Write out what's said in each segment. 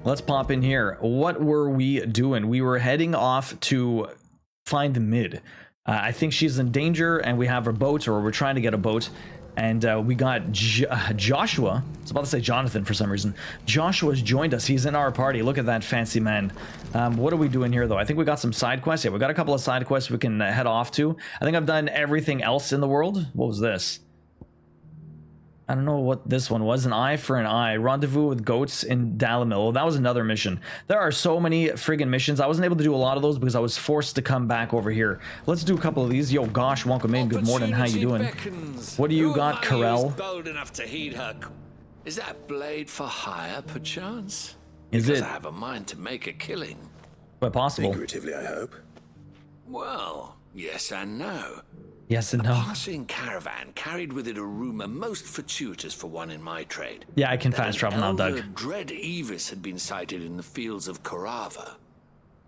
let's pop in here. What were we doing? We were heading off to find the mid. I think she's in danger, and we have a boat, or we're trying to get a boat. And we got Joshua. I was about to say Jonathan for some reason. Joshua's joined us. He's in our party. Look at that fancy man. What are we doing here, though? I think we got some side quests. Yeah, we got a couple of side quests we can head off to. I think I've done everything else in the world. What was this? I don't know what this one was. An eye for an eye. Rendezvous with goats in Dalamil. Well, that was another mission. There are so many friggin' missions. I wasn't able to do a lot of those because I was forced to come back over here. Let's do a couple of these. Yo, gosh, welcome in. Good morning. How you doing? What do you got, Karel? Bold enough to heed her. Is that blade for hire, perchance? Is because it? I have a mind to make a killing. Quite possible. Figuratively, I hope. Well, yes and no. Yes and A no. passing caravan carried with it a rumor most fortuitous for one in my trade. Yeah, I can that fast travel now, Doug. Dread Evis had been sighted in the fields of Korava.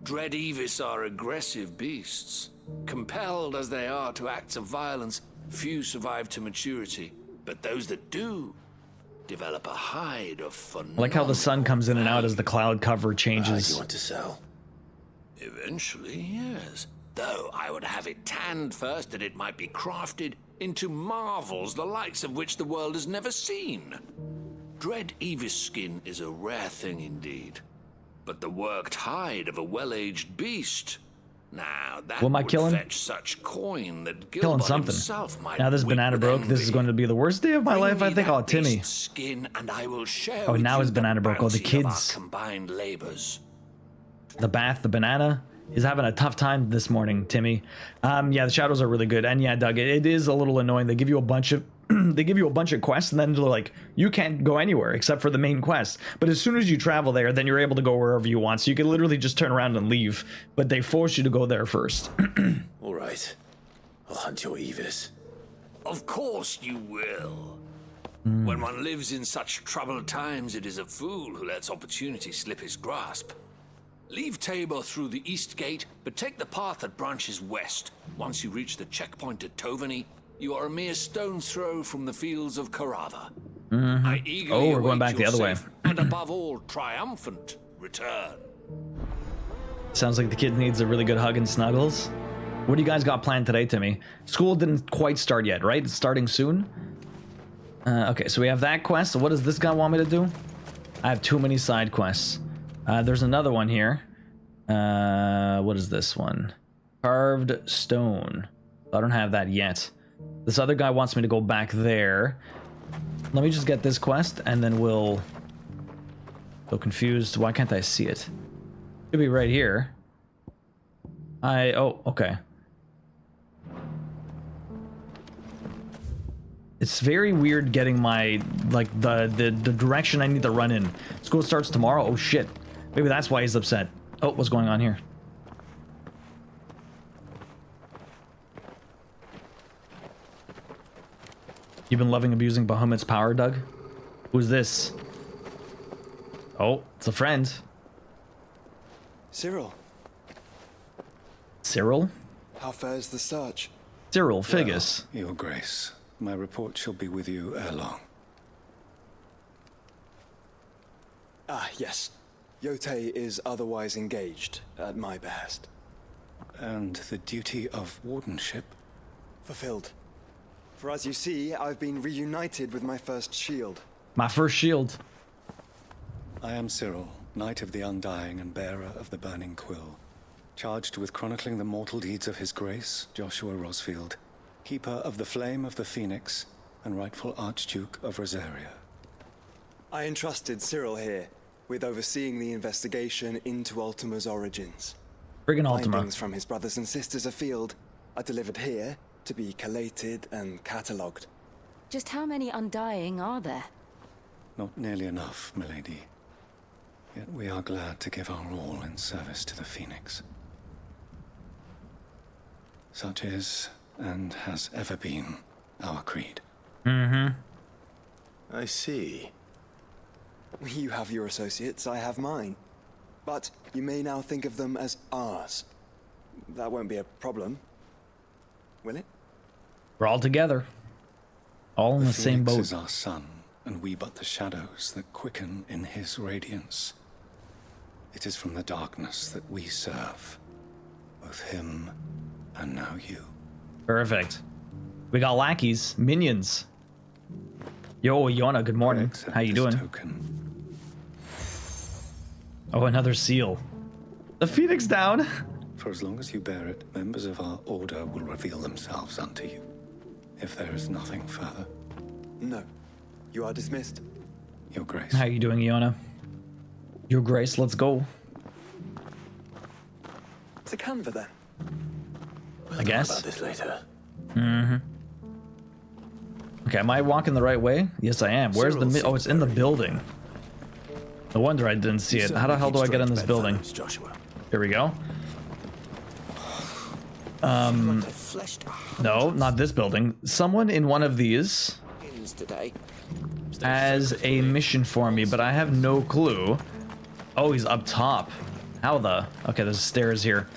Dread Evis are aggressive beasts. Compelled as they are to acts of violence, few survive to maturity. But those that do develop a hide of phenomenal I like how the sun comes in and out as the cloud cover changes. You want to sell? Eventually, yes. Though I would have it tanned first that it might be crafted into marvels the likes of which the world has never seen. Dread Evis skin is a rare thing indeed. But the worked hide of a well-aged beast, now that What am I would killing? fetch such coin that Killing Gilbert something. himself might Now this whip banana with broke. This is envy. going to be the worst day of my Bring life, I me think. that Oh, Timmy. beast's skin, and I will share Oh, with now you his banana broke. Oh, the bounty of our kids. combined labors. The bath, the banana. He's having a tough time this morning, Timmy. Yeah, the shadows are really good. And yeah, Doug, it is a little annoying. They give you a bunch of they give you a bunch of quests, and then they're like, you can't go anywhere except for the main quest. But as soon as you travel there, then you're able to go wherever you want. So you can literally just turn around and leave. But they force you to go there first. All right. I'll hunt your Evis. Of course you will. When one lives in such troubled times, it is a fool who lets opportunity slip his grasp. Leave Tabor through the east gate, but take the path that branches west. Once you reach the checkpoint at Tovany, you are a mere stone's throw from the fields of Korava. I eagerly we're going await back the your other way. safe and above all, triumphant return. Sounds like the kid needs a really good hug and snuggles. What do you guys got planned today, Timmy? School didn't quite start yet, right? It's starting soon. Okay, so we have that quest. So what does this guy want me to do? I have too many side quests. There's another one here. What is this one? Carved stone. I don't have that yet. This other guy wants me to go back there. Let me just get this quest, and then we'll... So confused. Why can't I see it? Should be right here. Oh, okay. It's very weird getting my, like, the direction I need to run in. School starts tomorrow? Oh, shit. Maybe that's why he's upset. Oh, what's going on here? You've been loving abusing Bahamut's power, Doug? Who's this? Oh, it's a friend. Cyril, Cyril? how fares the search? Cyril Figgis. Well, Your Grace, my report shall be with you ere long. Ah, yes. Yotei is otherwise engaged, at my behest. And the duty of wardenship? Fulfilled. For as you see, I've been reunited with my first shield. My first shield. I am Cyril, Knight of the Undying and bearer of the Burning Quill, charged with chronicling the mortal deeds of His Grace, Joshua Rosfield, Keeper of the Flame of the Phoenix, and rightful Archduke of Rosaria. I entrusted Cyril here with overseeing the investigation into Ultima's origins. Friggin' Ultima. Findings from his brothers and sisters afield are delivered here to be collated and catalogued. Just how many Undying are there? Not nearly enough, milady. Yet we are glad to give our all in service to the Phoenix. Such is, and has ever been, our creed. Mm-hmm. I see. You have your associates, I have mine. But you may now think of them as ours. That won't be a problem, will it? We're all together. All in the same Phoenix boat. is our sun, and we but the shadows that quicken in his radiance. It is from the darkness that we serve. Both him and now you. Perfect. We got lackeys, minions. Yo, Iona, good morning. Accept How you this doing? Token. Oh, another seal. The phoenix down. For as long as you bear it, members of our order will reveal themselves unto you. If there is nothing further. No. You are dismissed. Your Grace. How you doing, Iona? Your Grace, let's go. To Canva then. I guess. About this later. Okay, am I walking the right way? Yes, I am. Where's the oh, it's in the building. No wonder I didn't see it. How the hell do I get in this building? Joshua. Here we go. No, not this building. Someone in one of these Today. has a mission for me, but I have no clue. Oh, he's up top. How the? Okay, there's stairs here.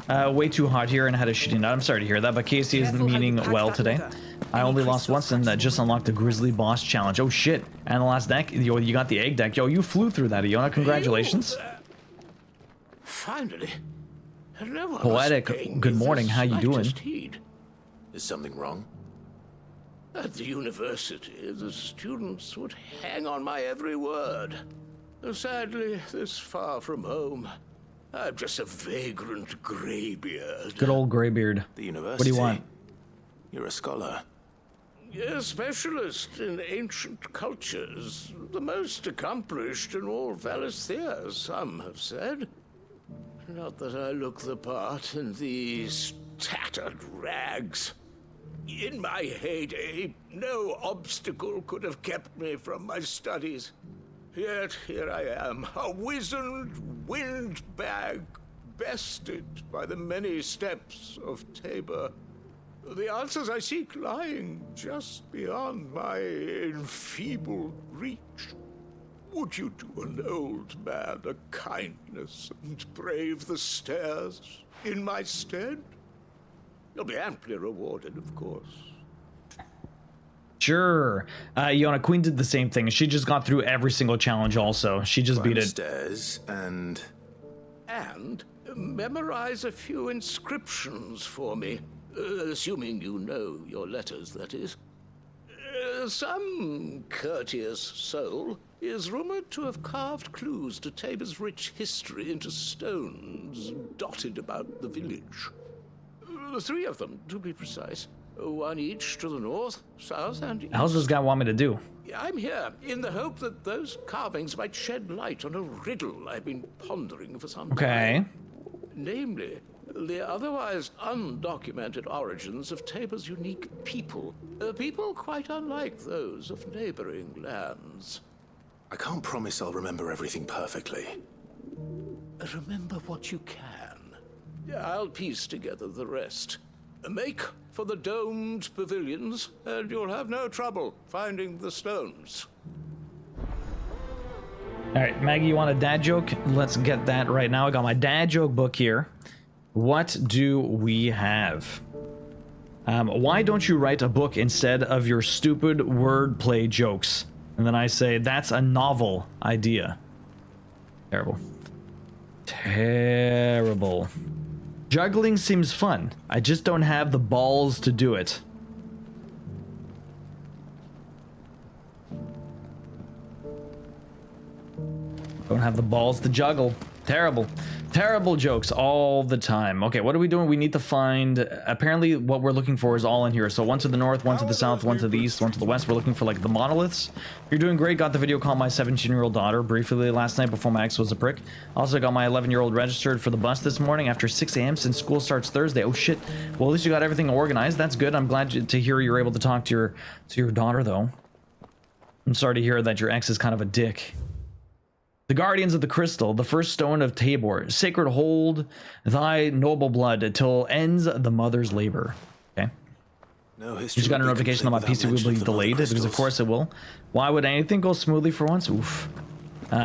Way too hot here and had a shitty night. I'm sorry to hear that, but Casey isn't meaning well today. I only lost once and just unlocked the Grizzly Boss Challenge. Oh shit. And the last deck, yo, you got the egg deck. Yo, you flew through that, Iona. Congratulations. Finally. No one was Poetic, paying good me the morning. How you doing? slightest heed. Is something wrong? At the university, the students would hang on my every word. Sadly, this far from home, I'm just a vagrant graybeard. Good old graybeard. The university. What do you want? You're a scholar. A specialist in ancient cultures, the most accomplished in all Valisthea, some have said. Not that I look the part in these tattered rags. In my heyday, no obstacle could have kept me from my studies. Yet here I am, a wizened windbag, bested by the many steps of Tabor. The answers I seek lying just beyond my enfeebled reach. Would you do an old man a kindness and brave the stairs in my stead? You'll be amply rewarded, of course. Sure. Iona, Queen did the same thing. She just got through every single challenge also. She just beat it. Stairs and Memorize a few inscriptions for me. Assuming you know your letters, that is. Some courteous soul is rumored to have carved clues to Tabor's rich history into stones dotted about the village. 3 of them, to be precise. 1 each to the north, south, and east. How's this guy want me to do? I'm here in the hope that those carvings might shed light on a riddle I've been pondering for some time. Okay. Namely, the otherwise undocumented origins of Tabor's unique people. People quite unlike those of neighboring lands. I can't promise I'll remember everything perfectly. Remember what you can. I'll piece together the rest. Make for the domed pavilions, and you'll have no trouble finding the stones. All right, Maggie, you want a dad joke? Let's get that right now. I got my dad joke book here. What do we have? Why don't you write a book instead of your stupid wordplay jokes? And then I say, that's a novel idea. Terrible. Terrible. Juggling seems fun. I just don't have the balls to do it. Don't have the balls to juggle. Terrible. Terrible jokes all the time. Okay, what are we doing? We need to find... Apparently, what we're looking for is all in here. So 1 to the north, 1 to the south, 1 to the east, 1 to the west. We're looking for, like, the monoliths. You're doing great. Got the video called my 17-year-old daughter briefly last night before my ex was a prick. Also got my 11-year-old registered for the bus this morning after 6 a.m. since school starts Thursday. Oh, shit. Well, at least you got everything organized. That's good. I'm glad to hear you're able to talk to your daughter, though. I'm sorry to hear that your ex is kind of a dick. The Guardians of the Crystal, the first stone of Tabor, sacred hold thy noble blood till ends the mother's labor. Okay. No history. Just got a notification that my PC will be delayed because of course it will. Why would anything go smoothly for once? Oof. Do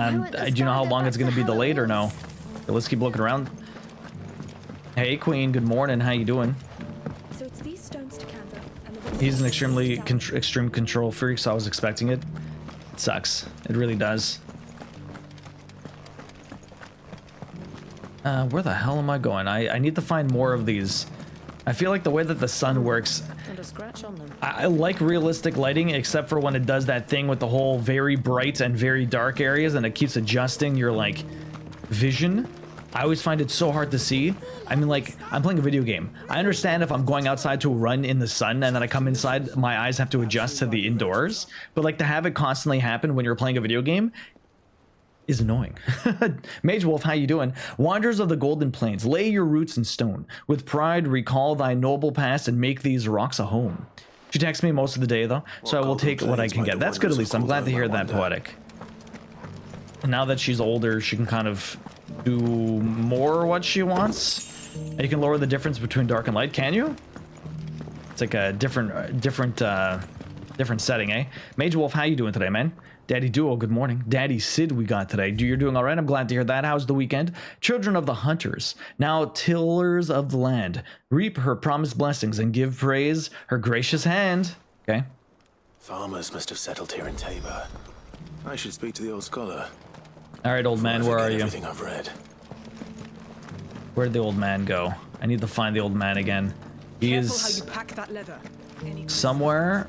you know how long it's going to be delayed or no? Okay, let's keep looking around. Hey Queen, good morning. How you doing? So it's these stones to Canva, and the He's an extremely extreme control freak, so I was expecting it. It sucks. It really does. Where the hell am I going? I need to find more of these. I feel like the way that the sun works, And a scratch on them. I like realistic lighting, except for when it does that thing with the whole very bright and very dark areas, and it keeps adjusting your, like, vision. I always find it so hard to see. I mean, like, I'm playing a video game. I understand if I'm going outside to run in the sun and then I come inside, my eyes have to adjust to the indoors. But, like, to have it constantly happen when you're playing a video game is annoying. Mage Wolf, how you doing? Wanderers of the Golden Plains, lay your roots in stone. With pride, recall thy noble past and make these rocks a home. She texts me most of the day, though, so I will take what I can get. That's good, at least. I'm glad to hear that, Poetic. And now that she's older, she can kind of do more what she wants. And you can lower the difference between dark and light, can you? It's like a different setting, eh? Mage Wolf, how you doing today, man? Daddy Duo, good morning. Daddy Sid, we got today. You're doing all right? I'm glad to hear that. How's the weekend? Children of the hunters, now tillers of the land, reap her promised blessings and give praise her gracious hand. Okay. Farmers must have settled here in Tabor. I should speak to the old scholar. All right, old man, where are you? Everything I've read. Where'd the old man go? I need to find the old man again. He Careful how is you pack that leather. somewhere.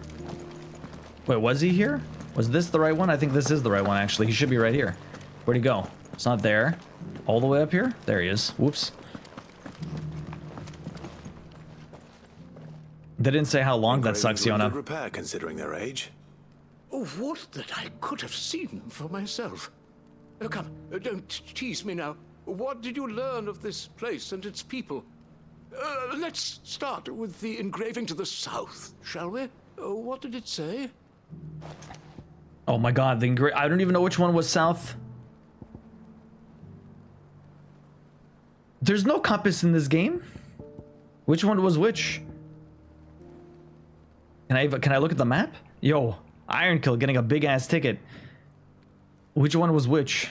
Wait, was he here? Was this the right one? I think this is the right one, actually. He should be right here. Where'd he go? It's not there. All the way up here? There he is. Whoops. They didn't say how long that sucks, Engravings were in Yona. good repair considering their age. Oh, would that I could have seen for myself. Come, don't tease me now. What did you learn of this place and its people? Let's start with the engraving to the south, shall we? What did it say? Oh my god, I don't even know which one was south. There's no compass in this game. Which one was which? Can I look at the map? Yo, Ironkill getting a big ass ticket. Which one was which?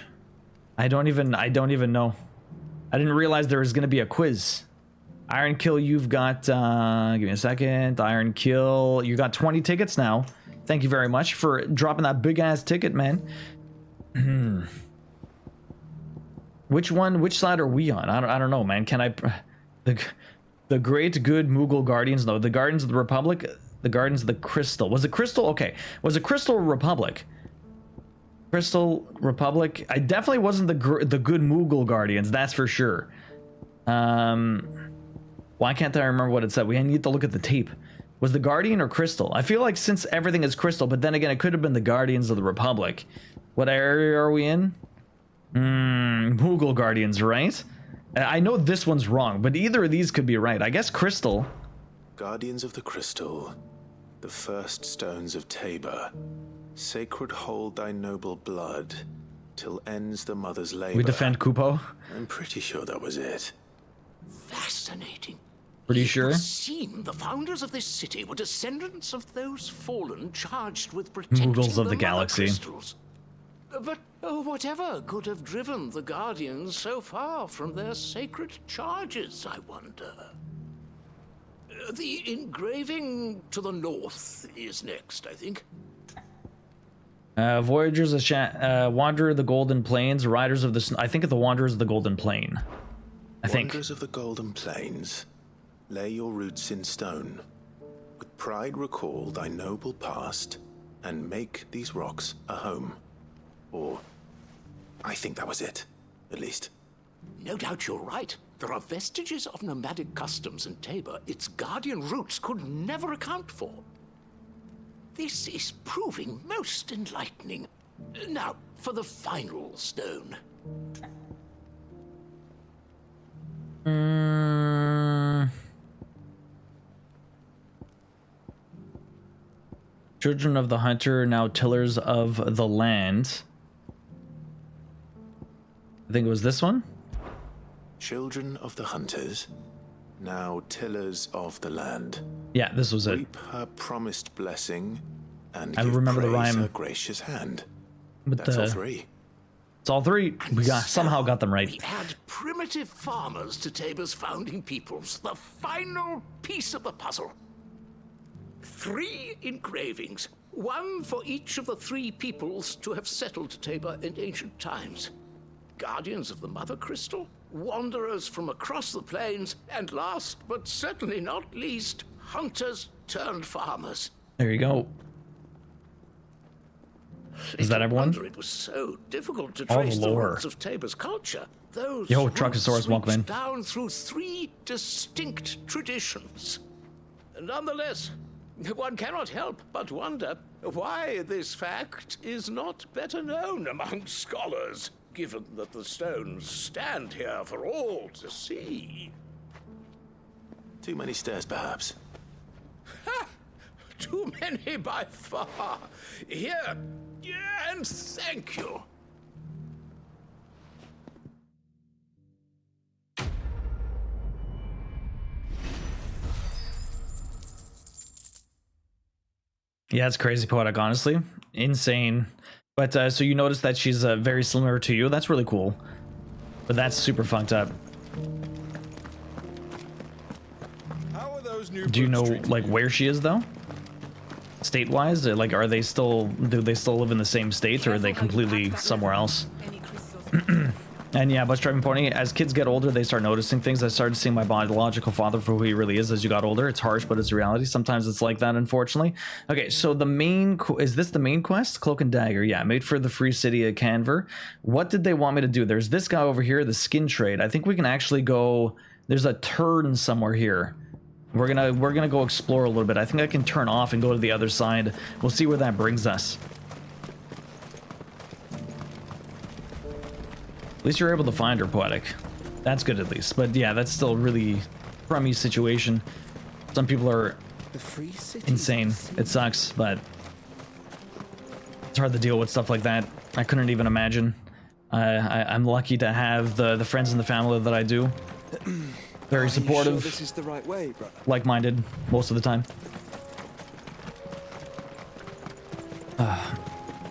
I don't even know. I didn't realize there was gonna be a quiz. Ironkill, you've got give me a second. Ironkill, you got 20 tickets now. Thank you very much for dropping that big ass ticket, man. Which one? Which side are we on? I don't know, man. Can I? The great good Moogle Guardians? No, the Guardians of the Republic. The Guardians of the Crystal. Was it Crystal? Okay, was it Crystal Republic? Crystal Republic. I definitely wasn't the good Moogle Guardians. That's for sure. Why can't I remember what it said? We need to look at the tape. Was the Guardian or Crystal? I feel like since everything is Crystal, but then again, it could have been the Guardians of the Republic. What area are we in? Moogle Guardians, right? I know this one's wrong, but either of these could be right. I guess Crystal. Guardians of the Crystal, the first stones of Tabor. Sacred hold thy noble blood, till ends the mother's labor. We defend Kupo. I'm pretty sure that was it. Fascinating. Pretty It sure. would seem the founders of this city were descendants of those fallen charged with protecting Moogles of the mother galaxy. crystals. But whatever could have driven the Guardians so far from their sacred charges, I wonder? The engraving to the north is next, I think. Voyagers of Wanderer of the Golden Plains, Riders of the... I think of the Wanderers of the Golden Plain. I think. Wanderers of the Golden Plains, lay your roots in stone. With pride recall thy noble past, and make these rocks a home. Or, I think that was it, at least. No doubt you're right. There are vestiges of nomadic customs in Tabor its guardian roots could never account for. This is proving most enlightening. Now, for the final stone. Children of the Hunter, now tillers of the land. I think it was this one. Children of the hunters, now tillers of the land. Yeah, this was it. Reap her promised blessing, and I give remember the praise rhyme. her gracious hand. But That's all three. It's all three. We somehow got them right. We add primitive farmers to Tabor's founding peoples, the final piece of the puzzle. 3 engravings, one for each of the 3 peoples to have settled Tabor in ancient times. Guardians of the Mother Crystal, wanderers from across the plains, and last but certainly not least, hunters turned farmers. There you go. Is that everyone? It was so difficult to All trace the the lore. roots of Tabor's culture. Those Yo, roots Truckosaurus, welcome in. reach down through 3 distinct traditions. Nonetheless, one cannot help but wonder why this fact is not better known among scholars, given that the stones stand here for all to see. Too many stairs, perhaps. Ha! Too many by far. Here, and thank you. Yeah, it's crazy poetic, honestly. Insane. But so you notice that she's very similar to you. That's really cool. But that's super fucked up. How are those new Do you know books treating like you? where she is though? State-wise, like are they still do they still live in the same state or are they completely somewhere else? And yeah, bus driving pony, as kids get older, they start noticing things. I started seeing my biological father for who he really is as you got older. It's harsh, but it's reality. Sometimes it's like that, unfortunately. Okay, so the main... Is this the main quest? Cloak and Dagger. Yeah, made for the free city of Canver. What did they want me to do? There's this guy over here, the skin trade. I think we can actually go... There's a turn somewhere here. We're gonna go explore a little bit. I think I can turn off and go to the other side. We'll see where that brings us. At least you're able to find her, Poetic. That's good at least. But yeah, that's still a really crummy situation. Some people are insane. It sucks, but it's hard to deal with stuff like that. I couldn't even imagine. I'm lucky to have the friends in the family that I do. Very supportive. Are you sure this is the right way, brother? Like-minded most of the time.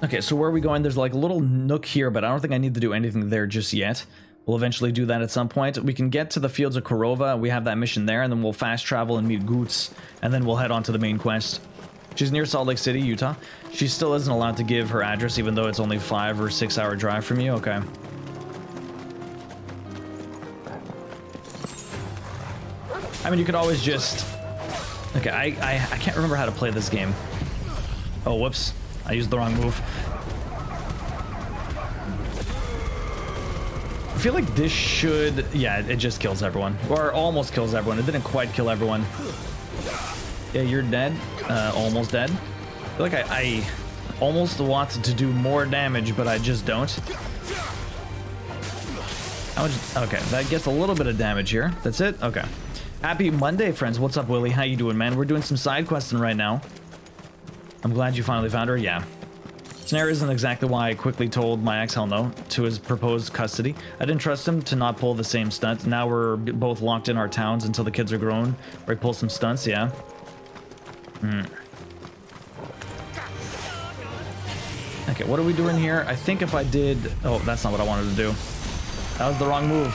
Okay, so where are we going? There's like a little nook here, but I don't think I need to do anything there just yet. We'll eventually do that at some point. We can get to the fields of Korova. We have that mission there, and then we'll fast travel and meet Goots, and then we'll head on to the main quest. She's near Salt Lake City, Utah. She still isn't allowed to give her address, even though it's only 5 or 6 hour drive from you. Okay. I mean, you could always just... Okay, I can't remember how to play this game. Oh, whoops. I used the wrong move. I feel like this should... Yeah, it just kills everyone. Or almost kills everyone. It didn't quite kill everyone. Yeah, you're dead. Almost dead. I feel like I almost want to do more damage, but I just don't. Okay, that gets a little bit of damage here. That's it? Okay. Happy Monday, friends. What's up, Willie? How you doing, man? We're doing some side questing right now. I'm glad you finally found her. Yeah. Snare isn't exactly why I quickly told my ex hell no to his proposed custody. I didn't trust him to not pull the same stunt. Now we're both locked in our towns until the kids are grown. Or he pulls some stunts, yeah. Okay, what are we doing here? I think if I did... Oh, that's not what I wanted to do. That was the wrong move.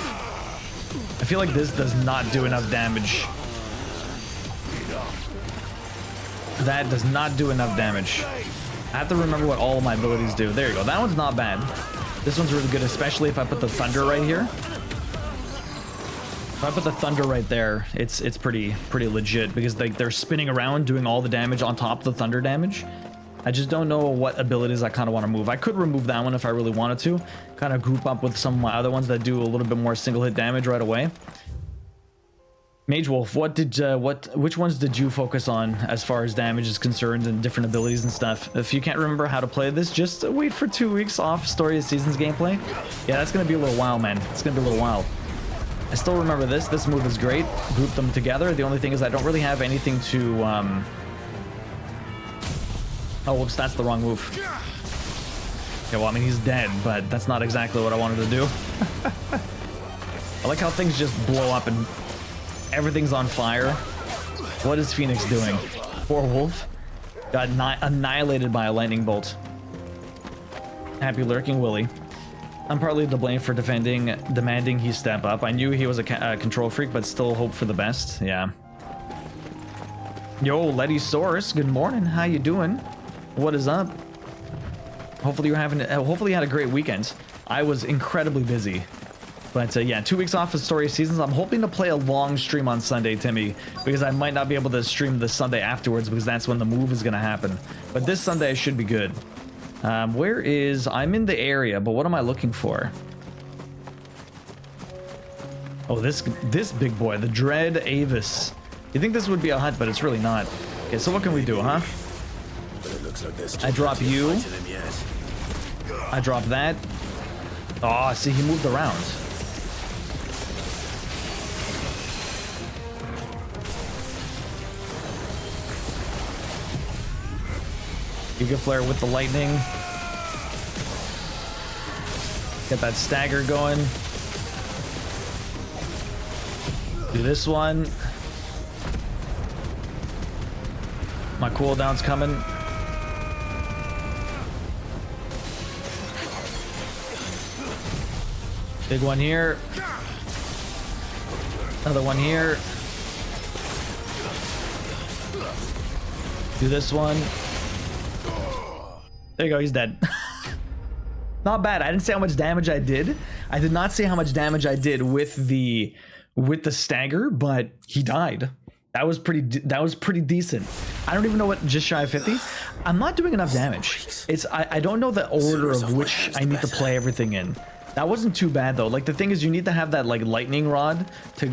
I feel like this does not do enough damage. That does not do enough damage. I have to remember what all of my abilities do. There you go. That one's not bad. This one's really good, especially if I put the thunder right here. If I put the thunder right there, it's pretty legit because they're spinning around doing all the damage on top of the thunder damage. I just don't know what abilities I kind of want to move. I could remove that one if I really wanted to. Kind of group up with some of my other ones that do a little bit more single hit damage right away. Mage Wolf, which ones did you focus on as far as damage is concerned and different abilities and stuff? If you can't remember how to play this, just wait for 2 weeks off Story of Seasons gameplay. Yeah, that's gonna be a little while, man. It's gonna be a little while. I still remember this. This move is great. Group them together. The only thing is I don't really have anything to Oh, whoops, that's the wrong move. Okay, well, I mean, he's dead, but that's not exactly what I wanted to do. I like how things just blow up and everything's on fire. What is Phoenix doing? Poor Wolf. Got annihilated by a lightning bolt. Happy lurking Willie. I'm partly to blame for demanding he step up. I knew he was a control freak, but still hope for the best. Yeah. Yo, Letty Source, good morning. How you doing? What is up? Hopefully you're having hopefully you had a great weekend. I was incredibly busy. But yeah, 2 weeks off of story seasons. I'm hoping to play a long stream on Sunday, Timmy, because I might not be able to stream the Sunday afterwards because that's when the move is going to happen. But this Sunday I should be good. Where is... I'm in the area, but what am I looking for? Oh, this big boy, the Dread Avis. You think this would be a hut, but it's really not. Okay, so what can we do, huh? I drop you. I drop that. Oh, see, he moved around. Giga Flare with the lightning. Get that stagger going. Do this one. My cooldown's coming. Big one here. Another one here. Do this one. There you go, he's dead. Not bad. I didn't say how much damage I did. I did not say how much damage I did with the stagger, but he died. That was pretty decent. I don't even know what just shy of 50. I'm not doing enough damage. It's I don't know the order of which I need to play everything in. That wasn't too bad though. Like the thing is, you need to have that like lightning rod to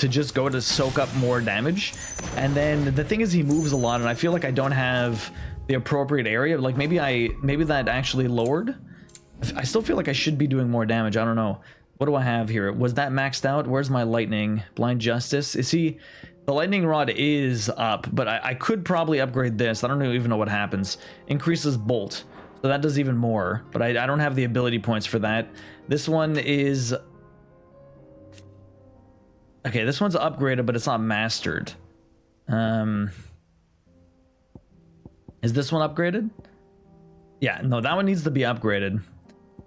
just go to soak up more damage. And then the thing is, he moves a lot, and I feel like I don't have the appropriate area. Like maybe that actually lowered. I still feel like I should be doing more damage. I don't know. What do I have here? Was that maxed out? Where's my lightning? Blind Justice. Is he... The lightning rod is up, but I could probably upgrade this. I don't even know what happens. Increases bolt. So that does even more, but I don't have the ability points for that. This one is... Okay, this one's upgraded, but it's not mastered. Is this one upgraded? Yeah, no, that one needs to be upgraded.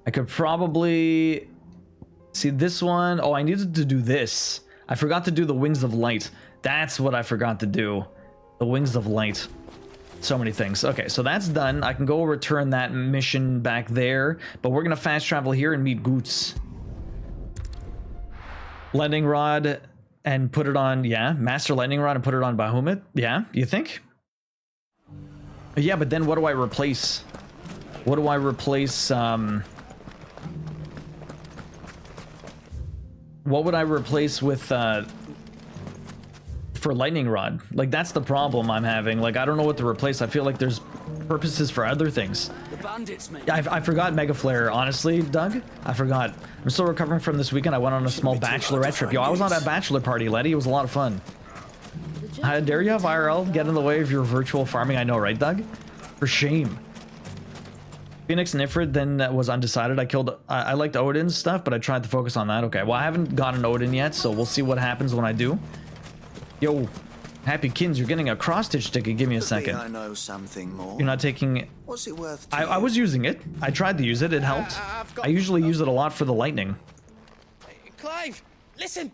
I could probably... See this one. Oh, I needed to do this. I forgot to do the Wings of Light. That's what I forgot to do. The Wings of Light. So many things. Okay, so that's done. I can go return that mission back there, but we're gonna fast travel here and meet Goots. Lightning Rod and put it on, yeah, Master Lightning Rod and put it on Bahamut. Yeah, you think? Yeah, but then what do I replace? What do I replace? What would I replace with for Lightning Rod? Like, that's the problem I'm having. Like, I don't know what to replace. I feel like there's purposes for other things. The bandits, mate. I forgot Mega Flare, honestly, Doug. I forgot. I'm still recovering from this weekend. I went on a small bachelorette trip. Yo, I was on a bachelor party, Letty. It was a lot of fun. How dare you have IRL get in the way of your virtual farming? I know, right, Doug? For shame. Phoenix and Ifrit then was undecided. I liked Odin's stuff, but I tried to focus on that. Okay, well, I haven't gotten Odin yet, so we'll see what happens when I do. Yo, Happy Kins, you're getting a cross-stitch ticket. Give me a second. I know something more. You're not taking... What's it worth? I was using it. I tried to use it. It helped. I usually use it a lot for the lightning. Clive, listen.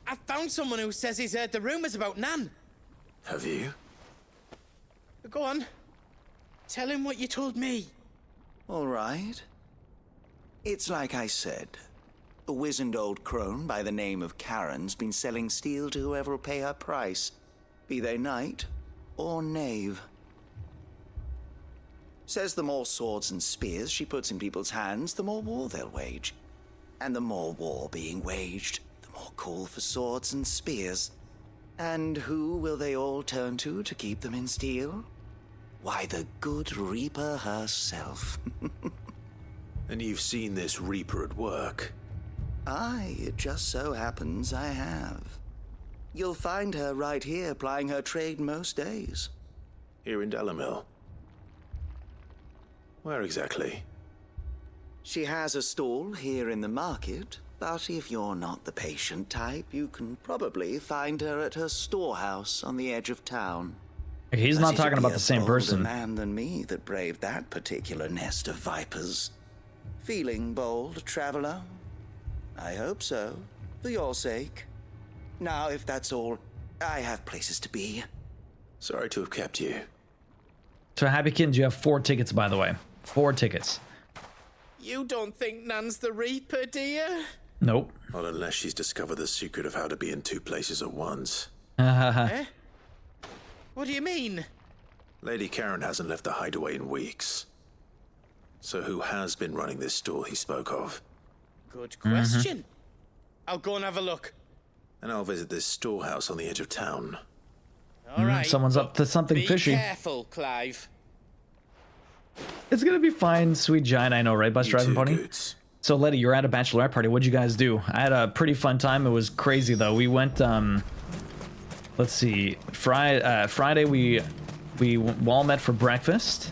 I found someone who says he's heard the rumors about Nan. Have you? Go on. Tell him what you told me. All right. It's like I said. A wizened old crone by the name of Karen's been selling steel to whoever will pay her price, be they knight or knave. Says the more swords and spears she puts in people's hands, the more war they'll wage. And the more war being waged, the more call for swords and spears. And who will they all turn to keep them in steel? Why, the good Reaper herself. And you've seen this Reaper at work? Aye, it just so happens I have. You'll find her right here plying her trade most days. Here in Delamil? Where exactly? She has a stall here in the market, but if you're not the patient type, you can probably find her at her storehouse on the edge of town. He's not talking about the same person. A man than me that braved that particular nest of vipers. Feeling bold, traveler? I hope so, for your sake. Now, if that's all, I have places to be. Sorry to have kept you. So, Happy Kids, you have 4 tickets, by the way. 4 tickets. You don't think Nan's the Reaper, do you? Nope. Not unless she's discovered the secret of how to be in two places at once. Eh? What do you mean? Lady Karen hasn't left the hideaway in weeks. So who has been running this stall he spoke of? Good question. I'll go and have a look. And I'll visit this storehouse on the edge of town. All right. Someone's up to something Be fishy. careful, Clive. It's gonna be fine, sweet giant. I know, right, Bus Driving Pony? Goods. So, Letty, you're at a bachelorette party. What'd you guys do? I had a pretty fun time. It was crazy, though. We went, let's see, Friday we all met for breakfast.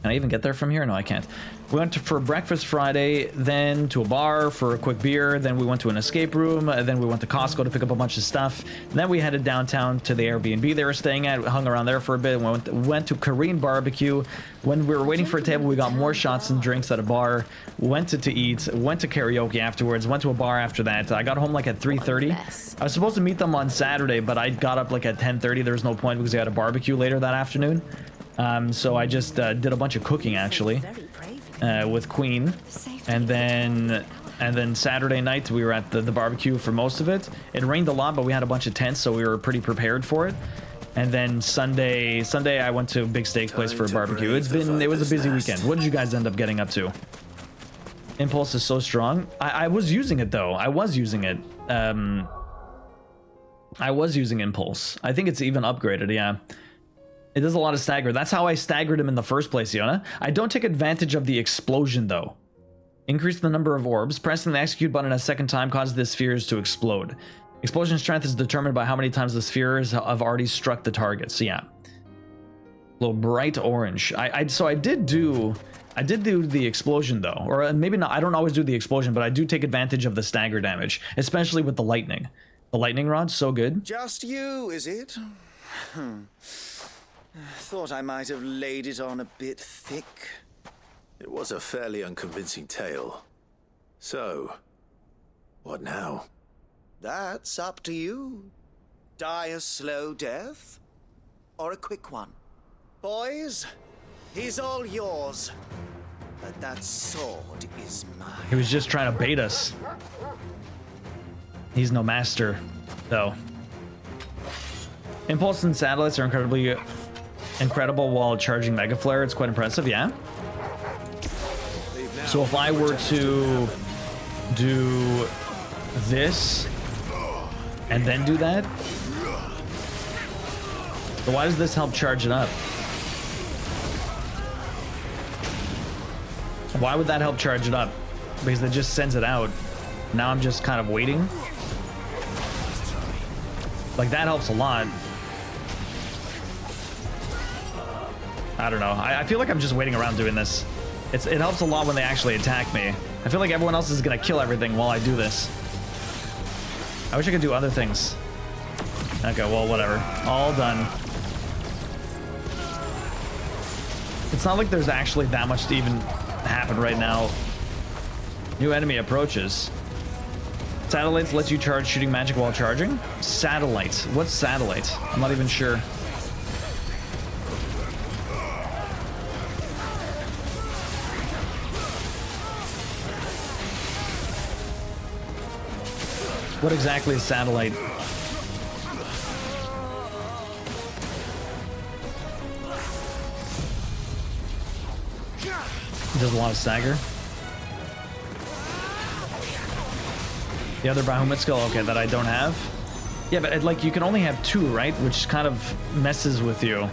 Can I even get there from here? No, I can't. We went for breakfast Friday, then to a bar for a quick beer, then we went to an escape room, then we went to Costco to pick up a bunch of stuff. Then we headed downtown to the Airbnb they were staying at, hung around there for a bit, went to Korean barbecue. When we were waiting for a table, we got more shots and drinks at a bar, went to eat, went to karaoke afterwards, went to a bar after that. I got home like at 3:30. I was supposed to meet them on Saturday, but I got up like at 10:30. There was no point because they had a barbecue later that afternoon. So I just did a bunch of cooking, actually. With Queen, and then Saturday night we were at the barbecue for most of it. It rained a lot, but we had a bunch of tents, so we were pretty prepared for it. And then Sunday I went to Big Steak's place for a barbecue. It was a busy weekend. What did you guys end up getting up to? Impulse is so strong. I was using it though. I was using it. I was using Impulse. I think it's even upgraded. Yeah. It does a lot of stagger. That's how I staggered him in the first place, Yona. I don't take advantage of the explosion, though. Increase the number of orbs. Pressing the execute button a second time causes the spheres to explode. Explosion strength is determined by how many times the spheres have already struck the target. So yeah. A little bright orange. So I did do the explosion, though. Or maybe not. I don't always do the explosion, but I do take advantage of the stagger damage. Especially with the lightning. The lightning rod's so good. Just you, is it? Thought I might have laid it on a bit thick. It was a fairly unconvincing tale. So, what now? That's up to you. Die a slow death, or a quick one. Boys, he's all yours. But that sword is mine. He was just trying to bait us. He's no master, though. Impulse and satellites are incredible while charging Mega Flare. It's quite impressive, yeah. So if I were to do this and then do that, so why does this help charge it up? Why would that help charge it up? Because it just sends it out. Now I'm just kind of waiting. Like that helps a lot. I don't know. I feel like I'm just waiting around doing this. It helps a lot when they actually attack me. I feel like everyone else is gonna kill everything while I do this. I wish I could do other things. Okay, well, whatever. All done. It's not like there's actually that much to even happen right now. New enemy approaches. Satellites let you charge shooting magic while charging? Satellite. What's satellite? I'm not even sure. What exactly is satellite? Does a lot of stagger. The other Bahamut skill, okay, that I don't have. Yeah, but like you can only have 2, right? Which kind of messes with you.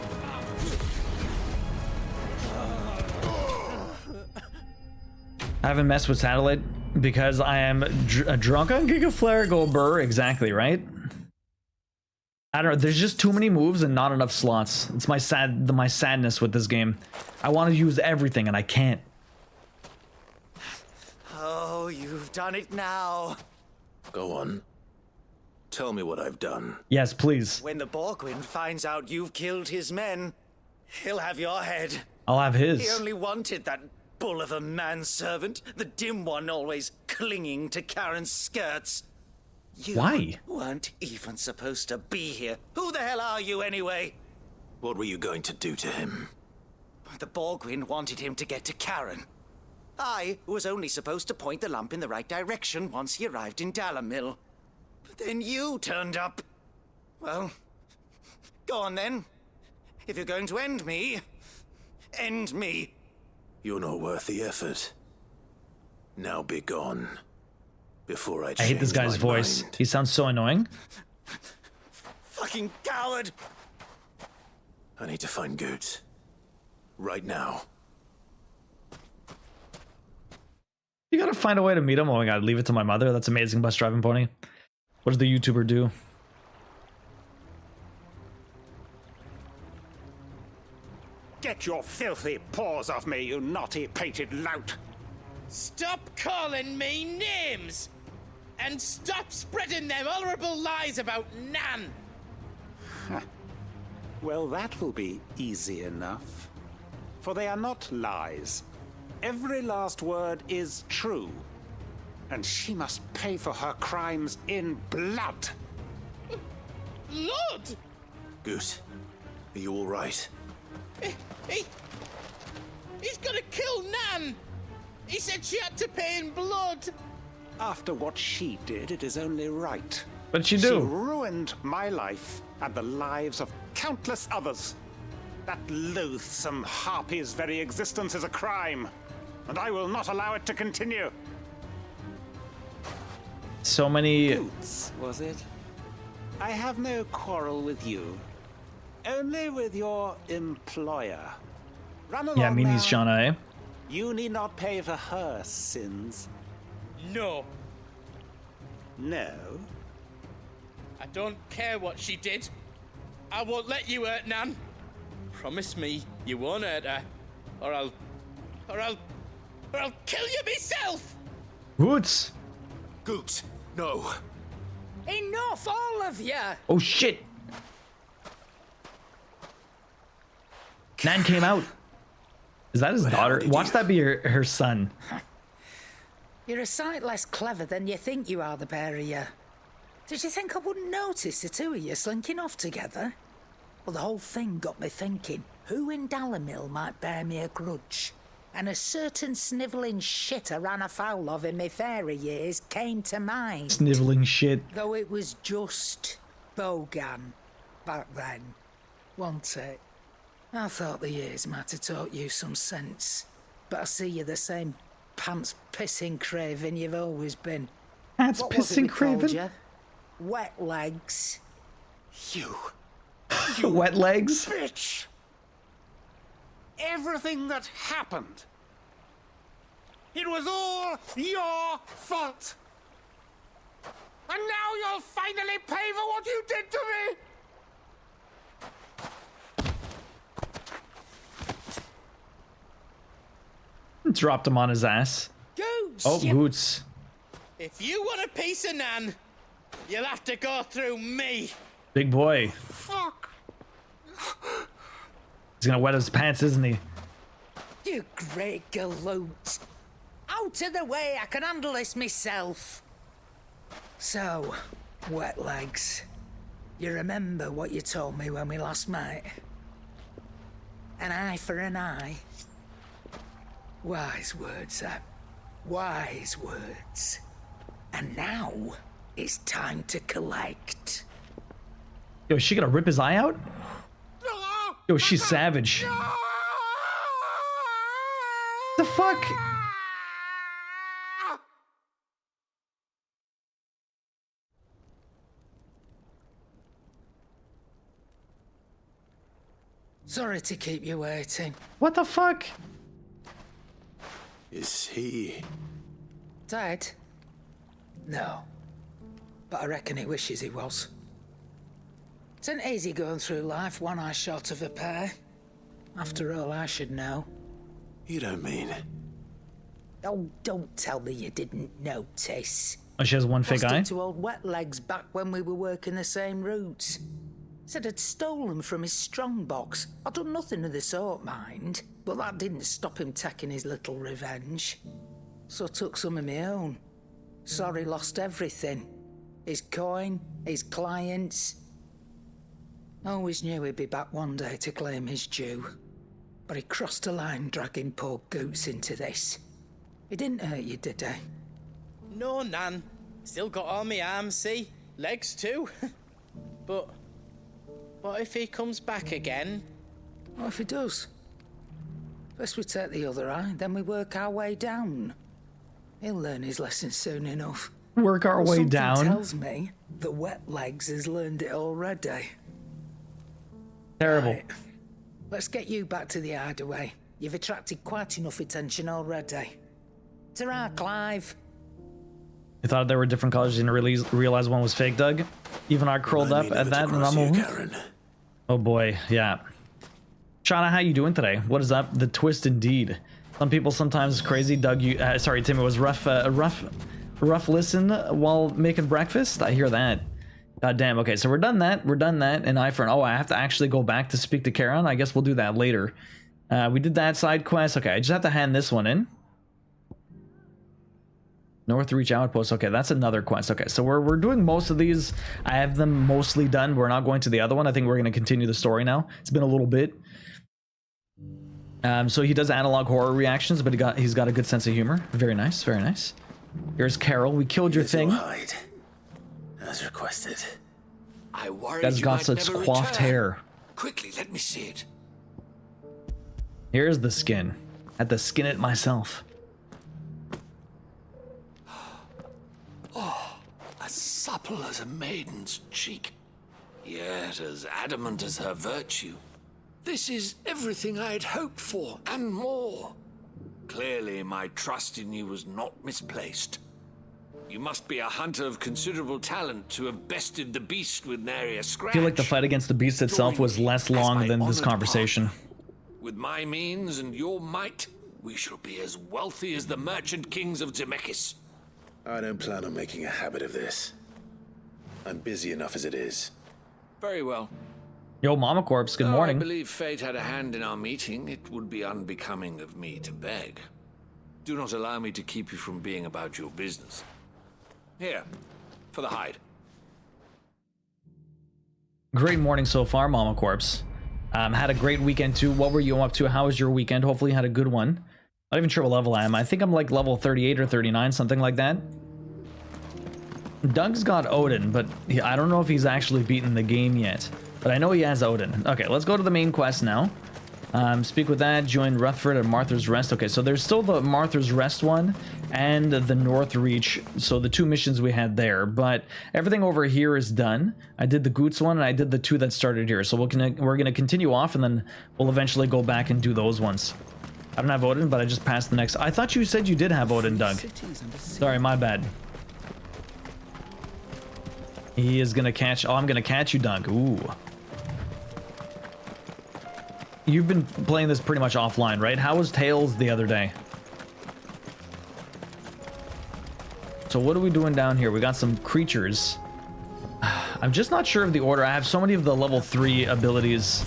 I haven't messed with satellite because I am drunk on Giga Flare Go Burr. Exactly, right? I don't know. There's just too many moves and not enough slots. It's my sadness with this game. I want to use everything and I can't. Oh, you've done it now. Go on. Tell me what I've done. Yes, please. When the Borgwyn finds out you've killed his men, he'll have your head. I'll have his. He only wanted that bull of a manservant, the dim one always clinging to Karen's skirts. You Why? weren't even supposed to be here. Who the hell are you anyway? What were you going to do to him? The Borgwyn wanted him to get to Karen. I was only supposed to point the lamp in the right direction once he arrived in Dalamil. But then you turned up. Well, go on then. If you're going to end me, end me. You're not worth the effort. Now be gone. Before I hate this guy's voice. He sounds so annoying. Fucking coward! I need to find Goots. Right now. You gotta find a way to meet him. Oh my god, leave it to my mother. That's amazing, bus driving pony. What does the YouTuber do? Get your filthy paws off me, you naughty-pated lout! Stop calling me names! And stop spreading them horrible lies about Nan! Well, that will be easy enough. For they are not lies. Every last word is true. And she must pay for her crimes in blood. Blood? Goose, are you all right? He's gonna kill Nan! He said she had to pay in blood! After what she did, it is only right. What did she do? She ruined my life and the lives of countless others. That loathsome harpy's very existence is a crime, and I will not allow it to continue. So many... Boots, was it? I have no quarrel with you. Only with your employer. Run along Yeah, Mimi's now. Shauna, eh? You need not pay for her sins. No. No? I don't care what she did. I won't let you hurt Nan. Promise me you won't hurt her, or I'll kill you myself. Goots. Goots, no. Enough, all of you. Oh shit. Nan came out. Is that his daughter? Watch that be her son. You're a sight less clever than you think you are, the pair of you. Did you think I wouldn't notice the two of you slinking off together? Well, the whole thing got me thinking, who in Dalamil might bear me a grudge? And a certain snivelling shit I ran afoul of in my fairy years came to mind. Sniveling shit. Though it was just Bogan back then, wasn't it? I thought the years might have taught you some sense, but I see you're the same pants-pissing craven you've always been. Pants-pissing craven? Wet legs. You Wet legs? bitch! Everything that happened, it was all your fault. And now you'll finally pay for what you did to me! Dropped him on his ass. Goots! Oh, Goots. If you want a piece of Nan, you'll have to go through me. Big boy. Fuck! He's gonna wet his pants, isn't he? You great galoot. Out of the way, I can handle this myself. So, wet legs. You remember what you told me when we last met? An eye for an eye. Wise words, Ab. Wise words. And now, it's time to collect. Yo, is she gonna rip his eye out? Yo, she's savage. The fuck? Sorry to keep you waiting. What the fuck? Is he... Dead? No. But I reckon he wishes he was. It ain't easy going through life one eye short of a pair. After all, I should know. You don't mean... Oh, don't tell me you didn't notice. Oh, she has one fake eye? To old wet legs back when we were working the same routes. Said I'd stolen from his strong box. I'd done nothing of the sort, mind. But that didn't stop him taking his little revenge. So I took some of my own. Sorry, lost everything. His coin, his clients. Always knew he'd be back one day to claim his due. But he crossed a line dragging poor Goots into this. He didn't hurt you, did he? No, Nan. Still got all my arms, see? Legs too. But what if he comes back again? What if he does? First we take the other eye, then we work our way down. He'll learn his lesson soon enough. Work our way Something down? tells me that Wet Legs has learned it already. Terrible. Right. Let's get you back to the hideaway. You've attracted quite enough attention already. Ta-ra, Clive. You thought there were different colors, you didn't realize one was fake, Doug? Even I curled up at that and I'm Oh boy, yeah. Shauna, how you doing today? What is up? The twist indeed. Some people sometimes crazy. Doug, you sorry, Tim, it was rough listen while making breakfast. I hear that. God damn. Okay, so we're done that. And eye for an. Oh, I have to actually go back to speak to Karen. I guess we'll do that later. We did that side quest. Okay, I just have to hand this one in. North Reach Outpost. Okay, that's another quest. Okay, so we're doing most of these. I have them mostly done. We're not going to the other one. I think we're going to continue the story now. It's been a little bit. So he does analog horror reactions, but he's got a good sense of humor. Very nice, very nice. Here's Carol. We killed your thing. Hide, as requested. I worried Guy's you got might such never coiffed return. hair. Quickly, let me see it. Here's the skin. Had to skin it myself. Oh, as supple as a maiden's cheek, yet as adamant as her virtue. This is everything I had hoped for, and more. Clearly, my trust in you was not misplaced. You must be a hunter of considerable talent to have bested the beast with nary a scratch. I feel like the fight against the beast itself was less long than this conversation. With my means and your might, we shall be as wealthy as the merchant kings of Zemeckis. I don't plan on making a habit of this. I'm busy enough as it is. Very well. Yo, Mama Corpse, good morning. I believe fate had a hand in our meeting. It would be unbecoming of me to beg. Do not allow me to keep you from being about your business. Here, for the hide. Great morning so far, Mama Corpse. Had a great weekend too. What were you up to? How was your weekend? Hopefully you had a good one. Not even sure what level I am. I think I'm like level 38 or 39, something like that. Doug's got Odin, but I don't know if he's actually beaten the game yet. But I know he has Odin. Okay, let's go to the main quest now. Speak with that, join Rutherford at Martha's Rest. Okay, so there's still the Martha's Rest one and the North Reach. So the two missions we had there, but everything over here is done. I did the Goots one and I did the two that started here. So we're gonna continue off and then we'll eventually go back and do those ones. I don't have Odin, but I just passed the next. I thought you said you did have Odin, Doug. Sorry, my bad. He is gonna catch. Oh, I'm gonna catch you, Doug. Ooh. You've been playing this pretty much offline, right? How was Tails the other day? So what are we doing down here? We got some creatures. I'm just not sure of the order. I have so many of the level 3 abilities.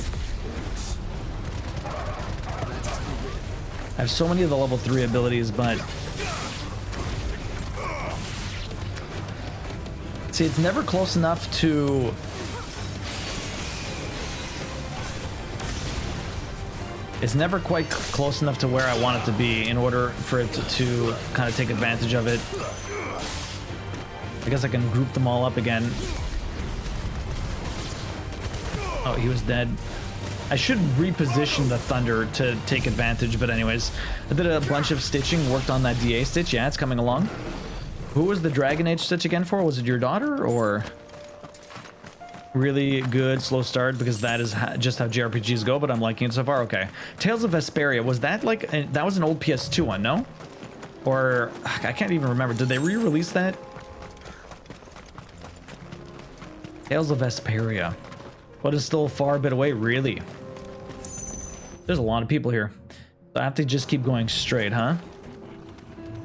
But see, it's never close enough to... It's never quite close enough to where I want it to be in order for it to kind of take advantage of it. I guess I can group them all up again. Oh, he was dead. I should reposition the Thunder to take advantage, but anyways. I did a bunch of stitching, worked on that DA stitch. Yeah, it's coming along. Who was the Dragon Age stitch again for? Was it your daughter, or... Really good slow start, because that is just how JRPGs go, but I'm liking it so far. Okay. Tales of Vesperia, was that like... that was an old PS2 one, no? Or... I can't even remember. Did they re-release that? Tales of Vesperia. But it's still a far bit away, really. There's a lot of people here. So I have to just keep going straight, huh?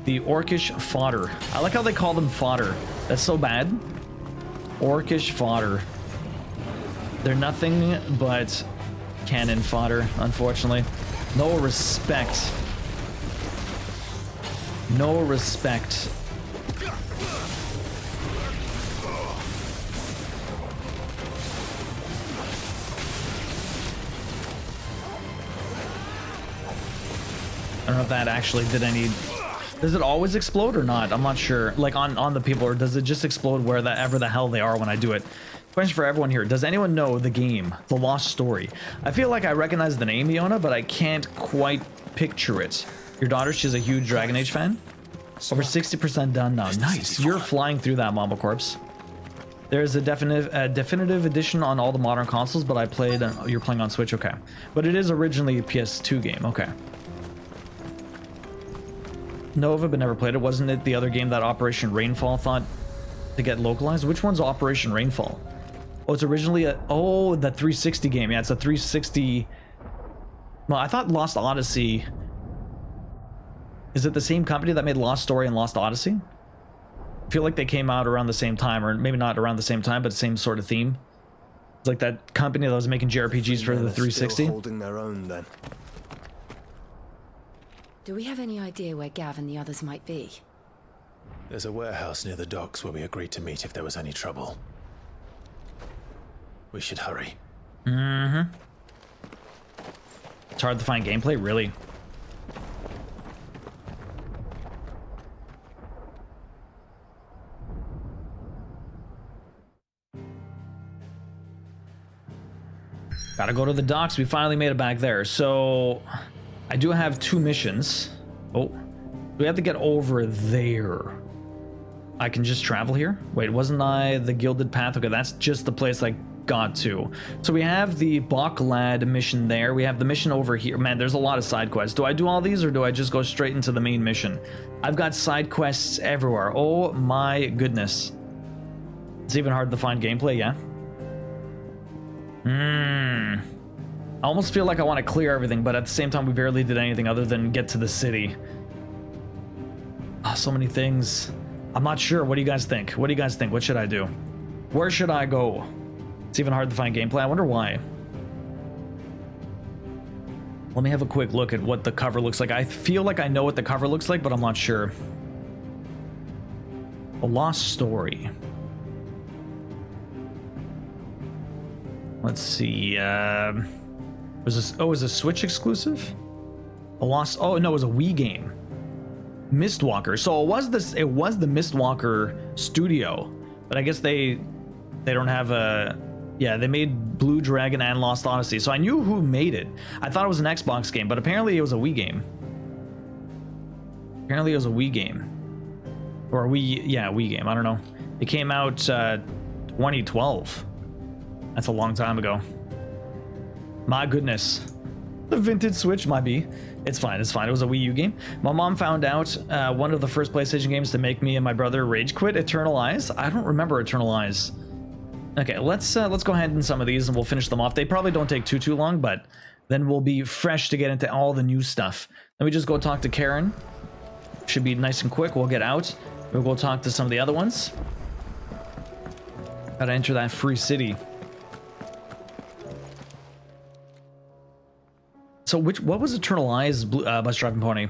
The Orcish Fodder. I like how they call them fodder. That's so bad. Orcish Fodder. They're nothing but cannon fodder, unfortunately. No respect. No respect. I don't know if that actually did any Does it always explode or not? I'm not sure. Like on the people, or does it just explode wherever the hell they are when I do it? Question for everyone here. Does anyone know the game, The Lost Story? I feel like I recognize the name, Iona, but I can't quite picture it. Your daughter, she's a huge Dragon Age fan? Over 60% done now. Nice. You're flying through that, Mamba Corpse. There's a definitive edition on all the modern consoles, but I played. You're playing on Switch, okay? But it is originally a PS2 game, okay? Nova, but never played it. Wasn't it the other game that Operation Rainfall thought to get localized? Which one's Operation Rainfall? Oh, it's originally the 360 game. Yeah, it's a 360. Well, I thought Lost Odyssey. Is it the same company that made Lost Story and Lost Odyssey? I feel like they came out around the same time, or maybe not around the same time, but the same sort of theme. It's like that company that was making JRPGs for the 360. Holding their own then. Do we have any idea where Gav and the others might be? There's a warehouse near the docks where we agreed to meet if there was any trouble. We should hurry. Mm-hmm. It's hard to find gameplay, really. Gotta go to the docks. We finally made it back there. So I do have 2 missions. Oh, we have to get over there. I can just travel here? Wait, wasn't I the Gilded Path? Okay, that's just the place I got to. So we have the Baklad mission there. We have the mission over here. Man, there's a lot of side quests. Do I do all these or do I just go straight into the main mission? I've got side quests everywhere. Oh my goodness. It's even hard to find gameplay, yeah? I almost feel like I want to clear everything, but at the same time, we barely did anything other than get to the city. Oh, so many things. I'm not sure. What do you guys think? What do you guys think? What should I do? Where should I go? It's even hard to find gameplay. I wonder why. Let me have a quick look at what the cover looks like. I feel like I know what the cover looks like, but I'm not sure. A Lost Story. Let's see. Was this? Oh, is a Switch exclusive? A Lost. Oh no, it was a Wii game. Mistwalker. So it was this. It was the Mistwalker studio, but I guess they don't have a. Yeah, they made Blue Dragon and Lost Odyssey. So I knew who made it. I thought it was an Xbox game, but apparently it was a Wii game. Apparently it was a Wii game, or a Wii. Yeah, Wii game. I don't know. It came out 2012. That's a long time ago. My goodness. The vintage Switch might be. It's fine, it's fine. It was a Wii U game. My mom found out one of the first PlayStation games to make me and my brother rage quit, Eternal Eyes. I don't remember Eternal Eyes. Okay, let's go ahead and some of these and we'll finish them off. They probably don't take too long, but then we'll be fresh to get into all the new stuff. Let me just go talk to Karen. Should be nice and quick. We'll get out. We'll go talk to some of the other ones. Gotta enter that free city. So what was Eternal Eyes, Bus Driving Pony?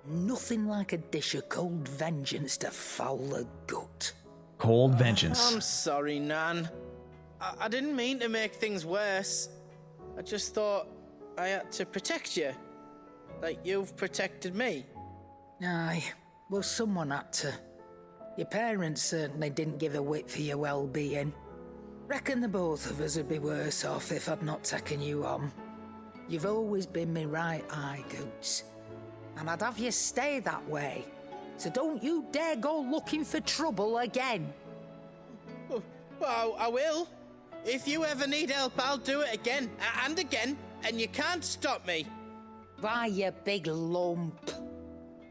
Nothing like a dish of cold vengeance to foul the gut. Cold vengeance. I'm sorry, Nan. I didn't mean to make things worse. I just thought I had to protect you. Like you've protected me. Aye, well someone had to. Your parents certainly didn't give a whit for your well-being. Reckon the both of us would be worse off if I'd not taken you on. You've always been me right eye, Goots. And I'd have you stay that way. So don't you dare go looking for trouble again. Well, I will. If you ever need help, I'll do it again and again, and you can't stop me. Why, you big lump.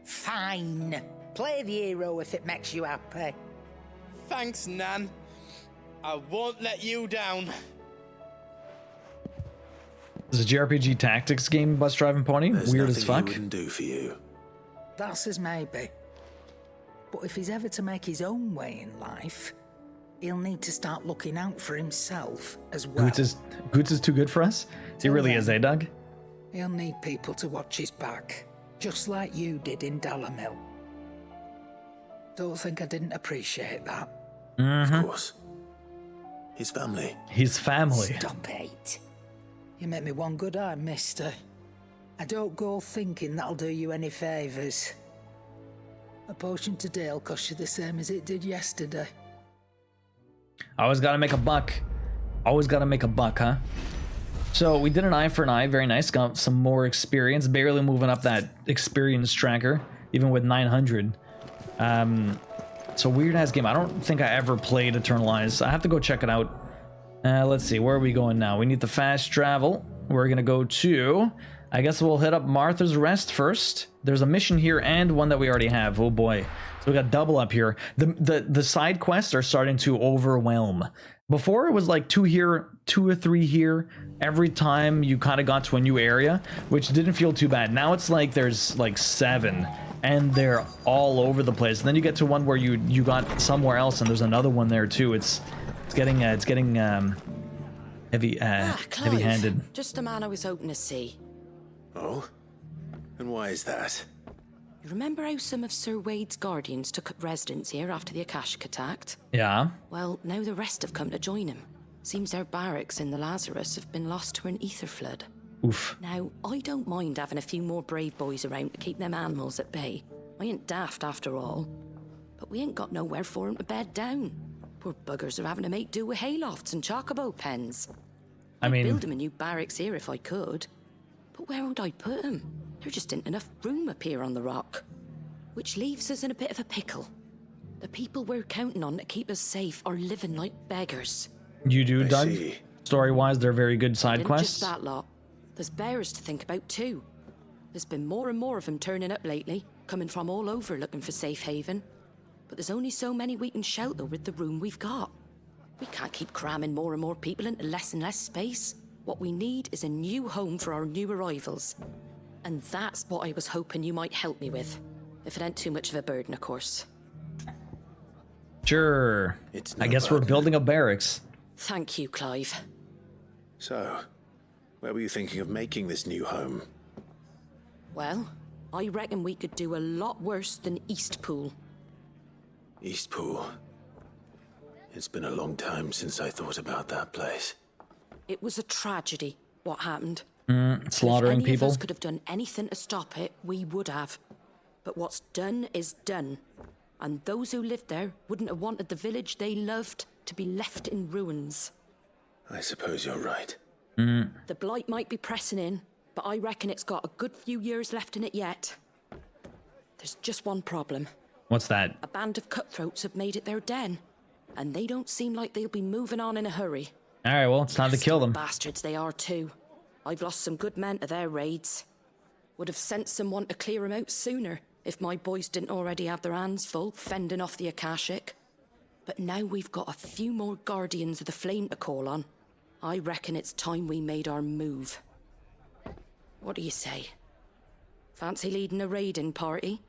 Fine. Play the hero if it makes you happy. Thanks, Nan. I won't let you down. This is a JRPG tactics game, Bus Driving Pony. There's Weird as fuck. He wouldn't do for you. That's as maybe. But if he's ever to make his own way in life, he'll need to start looking out for himself as well. Goots is too good for us? He really is, eh, Doug? He'll need people to watch his back, just like you did in Dalamil. Don't think I didn't appreciate that. Mm-hmm. Of course. His family. His family. Stop it. You make me one good eye, mister. I don't go thinking that'll do you any favours. A potion today will cost you the same as it did yesterday. Always gotta make a buck. Always gotta make a buck, huh? So we did an eye for an eye. Very nice. Got some more experience. Barely moving up that experience tracker, even with 900. It's a weird ass game. I don't think I ever played Eternal Eyes. I have to go check it out. Let's see. Where are we going now? We need the fast travel. We're gonna go to... I guess we'll hit up Martha's Rest first. There's a mission here and one that we already have. Oh boy. So we got double up here. The side quests are starting to overwhelm. Before it was like 2 here, 2 or 3 here every time you kind of got to a new area, which didn't feel too bad. Now it's like there's like 7 and they're all over the place. And then you get to one where you got somewhere else and there's another one there too. It's getting heavy-handed. Just the man I was hoping to see. Oh? And why is that? You remember how some of Sir Wade's guardians took up residence here after the Akashic attacked? Yeah. Well, now the rest have come to join him. Seems their barracks in the Lazarus have been lost to an ether flood. Oof. Now, I don't mind having a few more brave boys around to keep them animals at bay. I ain't daft after all. But we ain't got nowhere for 'em to bed down. Poor buggers are having to make do with haylofts and chocobo pens. I mean... I'd build 'em a new barracks here if I could. But where would I put 'em? There just ain't enough room up here on the rock. Which leaves us in a bit of a pickle. The people we're counting on to keep us safe are living like beggars. You do, Doug? Story-wise, they're very good side And quests. just that lot. There's bears to think about too. There's been more and more of them turning up lately, coming from all over looking for safe haven. But there's only so many we can shelter with the room we've got. We can't keep cramming more and more people into less and less space. What we need is a new home for our new arrivals. And that's what I was hoping you might help me with. If it ain't too much of a burden, of course. Sure. I guess we're building a barracks. Thank you, Clive. So, where were you thinking of making this new home? Well, I reckon we could do a lot worse than Eastpool. Eastpool. It's been a long time since I thought about that place. It was a tragedy, what happened. Slaughtering if any people. of us could have done anything to stop it, we would have. But what's done is done. And those who lived there wouldn't have wanted the village they loved to be left in ruins. I suppose you're right. The blight might be pressing in, but I reckon it's got a good few years left in it yet. There's just one problem. What's that? A band of cutthroats have made it their den, and they don't seem like they'll be moving on in a hurry. Alright, well, it's time to kill them. Bastards they are too. I've lost some good men to their raids. Would have sent someone to clear them out sooner if my boys didn't already have their hands full fending off the Akashic. But now we've got a few more guardians of the flame to call on. I reckon it's time we made our move. What do you say? Fancy leading a raiding party?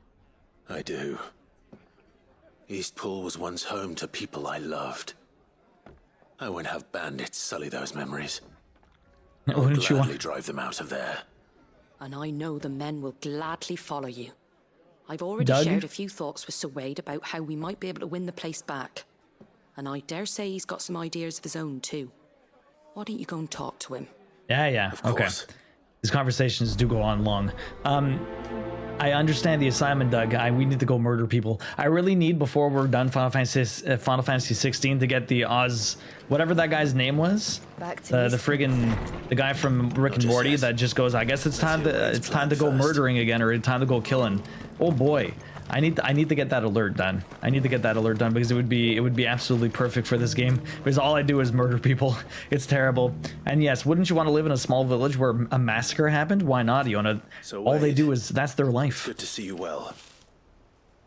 I do. Eastpool was once home to people I loved. I won't have bandits sully those memories. I would gladly drive them out of there. And I know the men will gladly follow you. I've already Doug? shared a few thoughts with Sir Wade about how we might be able to win the place back. And I dare say he's got some ideas of his own too. Why don't you go and talk to him? Yeah. Okay. These conversations do go on long. I understand the assignment, Doug. We need to go murder people. I really need, before we're done Final Fantasy XVI, to get the Oz, whatever that guy's name was, the guy from Rick and Morty that just goes, I guess it's time to go murdering again, or time to go killing. Oh boy, I need to get that alert done. I need to get that alert done because it would be absolutely perfect for this game, because all I do is murder people. It's terrible. And yes, wouldn't you want to live in a small village where a massacre happened? Why not, Iona? All they do is, that's their life. Good to see you well.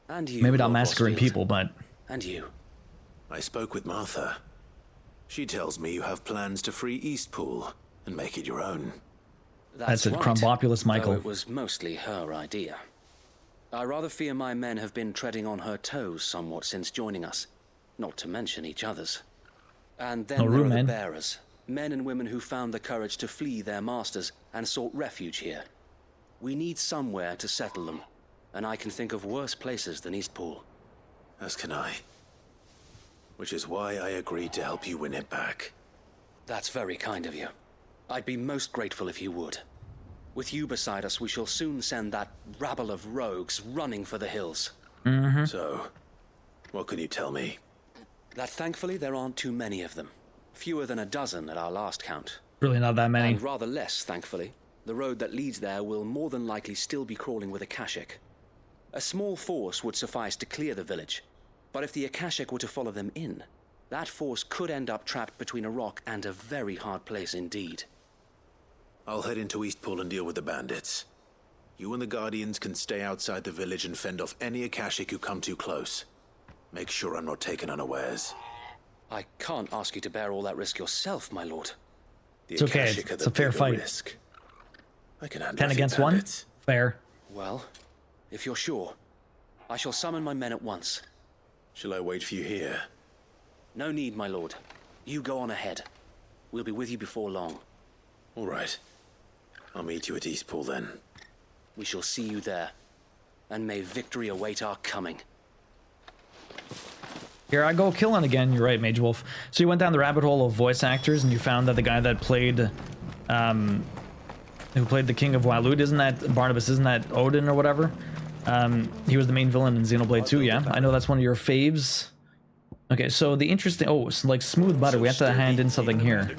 And you. Maybe not massacring people, but... And you. I spoke with Martha. She tells me you have plans to free Eastpool and make it your own. That's a right, Crumbopulous Michael. though it was mostly her idea. I rather fear my men have been treading on her toes somewhat since joining us, not to mention each other's. And then there are the bearers, men and women who found the courage to flee their masters and sought refuge here. We need somewhere to settle them, and I can think of worse places than Eastpool. As can I. Which is why I agreed to help you win it back. That's very kind of you. I'd be most grateful if you would. With you beside us, we shall soon send that rabble of rogues running for the hills. So, what can you tell me? That thankfully there aren't too many of them. Fewer than a dozen at our last count. Really not that many. And rather less, thankfully. The road that leads there will more than likely still be crawling with Akashic. A small force would suffice to clear the village, but if the Akashic were to follow them in, that force could end up trapped between a rock and a very hard place indeed. I'll head into Eastpool and deal with the bandits. You and the Guardians can stay outside the village and fend off any Akashic who come too close. Make sure I'm not taken unawares. I can't ask you to bear all that risk yourself, my lord. It's okay, it's a fair fight. Risk. I can handle 10 against 1? Fair. Well, if you're sure, I shall summon my men at once. Shall I wait for you here? No need, my lord. You go on ahead. We'll be with you before long. All right. I'll meet you at Eastpool then. We shall see you there. And may victory await our coming. Here I go killing again. You're right, Mage Wolf. So you went down the rabbit hole of voice actors and you found that the guy that played, who played the King of Waloed, isn't that Barnabus? Isn't that Odin or whatever? He was the main villain in Xenoblade 2, yeah? I know that's one of your faves. Okay, so the interesting... Oh, it's like smooth butter. We have to hand in something here.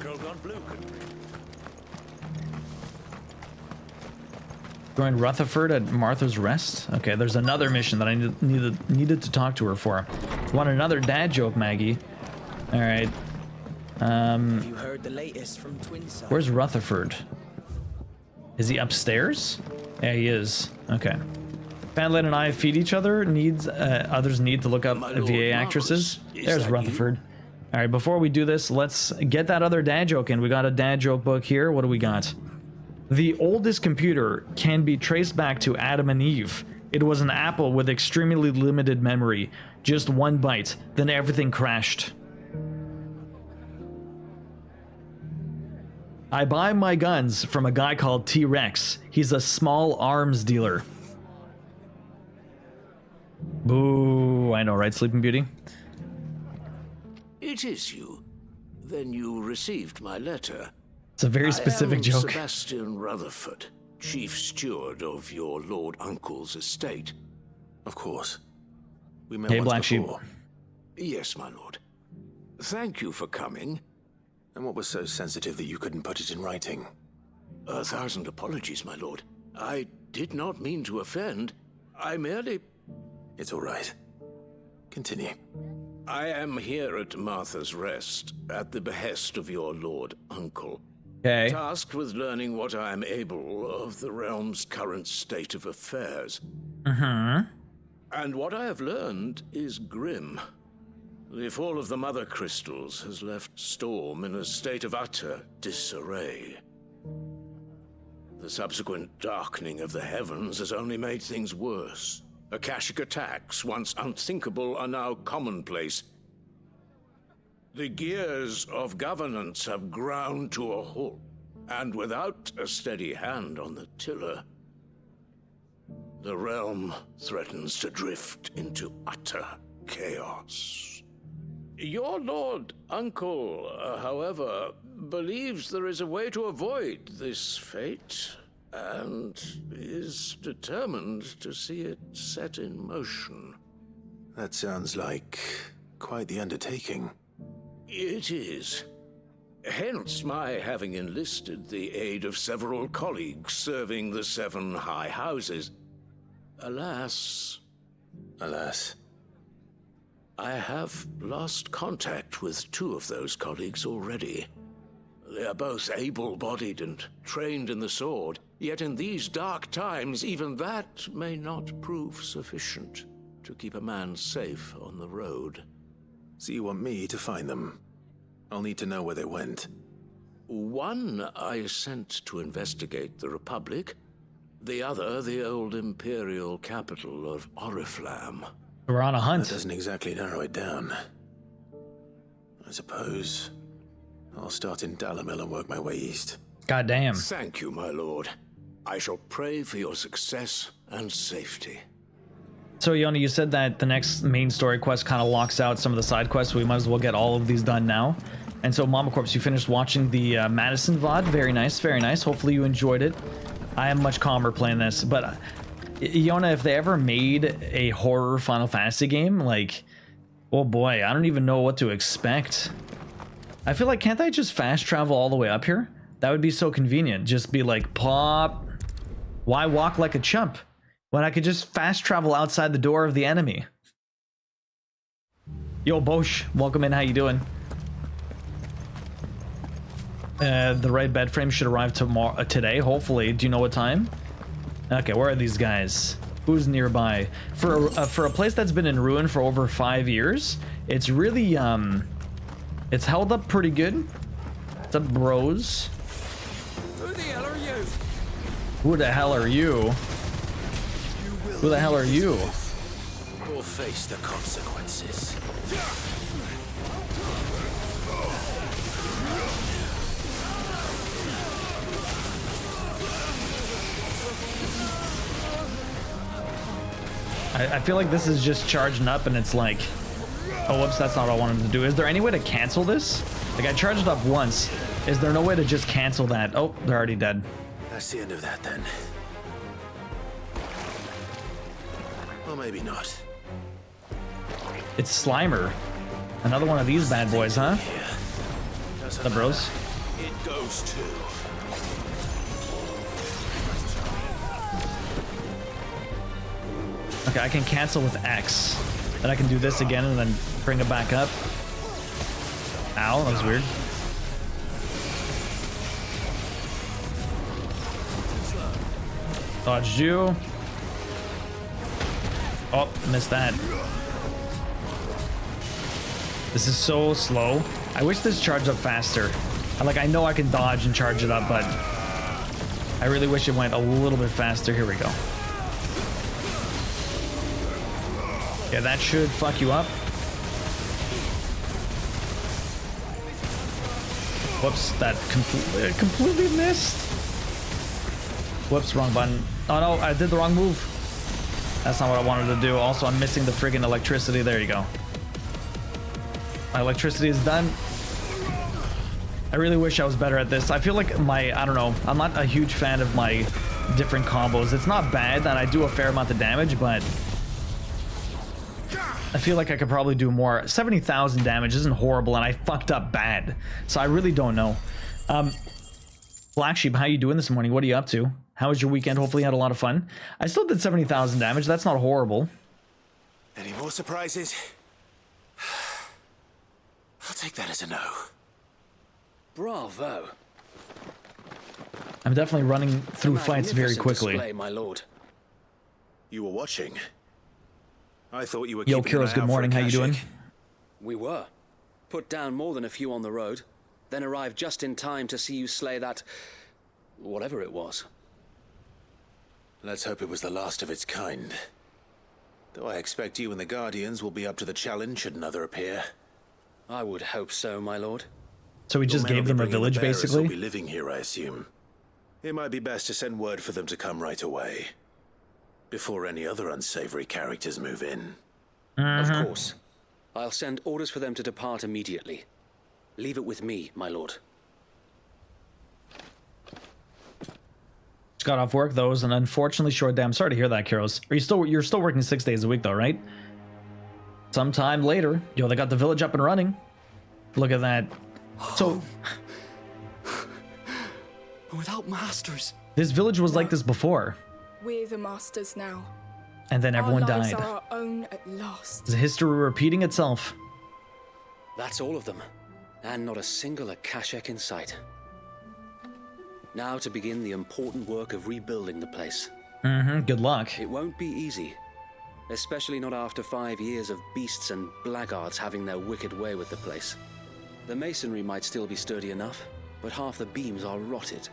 Join Rutherford at Martha's Rest? Okay, there's another mission that I needed to talk to her for. Want another dad joke, Maggie? Alright. Have you heard the latest from Twinside? Where's Rutherford? Is he upstairs? Yeah, he is. Okay. Fanlet and I feed each other. Others need to look up VA actresses. There's Rutherford. All right, before we do this, let's get that other dad joke in. We got a dad joke book here. What do we got? The oldest computer can be traced back to Adam and Eve. It was an apple with extremely limited memory. Just one byte. Then everything crashed. I buy my guns from a guy called T-Rex. He's a small arms dealer. Boo, I know, right, Sleeping Beauty? It is you. Then you received my letter. It's a very specific joke. Sebastian Rutherford, chief steward of your Lord Uncle's estate. Of course. We met Hey, once Black Sheep. before. Yes, my lord. Thank you for coming. And what was so sensitive that you couldn't put it in writing? 1,000 apologies, my lord. I did not mean to offend. I merely... It's all right. Continue. I am here at Martha's Rest, at the behest of your Lord Uncle. Okay. Tasked with learning what I am able of the realm's current state of affairs. And what I have learned is grim. The fall of the Mother Crystals has left Storm in a state of utter disarray. The subsequent darkening of the heavens has only made things worse. Akashic attacks, once unthinkable, are now commonplace. The gears of governance have ground to a halt, and without a steady hand on the tiller, the realm threatens to drift into utter chaos. Your Lord Uncle, however, believes there is a way to avoid this fate, and is determined to see it set in motion. That sounds like quite the undertaking. It is. Hence my having enlisted the aid of several colleagues serving the 7 high houses. Alas, I have lost contact with 2 of those colleagues already. They are both able-bodied and trained in the sword, yet in these dark times, even that may not prove sufficient to keep a man safe on the road. So you want me to find them? I'll need to know where they went. One I sent to investigate the Republic, the other the old Imperial capital of Oriflamme. We're on a hunt. That doesn't exactly narrow it down. I suppose I'll start in Dalamil and work my way east. God damn. Thank you, my lord. I shall pray for your success and safety. So, Yoni, you said that the next main story quest kind of locks out some of the side quests, so we might as well get all of these done now. And so, Mama Corpse, you finished watching the Madison VOD. Very nice, very nice. Hopefully you enjoyed it. I am much calmer playing this, but Iona, if they ever made a horror Final Fantasy game, like, oh boy, I don't even know what to expect. I feel like, can't they just fast travel all the way up here? That would be so convenient. Just be like, pop. Why walk like a chump when I could just fast travel outside the door of the enemy? Yo, Bosch, welcome in. How you doing? The right bed frame should arrive tomorrow, today, hopefully. Do you know what time? Okay, where are these guys? Who's nearby? For a place that's been in ruin for over 5 years, it's really it's held up pretty good. What's up, bros? Who the hell are you? Who the hell are you? Who the hell are you? Or face the consequences. I feel like this is just charging up and it's like, oh, whoops, that's not what I wanted to do. Is there any way to cancel this? Like, I charged up once. Is there no way to just cancel that? Oh, they're already dead. That's the end of that then. Or maybe not. It's Slimer. Another one of these bad boys, huh? What's up, bros? It goes to. Okay, I can cancel with X. Then I can do this again and then bring it back up. Ow, that was weird. Dodged you. Oh, missed that. This is so slow. I wish this charged up faster. I know I can dodge and charge it up, but I really wish it went a little bit faster. Here we go. Yeah, that should fuck you up. Whoops, that completely missed. Whoops, wrong button. Oh no, I did the wrong move. That's not what I wanted to do. Also, I'm missing the friggin' electricity. There you go. My electricity is done. I really wish I was better at this. I feel like I don't know, I'm not a huge fan of my different combos. It's not bad that I do a fair amount of damage, but I feel like I could probably do more. 70,000 damage isn't horrible, and I fucked up bad. So I really don't know. Black Sheep, how you doing this morning? What are you up to? How was your weekend? Hopefully you had a lot of fun. I still did 70,000 damage. That's not horrible. Any more surprises? I'll take that as a no. Bravo. I'm definitely running through fights very quickly. Display, my lord. You were watching. I thought you were Yo, keeping an Kiros, eye good out for morning. a How you doing? Kashik. We were. Put down more than a few on the road, then arrived just in time to see you slay that... whatever it was. Let's hope it was the last of its kind. Though I expect you and the Guardians will be up to the challenge should another appear. I would hope so, my lord. So we just gave them a village, basically? Will be living here, I assume. It might be best to send word for them to come right away, before any other unsavory characters move in. Of course. I'll send orders for them to depart immediately. Leave it with me, my lord. Just got off work, though. It was an unfortunately short day. I'm sorry to hear that, Kiros. You're still working 6 days a week, though, right? Sometime later, yo, they got the village up and running. Look at that. So, without masters. This village was like this before. We're the masters now. And then everyone our lives died. Are our own at last. Is history repeating itself? That's all of them. And not a single Akashek in sight. Now to begin the important work of rebuilding the place. Good luck. It won't be easy. Especially not after 5 years of beasts and blackguards having their wicked way with the place. The masonry might still be sturdy enough, but half the beams are rotted.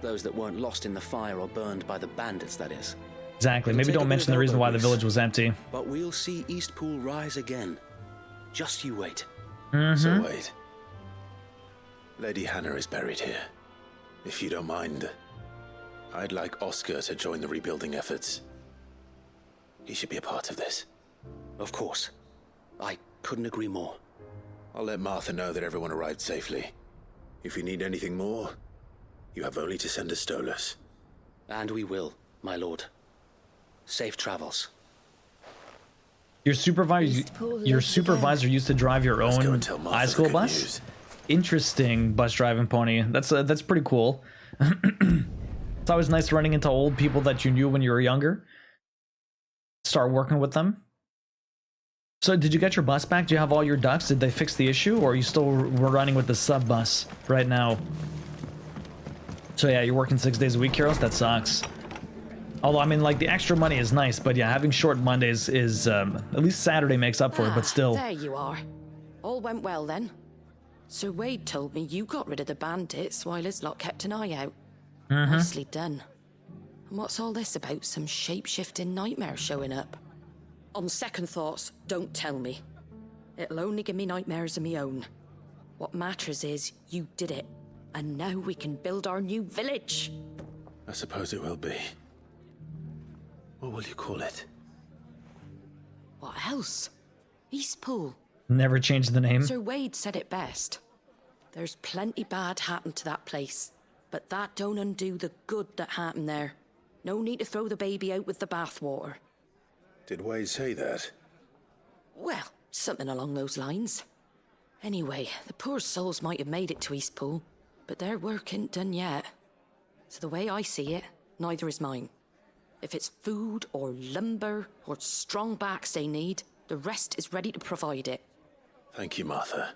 Those that weren't lost in the fire or burned by the bandits, that is. Exactly. Maybe don't mention the reason why the village was empty. But we'll see Eastpool rise again. Just you wait. So wait. Lady Hannah is buried here. If you don't mind, I'd like Oscar to join the rebuilding efforts. He should be a part of this. Of course. I couldn't agree more. I'll let Martha know that everyone arrived safely. If you need anything more, you have only to send a Stolas. And we will, my lord. Safe travels. Your supervisor used to drive your own high school bus? News. Interesting, bus driving pony. That's pretty cool. It's always nice running into old people that you knew when you were younger. Start working with them. So did you get your bus back? Do you have all your ducks? Did they fix the issue, or are you still running with the sub bus right now? So yeah, you're working 6 days a week, Kyros? That sucks. Although, I mean, like, the extra money is nice, but yeah, having short Mondays is, at least Saturday makes up for it, but still. There you are. All went well then. Sir Wade told me you got rid of the bandits while his lot kept an eye out. Nicely done. And what's all this about some shape-shifting nightmare showing up? On second thoughts, don't tell me. It'll only give me nightmares of my own. What matters is you did it, and now we can build our new village. I suppose it will be. What will you call it? What else? Eastpool. Never changed the name. Sir Wade said it best. There's plenty bad happened to that place, but that don't undo the good that happened there. No need to throw the baby out with the bathwater. Did Wade say that? Well, something along those lines. Anyway, the poor souls might have made it to Eastpool, but their work ain't done yet. So the way I see it, neither is mine. If it's food or lumber or strong backs they need, the rest is ready to provide it. Thank you, Martha.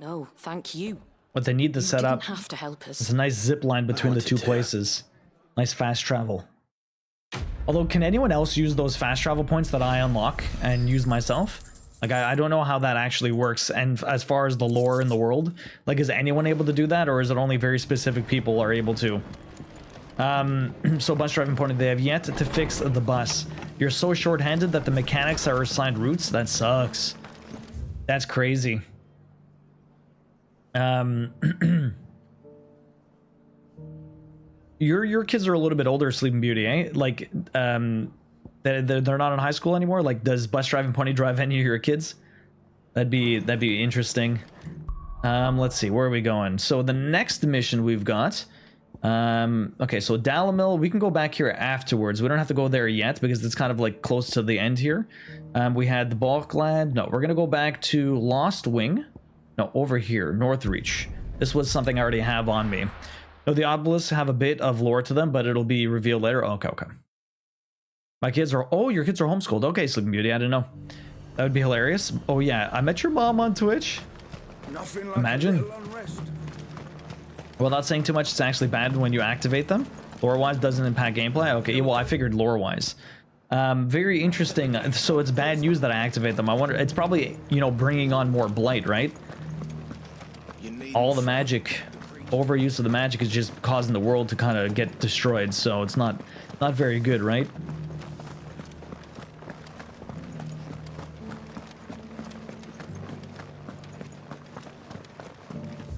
No, thank you. What they need to set up have to help us. is a nice zip line between the two places. Nice fast travel. Although, can anyone else use those fast travel points that I unlock and use myself? Like, I don't know how that actually works. And as far as the lore in the world, like, is anyone able to do that, or is it only very specific people are able to? So bus driving pony, they have yet to fix the bus. You're so short-handed that the mechanics are assigned routes? That sucks. That's crazy. Your kids are a little bit older, Sleeping Beauty, eh? Like, they're not in high school anymore? Like, does bus driving pony drive any of your kids? That'd be interesting. Let's see, where are we going? So the next mission we've got... okay, so Dalamil, we can go back here afterwards. We don't have to go there yet because it's kind of like close to the end here. We had the Balkland. No, we're gonna go back to Lost Wing. No, over here, Northreach. This was something I already have on me. No, the obelisks have a bit of lore to them, but it'll be revealed later. Okay. My kids are... Oh, your kids are homeschooled. Okay, Sleeping Beauty, I didn't know. That would be hilarious. Oh yeah, I met your mom on Twitch. Nothing like Imagine. Well, not saying too much, it's actually bad when you activate them. Lore-wise doesn't impact gameplay? Okay, well, I figured lore-wise. Very interesting. So it's bad news that I activate them. I wonder, it's probably, you know, bringing on more blight, right? All the magic, overuse of the magic is just causing the world to kind of get destroyed, so it's not very good, right?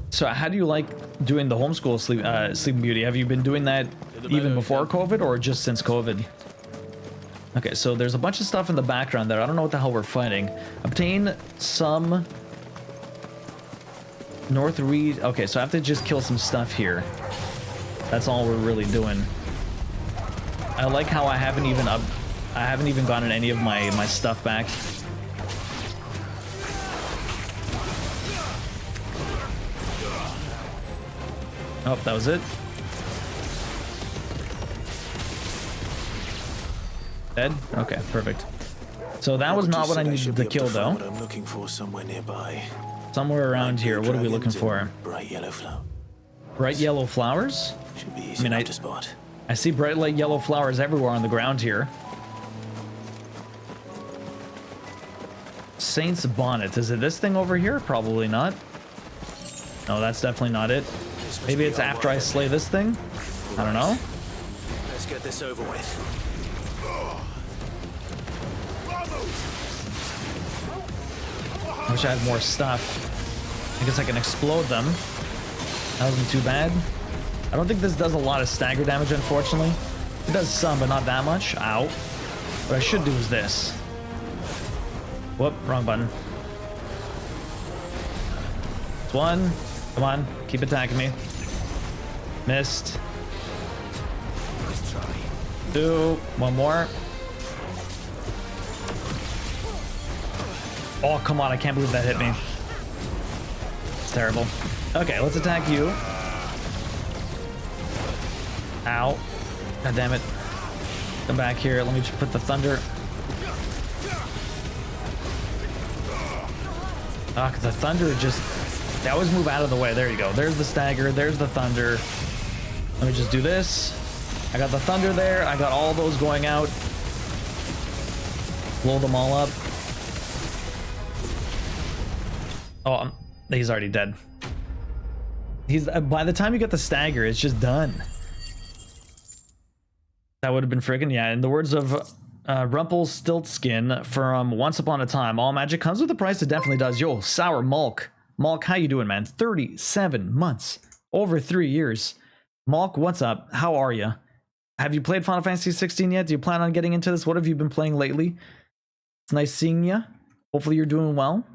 So how do you like doing the homeschool Sleeping Beauty? Have you been doing that even before COVID or just since COVID? Okay, so there's a bunch of stuff in the background there. I don't know what the hell we're fighting. Obtain some Northreach. Okay, so I have to just kill some stuff here. That's all we're really doing. I like how I haven't even gotten any of my stuff back. Oh, that was it. Dead? Okay, perfect. So that was not what I needed to kill, though. I'm looking for somewhere nearby. Somewhere around here. What are we looking for? Bright yellow flower. Bright yellow flowers? Should be easy enough to spot. I see bright light yellow flowers everywhere on the ground here. Saint's Bonnet. Is it this thing over here? Probably not. No, that's definitely not it. Maybe it's after I slay this thing? I don't know. Let's get this over with. I wish I had more stuff. I guess I can explode them. That wasn't too bad. I don't think this does a lot of stagger damage, unfortunately. It does some, but not that much. Ow. What I should do is this. Whoop, wrong button. It's one. Come on, keep attacking me. Missed. 2. One more. Oh, come on. I can't believe that hit me. It's terrible. Okay, let's attack you. Ow. God damn it. Come back here. Let me just put the thunder. Ah, because the thunder just... They always move out of the way. There you go. There's the stagger. There's the thunder. Let me just do this. I got the thunder there. I got all those going out. Blow them all up. Oh, he's already dead. He's by the time you get the stagger, it's just done. That would have been friggin', yeah. In the words of Rumpelstiltskin from Once Upon a Time, all magic comes with a price. It definitely does. Yo, Sour Malk. Malk, how you doing, man? 37 months. Over 3 years. Malk, what's up? How are you? Have you played Final Fantasy XVI yet? Do you plan on getting into this? What have you been playing lately? It's nice seeing you. Hopefully you're doing well.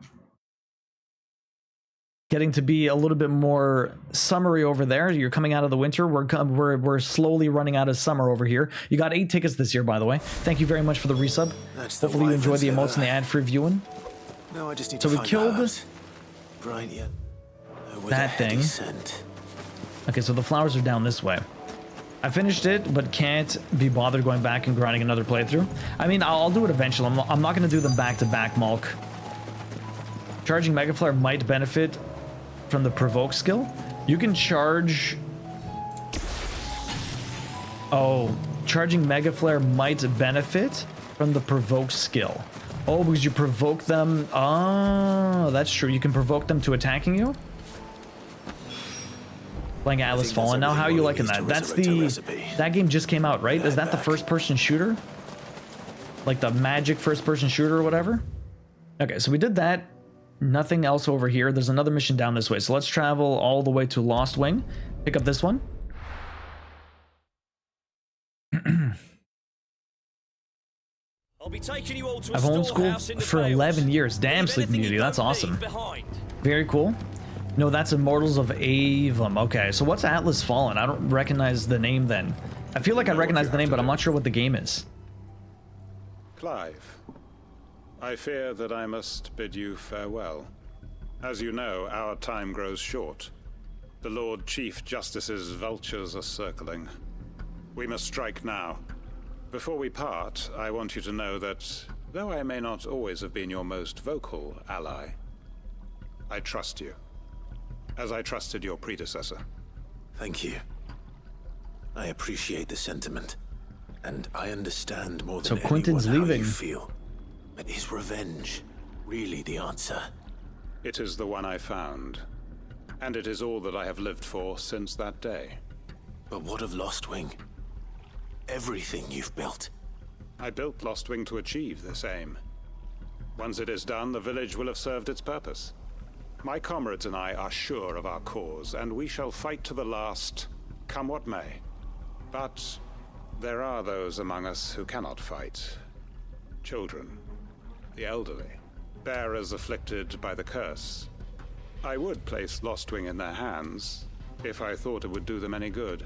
Getting to be a little bit more summery over there. You're coming out of the winter. We're slowly running out of summer over here. You got 8 tickets this year, by the way. Thank you very much for the resub. Hopefully you enjoy the emotes and the ad-free viewing. No, I just need so to we killed that thing. Okay, so the flowers are down this way. I finished it, but can't be bothered going back and grinding another playthrough. I mean, I'll do it eventually. I'm not going to do them back to back, Malk. Charging Mega Flare might benefit from the provoke skill. You can charge... Oh, charging Mega Flare might benefit from the provoke skill. Oh, because you provoke them... Oh, that's true. You can provoke them to attacking you? Playing Atlas Fallen now. How are you liking that? That's the... That game just came out, right? Is that the first-person shooter? Like the magic first-person shooter or whatever? Okay, so we did that. Nothing else over here. There's another mission down this way. So let's travel all the way to Lost Wing. Pick up this one. I've homeschooled for 11 years. Damn, Sleeping Beauty. That's awesome. Very cool. No, that's Immortals of Avum. Okay, so what's Atlas Fallen? I don't recognize the name then. I feel like I recognize the name, but I'm not sure what the game is. Clive, I fear that I must bid you farewell. As you know, our time grows short. The Lord Chief Justice's vultures are circling. We must strike now. Before we part, I want you to know that, though I may not always have been your most vocal ally, I trust you, as I trusted your predecessor. Thank you. I appreciate the sentiment, and I understand more than Quentin's anyone leaving. How you feel. But is revenge really the answer? It is the one I found, and it is all that I have lived for since that day. But what of Lostwing? Everything you've built. I built Lostwing to achieve this aim. Once it is done, the village will have served its purpose. My comrades and I are sure of our cause, and we shall fight to the last, come what may. But there are those among us who cannot fight. Children, the elderly, bearers afflicted by the curse. I would place Lostwing in their hands, if I thought it would do them any good.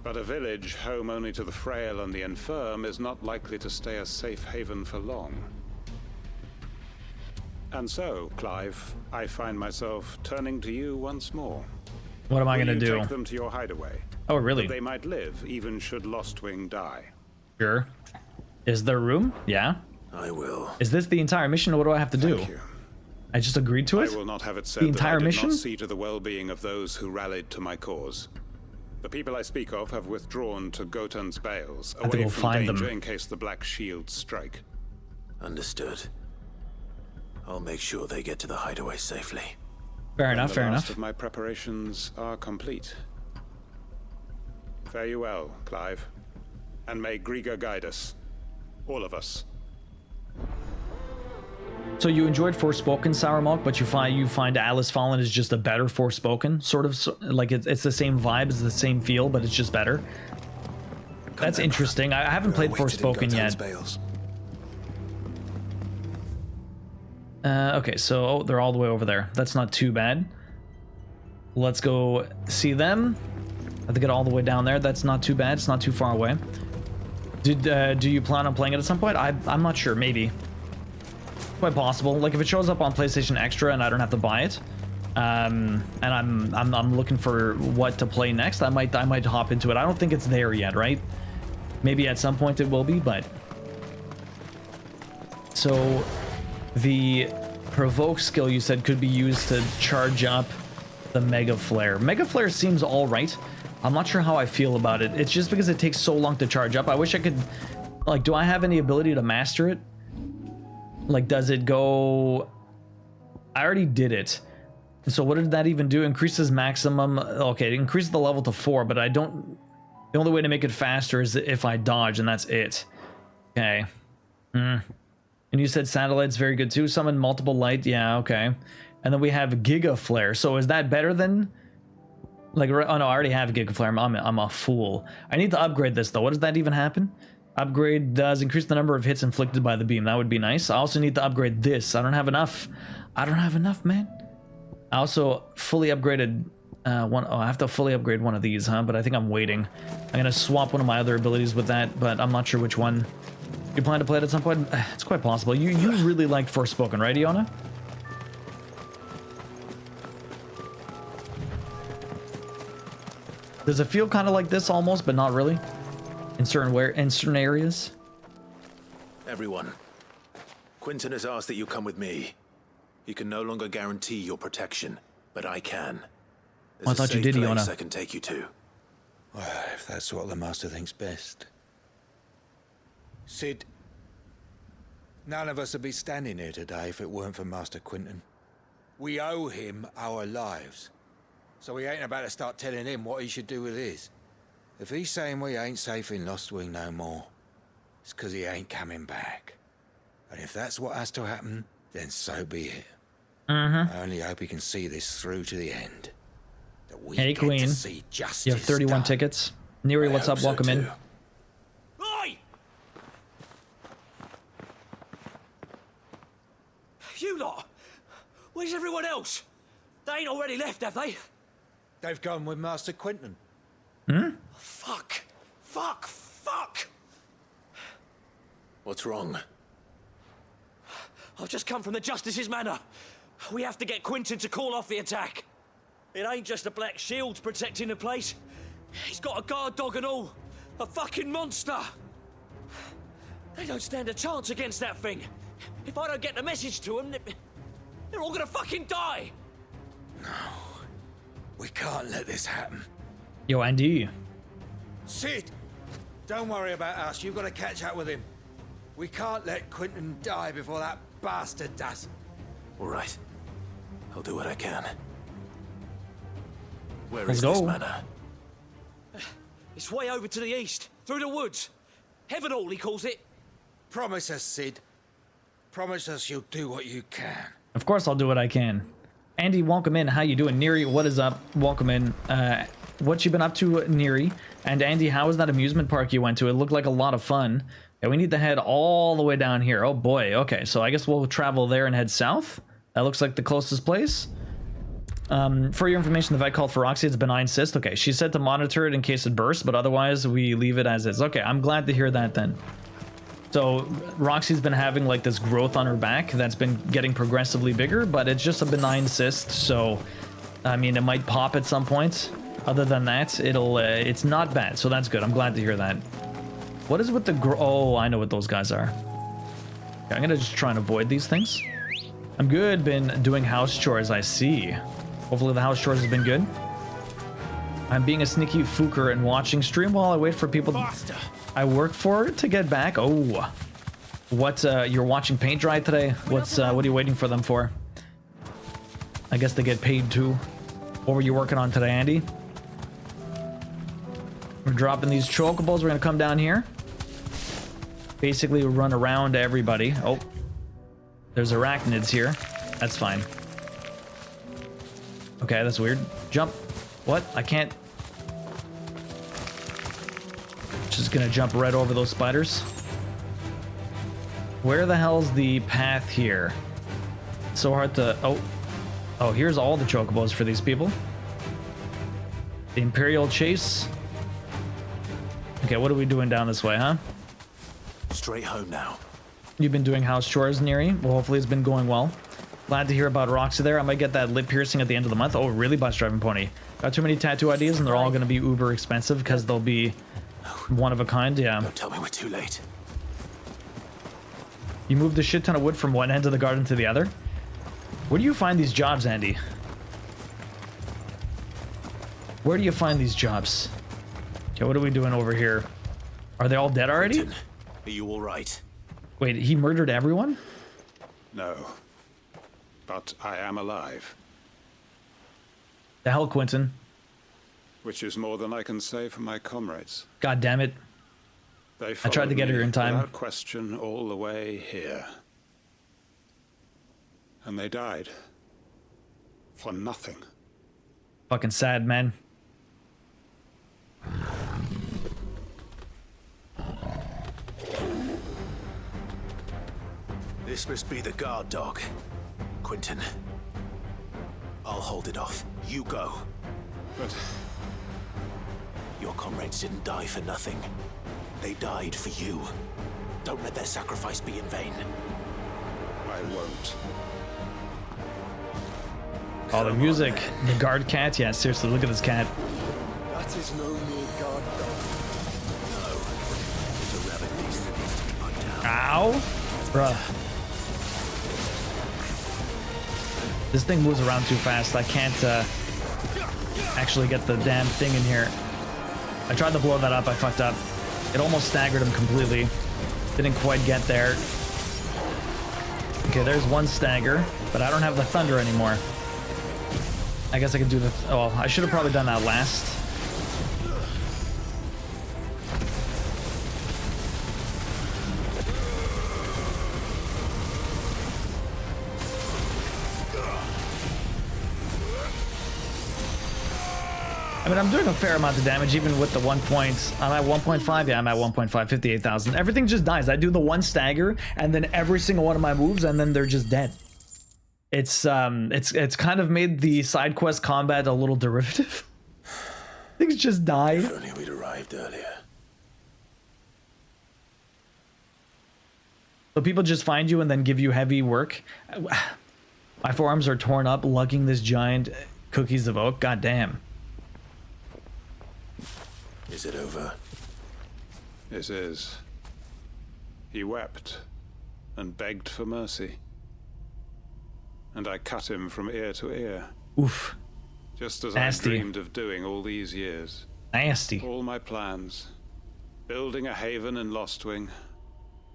But a village home only to the frail and the infirm is not likely to stay a safe haven for long. And so, Clive, I find myself turning to you once more. What am I going to do? Take them to your hideaway. Oh, really? That they might live, even should Lostwing die. Sure. Is there room? Yeah. I will. Is this the entire mission, or what do I have to do? Thank you. I just agreed to it? I will not have it said the entire that I did mission? not see to the well-being of those who rallied to my cause. The people I speak of have withdrawn to Gotan's Bales, away from danger in case the Black Shields strike. Understood. I'll make sure they get to the hideaway safely. Fair enough, fair enough. The last of my preparations are complete. Fare you well, Clive. And may Griga guide us. All of us. So you enjoyed Forspoken, Sour Milk, but you find Atlas Fallen is just a better Forspoken, sort of, like it's the same vibe, it's the same feel, but it's just better. That's interesting. I haven't played Forspoken yet. Okay, so they're all the way over there. That's not too bad. Let's go see them. I have to get all the way down there. That's not too bad. It's not too far away. Do you plan on playing it at some point? I'm not sure. Maybe. Quite possible. Like if it shows up on PlayStation Extra and I don't have to buy it, and I'm looking for what to play next, I might hop into it. I don't think it's there yet, right? Maybe at some point it will be, but so the provoke skill you said could be used to charge up the Mega Flare. Mega Flare seems all right. I'm not sure how I feel about it. It's just because it takes so long to charge up. I wish I could, like, do I have any ability to master it? Like, does it go... I already did it. So what did that even do? Increases maximum... Okay, it increases the level to 4, but I don't... The only way to make it faster is if I dodge, and that's it. Okay. And you said Satellite's very good too. Summon multiple light. Yeah, okay. And then we have Giga Flare. So is that better than... Like, oh no, I already have Giga Flare. I'm a fool. I need to upgrade this though. What does that even happen? Upgrade does increase the number of hits inflicted by the beam. That would be nice. I also need to upgrade this. I don't have enough. I don't have enough, man. I also fully upgraded one. Oh, I have to fully upgrade one of these, huh? But I think I'm waiting. I'm gonna swap one of my other abilities with that, but I'm not sure which one. You plan to play it at some point? It's quite possible. You really liked Forspoken, right, Iona? Does it feel kind of like this almost, but not really? In certain areas? Everyone, Quentin has asked that you come with me. He can no longer guarantee your protection, but I can. There's I thought you did, Iona. I can take you to. Well, if that's what the Master thinks best. Sid, none of us would be standing here today if it weren't for Master Quentin. We owe him our lives. So we ain't about to start telling him what he should do with his. If he's saying we ain't safe in Lost Wing no more, it's because he ain't coming back. And if that's what has to happen, then so be it. I only hope he can see this through to the end. That we hey, get Queen. to see justice You have 31 done. tickets. Neri, what's up? Welcome in. Oi! You lot! Where's everyone else? They ain't already left, have they? They've gone with Master Quentin. Fuck! Fuck! Fuck! What's wrong? I've just come from the Justice's manor. We have to get Quentin to call off the attack. It ain't just the Black Shields protecting the place. He's got a guard dog and all. A fucking monster. They don't stand a chance against that thing. If I don't get the message to them, they're all gonna fucking die. No. We can't let this happen. Yo, Andy. Sid! Don't worry about us. You've got to catch up with him. We can't let Quentin die before that bastard does. All right. I'll do what I can. Where Let's is this go. manor? It's way over to the east, through the woods. Heaven Hall, he calls it. Promise us, Sid. Promise us you'll do what you can. Of course I'll do what I can. Andy, welcome in. How you doing? Neri, what is up? Welcome in. What you been up to, Neri? And Andy, how was that amusement park you went to? It looked like a lot of fun. Yeah, we need to head all the way down here. Oh boy. Okay, so I guess we'll travel there and head south. That looks like the closest place. For your information, the vet called for Roxy. It's a benign cyst. Okay, she said to monitor it in case it bursts, but otherwise we leave it as is. Okay, I'm glad to hear that then. So Roxy's been having like this growth on her back that's been getting progressively bigger, but it's just a benign cyst. So, I mean, it might pop at some point. Other than that, it's not bad. So that's good. I'm glad to hear that. What is with the oh, I know what those guys are. Okay, I'm gonna just try and avoid these things. I'm good. Been doing house chores, I see. Hopefully the house chores has been good. I'm being a sneaky fooker and watching stream while I wait for people I work for to get back. Oh, what? You're watching paint dry today? What are you waiting for them for? I guess they get paid too. What were you working on today, Andy? We're dropping these chocobos. We're gonna come down here. Basically run around everybody. Oh, there's arachnids here. That's fine. Okay, that's weird. Jump. What? I can't. Just gonna jump right over those spiders. Where the hell's the path here? So hard to... Oh, here's all the chocobos for these people. The Imperial Chase. Okay, what are we doing down this way, huh? straight home now. You've been doing house chores, Neri. Well, hopefully it's been going well. Glad to hear about Roxy there. I might get that lip piercing at the end of the month. Oh, really, Bus Driving Pony? Got too many tattoo ideas, and they're all going to be uber expensive because they'll be one of a kind. Yeah. Don't tell me we're too late. You moved a shit ton of wood from one end of the garden to the other. Where do you find these jobs, Andy? Where do you find these jobs? Okay, what are we doing over here? Are they all dead already? Quentin, are you all right? Wait, he murdered everyone? No. But I am alive. The hell, Quentin? Which is more than I can say for my comrades. God damn it. They I tried to get followed her in me time. without question all the way here. And they died. For nothing. Fucking sad, man. This must be the guard dog. Quentin. I'll hold it off. You go. But your comrades didn't die for nothing. They died for you. Don't let their sacrifice be in vain. I won't. Oh, the music. The guard cat? Yeah, seriously, look at this cat. That is no mere guard dog. No. It's a rabid beast that needs to be put down. Ow! Bruh. This thing moves around too fast. I can't actually get the damn thing in here. I tried to blow that up. I fucked up. It almost staggered him completely. Didn't quite get there. Okay, there's one stagger, but I don't have the thunder anymore. I guess I could do the... Oh, I should have probably done that last. I mean, I'm doing a fair amount of damage, even with the 1 point. I'm at 1.5. Yeah, I'm at 1.5, 58,000. Everything just dies. I do the one stagger, and then every single one of my moves, and then they're just dead. It's kind of made the side quest combat a little derivative. Things just die. If only we'd arrived earlier. So people just find you and then give you heavy work. My forearms are torn up lugging this giant cookies of oak. God damn. Is it over? It is. He wept and begged for mercy. And I cut him from ear to ear. Oof. Just as Nasty. I dreamed of doing all these years. Nasty. All my plans. Building a haven in Lostwing.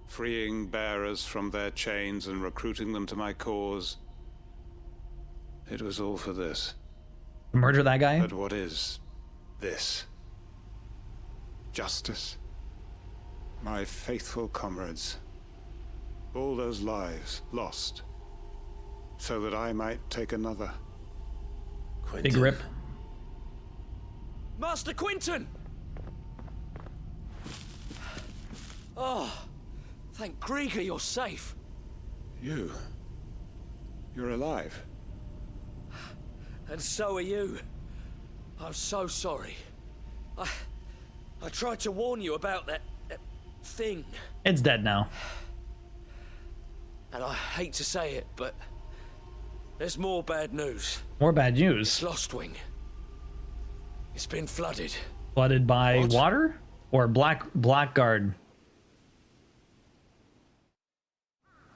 Freeing bearers from their chains and recruiting them to my cause. It was all for this. Murder that guy? But what is this? Justice. My faithful comrades. All those lives lost. So that I might take another. Big rip. Master Quinton! Oh, thank Grieger you're safe. You're alive. And so are you. I'm so sorry. I tried to warn you about that thing. It's dead now. And I hate to say it, but there's more bad news. More bad news. It's Lostwing. It's been flooded. Flooded by What? water? Or blackguard?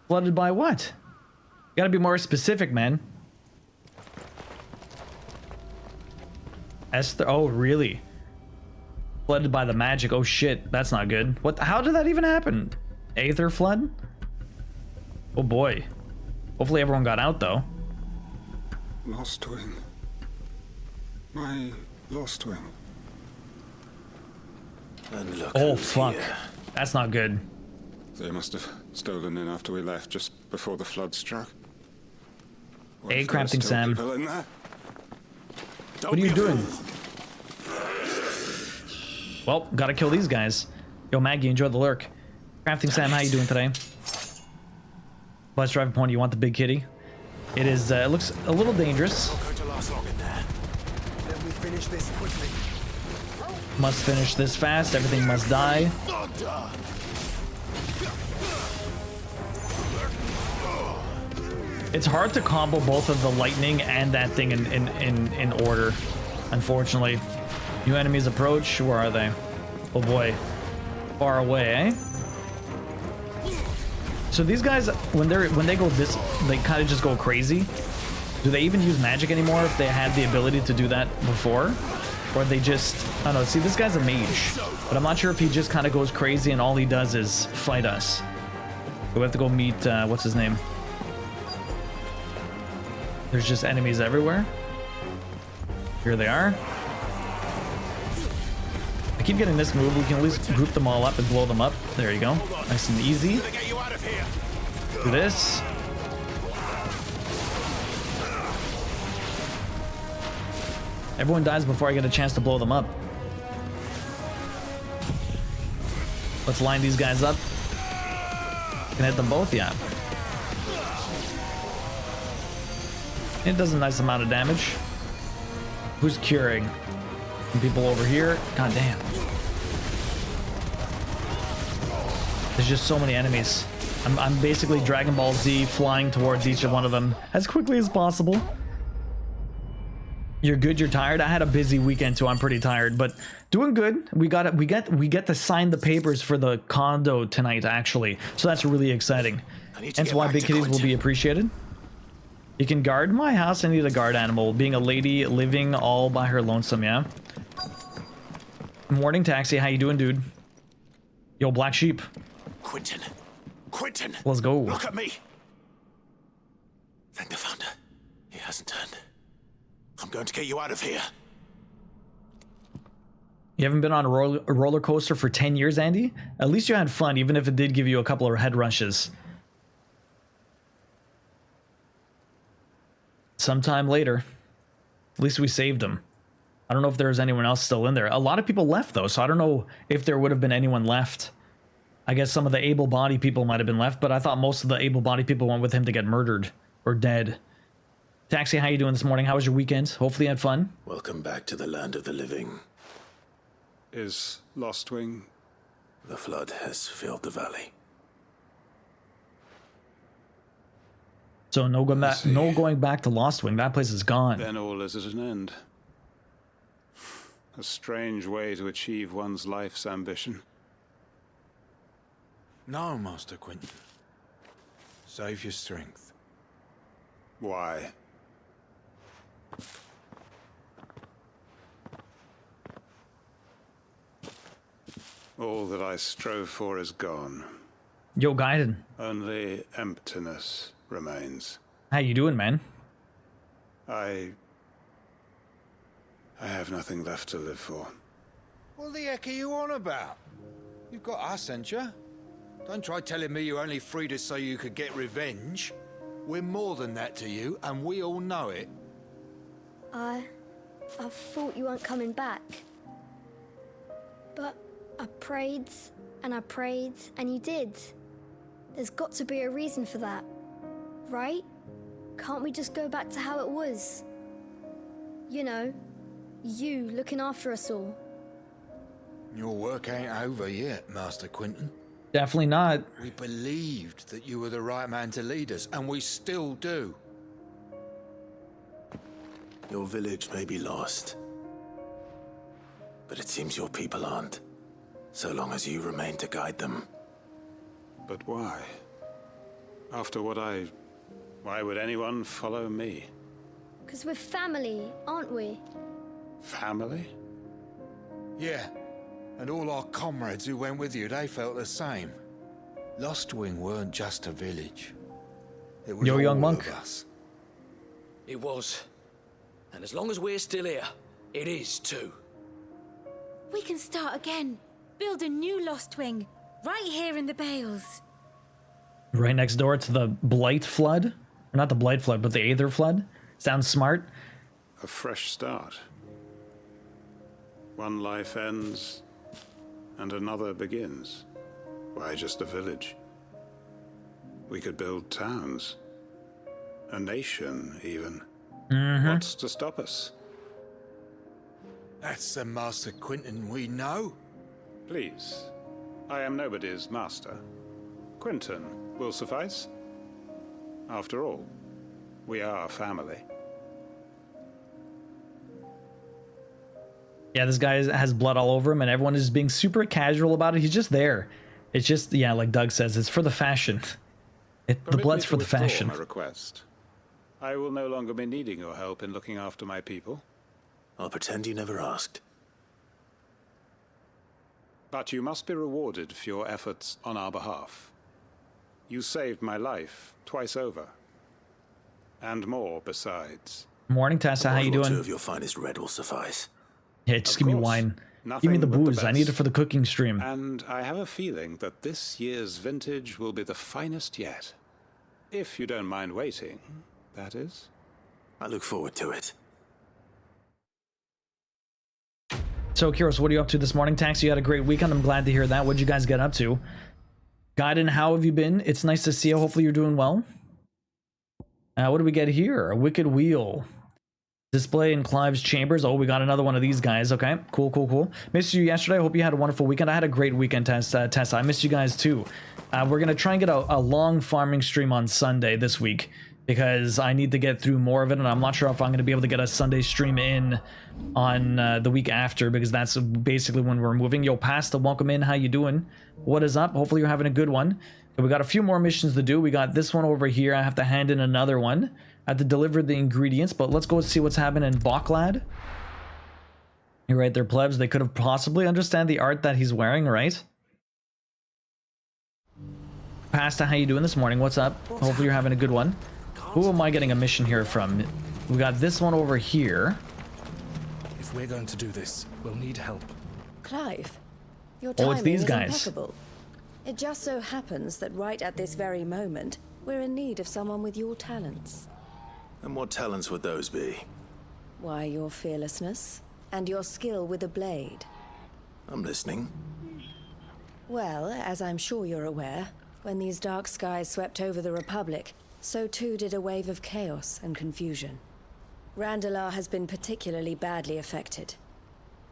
Flooded by what? You gotta be more specific, man. Esther, oh really? Flooded by the magic, oh shit, that's not good. What, how did that even happen? Aether flood? Oh boy. Hopefully everyone got out though. Lostwing. My Lostwing. And look Oh who's fuck. here. That's not good. They must have stolen in after we left, just before the flood struck. What Hey, if there are crafting still Sam. people in there? What are you doing? Well, gotta kill these guys. Yo, Maggie, enjoy the lurk. Crafting Sam, how you doing today? Bus Driving Pony, you want the big kitty? It is, it looks a little dangerous. Not going to last long in there. Let me finish this quickly. Must finish this fast, everything must die. It's hard to combo both of the lightning and that thing in order, unfortunately. New enemies approach. Where are they? Oh boy. Far away, eh? So these guys, when they go this, they kind of just go crazy. Do they even use magic anymore if they had the ability to do that before? Or they just, I don't know, see this guy's a mage, but I'm not sure if he just kind of goes crazy and all he does is fight us. We have to go meet, what's his name? There's just enemies everywhere. Here they are. I keep getting this move. We can at least group them all up and blow them up. There you go. Nice and easy. Do this. Everyone dies before I get a chance to blow them up. Let's line these guys up. Can hit them both? Yeah. It does a nice amount of damage. Who's curing? Some people over here. God damn. There's just so many enemies. I'm basically Dragon Ball Z flying towards each one of them as quickly as possible. You're good, you're tired. I had a busy weekend too. I'm pretty tired, but doing good. We get to sign the papers for the condo tonight, actually. So that's really exciting. Hence why big kitties will be appreciated. You can guard my house. I need a guard animal. Being a lady living all by her lonesome, yeah. Morning taxi, how you doing, dude? Yo, black sheep. Quentin. Let's go. Look at me. Thank the founder. He hasn't turned. I'm going to get you out of here. You haven't been on a roller coaster for 10 years, Andy? At least you had fun, even if it did give you a couple of head rushes. Sometime later. At least we saved him. I don't know if there was anyone else still in there. A lot of people left, though, so I don't know if there would have been anyone left. I guess some of the able-bodied people might have been left, but I thought most of the able-bodied people went with him to get murdered or dead. Taxi, how you doing this morning? How was your weekend? Hopefully you had fun. Welcome back to the land of the living. Is Lostwing? The flood has filled the valley. So no going back to Lostwing. That place is gone. Then all is at an end. A strange way to achieve one's life's ambition. No, Master Quentin. Save your strength. Why? All that I strove for is gone. Yo, Gaiden. Only emptiness remains. How you doing, man? I have nothing left to live for. What the heck are you on about? You've got us, ain't you? Don't try telling me you only freed us so you could get revenge. We're more than that to you, and we all know it. I thought you weren't coming back. But I prayed, and you did. There's got to be a reason for that, right? Can't we just go back to how it was? You know, you looking after us all. Your work ain't over yet, Master Quentin. Definitely not. We believed that you were the right man to lead us, and we still do. Your village may be lost, but it seems your people aren't, so long as you remain to guide them. But why? After what why would anyone follow me? 'Cause we're family, aren't we? Family? Yeah. And all our comrades who went with you, they felt the same. Lostwing weren't just a village. It was Yo, all young monk. of us. It was. And as long as we're still here, it is too. We can start again. Build a new Lostwing. Right here in the Bales. Right next door to the Blight Flood. Or not the Blight Flood, but the Aether Flood. Sounds smart. A fresh start. One life ends, and another begins. Why just a village? We could build towns. A nation, even. What's to stop us? That's the Master Quentin we know. Please. I am nobody's master. Quentin will suffice. After all, We are family. Yeah, this guy has blood all over him, and everyone is being super casual about it. He's just there. It's just, yeah, like Doug says, it's for the fashion. The blood's for the fashion. My request. I will no longer be needing your help in looking after my people. I'll pretend you never asked. But you must be rewarded for your efforts on our behalf. You saved my life twice over. And more besides. Morning, Tessa. How you doing? 2 of your finest red will suffice. Yeah, just give me wine. Give me the booze. I need it for the cooking stream. And I have a feeling that this year's vintage will be the finest yet. If you don't mind waiting, that is. I look forward to it. So, Kyros, what are you up to this morning? Tax, you had a great weekend. I'm glad to hear that. What'd you guys get up to? Gaiden, how have you been? It's nice to see you. Hopefully you're doing well. What do we get here? A wicked wheel. Display in Clive's chambers. Oh, we got another one of these guys. Okay, cool, cool, cool. Missed you yesterday. I hope you had a wonderful weekend. I had a great weekend, Tessa. I missed you guys too. We're going to try and get a long farming stream on Sunday this week because I need to get through more of it, and I'm not sure if I'm going to be able to get a Sunday stream in on the week after because that's basically when we're moving. Yo, Pasta, welcome in. How you doing? What is up? Hopefully you're having a good one. We got a few more missions to do. We got this one over here. I have to hand in another one. I have to deliver the ingredients, but let's go see what's happening in Boklad. You're right there, plebs. They could have possibly understand the art that he's wearing, right? Pasta, how you doing this morning? What's up? Hopefully you're having a good one. Who am I getting a mission here from? We got this one over here. If we're going to do this, we'll need help. Clive, your Oh, it's timing these is guys. impeccable. It just so happens that right at this very moment, we're in need of someone with your talents. And what talents would those be? Why, your fearlessness and your skill with a blade. I'm listening. Well, as I'm sure you're aware, when these dark skies swept over the Republic, so too did a wave of chaos and confusion. Randalar has been particularly badly affected.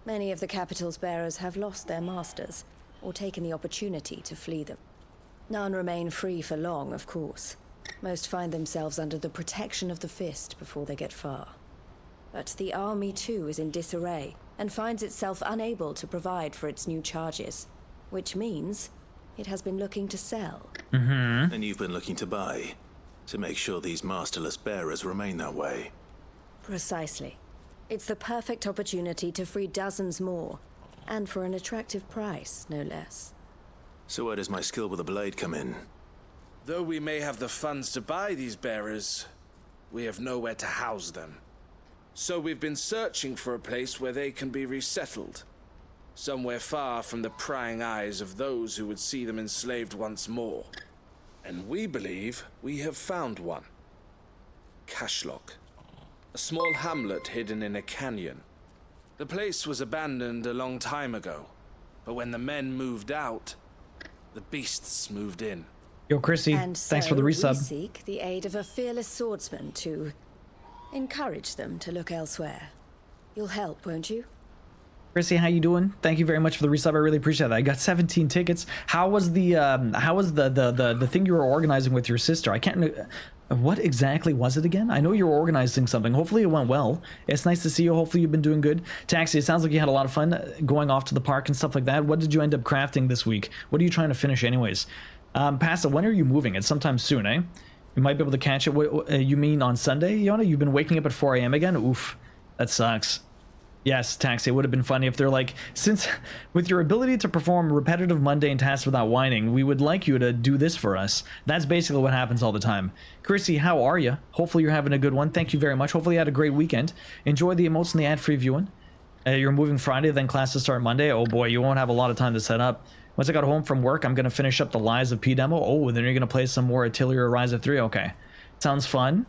Many of the capital's bearers have lost their masters, or taken the opportunity to flee them. None remain free for long, of course. Most find themselves under the protection of the Fist before they get far. But the army too is in disarray, and finds itself unable to provide for its new charges, which means it has been looking to sell. And you've been looking to buy, to make sure these masterless bearers remain that way. Precisely. It's the perfect opportunity to free dozens more, and for an attractive price, no less. So where does my skill with a blade come in? Though we may have the funds to buy these bearers, we have nowhere to house them. So we've been searching for a place where they can be resettled. Somewhere far from the prying eyes of those who would see them enslaved once more. And we believe we have found one. Cashlock. A small hamlet hidden in a canyon. The place was abandoned a long time ago, but when the men moved out, the beasts moved in. Yo, Chrissy, And thanks so for the resub. we seek the aid of a fearless swordsman to encourage them to look elsewhere. You'll help, won't you? Chrissy, how you doing? Thank you very much for the resub. I really appreciate that. I got 17 tickets. How was the thing you were organizing with your sister? I can't. What exactly was it again? I know you were organizing something. Hopefully it went well. It's nice to see you. Hopefully you've been doing good. Taxi, it sounds like you had a lot of fun going off to the park and stuff like that. What did you end up crafting this week? What are you trying to finish anyways? Pasta, when are you moving? It's sometime soon, eh? You might be able to catch it. What, you mean on Sunday, Yona? You've been waking up at 4 a.m. again? Oof, that sucks. Yes, Taxi, it would have been funny if they're like, since with your ability to perform repetitive mundane tasks without whining, we would like you to do this for us. That's basically what happens all the time. Chrissy, how are you? Hopefully you're having a good one. Thank you very much. Hopefully you had a great weekend. Enjoy the emotes and the ad-free viewing. You're moving Friday, then classes start Monday. Oh boy, you won't have a lot of time to set up. Once I got home from work, I'm going to finish up the Lies of P demo. Oh, and then you're going to play some more Atelier Rise of 3. Okay. Sounds fun.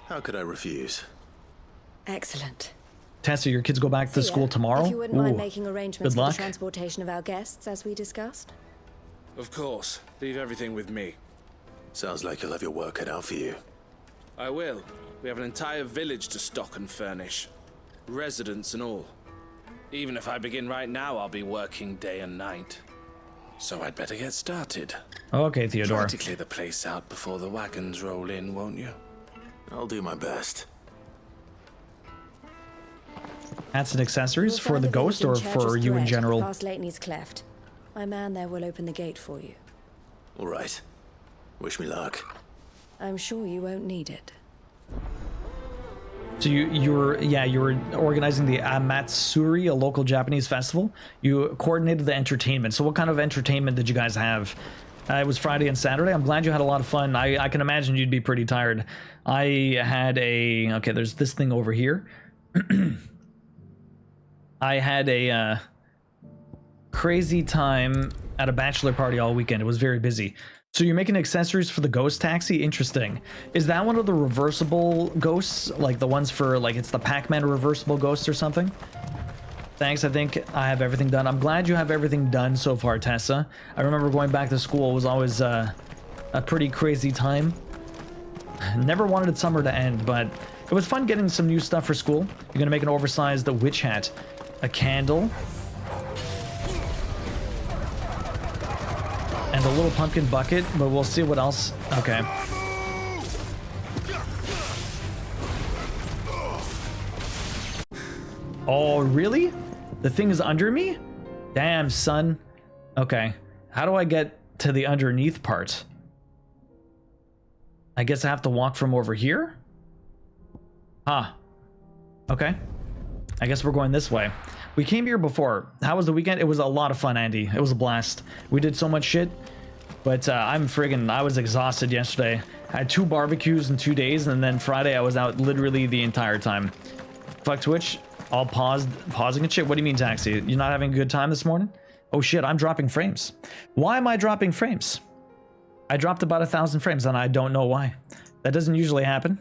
How could I refuse? Excellent. Tessa, your kids go back to school tomorrow? If you wouldn't mind making arrangements good for luck. the transportation of our guests, as we discussed. Of course. Leave everything with me. Sounds like you'll have your work cut out for you. I will. We have an entire village to stock and furnish. Residents and all. Even if I begin right now, I'll be working day and night. So I'd better get started. Okay, Theodore. Try to clear the place out before the wagons roll in, won't you? I'll do my best. Hats and accessories for the ghost or for you in general? Past Lateney's Cleft. My man there will open the gate for you. All right. Wish me luck. I'm sure you won't need it. So you were organizing the Amatsuri, a local Japanese festival. You coordinated the entertainment. So what kind of entertainment did you guys have? It was Friday and Saturday. I'm glad you had a lot of fun. I can imagine you'd be pretty tired. I had a... Okay, there's this thing over here. I had a crazy time at a bachelor party all weekend. It was very busy. So you're making accessories for the ghost taxi? Interesting. Is that one of the reversible ghosts? Like the ones for, like, it's the Pac-Man reversible ghost or something? Thanks, I think I have everything done. I'm glad you have everything done so far, Tessa. I remember going back to school was always a pretty crazy time. Never wanted summer to end, but it was fun getting some new stuff for school. You're gonna make an oversized witch hat. A candle. And a little pumpkin bucket, but we'll see what else. Okay. Oh, really? The thing is under me? Damn, son. Okay. How do I get to the underneath part? I guess I have to walk from over here? Ah. Okay. I guess we're going this way. We came here before. How was the weekend? It was a lot of fun, Andy. It was a blast. We did so much shit. But I was exhausted yesterday. I had 2 barbecues in 2 days, and then Friday I was out literally the entire time. Fuck Twitch. All pausing and shit. What do you mean, Taxi? You're not having a good time this morning? Oh shit, I'm dropping frames. Why am I dropping frames? I dropped about 1,000 frames, and I don't know why. That doesn't usually happen.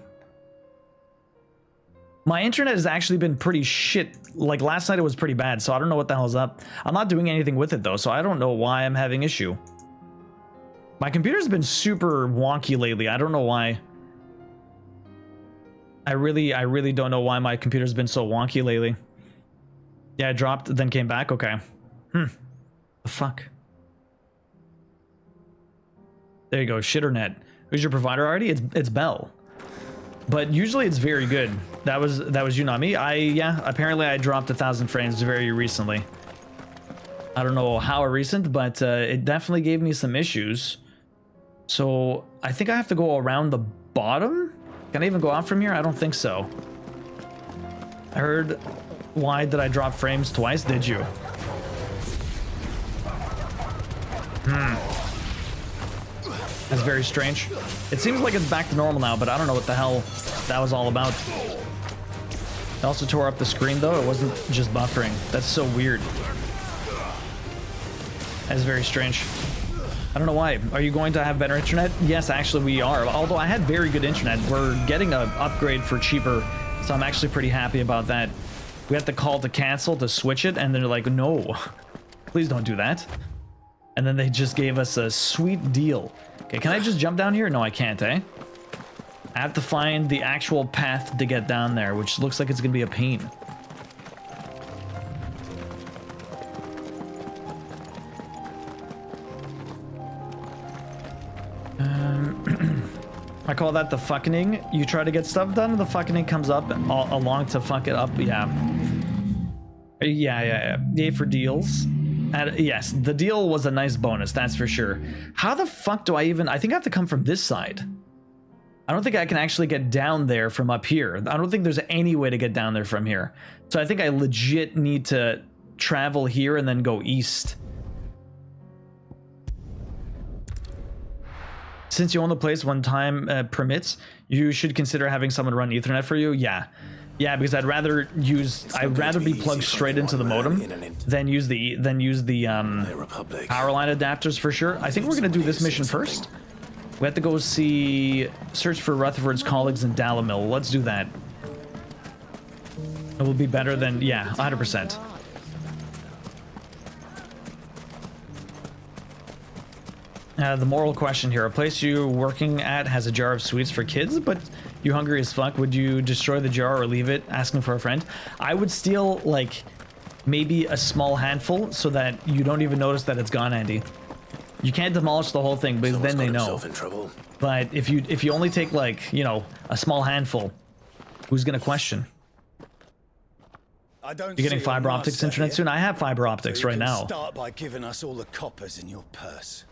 My internet has actually been pretty shit. Like last night it was pretty bad, so I don't know what the hell's up. I'm not doing anything with it though, so I don't know why I'm having issue. My computer's been super wonky lately. I don't know why. I really don't know why my computer's been so wonky lately. Yeah, I dropped, then came back. Okay. The fuck? There you go, Shitternet. Who's your provider already? It's Bell. But usually it's very good. That was you, not me. Yeah, apparently I dropped 1,000 frames very recently. I don't know how recent, but it definitely gave me some issues. So I think I have to go around the bottom? Can I even go out from here? I don't think so. I heard, why did I drop frames twice? Did you? That's very strange. It seems like it's back to normal now, but I don't know what the hell that was all about. It also tore up the screen though. It wasn't just buffering. That's so weird. That's very strange. I don't know why. Are you going to have better internet? Yes, actually we are. Although I had very good internet. We're getting an upgrade for cheaper, so I'm actually pretty happy about that. We have to call to cancel to switch it, and they're like, no, please don't do that. And then they just gave us a sweet deal. Okay, can I just jump down here? No, I can't, eh? I have to find the actual path to get down there, which looks like it's gonna be a pain. I call that the fucking. You try to get stuff done, the fucking comes up along to fuck it up. Yeah. Yay for deals. Yes, the deal was a nice bonus, that's for sure. How the fuck do I even... I think I have to come from this side. I don't think I can actually get down there from up here. I don't think there's any way to get down there from here. So I think I legit need to travel here and then go east. Since you own the place when time permits, you should consider having someone run Ethernet for you. Yeah, because I'd rather be plugged straight into the modem than use the power line adapters for sure. I think we're gonna do this mission first. We have to go search for Rutherford's colleagues in Dalamil. Let's do that. It will be better than 100%. The moral question here. A place you're working at has a jar of sweets for kids, but you're hungry as fuck. Would you destroy the jar or leave it, asking for a friend? I would steal, like, maybe a small handful so that you don't even notice that it's gone, Andy. You can't demolish the whole thing because then they know. Himself in trouble. But if you only take like, you know, a small handful, who's gonna question? You're getting fiber optics internet soon? I have fiber optics right now. Start by giving us all the coppers in your purse.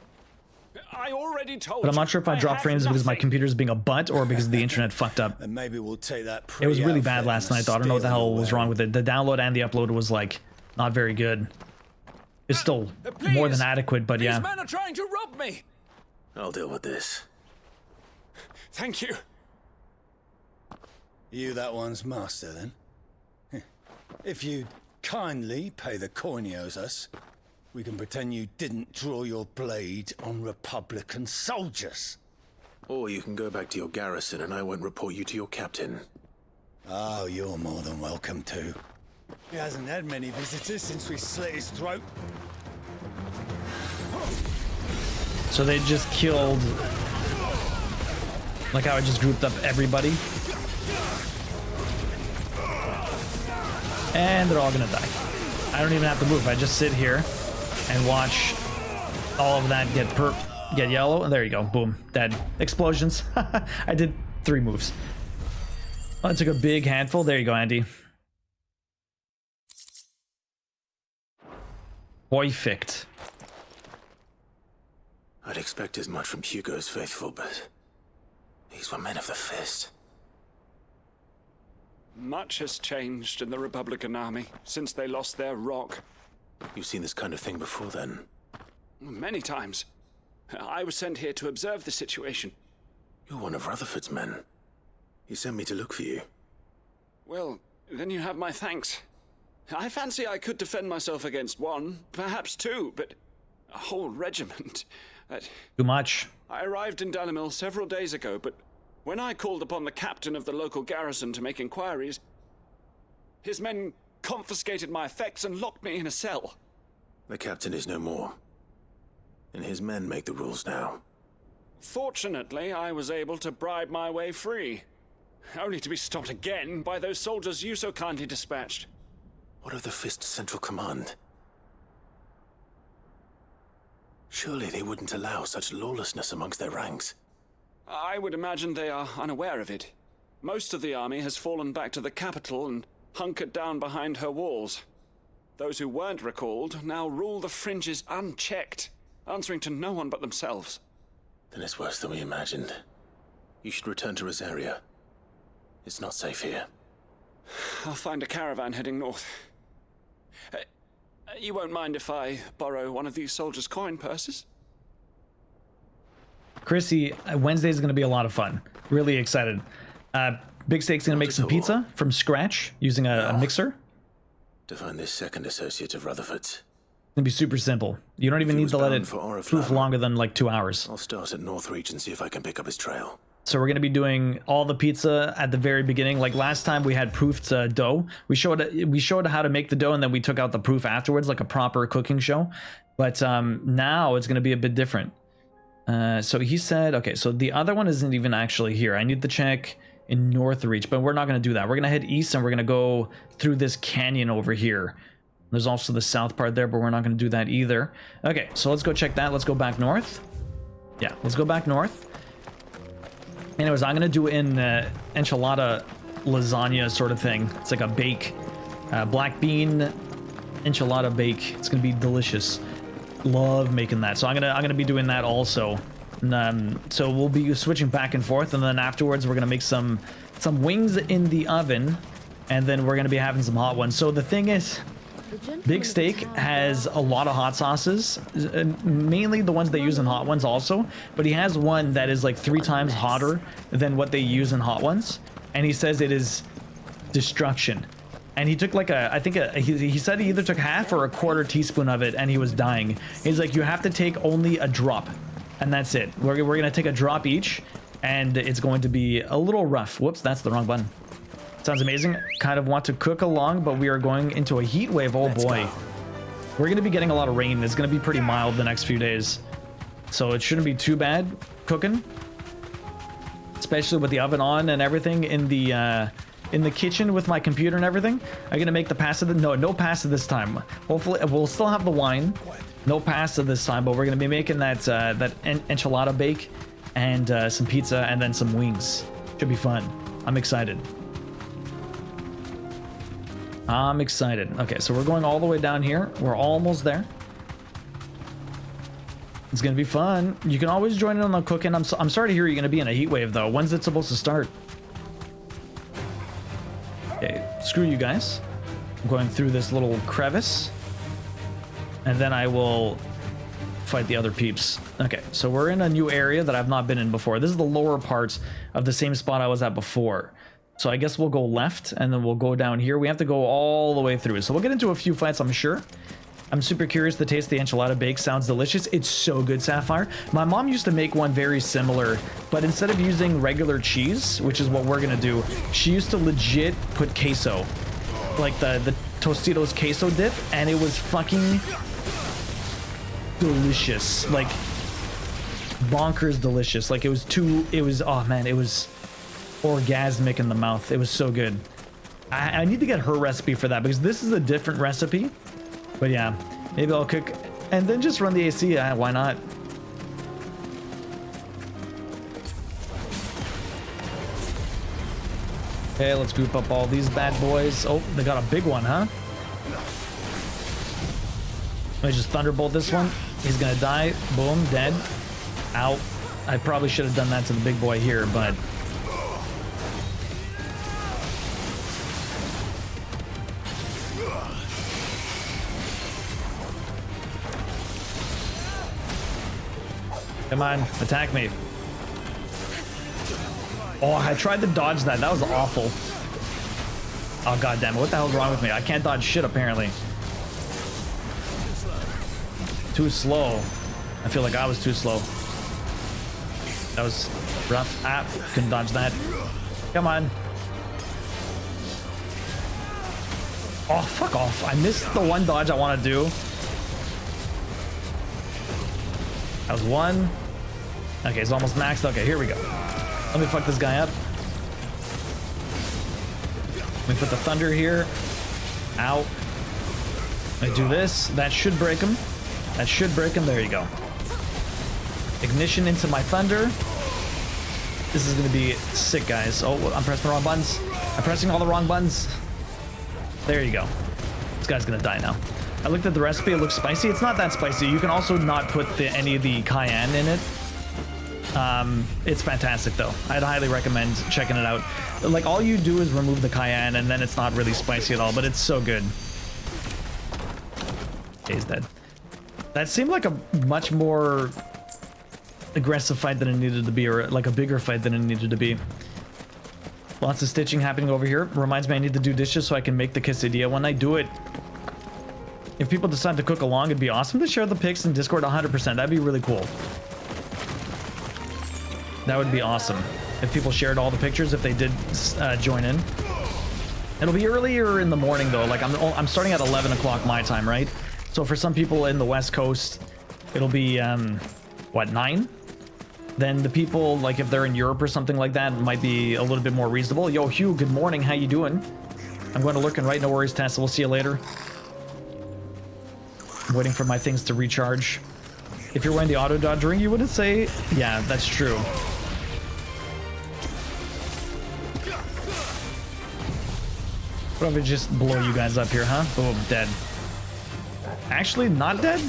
I already told But I'm not sure if I drop frames because my computer's being a butt or because the internet fucked up. And maybe we'll take that. It was really bad last night though. I don't know what the hell was wrong with it. The download and the upload was like not very good. It's still more than adequate, but yeah. These men are trying to rob me. I'll deal with this. Thank you. You that one's master then? If you kindly pay the coin he owes us, we can pretend you didn't draw your blade on Republican soldiers. Or you can go back to your garrison and I won't report you to your captain. Oh, you're more than welcome to. He hasn't had many visitors since we slit his throat. So they just killed... Like how I just grouped up everybody. And they're all gonna die. I don't even have to move. I just sit here and watch all of that get yellow. And there you go. Boom. Dead. Explosions. I did 3 moves. Oh, I took a big handful. There you go, Andy. Perfect. I'd expect as much from Hugo's faithful, but these were men of the fist. Much has changed in the Republican army since they lost their rock. You've seen this kind of thing before, then? Many times. I was sent here to observe the situation. You're one of Rutherford's men. He sent me to look for you. Well, then you have my thanks. I fancy I could defend myself against 1, perhaps 2, but a whole regiment. Too much. I arrived in Dalimil several days ago, but when I called upon the captain of the local garrison to make inquiries, his men confiscated my effects and locked me in a cell. The captain is no more, and his men make the rules now. Fortunately, I was able to bribe my way free, only to be stopped again by those soldiers you so kindly dispatched. What of the Fist's Central Command? Surely they wouldn't allow such lawlessness amongst their ranks. I would imagine they are unaware of it. Most of the army has fallen back to the capital and hunkered down behind her walls. Those who weren't recalled now rule the fringes unchecked, answering to no one but themselves. Then it's worse than we imagined. You should return to Rosaria. It's not safe here. I'll find a caravan heading north. You won't mind if I borrow one of these soldiers' coin purses? Chrissy, Wednesday is going to be a lot of fun. Really excited. Big Steak's going to make some pizza from scratch using a mixer. To find this second associate of Rutherford's. It's going to be super simple. You don't even need to let it proof longer than like 2 hours. I'll start at Northreach and see if I can pick up his trail. So we're going to be doing all the pizza at the very beginning. Like last time we had proofed dough. We showed how to make the dough and then we took out the proof afterwards, like a proper cooking show. But now it's going to be a bit different. So he said, okay, so the other one isn't even actually here. I need to check in Northreach, but we're not going to do that. We're going to head east and we're going to go through this canyon over here. There's also the south part there, but we're not going to do that either. Okay, so let's go check that. Let's go back north. Yeah, let's go back north. Anyways, I'm going to do an enchilada lasagna sort of thing. It's like a bake, black bean enchilada bake. It's going to be delicious. Love making that. So I'm gonna be doing that also. So we'll be switching back and forth, and then afterwards we're gonna make some wings in the oven, and then we're gonna be having some hot ones. So the thing is, Big Steak has a lot of hot sauces, mainly the ones they use in hot ones also, but he has one that is like 3 times hotter than what they use in hot ones, and he says it is destruction. And he took like he said he either took half or a quarter teaspoon of it and he was dying. He's like, you have to take only a drop and that's it. We're gonna take a drop each and it's going to be a little rough. Whoops, that's the wrong button. Sounds amazing. Kind of want to cook along, but we are going into a heat wave. Oh boy. We're going to be getting a lot of rain. It's going to be pretty mild the next few days. So it shouldn't be too bad cooking. Especially with the oven on and everything in the kitchen with my computer and everything. I'm going to make the pasta. No pasta this time. Hopefully we'll still have the wine. No pasta this time, but we're gonna be making that enchilada bake and some pizza and then some wings. Should be fun. I'm excited. I'm excited. Okay, so we're going all the way down here. We're almost there. It's gonna be fun. You can always join in on the cooking. I'm sorry to hear you're gonna be in a heat wave though. When's it supposed to start? Okay, screw you guys. I'm going through this little crevice, and then I will fight the other peeps. Okay, so we're in a new area that I've not been in before. This is the lower parts of the same spot I was at before. So I guess we'll go left, and then we'll go down here. We have to go all the way through. So we'll get into a few fights, I'm sure. I'm super curious. The taste of the enchilada bake sounds delicious. It's so good, Sapphire. My mom used to make one very similar, but instead of using regular cheese, which is what we're gonna do, she used to legit put queso, like the Tostitos queso dip, and it was fucking delicious. Like bonkers delicious. Like it was oh man, it was orgasmic in the mouth. It was so good. I need to get her recipe for that because this is a different recipe. But yeah, maybe I'll cook and then just run the AC. Why not? Okay, let's group up all these bad boys. Oh, they got a big one, huh? Let me just thunderbolt this one. He's gonna die. Boom, dead. Ow. I probably should have done that to the big boy here, but come on, attack me. Oh, I tried to dodge that. That was awful. Oh, god damn it. What the hell's wrong with me? I can't dodge shit, apparently. Too slow. I feel like I was too slow. That was rough. Ah, couldn't dodge that. Come on. Oh, fuck off. I missed the one dodge I want to do. That was one. Okay, it's almost maxed. Okay, here we go. Let me fuck this guy up. Let me put the thunder here. Ow. Let me do this. That should break him. That should break him. There you go. Ignition into my thunder. This is gonna be sick, guys. Oh, I'm pressing the wrong buttons. I'm pressing all the wrong buttons. There you go. This guy's gonna die now. I looked at the recipe. It looks spicy. It's not that spicy. You can also not put any of the cayenne in it. It's fantastic though. I'd highly recommend checking it out. Like all you do is remove the cayenne and then it's not really spicy at all, but it's so good. Okay, he's dead. That seemed like a much more aggressive fight than it needed to be, or like a bigger fight than it needed to be. Lots of stitching happening over here. Reminds me I need to do dishes so I can make the quesadilla when I do it. If people decide to cook along, it'd be awesome to share the pics in Discord 100%. That'd be really cool. That would be awesome if people shared all the pictures, if they did join in. It'll be earlier in the morning though. Like I'm starting at 11 o'clock my time, right? So for some people in the West Coast, it'll be what, 9? Then the people, like if they're in Europe or something like that, it might be a little bit more reasonable. Yo, Hugh, good morning. How you doing? I'm going to lurk and write. No worries, Tessa. We'll see you later. I'm waiting for my things to recharge. If you're wearing the auto dodge ring, you wouldn't say, yeah, that's true. What if I just blow you guys up here, huh? Boom, dead. Actually, not dead?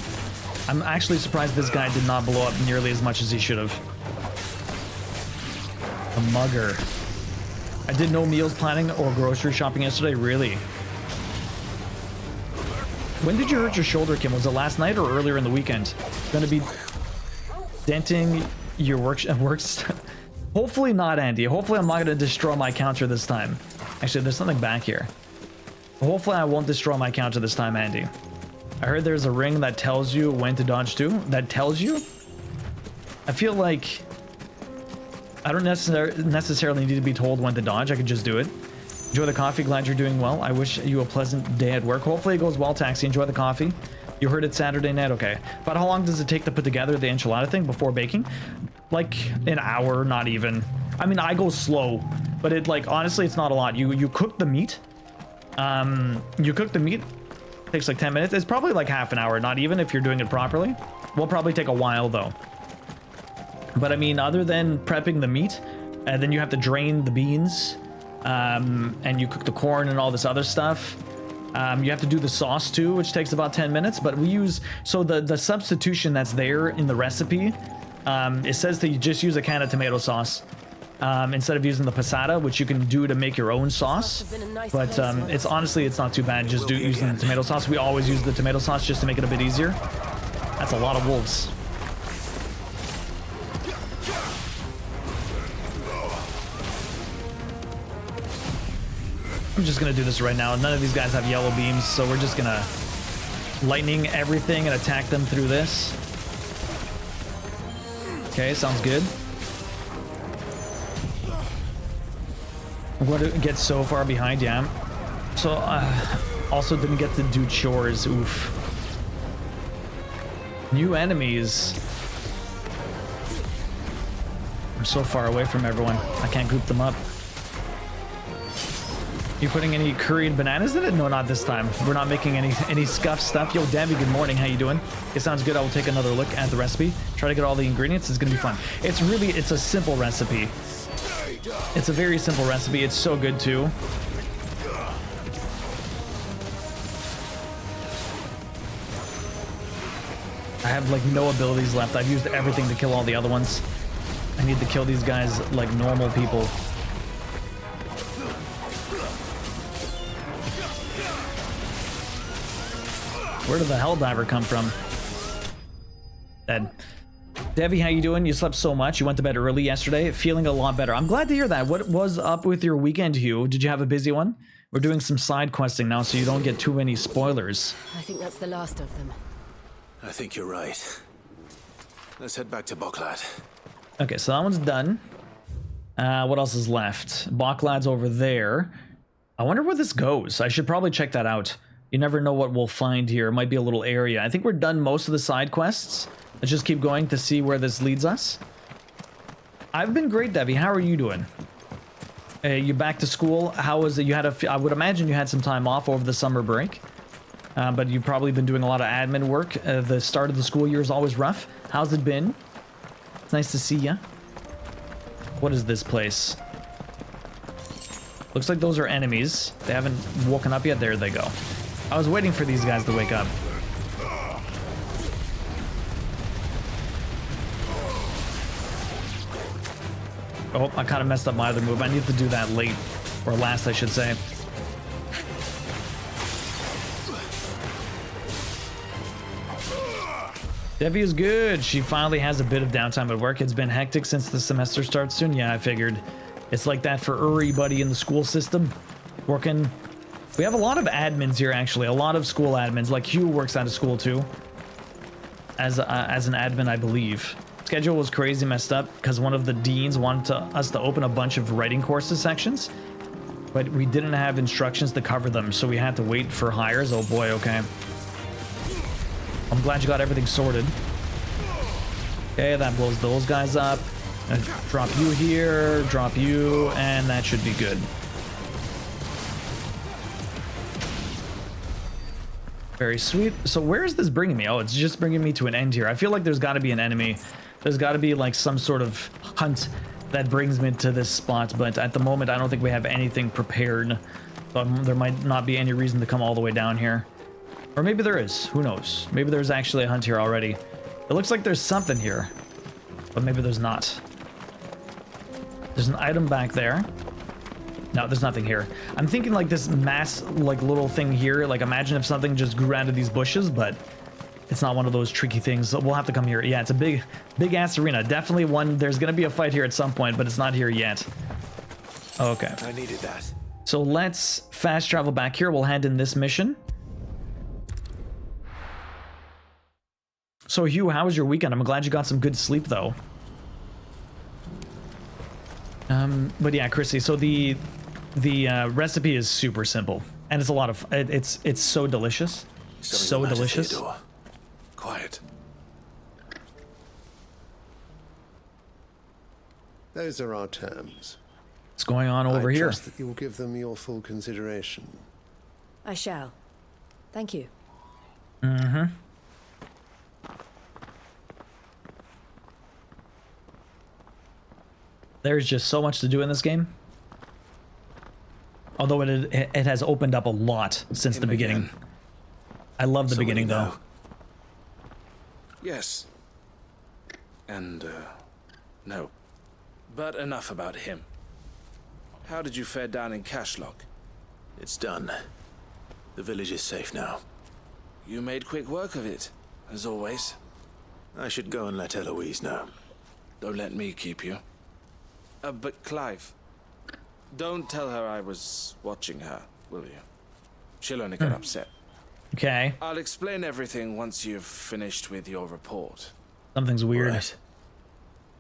I'm actually surprised this guy did not blow up nearly as much as he should have. A mugger. I did no meals planning or grocery shopping yesterday, really? When did you hurt your shoulder, Kim? Was it last night or earlier in the weekend? Gonna be denting your works. Hopefully not, Andy. Hopefully I'm not gonna destroy my counter this time. Actually, there's something back here. Hopefully I won't destroy my counter this time, Andy. I heard there's a ring that tells you when to dodge too. That tells you? I feel like I don't necessarily need to be told when to dodge. I could just do it. Enjoy the coffee. Glad you're doing well. I wish you a pleasant day at work. Hopefully it goes well, Taxi. Enjoy the coffee. You heard it Saturday night? Okay. But how long does it take to put together the enchilada thing before baking? Like an hour, not even. I mean, I go slow, but it, like, honestly, it's not a lot. You cook the meat. You cook the meat, Takes like 10 minutes. It's probably like half an hour, not even if you're doing it properly. Will probably take a while though. But I mean, other than prepping the meat, and then you have to drain the beans, and you cook the corn and all this other stuff. You have to do the sauce too, which takes about 10 minutes. But we use, so the substitution that's there in the recipe, it says that you just use a can of tomato sauce. Instead of using the passata, which you can do to make your own sauce. But it's honestly, it's not too bad just using the tomato sauce. We always use the tomato sauce just to make it a bit easier. That's a lot of wolves. I'm just gonna do this right now. None of these guys have yellow beams, so we're just gonna lightning everything and attack them through this. Okay, sounds good. I'm going to get so far behind, yeah. So, also didn't get to do chores, oof. New enemies. I'm so far away from everyone. I can't group them up. You putting any curried bananas in it? No, not this time. We're not making any scuffed stuff. Yo, Debbie, good morning. How you doing? It sounds good. I will take another look at the recipe. Try to get all the ingredients. It's going to be fun. It's a simple recipe. It's a very simple recipe. It's so good too. I have like no abilities left. I've used everything to kill all the other ones. I need to kill these guys like normal people. Where did the Helldiver come from? Dead. Devi, how you doing? You slept so much. You went to bed early yesterday. Feeling a lot better. I'm glad to hear that. What was up with your weekend, Hugh? Did you have a busy one? We're doing some side questing now, so you don't get too many spoilers. I think that's the last of them. I think you're right. Let's head back to Bocklad. Okay, so that one's done. What else is left? Bocklad's over there. I wonder where this goes. I should probably check that out. You never know what we'll find here. It might be a little area. I think we're done most of the side quests. Let's just keep going to see where this leads us. I've been great, Debbie. How are you doing? You back to school? How was it? You had I would imagine you had some time off over the summer break. But you've probably been doing a lot of admin work. The start of the school year is always rough. How's it been? It's nice to see ya. What is this place? Looks like those are enemies. They haven't woken up yet. There they go. I was waiting for these guys to wake up. Oh, I kind of messed up my other move. I need to do that late. Or last, I should say. Debbie is good. She finally has a bit of downtime at work. It's been hectic since the semester starts soon. Yeah, I figured. It's like that for everybody in the school system. Working. We have a lot of admins here, actually. A lot of school admins. Like Hugh works out of school, too. As an admin, I believe. Schedule was crazy messed up because one of the deans wanted us to open a bunch of writing courses sections, but we didn't have instructions to cover them, so we had to wait for hires. Oh boy, okay. I'm glad you got everything sorted. Okay, that blows those guys up. Drop you here, drop you, and that should be good. Very sweet. So where is this bringing me? Oh, it's just bringing me to an end here. I feel like there's got to be an enemy. There's got to be like some sort of hunt that brings me to this spot, but at the moment I don't think we have anything prepared. So there might not be any reason to come all the way down here. Or maybe there is. Who knows? Maybe there's actually a hunt here already. It looks like there's something here, but maybe there's not. There's an item back there. No, there's nothing here. I'm thinking like this mass, like little thing here. Like imagine if something just grew out of these bushes, but it's not one of those tricky things. So we'll have to come here. Yeah, it's a big ass arena. Definitely one. There's going to be a fight here at some point, but it's not here yet. Okay. I needed that. So let's fast travel back here. We'll hand in this mission. So Hugh, how was your weekend? I'm glad you got some good sleep though. But yeah, Chrissy, so the recipe is super simple and it's a lot of it's so delicious. So delicious. Theodore. Quiet. Those are our terms. What's going on over here? I trust that you will give them your full consideration. I shall. Thank you. Mm-hmm. There's just so much to do in this game. Although it has opened up a lot since the beginning. I love the beginning, though. Yes. And, no. But enough about him. How did you fare down in Cashlock? It's done. The village is safe now. You made quick work of it, as always. I should go and let Eloise know. Don't let me keep you. But Clive, don't tell her I was watching her, will you? She'll only get upset. Okay. I'll explain everything once you've finished with your report. Something's weird. Right.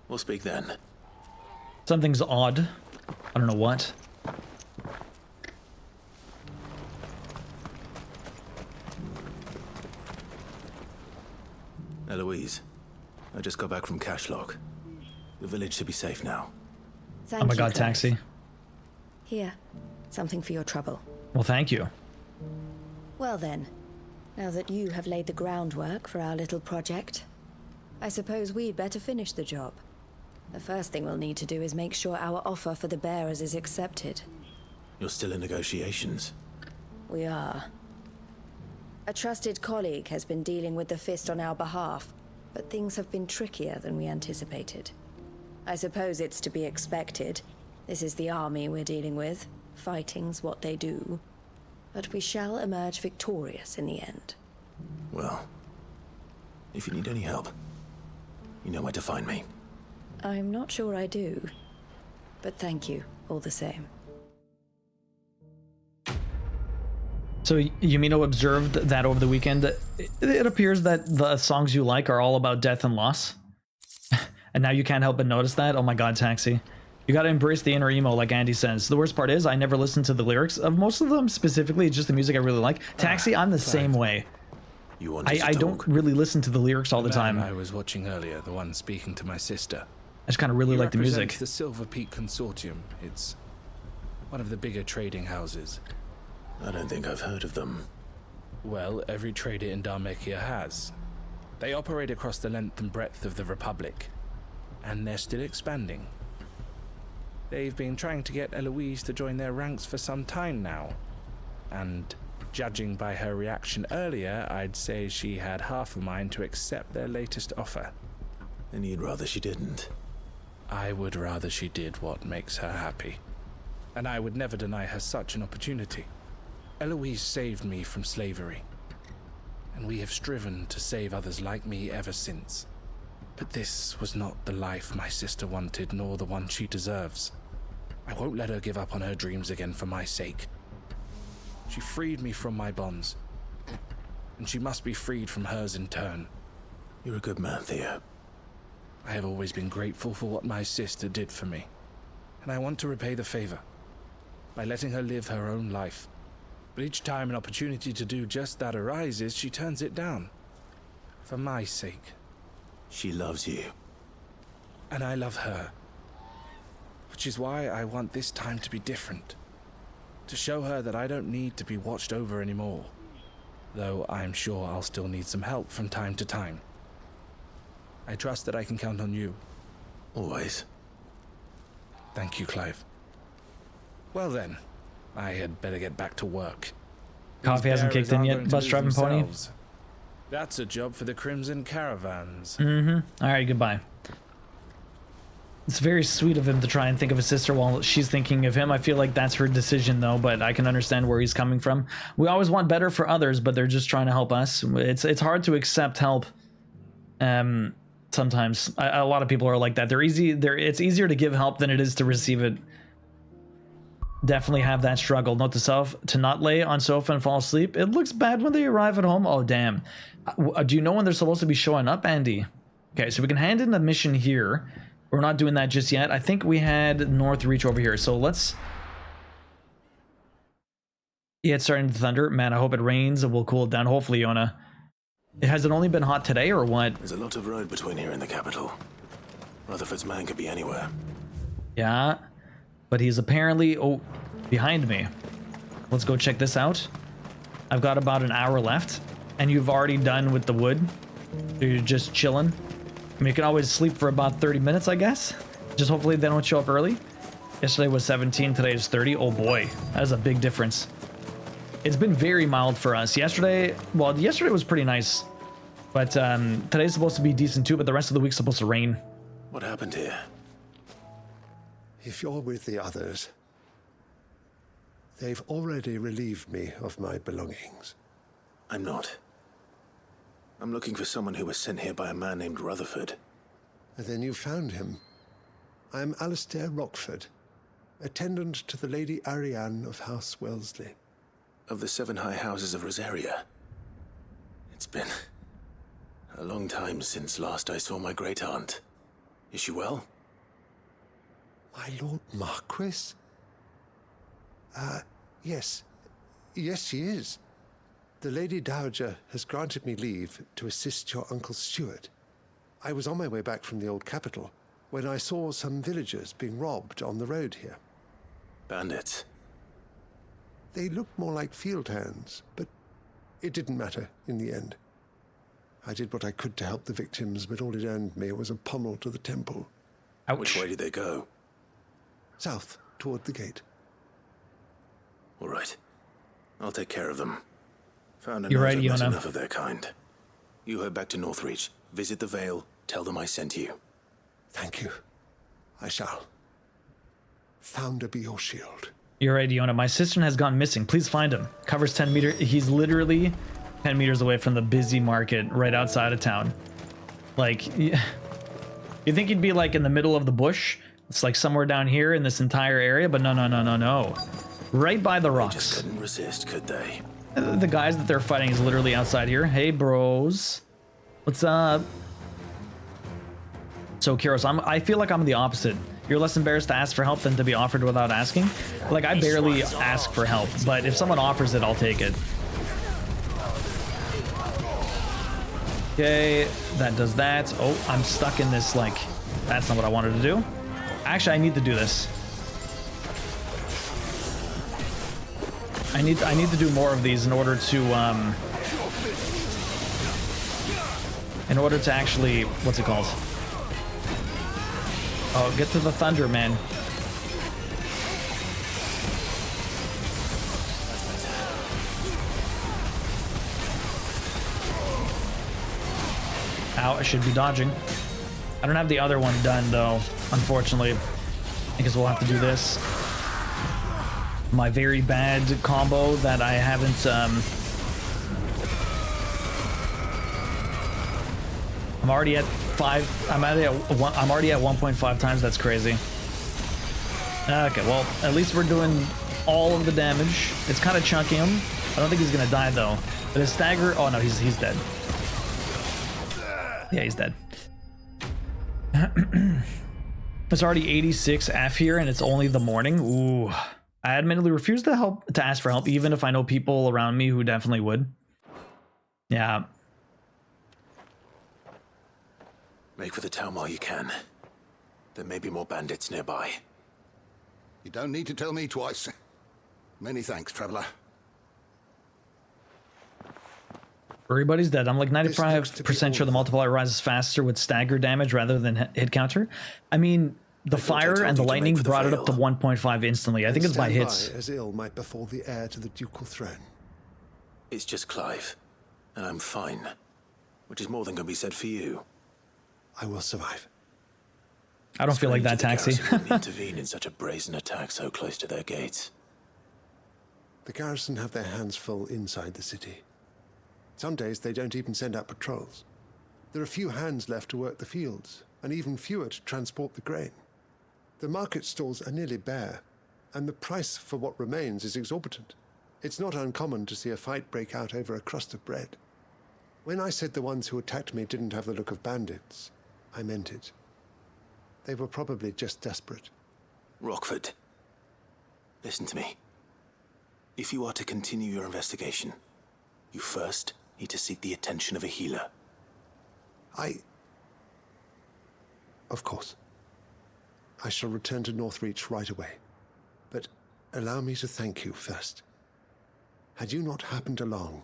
We'll speak then. Something's odd. I don't know what. Eloise, I just got back from Cashlock. The village should be safe now. Thank oh my you, god, Clive. Taxi. Here, something for your trouble. Well, thank you. Well then, now that you have laid the groundwork for our little project, I suppose we'd better finish the job. The first thing we'll need to do is make sure our offer for the bearers is accepted. You're still in negotiations? We are. A trusted colleague has been dealing with the Fist on our behalf, but things have been trickier than we anticipated. I suppose it's to be expected. This is the army we're dealing with. Fighting's what they do. But we shall emerge victorious in the end. Well, if you need any help, you know where to find me. I'm not sure I do, but thank you all the same. So Yumino observed that over the weekend. It appears that the songs you like are all about death and loss. And now you can't help but notice that? Oh my god, Taxi. You gotta embrace the inner emo, like Andy says. The worst part is, I never listen to the lyrics of most of them specifically. It's just the music I really like. Taxi, I'm the same way. I don't really listen to the lyrics all the time. I was watching earlier, the one speaking to my sister. I just kind of really like the music. The Silver Peak Consortium. It's one of the bigger trading houses. I don't think I've heard of them. Well, every trader in Dharmekia has. They operate across the length and breadth of the Republic, and they're still expanding. They've been trying to get Eloise to join their ranks for some time now, and judging by her reaction earlier, I'd say she had half a mind to accept their latest offer. And you'd rather she didn't? I would rather she did what makes her happy, and I would never deny her such an opportunity. Eloise saved me from slavery, and we have striven to save others like me ever since. But this was not the life my sister wanted, nor the one she deserves. I won't let her give up on her dreams again for my sake. She freed me from my bonds, and she must be freed from hers in turn. You're a good man, Theo. I have always been grateful for what my sister did for me, and I want to repay the favor by letting her live her own life. But each time an opportunity to do just that arises, she turns it down. For my sake. She loves you. And I love her. Which is why I want this time to be different. To show her that I don't need to be watched over anymore. Though I'm sure I'll still need some help from time to time. I trust that I can count on you. Always. Thank you, Clive. Well then, I had better get back to work. Coffee hasn't kicked in yet, bus driving pony? That's a job for the Crimson Caravans. Mm-hmm. Alright, goodbye. It's very sweet of him to try and think of his sister while she's thinking of him. I feel like that's her decision, though, but I can understand where he's coming from. We always want better for others, but they're just trying to help us. It's hard to accept help. Sometimes a lot of people are like that. It's easier to give help than it is to receive it. Definitely have that struggle. Note to self, to not lay on sofa and fall asleep. It looks bad when they arrive at home. Oh, damn. Do you know when they're supposed to be showing up, Andy? Okay, so we can hand in the mission here. We're not doing that just yet. I think we had North Reach over here. So let's... Yeah, it's starting to thunder. Man, I hope it rains and we'll cool it down. Hopefully, Yona. Has it only been hot today or what? There's a lot of road between here and the capital. Rutherford's man could be anywhere. Yeah. But he's apparently, behind me. Let's go check this out. I've got about an hour left. and you've already done with the wood, so you're just chilling. I mean, you can always sleep for about 30 minutes, I guess. Just hopefully they don't show up early. Yesterday was 17, today is 30. Oh boy, that is a big difference. It's been very mild for us. Yesterday was pretty nice, but today's supposed to be decent too, but the rest of the week's supposed to rain. What happened here? If you're with the others, they've already relieved me of my belongings. I'm not. I'm looking for someone who was sent here by a man named Rutherford. And then you found him. I'm Alistair Rockford, attendant to the Lady Ariane of House Wellesley. Of the 7 high houses of Rosaria. It's been a long time since last I saw my great-aunt. Is she well? My Lord Marquis? Yes. Yes, she is. The Lady Dowager has granted me leave to assist your Uncle Stuart. I was on my way back from the old capital when I saw some villagers being robbed on the road here. Bandits? They looked more like field hands, but it didn't matter in the end. I did what I could to help the victims, but all it earned me was a pommel to the temple. Ouch. Which way did they go? South, toward the gate. All right. I'll take care of them. Found a You're note right, I've met Iona. enough of their kind. You head back to Northreach, visit the Vale, tell them I sent you. Thank you. I shall. Founder be your shield. You're right, Iona. My cistern has gone missing. Please find him. Covers 10 meters. He's literally 10 meters away from the busy market right outside of town. Like, you think he'd be like in the middle of the bush? It's like somewhere down here in this entire area, but no. Right by the rocks. They just couldn't resist, could they? The guys that they're fighting is literally outside here. Hey, bros. What's up? So, Kiros, I feel like I'm the opposite. You're less embarrassed to ask for help than to be offered without asking. Like, I barely ask for help, but if someone offers it, I'll take it. Okay, that does that. Oh, I'm stuck in this, like, that's not what I wanted to do. Actually, I need to do this. I need to do more of these in order to actually, what's it called? Oh, get to the thunder, man. Ow, I should be dodging. I don't have the other one done, though, unfortunately. I guess we'll have to do this. My very bad combo that I haven't, I'm already at 5, I'm already at 1.5 times, that's crazy. Okay, well, at least we're doing all of the damage. It's kind of chunking him. I don't think he's gonna die, though. But his stagger, oh no, he's dead. Yeah, he's dead. It's already 86 F here, and it's only the morning. Ooh. I admittedly refuse to ask for help, even if I know people around me who definitely would. Yeah. Make for the town while you can. There may be more bandits nearby. You don't need to tell me twice. Many thanks, traveler. Everybody's dead. I'm like 95% sure the multiplier rises faster with stagger damage rather than hit counter. I mean, the fire and the lightning brought it up to 1.5 instantly. I think it's by hits. As ill might befall the heir to the ducal throne. It's just Clive, and I'm fine. Which is more than can be said for you. I will survive. I don't feel like that, Taxi. Intervene in such a brazen attack so close to their gates. The garrison have their hands full inside the city. Some days they don't even send out patrols. There are few hands left to work the fields, and even fewer to transport the grain. The market stalls are nearly bare, and the price for what remains is exorbitant. It's not uncommon to see a fight break out over a crust of bread. When I said the ones who attacked me didn't have the look of bandits, I meant it. They were probably just desperate. Rockford, listen to me. If you are to continue your investigation, you first need to seek the attention of a healer. Of course. I shall return to Northreach right away. But allow me to thank you first. Had you not happened along,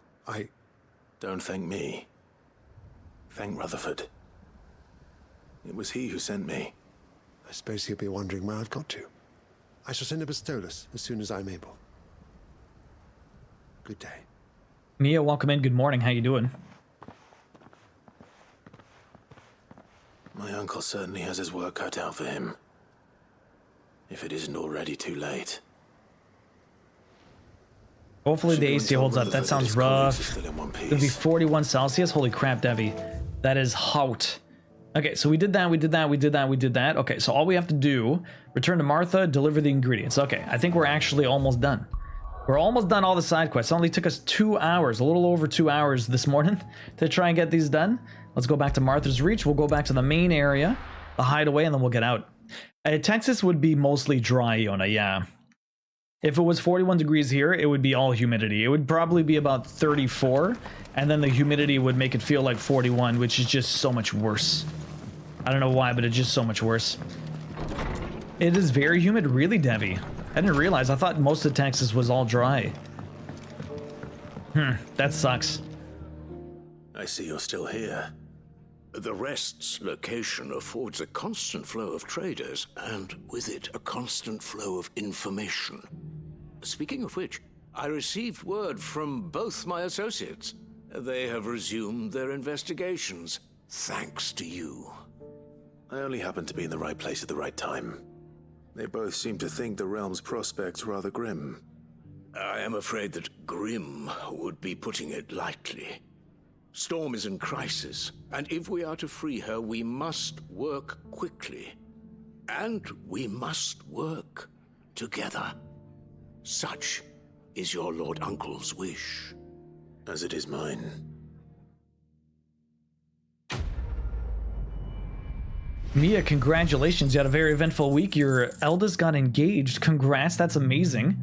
Don't thank me. Thank Rutherford. It was he who sent me. I suppose he'll be wondering where I've got to. I shall send a pistolus as soon as I'm able. Good day. Mia, welcome in. Good morning. How you doing? My uncle certainly has his work cut out for him. If it isn't already too late. Hopefully the AC holds up. That sounds rough. It's gonna be 41 Celsius. Holy crap, Devi. That is hot. Okay, so we did that, we did that, we did that, we did that. Okay, so all we have to do, return to Martha, deliver the ingredients. Okay, I think we're actually almost done. We're almost done all the side quests. It only took us 2 hours, a little over 2 hours this morning to try and get these done. Let's go back to Martha's Reach. We'll go back to the main area, the hideaway, and then we'll get out. Texas would be mostly dry, Iona, yeah. If it was 41 degrees here, it would be all humidity. It would probably be about 34, and then the humidity would make it feel like 41, which is just so much worse. I don't know why, but it's just so much worse. It is very humid, really, Devi. I didn't realize. I thought most of Texas was all dry. That sucks. I see you're still here. The Rest's location affords a constant flow of traders, and with it, a constant flow of information. Speaking of which, I received word from both my associates. They have resumed their investigations, thanks to you. I only happened to be in the right place at the right time. They both seem to think the realm's prospects rather grim. I am afraid that grim would be putting it lightly. Storm is in crisis, and if we are to free her, we must work quickly. And we must work together. Such is your Lord Uncle's wish. As it is mine. Mia, congratulations. You had a very eventful week. Your eldest got engaged. Congrats. That's amazing.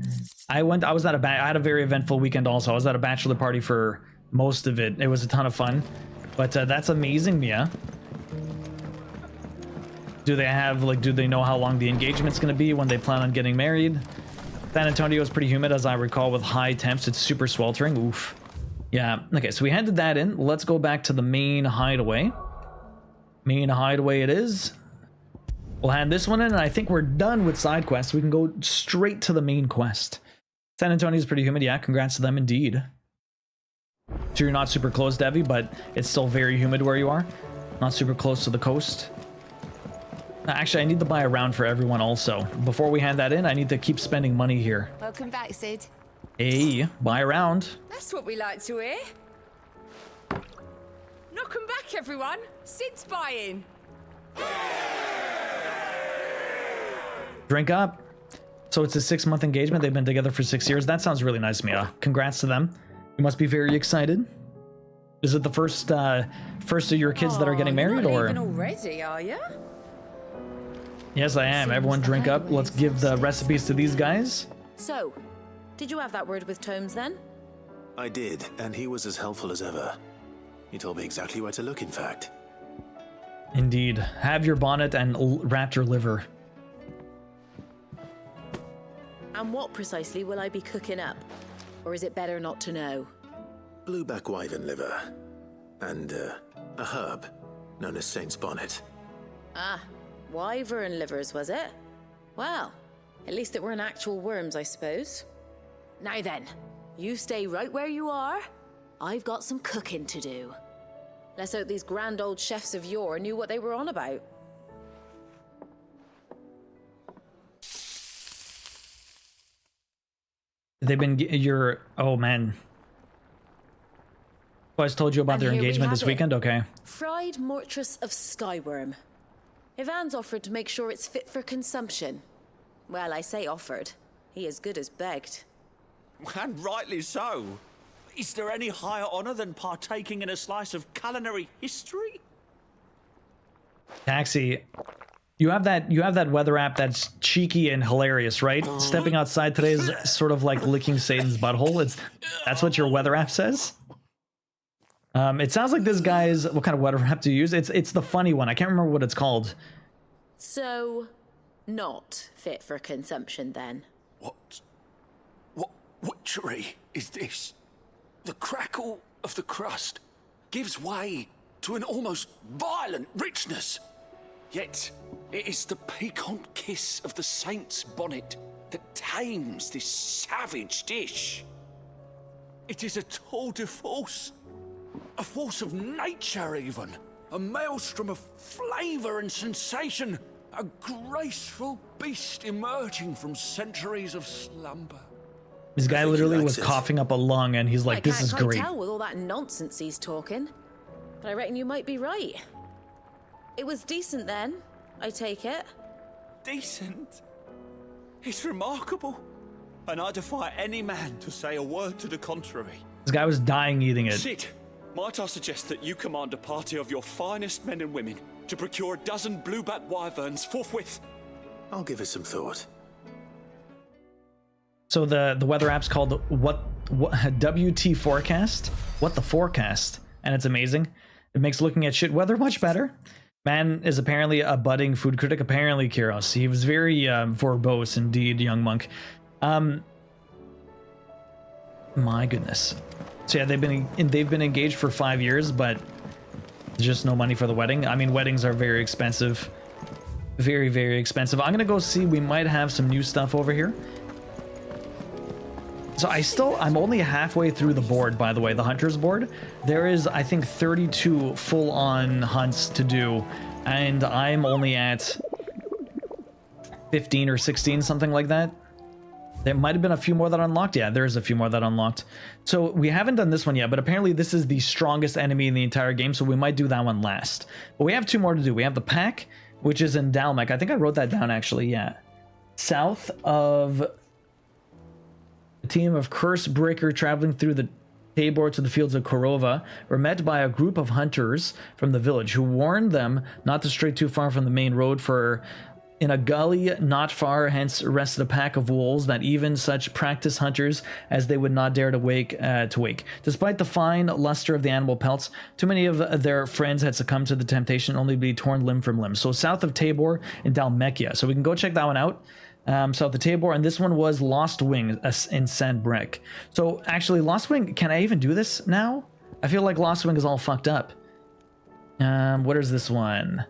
I had a very eventful weekend also. I was at a bachelor party for most of it. It was a ton of fun. But that's amazing, Mia. Do they know how long the engagement's going to be, when they plan on getting married? San Antonio is pretty humid, as I recall, with high temps. It's super sweltering. Oof. Yeah. Okay, so we handed that in. Let's go back to the main hideaway. Main hideaway it is. We'll hand this one in, and I think we're done with side quests. We can go straight to the main quest. San Antonio is pretty humid. Yeah, congrats to them indeed. So you're not super close, Devi, but it's still very humid where you are. Not super close to the coast. Actually, I need to buy a round for everyone also. Before we hand that in, I need to keep spending money here. Welcome back, Sid. Hey, buy a round. That's what we like to hear. Knock 'em back, everyone. Sid's buying. Drink up. So it's a 6-month engagement. They've been together for 6 years. That sounds really nice, Mia. Congrats to them. You must be very excited. Is it the first of your kids that are getting married, or? You're not leaving already, are you? Yes, I am. Everyone drink up. Let's give the recipes to these guys. So, did you have that word with Tomes then? I did, and he was as helpful as ever. He told me exactly where to look, in fact. Indeed. Have your bonnet and raptor liver. And what precisely will I be cooking up? Or is it better not to know? Blueback wyvern liver. And, a herb known as Saint's Bonnet. Ah, wyvern livers, was it? Well, at least it weren't actual worms, I suppose. Now then, you stay right where you are. I've got some cooking to do. Let's hope these grand old chefs of yore knew what they were on about. They've been oh man. Oh, I just told you about their engagement this weekend. Okay. Fried mortress of skyworm. Ivan's offered to make sure it's fit for consumption. Well, I say offered. He as good as begged. And rightly so. Is there any higher honor than partaking in a slice of culinary history? Taxi, you have that weather app that's cheeky and hilarious, right? Stepping outside today is sort of like licking Satan's butthole. That's what your weather app says. It sounds like this guy's, what kind of weather app do you use? It's the funny one. I can't remember what it's called. So, not fit for consumption then. What witchery is this? The crackle of the crust gives way to an almost violent richness. Yet, it is the piquant kiss of the saint's bonnet that tames this savage dish. It is a tour de force, a force of nature even, a maelstrom of flavour and sensation, a graceful beast emerging from centuries of slumber. This guy literally was coughing up a lung, and he's like, "This is great." I can't tell with all that nonsense he's talking, but I reckon you might be right. It was decent then, I take it. Decent? It's remarkable. And I defy any man to say a word to the contrary. This guy was dying eating it. Sid, might I suggest that you command a party of your finest men and women to procure a dozen blueback wyverns forthwith? I'll give it some thought. So the weather app's called what WT Forecast? What the Forecast? And it's amazing. It makes looking at shit weather much better. Man is apparently a budding food critic. Apparently, Kyros. He was very verbose indeed, young monk. My goodness. So yeah, they've been engaged for 5 years, but just no money for the wedding. I mean, weddings are very expensive. Very, very expensive. I'm gonna go see. We might have some new stuff over here. So I'm only halfway through the board, by the way, the hunter's board. There is, I think, 32 full-on hunts to do, and I'm only at 15 or 16, something like that. There might have been a few more that unlocked. Yeah, there's a few more that unlocked. So we haven't done this one yet, but apparently this is the strongest enemy in the entire game, so we might do that one last. But we have 2 more to do. We have the pack, which is in Dalmek. I think I wrote that down, actually, yeah. South of... A team of curse breaker traveling through the Tabor to the fields of Korova were met by a group of hunters from the village who warned them not to stray too far from the main road, for in a gully not far hence rested a pack of wolves that even such practiced hunters as they would not dare to wake. Despite the fine luster of the animal pelts, too many of their friends had succumbed to the temptation only to be torn limb from limb. So south of Tabor in Dalmekia. So we can go check that one out. South of Tabor, and this one was Lost Wing in Sandbrek. So actually, Lost Wing, can I even do this now? I feel like Lost Wing is all fucked up. What is this one?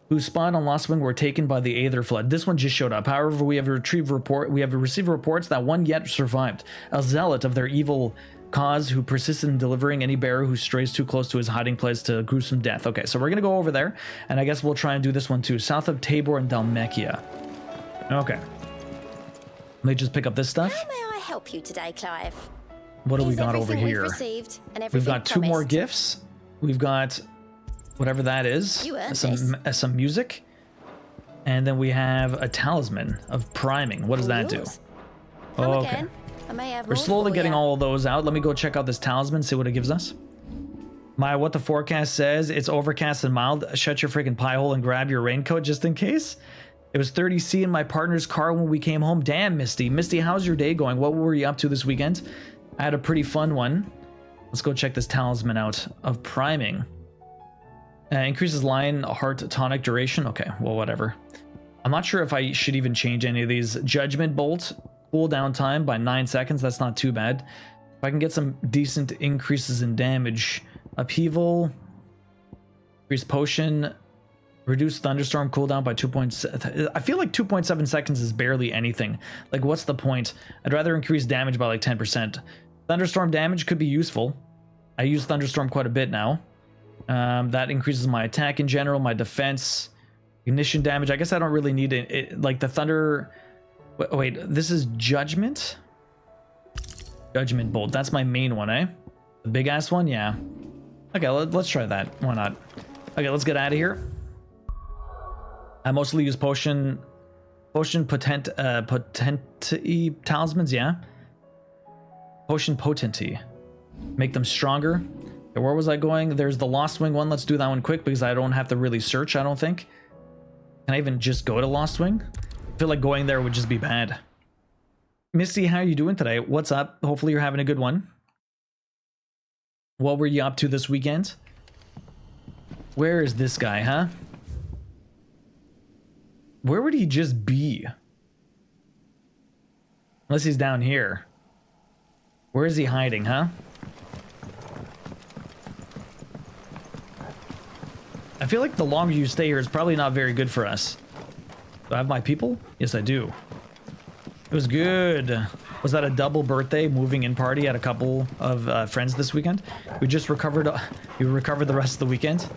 Whose spawn on Lost Wing were taken by the Aether Flood. This one just showed up. However, we have received reports that one yet survived, a zealot of their evil cause who persisted in delivering any bearer who strays too close to his hiding place to gruesome death. Okay, so we're gonna go over there, and I guess we'll try and do this one too. South of Tabor and Dalmekia. Okay. Let me just pick up this stuff. How may I help you today, Clive? What do we got over here? We've got 2 more gifts. We've got whatever that is. Some music. And then we have a talisman of priming. What does that do? Oh, okay. We're slowly getting all of those out. Let me go check out this talisman, see what it gives us. What the forecast says, it's overcast and mild. Shut your freaking pie hole and grab your raincoat just in case. It was 30°C in my partner's car when we came home. Damn, Misty. Misty, how's your day going? What were you up to this weekend? I had a pretty fun one. Let's go check this talisman out of priming. Increases line heart tonic duration. Okay, well, whatever. I'm not sure if I should even change any of these. Judgment bolt, cooldown time by 9 seconds. That's not too bad. If I can get some decent increases in damage. Upheaval. Increase potion. Reduce thunderstorm cooldown by 2.7. I feel like 2.7 seconds is barely anything. Like, what's the point? I'd rather increase damage by like 10%. Thunderstorm damage could be useful. I use thunderstorm quite a bit now. That increases my attack in general, my defense, ignition damage. I guess I don't really need it. Like the thunder. Wait, this is judgment. Judgment bolt. That's my main one, eh? The big ass one, yeah. Okay, let's try that. Why not? Okay, let's get out of here. I mostly use potion potency talismans, yeah. Potion potency. Make them stronger. Okay, where was I going? There's the Lost Wing one. Let's do that one quick because I don't have to really search, I don't think. Can I even just go to Lost Wing? I feel like going there would just be bad. Misty, how are you doing today? What's up? Hopefully you're having a good one. What were you up to this weekend? Where is this guy, huh? Where would he just be? Unless he's down here. Where is he hiding, huh? feel like the longer you stay here is probably not very good for us. Do I have my people? Yes, I do. It was good. Was that a double birthday moving in party at a couple of friends this weekend? We just recovered. We recovered the rest of the weekend.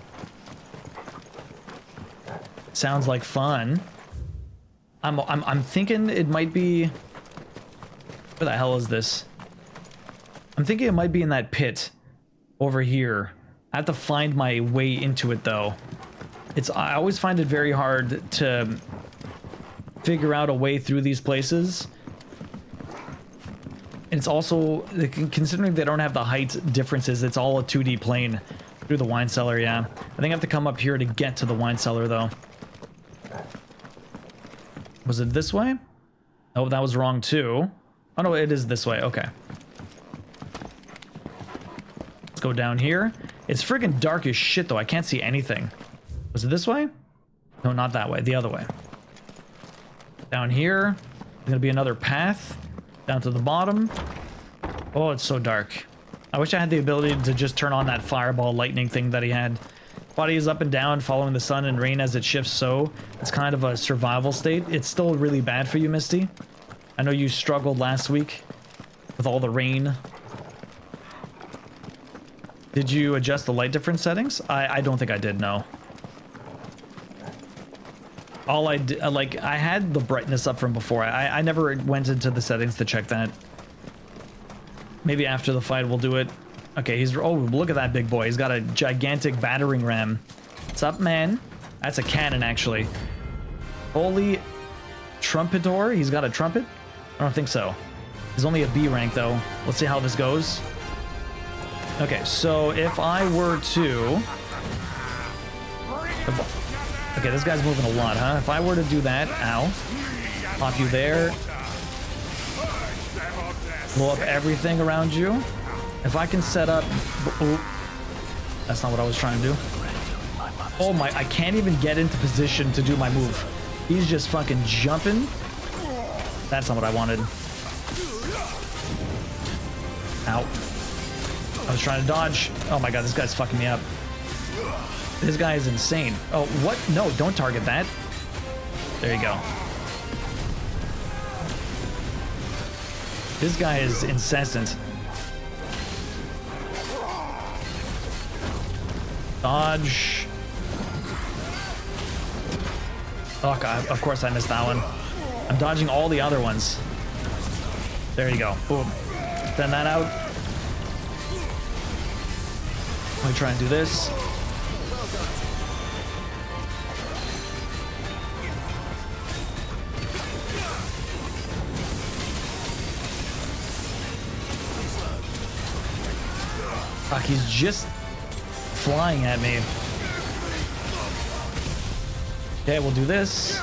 Sounds like fun. I'm thinking it might be. Where the hell is this? I'm thinking it might be in that pit over here. I have to find my way into it though. I always find it very hard to figure out a way through these places. And it's also, considering they don't have the height differences, it's all a 2D plane through the wine cellar, yeah. I think I have to come up here to get to the wine cellar though. Was it this way? Oh, that was wrong too. Oh no, it is this way, okay. Let's go down here. It's friggin' dark as shit though, I can't see anything. Was it this way? No, not that way, the other way. Down here, there's gonna be another path. Down to the bottom. Oh, it's so dark. I wish I had the ability to just turn on that fireball lightning thing that he had. Body is up and down, following the sun and rain as it shifts, so it's kind of a survival state. It's still really bad for you, Misty. I know you struggled last week with all the rain. Did you adjust the light difference settings? I don't think I did, no. All I did, like, I had the brightness up from before. I never went into the settings to check that. Maybe after the fight we'll do it. Okay, he's, oh, look at that big boy. He's got a gigantic battering ram. What's up, man? That's a cannon, actually. Holy trumpetor? He's got a trumpet? I don't think so. He's only a B rank, though. Let's see how this goes. Okay, so if I were to... Okay, this guy's moving a lot, huh? If I were to do that, ow. Pop you there. Blow up everything around you. If I can set up... Oh, that's not what I was trying to do. Oh my, I can't even get into position to do my move. He's just fucking jumping. That's not what I wanted. Ow. I was trying to dodge. Oh my god, this guy's fucking me up. This guy is insane. Oh, what? No, don't target that. There you go. This guy is incessant. Dodge. Oh god, of course I missed that one. I'm dodging all the other ones. There you go. Boom. Send that out. Let me try and do this. Fuck, he's just flying at me. Okay, we'll do this.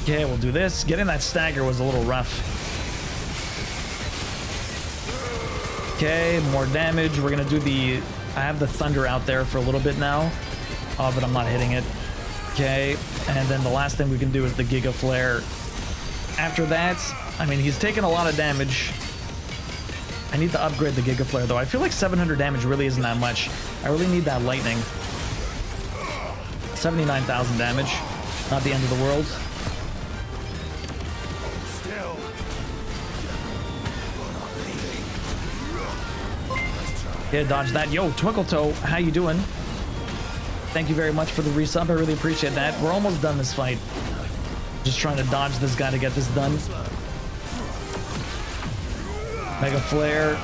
Okay, we'll do this. Getting that stagger was a little rough. Okay, more damage. We're gonna do the... I have the thunder out there for a little bit now. Oh, but I'm not hitting it. Okay, and then the last thing we can do is the Giga Flare. After that, I mean, he's taking a lot of damage. I need to upgrade the Giga Flare, though. I feel like 700 damage really isn't that much. I really need that lightning. 79,000 damage. Not the end of the world. Yeah, dodge that. Yo, Twinkletoe, how you doing? Thank you very much for the resub. I really appreciate that. We're almost done this fight. Just trying to dodge this guy to get this done. Mega Flare.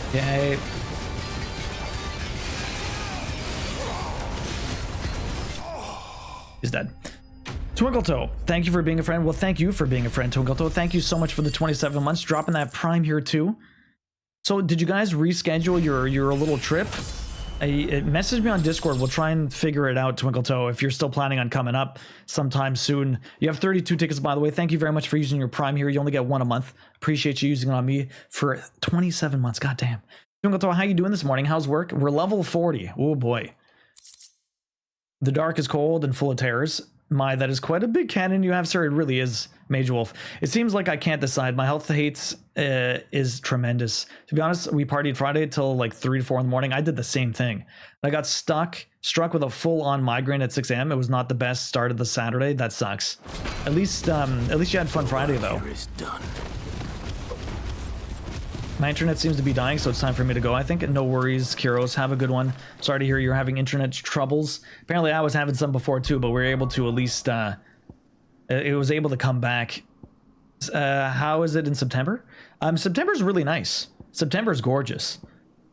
Okay. He's dead. Twinkletoe, thank you for being a friend. Well, thank you for being a friend, Twinkletoe. Thank you so much for the 27 months. Dropping that Prime here, too. So, did you guys reschedule your little trip? Message me on Discord. We'll try and figure it out, Twinkletoe, if you're still planning on coming up sometime soon. You have 32 tickets, by the way. Thank you very much for using your Prime here. You only get one a month. Appreciate you using it on me for 27 months. God damn. Twinkletoe, how you doing this morning? How's work? We're level 40. Oh, boy. The dark is cold and full of terrors. My, that is quite a big cannon you have, sir. It really is, Mage Wolf. It seems like I can't decide. My health hates is tremendous. To be honest, we partied Friday till like 3 to 4 in the morning. I did the same thing. I got struck with a full-on migraine at 6 a.m. It was not the best start of the Saturday. That sucks. At least you had fun Friday, though. My internet seems to be dying, so it's time for me to go, I think. No worries, Kiros. Have a good one. Sorry to hear you're having internet troubles. Apparently, I was having some before, too, but we were able to at least... it was able to come back. How is it in September? September's really nice. September's gorgeous.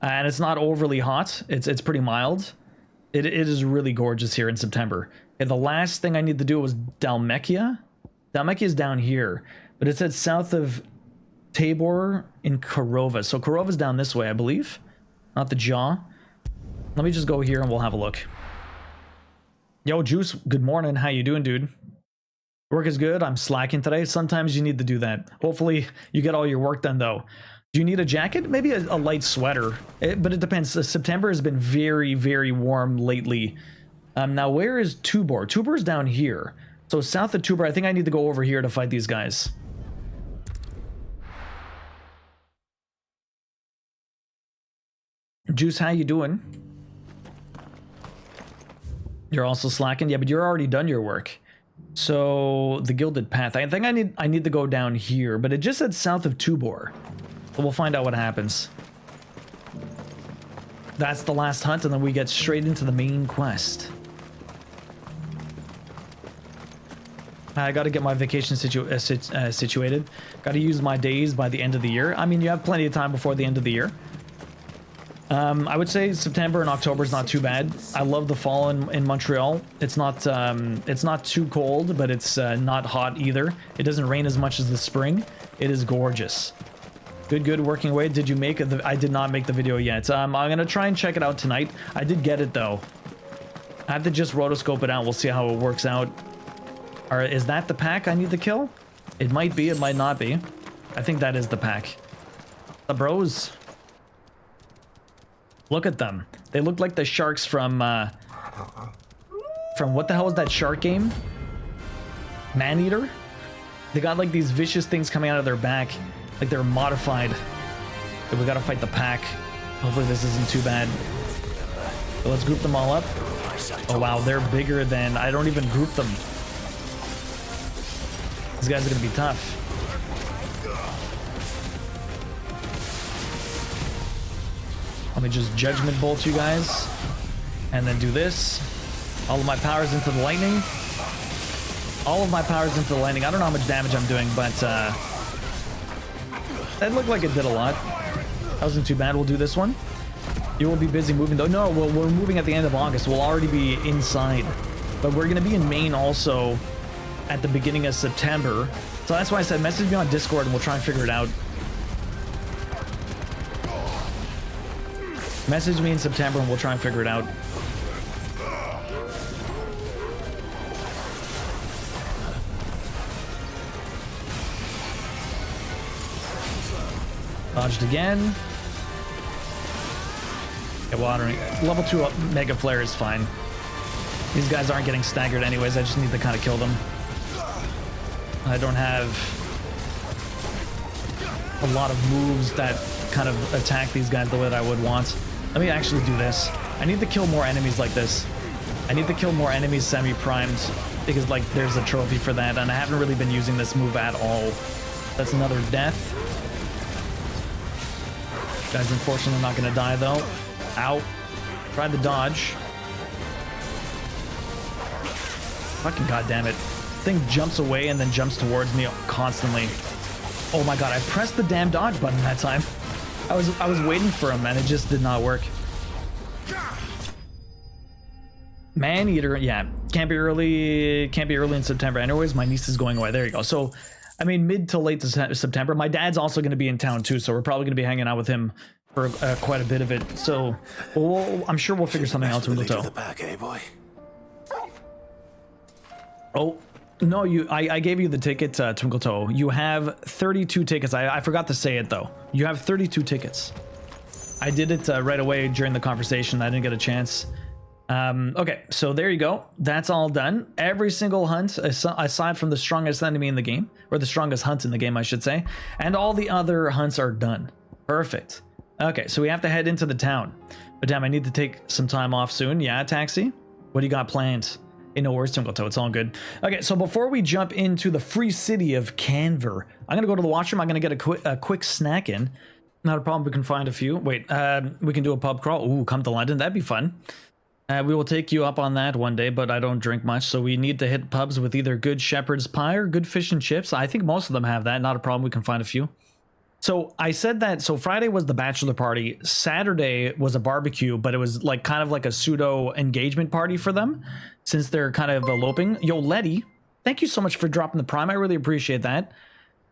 And it's not overly hot. It's pretty mild. It is really gorgeous here in September. And the last thing I need to do was Dalmekia. Dalmekia is down here. But it said south of... Tabor in Korova. So Korova's down this way, I believe. Not the jaw. Let me just go here and we'll have a look. Yo, Juice, good morning. How you doing, dude? Work is good. I'm slacking today. Sometimes you need to do that. Hopefully you get all your work done, though. Do you need a jacket? Maybe a light sweater. But it depends. September has been very, very warm lately. Now, where is Tubor? Tubor's down here. So south of Tubor, I think I need to go over here to fight these guys. Juice, how you doing? You're also slacking? Yeah, but you're already done your work. So, the Gilded Path. I think I need to go down here, but it just said south of Tubor. So we'll find out what happens. That's the last hunt, and then we get straight into the main quest. I gotta get my vacation situated. Gotta use my days by the end of the year. I mean, you have plenty of time before the end of the year. I would say September and October is not too bad. I love the fall in Montreal. It's not too cold, but it's not hot either. It doesn't rain as much as the spring. It is gorgeous. Good working away. Did you make it? I did not make the video yet. I'm gonna try and check it out tonight. I did get it though. I have to just rotoscope it out. We'll see how it works out. Or is that the pack I need to kill? It might be. It might not be. I think that is the pack. The bros. Look at them. They look like the sharks from what the hell is that shark game? Maneater? They got like these vicious things coming out of their back. Like they're modified. But we gotta fight the pack. Hopefully this isn't too bad. So let's group them all up. Oh wow, they're bigger than... I don't even group them. These guys are gonna be tough. Let me just Judgment Bolt you guys. And then do this. All of my powers into the lightning. All of my powers into the lightning. I don't know how much damage I'm doing, but that looked like it did a lot. That wasn't too bad. We'll do this one. You will be busy moving though. No, we're moving at the end of August. We'll already be inside. But we're going to be in Maine also at the beginning of September. So that's why I said message me on Discord and we'll try and figure it out. Message me in September and we'll try and figure it out. Dodged again. Yeah, watering. Level 2 Mega Flare is fine. These guys aren't getting staggered anyways. I just need to kind of kill them. I don't have a lot of moves that kind of attack these guys the way that I would want. Let me actually do this. I need to kill more enemies like this. I need to kill more enemies semi-primed because like there's a trophy for that and I haven't really been using this move at all. That's another death. Guy's unfortunately not gonna die though. Ow. Tried to dodge. Fucking goddamn it. Thing jumps away and then jumps towards me constantly. Oh my god, I pressed the damn dodge button that time. I was waiting for him and it just did not work. Maneater, yeah, can't be early in September. Anyways, my niece is going away. There you go. So, I mean, mid to late September. My dad's also going to be in town too, so we're probably going to be hanging out with him for quite a bit of it. So, I'm sure we'll figure something out. Twinkle back, eh, boy? Oh. No, I gave you the ticket, Twinkle Toe. You have 32 tickets. I forgot to say it, though. You have 32 tickets. I did it right away during the conversation. I didn't get a chance. Okay, so there you go. That's all done. Every single hunt, aside from the strongest enemy in the game, or the strongest hunt in the game, I should say, and all the other hunts are done. Perfect. Okay, so we have to head into the town. But damn, I need to take some time off soon. Yeah, Taxi? What do you got planned? Hey, no worries, Twinkle Toe. It's all good. Okay, so before we jump into the free city of Canver, I'm going to go to the washroom. I'm going to get a quick snack in. Not a problem. We can find a few. Wait, we can do a pub crawl. Ooh, come to London. That'd be fun. We will take you up on that one day, but I don't drink much, so we need to hit pubs with either good shepherd's pie or good fish and chips. I think most of them have that. Not a problem. We can find a few. So I said that, so Friday was the bachelor party. Saturday was a barbecue, but it was like kind of like a pseudo engagement party for them since they're kind of eloping. Yo, Letty, thank you so much for dropping the prime. I really appreciate that.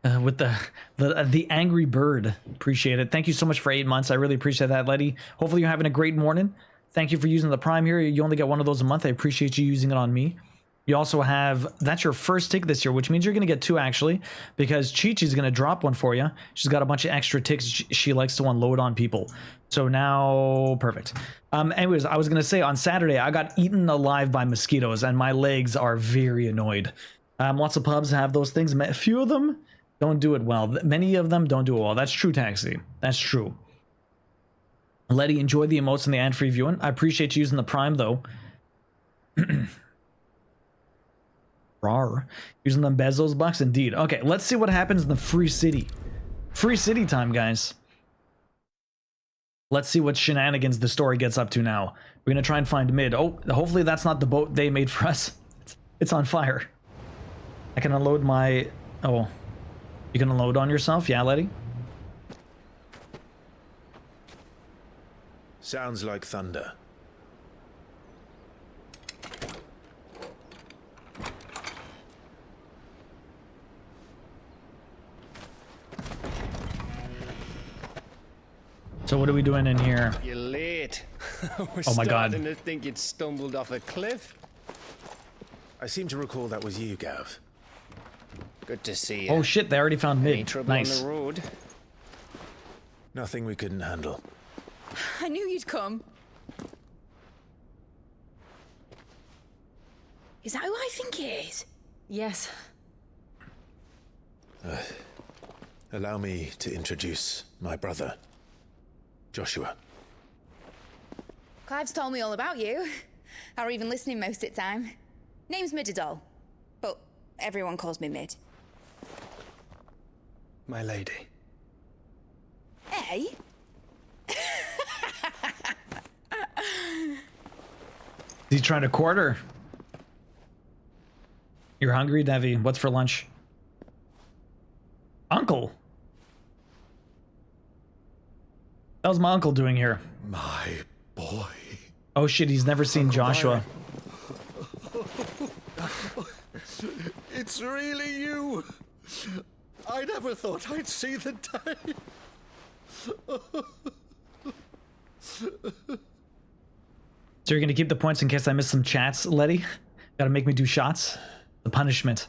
With the angry bird. Appreciate it. Thank you so much for 8 months. I really appreciate that, Letty. Hopefully you're having a great morning. Thank you for using the prime here. You only get one of those a month. I appreciate you using it on me. You also have, that's your first tick this year, which means you're going to get 2 actually, because Chi-Chi's going to drop one for you. She's got a bunch of extra ticks she likes to unload on people. So now, perfect. Anyways, I was going to say on Saturday, I got eaten alive by mosquitoes and my legs are very annoyed. Lots of pubs have those things. A few of them don't do it well. Many of them don't do it well. That's true, Taxi. That's true. Letty, enjoy the emotes and the ad-free viewing. I appreciate you using the prime, though. Rawr. Using them Bezos bucks, indeed. Okay, let's see what happens in the free city. Free city time, guys. Let's see what shenanigans the story gets up to now. We're going to try and find mid. Oh, hopefully that's not the boat they made for us. It's on fire. I can unload my... Oh. You can unload on yourself? Yeah, Letty? Sounds like thunder. So what are we doing in here? You're late. We're Oh my God. starting to think you'd stumbled off a cliff. I seem to recall that was you, Gav. Good to see you. Oh shit, they already found Any mid. trouble Nice. on the road? Nothing we couldn't handle. I knew you'd come. Is that who I think it is? Yes. Allow me to introduce my brother, Joshua. Clive's told me all about you. Or even listening most of the time. Name's Midadol, but everyone calls me Mid. My lady. Hey? Is he trying to quarter? You're hungry, Devi? What's for lunch? Uncle? How's my uncle doing here? My boy. Oh shit, he's never seen Joshua. It's really you. I never thought I'd see the day. So you're gonna keep the points in case I miss some chats, Letty? Gotta make me do shots? The punishment.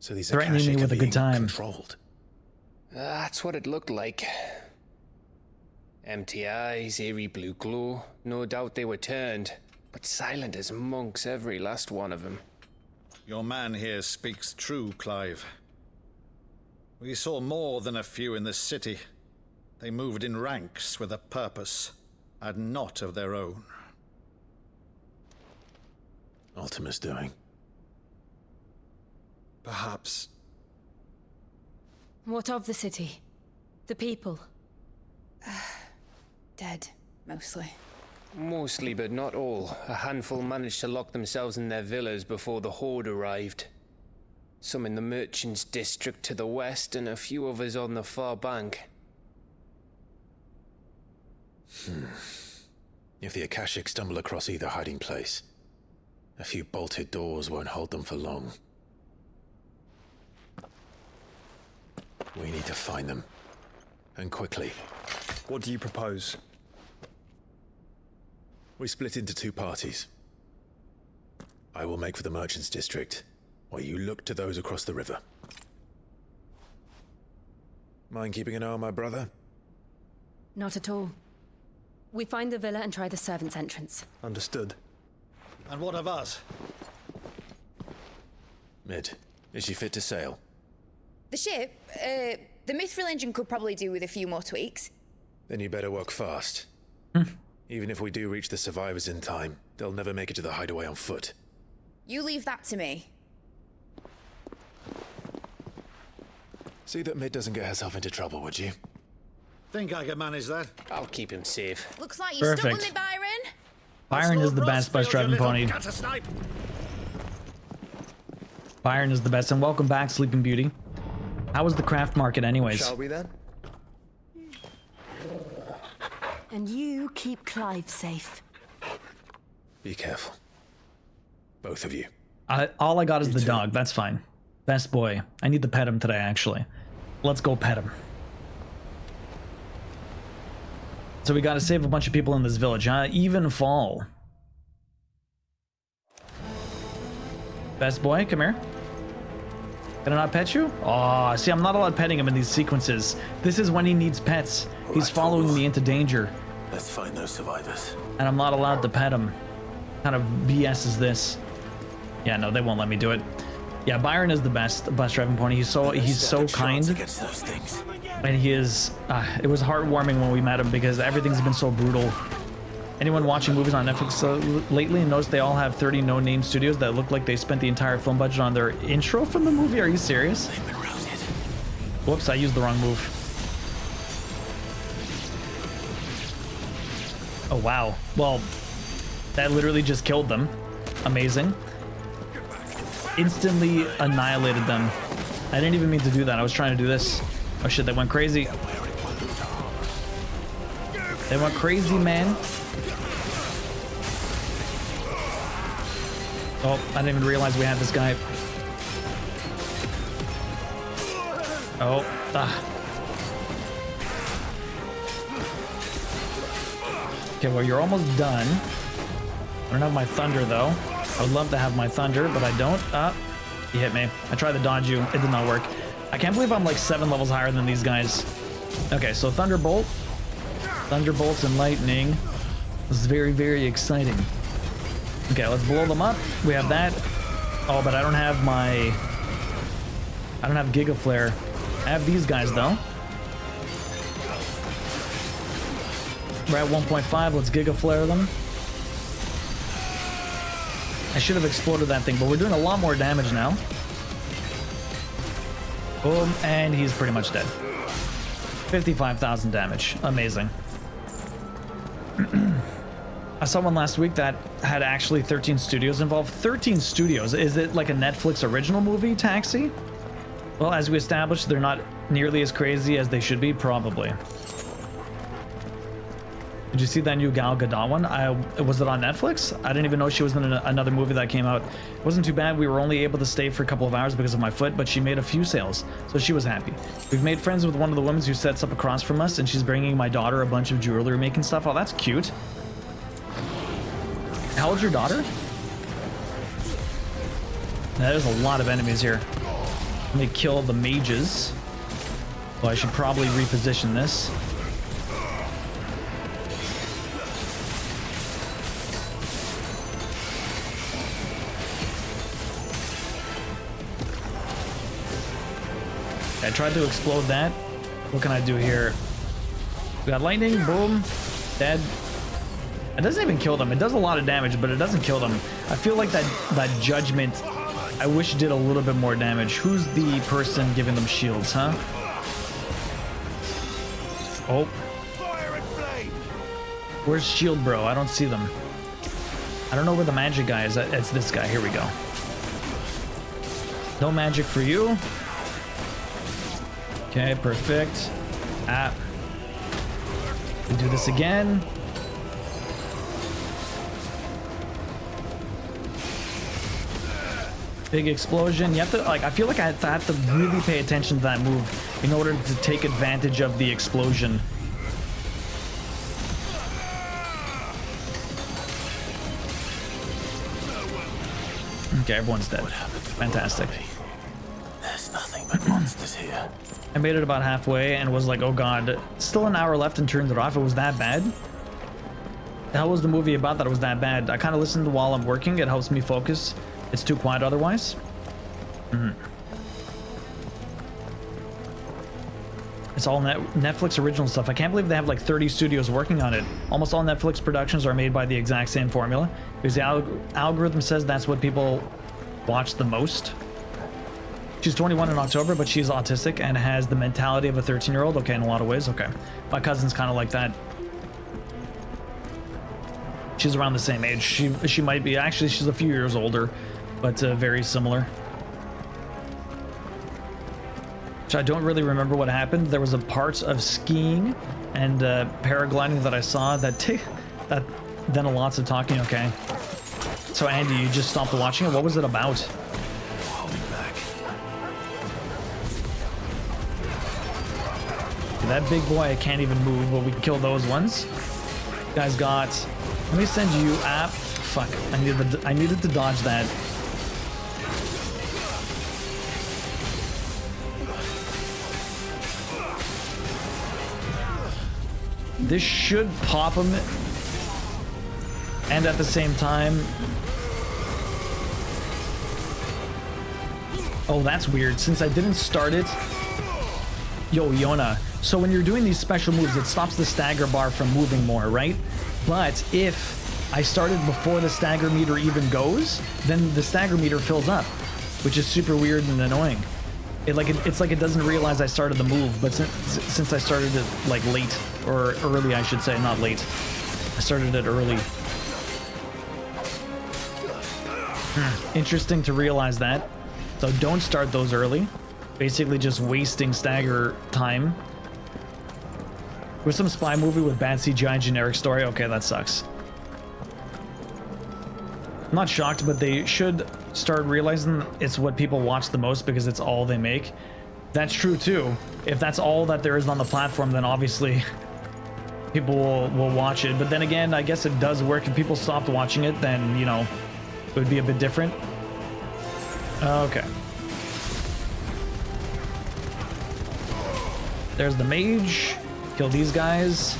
So these threatening me with a good time. Controlled. That's what it looked like. Empty eyes, eerie blue glow. No doubt they were turned, but silent as monks, every last one of them. Your man here speaks true, Clive. We saw more than a few in this city. They moved in ranks with a purpose, and not of their own. Ultima's doing. Perhaps. What of the city? The people? Dead, mostly. Mostly, but not all. A handful managed to lock themselves in their villas before the Horde arrived. Some in the merchants' district to the west, and a few others on the far bank. If the Akashic stumble across either hiding place, a few bolted doors won't hold them for long. We need to find them. And quickly. What do you propose? We split into 2 parties. I will make for the merchants' district, while you look to those across the river. Mind keeping an eye on my brother? Not at all. We find the villa and try the servants' entrance. Understood. And what of us? Mid, is she fit to sail? The ship, the mithril engine could probably do with a few more tweaks. Then you better work fast. Even if we do reach the survivors in time, they'll never make it to the hideaway on foot. You leave that to me. See that Mid doesn't get herself into trouble, would you? Think I can manage that? I'll keep him safe. Looks like you're stuck with Perfect. me, Byron. Byron is the best bus driving pony. Byron is the best, and welcome back, Sleeping Beauty. How was the craft market anyways? Shall we then? And you keep Clive safe. Be careful. Both of you. All I got is the dog, that's fine. Best boy. I need to pet him today, actually. Let's go pet him. So we gotta save a bunch of people in this village, huh? Even fall. Best boy, come here. Can I not pet you? Oh, see, I'm not allowed petting him in these sequences. This is when he needs pets. He's following me into danger. Let's find those survivors. And I'm not allowed to pet him. What kind of BS is this? Yeah, no, they won't let me do it. Yeah, Byron is the best bus driving pony. He's so kind. And he is, it was heartwarming when we met him because everything's been so brutal. Anyone watching movies on Netflix lately knows they all have 30 no-name studios that look like they spent the entire film budget on their intro from the movie. Are you serious? Whoops, I used the wrong move. Oh, wow. Well, that literally just killed them. Amazing. Instantly annihilated them. I didn't even mean to do that. I was trying to do this. Oh shit, they went crazy. They went crazy, man. Oh, I didn't even realize we had this guy. Oh, Okay, well, you're almost done. I don't have my thunder, though. I would love to have my thunder, but I don't. He hit me. I tried to dodge you. It did not work. I can't believe I'm like 7 levels higher than these guys. Okay, so Thunderbolt. Thunderbolts and lightning. This is very, very exciting. Okay, let's blow them up. We have that. Oh, but I don't have my... I don't have Giga Flare. I have these guys, though. We're at 1.5. Let's Giga Flare them. I should have exploded that thing, but we're doing a lot more damage now. Boom, and he's pretty much dead. 55,000 damage. Amazing. I saw one last week that had actually 13 studios involved. 13 studios. Is it like a Netflix original movie, Taxi? Well, as we established, they're not nearly as crazy as they should be, probably. Did you see that new Gal Gadot one? Was it on Netflix? I didn't even know she was in another movie that came out. It wasn't too bad. We were only able to stay for a couple of hours because of my foot, but she made a few sales, so she was happy. We've made friends with one of the women who sets up across from us, and she's bringing my daughter a bunch of jewelry making stuff. Oh, that's cute. How old's your daughter? Now, there's a lot of enemies here. Let me kill the mages. Well, I should probably reposition this. I tried to explode that. What can I do here? We got lightning, boom, dead. It doesn't even kill them. It does a lot of damage, but it doesn't kill them. I feel like that judgment, I wish did a little bit more damage. Who's the person giving them shields, huh? Oh. Where's Shield Bro? I don't see them. I don't know where the magic guy is. It's this guy. Here we go. No magic for you. Okay, perfect. We do this again. Big explosion. You have to, like, I feel like I have to really pay attention to that move in order to take advantage of the explosion. Okay, everyone's dead. Fantastic. There's nothing but monsters here. I made it about halfway and was like, oh god, still an hour left and turned it off. It was that bad. The hell was the movie about that it was that bad? I kind of listen while I'm working. It helps me focus. It's too quiet otherwise. It's all Netflix original stuff. I can't believe they have like 30 studios working on it. Almost all Netflix productions are made by the exact same formula because the algorithm says that's what people watch the most. She's 21 in October, but she's autistic and has the mentality of a 13-year-old. Okay, in a lot of ways. Okay. My cousin's kind of like that. She's around the same age. She might be. Actually, she's a few years older, but very similar. So I don't really remember what happened. There was a part of skiing and paragliding that I saw that then lots of talking. Okay. So Andy, you just stopped watching it. What was it about? That big boy, I can't even move, but we can kill those ones. You guys got. Let me send you app. Fuck. I needed to dodge that. This should pop him. And at the same time. Oh, that's weird. Since I didn't start it. Yo, Yona. So when you're doing these special moves, it stops the stagger bar from moving more, right? But if I started before the stagger meter even goes, then the stagger meter fills up, which is super weird and annoying. It's like it doesn't realize I started the move, but since I started it like late, or early I should say, not late. I started it early. Interesting to realize that. So don't start those early. Basically just wasting stagger time. With some spy movie with bad CGI and generic story. Okay, that sucks. I'm not shocked, but they should start realizing it's what people watch the most because it's all they make. That's true too. If that's all that there is on the platform, then obviously people will watch it. But then again, I guess it does work. If people stopped watching it, then, you know, it would be a bit different. Okay. There's the mage. Kill these guys.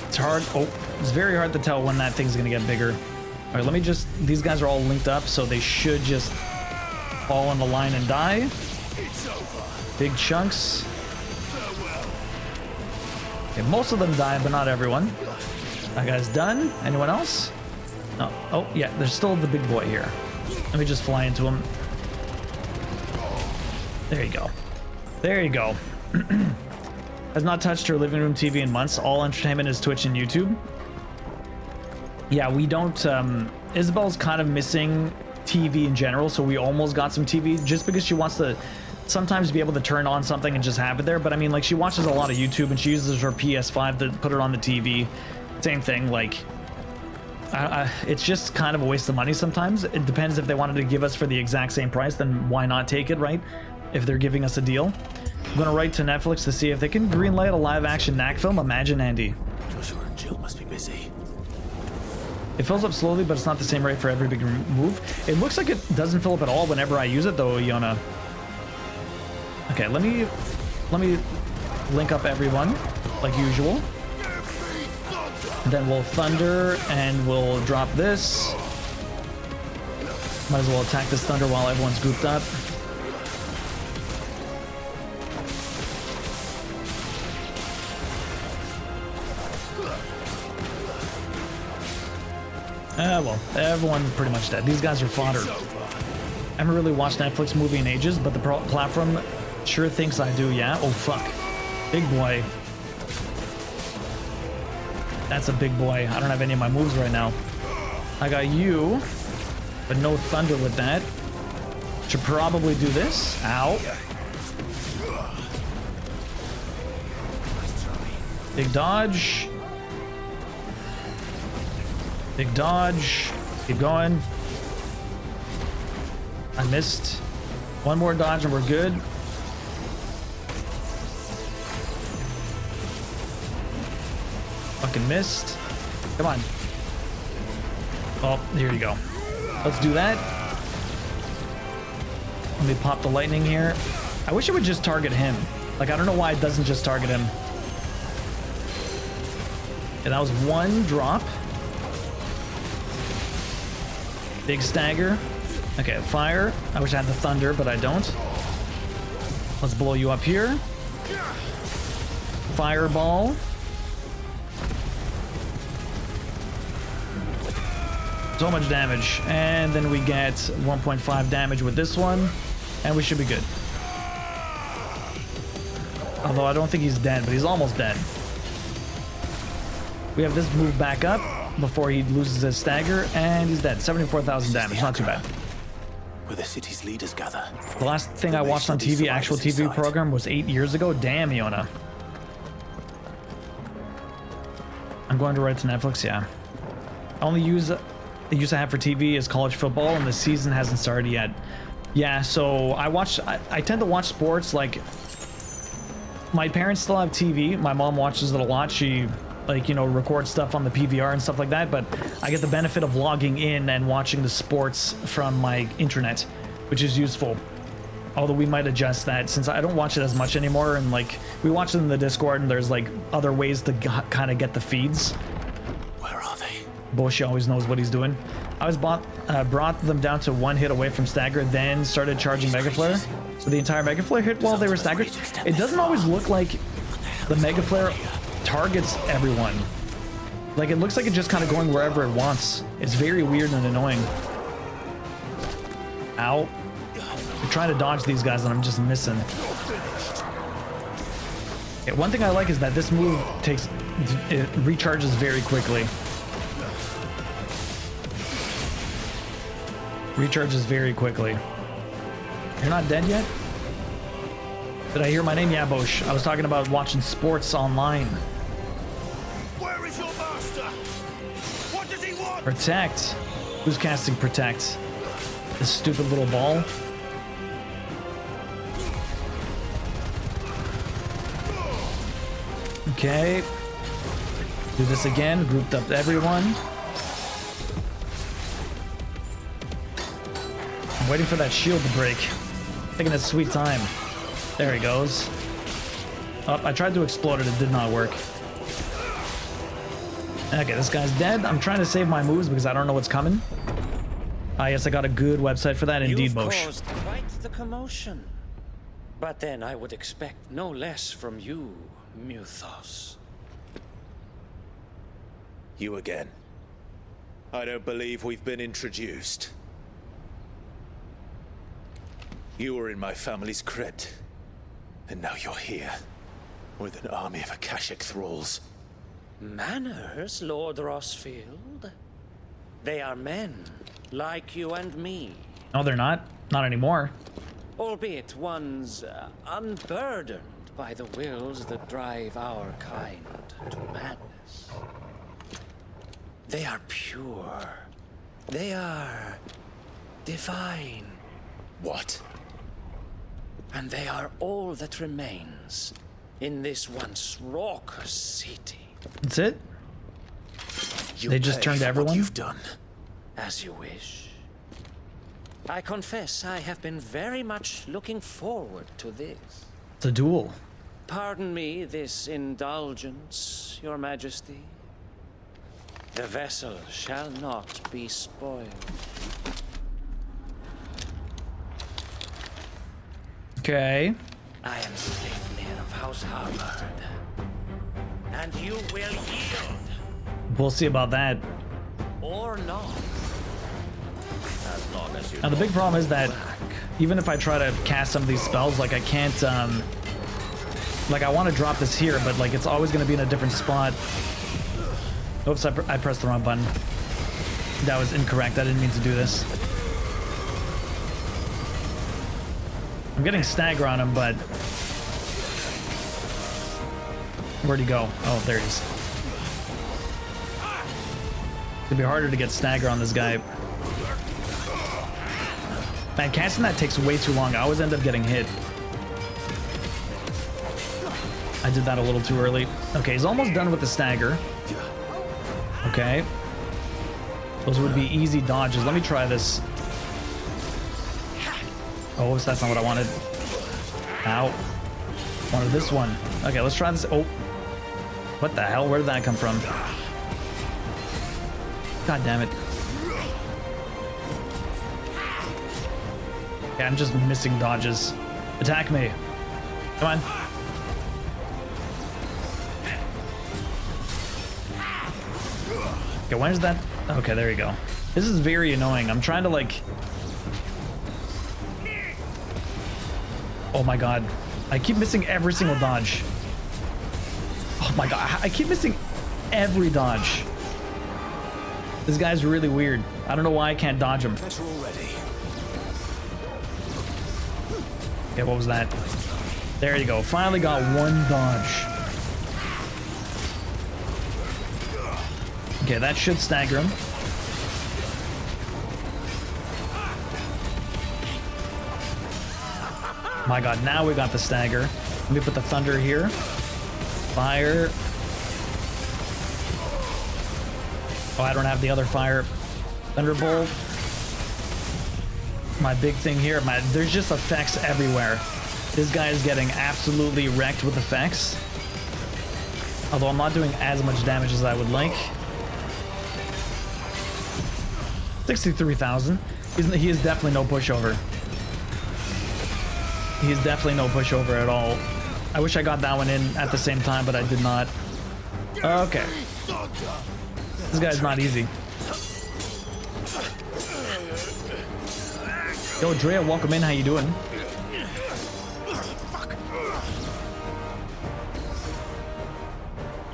It's hard. Oh, it's very hard to tell when that thing's gonna get bigger. All right, let me just. These guys are all linked up, so they should just fall on the line and die. Big chunks. Okay, most of them die, but not everyone. That guy's done. Anyone else? No. Oh, yeah, there's still the big boy here. Let me just fly into him. There you go. There you go. Has not touched her living room TV in months. All entertainment is Twitch and YouTube. Yeah, we don't... Isabel's kind of missing TV in general, so we almost got some TV just because she wants to sometimes be able to turn on something and just have it there. But I mean, like, she watches a lot of YouTube and she uses her PS5 to put it on the TV. Same thing, like... it's just kind of a waste of money sometimes. It depends if they wanted to give us for the exact same price, then why not take it, right? If they're giving us a deal. I'm gonna write to Netflix to see if they can greenlight a live-action knack film. Imagine, Andy. Joshua and Jill must be busy. It fills up slowly, but it's not the same rate for every big move. It looks like it doesn't fill up at all whenever I use it, though, Yona. Okay, let me link up everyone, like usual. Then we'll thunder and we'll drop this. Might as well attack this thunder while everyone's grouped up. Well, everyone's pretty much dead. These guys are fodder. I haven't really watched Netflix movie in ages, but the platform sure thinks I do, yeah? Oh, fuck. Big boy. That's a big boy. I don't have any of my moves right now. I got you, but no thunder with that. Should probably do this. Ow. Big dodge. Big dodge. Keep going. I missed. One more dodge and we're good. Fucking missed. Come on. Oh, here you go. Let's do that. Let me pop the lightning here. I wish it would just target him. Like, I don't know why it doesn't just target him. And that was one drop. Big stagger. Okay, fire. I wish I had the thunder, but I don't. Let's blow you up here. Fireball. So much damage. And then we get 1.5 damage with this one. And we should be good. Although I don't think he's dead, but he's almost dead. We have this move back up before he loses his stagger, and he's dead. 74,000 damage, not too bad. Where the city's leaders gather. The last thing I watched on TV, actual TV program, was 8 years ago. Damn, Iona. I'm going to write to Netflix, yeah. Only use the use I have for TV is college football, and the season hasn't started yet. Yeah, so I tend to watch sports, like, my parents still have TV. My mom watches it a lot. She, like, you know, records stuff on the PVR and stuff like that, but I get the benefit of logging in and watching the sports from my internet, which is useful. Although we might adjust that since I don't watch it as much anymore, and like we watch it in the Discord, and there's like other ways to kind of get the feeds. Where are they? Boshi always knows what he's doing. I was brought them down to one hit away from stagger, then started charging Mega Flare. So the entire Mega Flare hit while they were staggered. It doesn't always look like the Mega Flare targets everyone. Like, it looks like it's just kind of going wherever it wants. It's very weird and annoying. Ow. I'm trying to dodge these guys and I'm just missing. Okay, one thing I like is that this move it recharges very quickly. Recharges very quickly. You're not dead yet? Did I hear my name? Yeah, Bosch. I was talking about watching sports online. Where is your master? What does he want? Protect. Who's casting Protect? This stupid little ball. Okay. Do this again. Grouped up everyone. I'm waiting for that shield to break. Taking a sweet time. There he goes. Oh, I tried to explode it. It did not work. Okay, this guy's dead. I'm trying to save my moves because I don't know what's coming. Yes, I got a good website for that. Indeed, Bosch. You've caused quite the commotion. But then I would expect no less from you, Muthos. You again. I don't believe we've been introduced. You were in my family's crypt, and now you're here, with an army of Akashic thralls. Manners, Lord Rosfield? They are men, like you and me. No, they're not. Not anymore. Albeit one's unburdened by the wills that drive our kind to madness. They are pure. They are divine. What? And they are all that remains in this once raucous city. That's it? They just turned everyone? You've done. As you wish. I confess I have been very much looking forward to this. It's a duel. Pardon me this indulgence, Your Majesty. The vessel shall not be spoiled. Okay. I am Sleipnir of House Harvard. And you will yield. We'll see about that. Or not. As long as you Now the big problem is that even if I try to cast some of these spells, like I can't, like I want to drop this here, but like it's always going to be in a different spot. Oops, I pressed the wrong button. That was incorrect. I didn't mean to do this. I'm getting stagger on him, but where'd he go? Oh, there he is. It'd be harder to get stagger on this guy. Man, casting that takes way too long. I always end up getting hit. I did that a little too early. Okay, he's almost done with the stagger. Okay. Those would be easy dodges. Let me try this. Oh, that's not what I wanted. Ow. Wanted this one. Okay, let's try this. Oh. What the hell? Where did that come from? God damn it. Okay, I'm just missing dodges. Attack me. Come on. Okay, when is that? Okay, there you go. This is very annoying. I'm trying to like... Oh my god. I keep missing every single dodge. Oh my god. I keep missing every dodge. This guy's really weird. I don't know why I can't dodge him. Okay, what was that? There you go. Finally got one dodge. Okay, that should stagger him. My god, now we got the stagger. Let me put the thunder here. Fire. Oh, I don't have the other fire. Thunderbolt. My big thing here, there's just effects everywhere. This guy is getting absolutely wrecked with effects. Although I'm not doing as much damage as I would like. 63,000. He is definitely no pushover. He's definitely no pushover at all. I wish I got that one in at the same time, but I did not. Okay. This guy's not easy. Yo, Drea, welcome in. How you doing?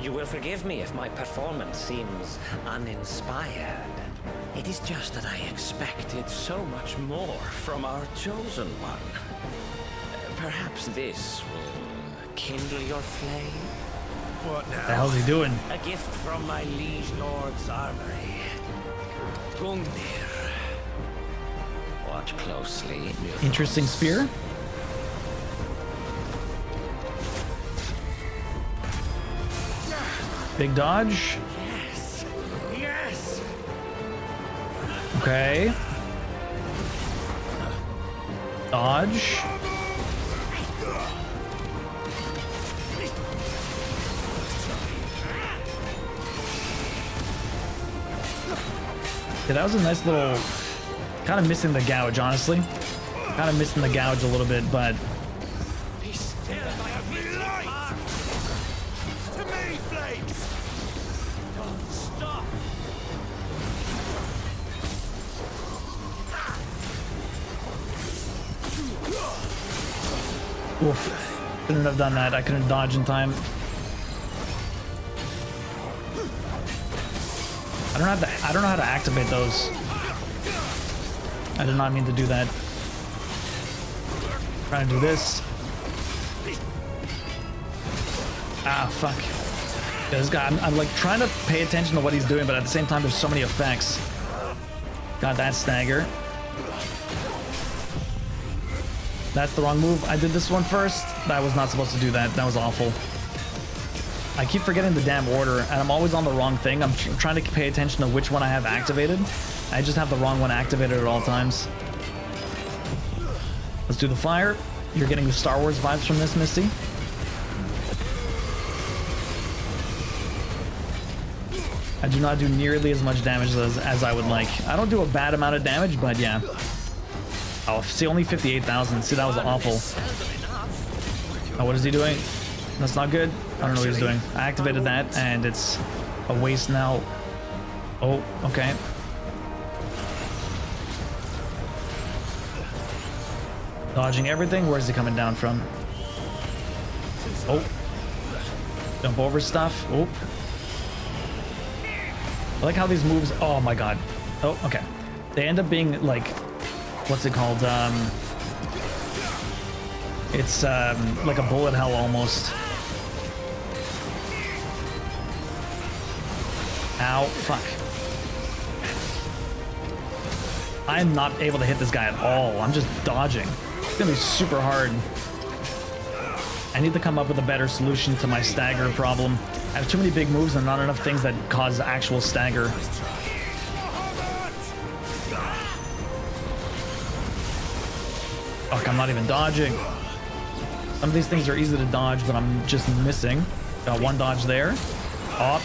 You will forgive me if my performance seems uninspired. It is just that I expected so much more from our chosen one. Perhaps this will kindle your flame? What now? The hell's he doing? A gift from my liege lord's armory. Gungnir. Watch closely. Interesting spear. Big dodge. Yes. Yes. Okay. Dodge. Yeah, that was a nice little... Kind of missing the gouge, honestly. Kind of missing the gouge a little bit, but... Oof. Couldn't have done that. I couldn't dodge in time. I don't know how to activate those. I did not mean to do that. Trying to do this. Ah, fuck. Yeah, this guy, I'm like trying to pay attention to what he's doing, but at the same time, there's so many effects. Got that stagger. That's the wrong move. I did this one first. I was not supposed to do that. That was awful. I keep forgetting the damn order, and I'm always on the wrong thing. I'm trying to pay attention to which one I have activated. I just have the wrong one activated at all times. Let's do the fire. You're getting the Star Wars vibes from this, Misty. I do not do nearly as much damage as I would like. I don't do a bad amount of damage, but yeah. Oh, see, only 58,000. See, that was awful. Oh, what is he doing? That's not good. I don't know what he's doing. I activated that, and it's a waste now. Oh, okay. Dodging everything. Where's he coming down from? Oh. Jump over stuff. Oh. I like how these moves... Oh, my God. Oh, okay. They end up being, like... What's it called? It's like a bullet hell almost. Ow, fuck. I'm not able to hit this guy at all. I'm just dodging. It's gonna be super hard. I need to come up with a better solution to my stagger problem. I have too many big moves and not enough things that cause actual stagger. Fuck, I'm not even dodging. Some of these things are easy to dodge, but I'm just missing. Got one dodge there. Up.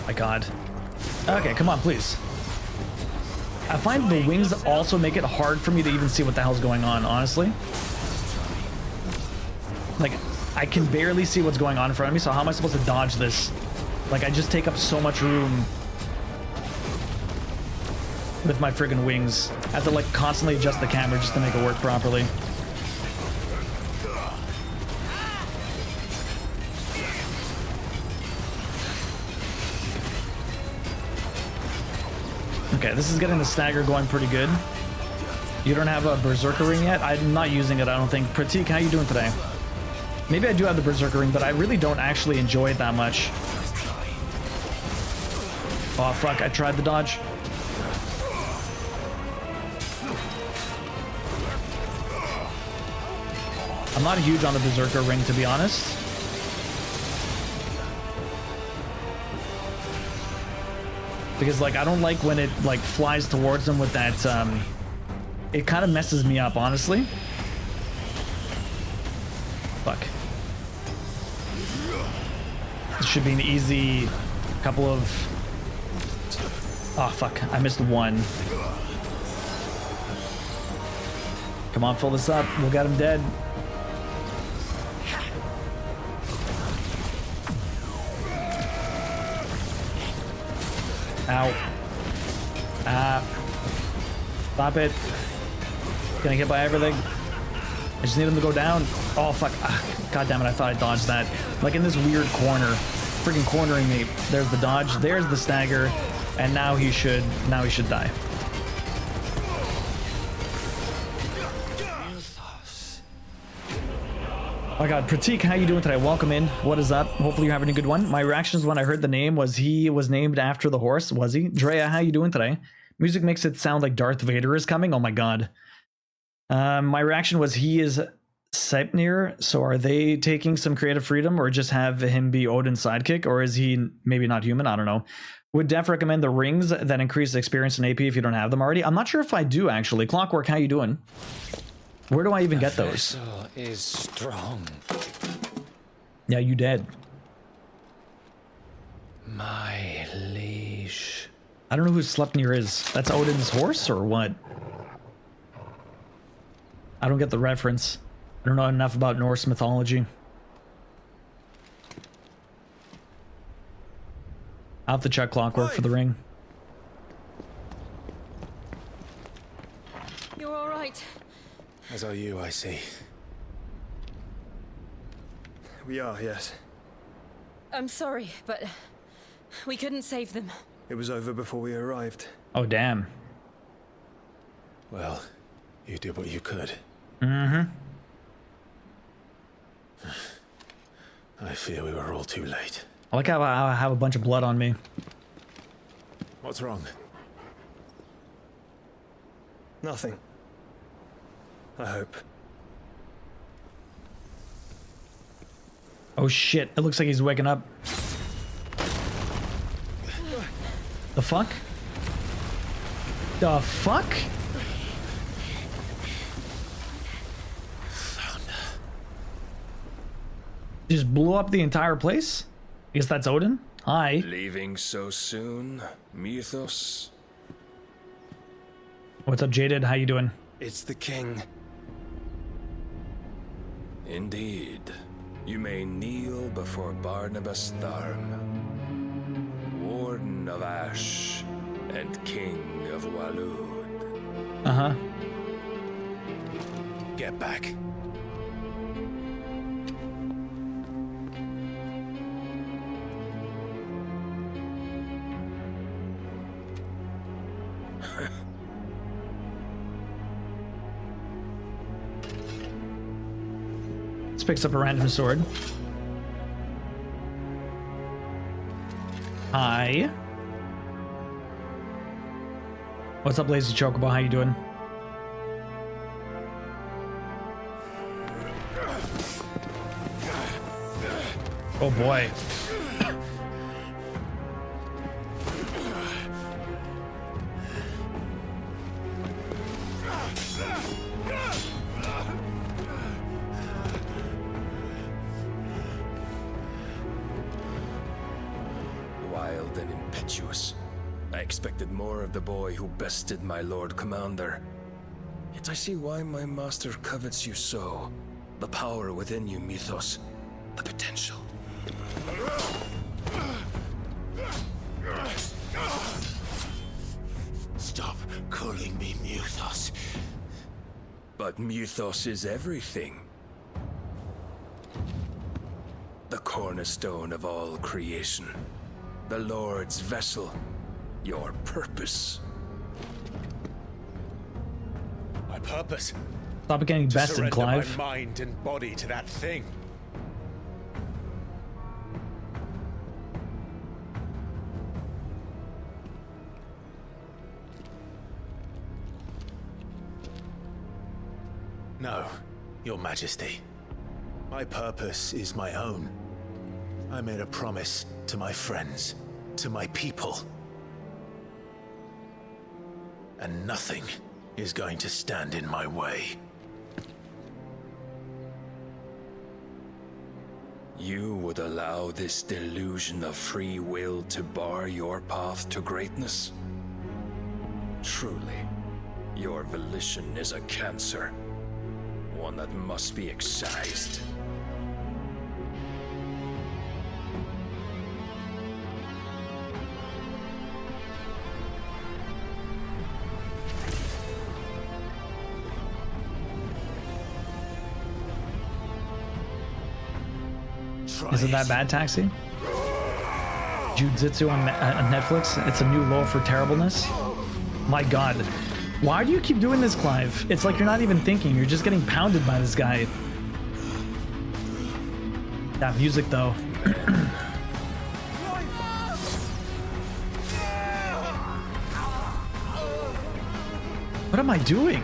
My god. Okay, come on, please. I find the wings also make it hard for me to even see what the hell's going on, honestly. Like, I can barely see what's going on in front of me, so how am I supposed to dodge this? Like, I just take up so much room with my friggin' wings. I have to, like, constantly adjust the camera just to make it work properly. Okay, this is getting the stagger going pretty good. You don't have a Berserker ring yet? I'm not using it, I don't think. Pratik, how you doing today? Maybe I do have the Berserker ring, but I really don't actually enjoy it that much. Oh, fuck, I tried the dodge. I'm not huge on the Berserker ring, to be honest. Because, like, I don't like when it, like, flies towards them with that, it kind of messes me up, honestly. Fuck. This should be an easy couple of... Oh, fuck. I missed one. Come on, fill this up. We'll get him dead. Ow. Ah. Stop it. Getting hit by everything. I just need him to go down. Oh, fuck. Ah, God damn it. I thought I dodged that. Like in this weird corner. Freaking cornering me. There's the dodge. There's the stagger. And now he should die. Oh my god, Pratik, how you doing today? Welcome in. What is up? Hopefully you're having a good one. My reactions when I heard the name was he was named after the horse, was he? Drea, how you doing today? Music makes it sound like Darth Vader is coming. Oh my god. My reaction was he is Sepnir. So are they taking some creative freedom or just have him be Odin's sidekick? Or is he maybe not human? I don't know. Would Def recommend the rings that increase experience and AP if you don't have them already? I'm not sure if I do actually. Clockwork, how you doing? Where do I even get those? Is strong. Yeah, you dead. My liege. I don't know who Sleipnir is. That's Odin's horse or what? I don't get the reference. I don't know enough about Norse mythology. I'll have to check Clockwork for the ring. You're all right. As are you, I see. We are, yes. I'm sorry, but we couldn't save them. It was over before we arrived. Oh, damn. Well, you did what you could. Mm-hmm. I fear we were all too late. I like how I have a bunch of blood on me. What's wrong? Nothing. I hope. Oh shit, it looks like he's waking up. The fuck? The fuck? Just blew up the entire place? I guess that's Odin? Hi. Leaving so soon, Mythos? What's up, Jaded? How you doing? It's the king. Indeed. You may kneel before Barnabus Tharm, Warden of Ash and King of Waloed. Uh-huh. Get back. This picks up a random sword. Hi. What's up, Lazy Chocobo? How you doing? Oh boy. bold and impetuous. I expected more of the boy who bested my Lord Commander. Yet I see why my master covets you so. The power within you, Mythos. The potential. Stop calling me Mythos. But Mythos is everything. The cornerstone of all creation. The Lord's vessel. Your purpose. My purpose? Stop getting bested, surrender Clive. my mind and body to that thing. No, Your Majesty. My purpose is my own. I made a promise to my friends, to my people. And nothing is going to stand in my way. You would allow this delusion of free will to bar your path to greatness? Truly, your volition is a cancer. One that must be excised. Is it that bad, Taxi? Jiu-Jitsu on Netflix? It's a new law for terribleness? My god. Why do you keep doing this, Clive? It's like you're not even thinking. You're just getting pounded by this guy. That music, though. What am I doing?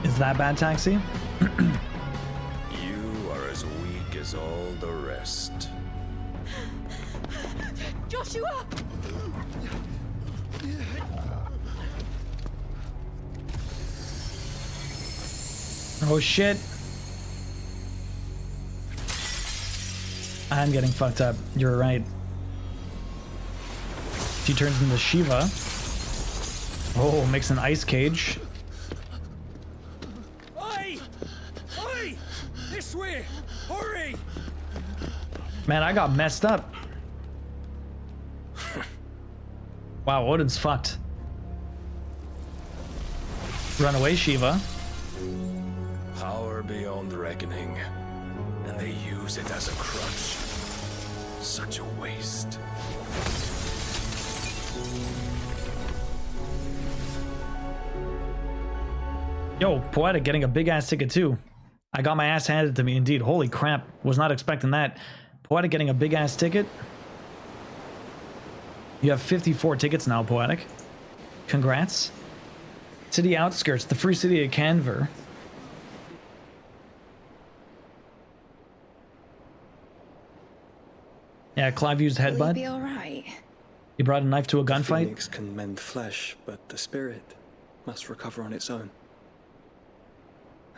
Is that bad, Taxi? As all the rest. Joshua! Oh shit. I'm getting fucked up. You're right. She turns into Shiva. Oh, makes an ice cage. Oi! Oi! This way! Hurry! Man, I got messed up. Wow, Odin's fucked. Run away, Shiva. Power beyond reckoning, and they use it as a crutch. Such a waste. Yo, Poetic getting a big ass ticket too. I got my ass handed to me indeed. Holy crap. Was not expecting that. Poetic getting a big ass ticket. You have 54 tickets now, Poetic. Congrats. City outskirts, the free city of Canver. Yeah, Clive used Will headbutt. he be all right? He brought a knife to a The gunfight. phoenix can mend flesh, but the spirit must recover on its own.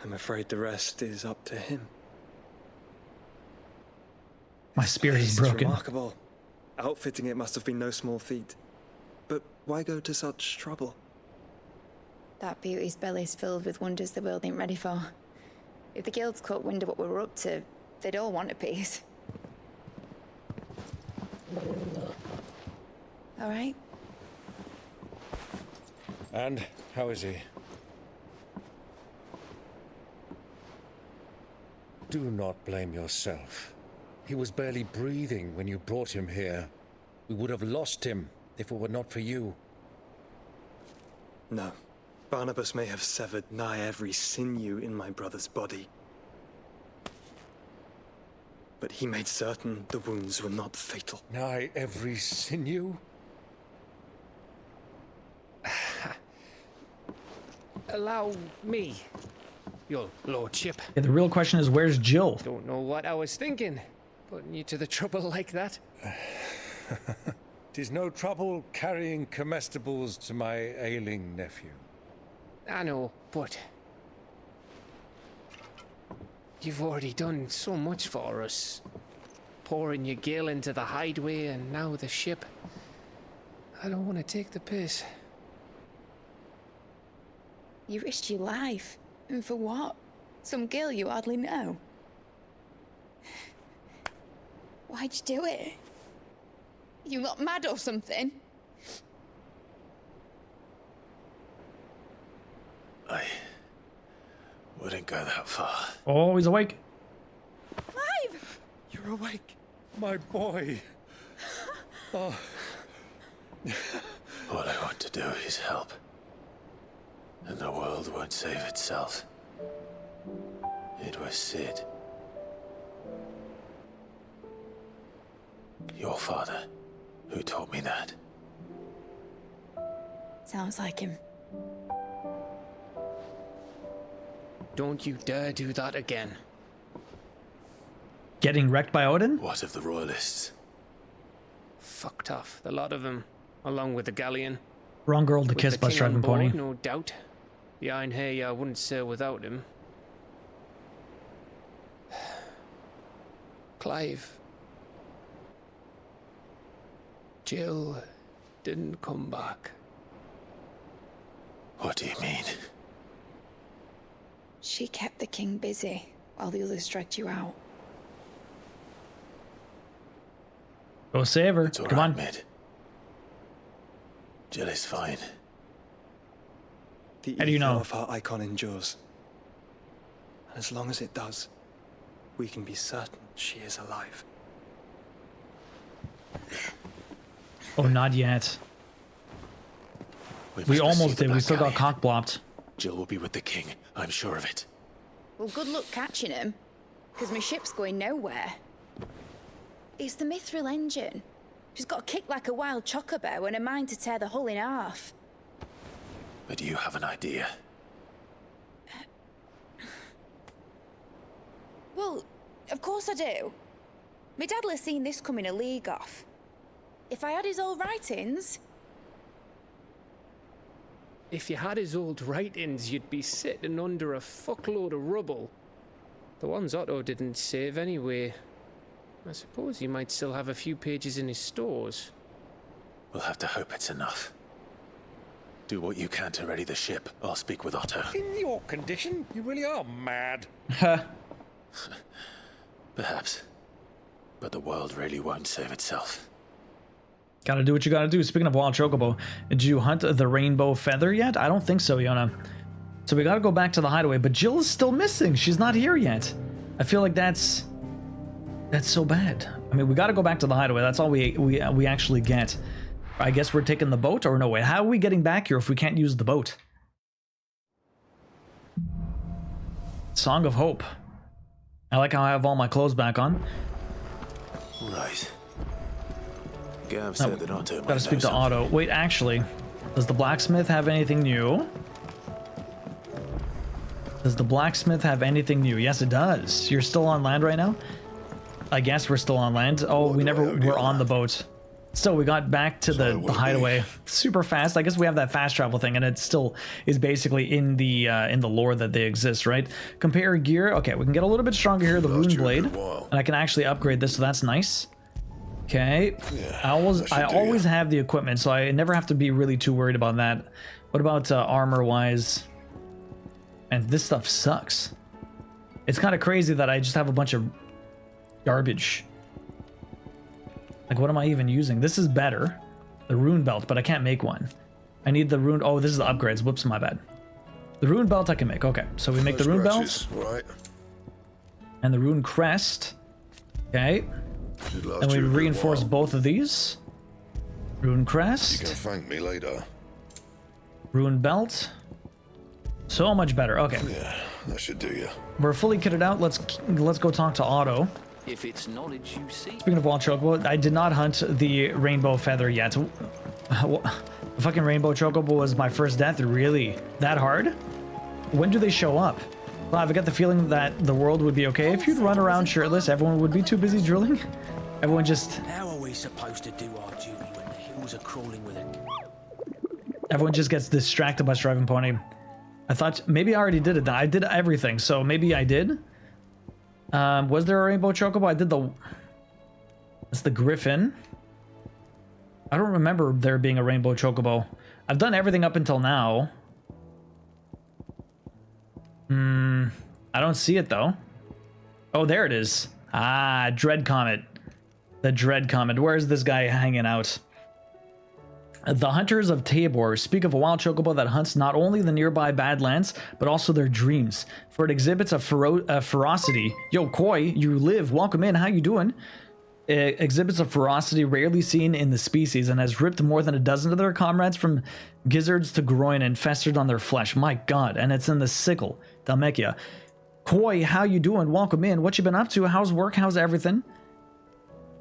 I'm afraid the rest is up to him. My spirit is This broken. Remarkable. Outfitting it must have been no small feat. But why go to such trouble? That beauty's belly's filled with wonders the world ain't ready for. If the guilds caught wind of what we were up to, they'd all want a piece. All right? And how is he? Do not blame yourself. He was barely breathing when you brought him here. We would have lost him if it were not for you. No. Barnabus may have severed nigh every sinew in my brother's body. But he made certain the wounds were not fatal. Nigh every sinew? Allow me, your lordship. Yeah, the real question is, where's Jill? Don't know what I was thinking, putting you to the trouble like that. 'Tis no trouble carrying comestibles to my ailing nephew. I know, but you've already done so much for us. pouring your gale into the hideaway and now the ship. I don't want to take the piss. You risked your life. And for what? Some girl you hardly know. Why'd you do it? You lot mad or something? I wouldn't go that far. Oh, he's awake. Clive! You're awake, my boy. Oh. All I want to do is help. And the world won't save itself. It was Sid. Your father, who taught me that. Sounds like him. Don't you dare do that again. Getting wrecked by Odin? What of the royalists? Fucked off, the lot of them, along with the galleon. Wrong girl to With kiss the by king Striving on board, Pony. no doubt. The Iron Hair I wouldn't sail without him. Clive. Jill didn't come back. What do you mean? She kept the king busy while the others dragged you out. Go save her. It's all Come right, on. Mid. Jill is fine. The How do you ether know? of our icon endures. And as long as it does, we can be certain she is alive. Oh, not yet. We We must almost pursue did. the We still Black got cock blopped. Jill will be with the king, I'm sure of it. Well, good luck catching him, because my ship's going nowhere. It's the Mithril engine. She's got a kick like a wild chocobo and a mind to tear the hull in half. But do you have an idea? Well, of course I do. My dad'll have seen this coming a league off. If I had his old writings... If you had his old writings, you'd be sitting under a fuckload of rubble. The ones Otto didn't save anyway. I suppose he might still have a few pages in his stores. We'll have to hope it's enough. Do what you can to ready the ship. I'll speak with Otto. In your condition, you really are mad. Perhaps. But the world really won't save itself. Gotta do what you gotta do. Speaking of Wild Chocobo, did you hunt the rainbow feather yet? I don't think so, Yona. So we gotta go back to the hideaway, but Jill is still missing. She's not here yet. I feel like that's so bad. I mean, we gotta go back to the hideaway. That's all we actually get. I guess we're taking the boat, or no, wait, how are we getting back here if we can't use the boat? Song of Hope. I like how I have all my clothes back on. Right. Gav said that Otto might Gotta speak to know Otto. Wait, actually, does the blacksmith have anything new? Does the blacksmith have anything new? Yes, it does. You're still on land right now? I guess we're still on land. Oh, we never were on the boat. Still, we got back to the hideaway super fast. I guess we have that fast travel thing, and it still is basically in the lore that they exist, right? Compare gear. Okay, we can get a little bit stronger here. The rune blade, and I can actually upgrade this, so that's nice. Okay, I always have the equipment, so I never have to be really too worried about that. What about armor-wise? And this stuff sucks. It's kind of crazy that I just have a bunch of garbage. Like, what am I even using? This is better. The rune belt, but I can't make one. I need the rune... Oh, this is the upgrades. Whoops, my bad. The rune belt I can make. Okay, so we make the rune belt. Right. And the rune crest. Okay. And we reinforce both of these. Rune crest. You can thank me later. Rune belt. So much better. Okay. Yeah, that should do you. We're fully kitted out. Let's go talk to Otto. If it's knowledge you seek. Speaking of Wild Chocobo, I did not hunt the rainbow feather yet. The fucking rainbow chocobo was my first death. Really? That hard? When do they show up? Clive, I get the feeling that the world would be okay if you'd run around shirtless. Everyone would be too busy drilling. Everyone just... How are we supposed to do our duty when the hills are crawling with it? Everyone just gets distracted by Striving Pony. I thought maybe I already did it. I did everything, so maybe I did. Was there a rainbow chocobo? I did the... It's the Griffin. I don't remember there being a rainbow chocobo. I've done everything up until now. I don't see it though. Oh, there it is. Ah, Dread Comet. The Dread Comet. Where's this guy hanging out? The Hunters of Tabor speak of a wild chocobo that hunts not only the nearby Badlands, but also their dreams. For it exhibits a ferocity. Yo, Koi, you live. Welcome in. How you doing? It exhibits a ferocity rarely seen in the species and has ripped more than a dozen of their comrades from gizzards to groin and festered on their flesh. My god, and it's in the sickle, Dalmekia. Koi, how you doing? Welcome in. What you been up to? How's work? How's everything?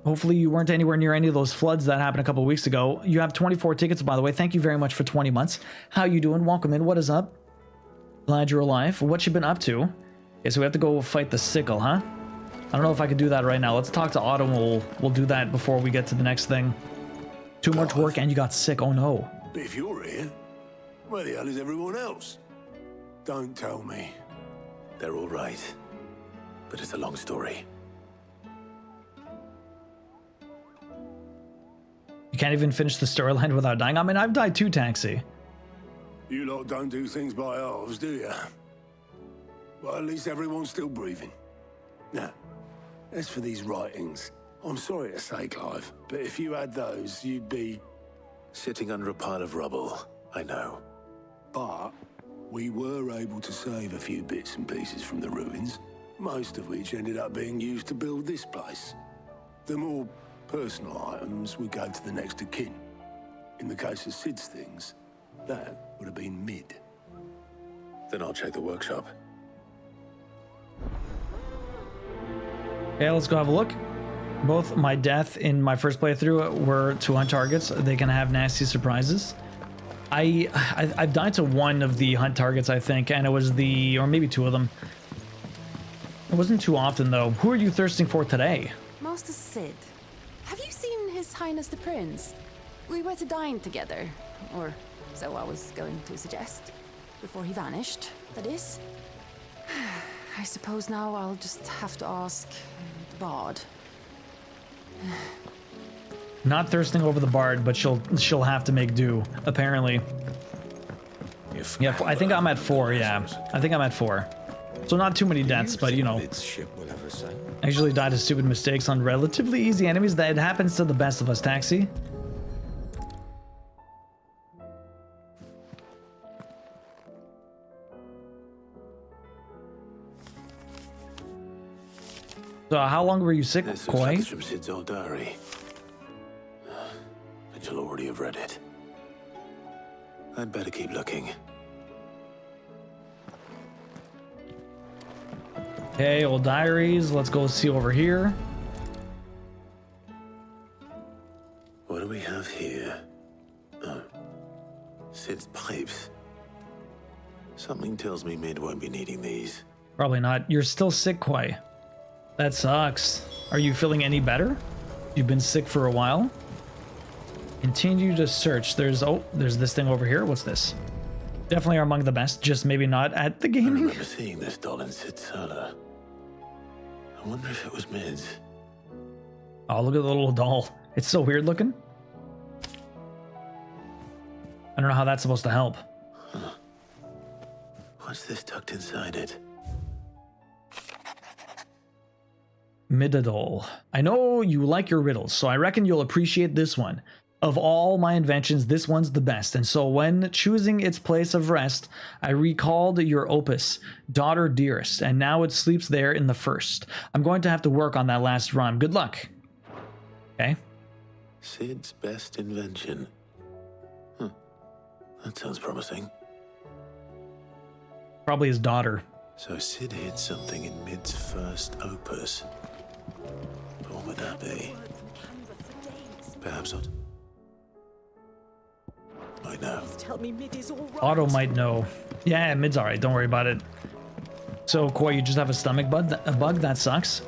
Hopefully you weren't anywhere near any of those floods that happened a couple weeks ago. You have 24 tickets, by the way. Thank you very much for 20 months. How you doing? Welcome in. What is up? Glad you're alive. What you been up to? Okay, so we have to go fight the sickle, huh? I don't know if I could do that right now. Let's talk to Otto and we'll do that before we get to the next thing. Too much work and you got sick. Oh no. But if you're here, where the hell is everyone else? Don't tell me. They're all right. But it's a long story. You can't even finish the storyline without dying. I mean, I've died too, Taxi. You lot don't do things by halves, do you? Well, at least everyone's still breathing. Now, as for these writings, I'm sorry to say, Clive, but if you had those, you'd be... Sitting under a pile of rubble, I know. But we were able to save a few bits and pieces from the ruins, most of which ended up being used to build this place. The more personal items would go to the next of kin. In the case of Sid's things, that would have been mid. Then I'll check the workshop. Okay, let's go have a look. Both my death in my first playthrough were to hunt targets. They can have nasty surprises. I've died to one of the hunt targets, I think, and it was or maybe two of them. It wasn't too often, though. Who are you thirsting for today? Master Sid. Have you seen His Highness the Prince? We were to dine together, or so I was going to suggest. Before he vanished, that is. I suppose now I'll just have to ask the Bard. Not thirsting over the Bard, but she'll have to make do, apparently. Yeah, I think I'm at 4, yeah. I think I'm at 4. So not too many deaths, but you know. I usually die to stupid mistakes on relatively easy enemies. That it happens to the best of us, Taxi. So how long were you sick, Koi? Like it's from Sid's old diary. But you'll already have read it. I'd better keep looking. Okay, old diaries. Let's go see over here. What do we have here? Oh, Sid's pipes. Something tells me Mid won't be needing these. Probably not. You're still sick, Koi. That sucks. Are you feeling any better? You've been sick for a while. Continue to search. There's this thing over here. What's this? Definitely are among the best, just maybe not at the gaming. I remember seeing this doll in Sid's cellar. I wonder if it was Mid's. Oh, look at the little doll. It's so weird looking. I don't know how that's supposed to help. Huh. What's this tucked inside it? Midadol. I know you like your riddles, so I reckon you'll appreciate this one. Of all my inventions, this one's the best, and so when choosing its place of rest, I recalled your opus, Daughter Dearest, and now it sleeps there in the first. I'm going to have to work on that last rhyme. Good luck. Okay. Sid's best invention. Huh. That sounds promising. Probably his daughter. So Sid hid something in Mid's first opus. But what would that be? Perhaps not. I know. Tell me Mid is all right. Otto might know. Yeah, Mid's alright. Don't worry about it. So, Koi, you just have a stomach bug? A bug? That sucks.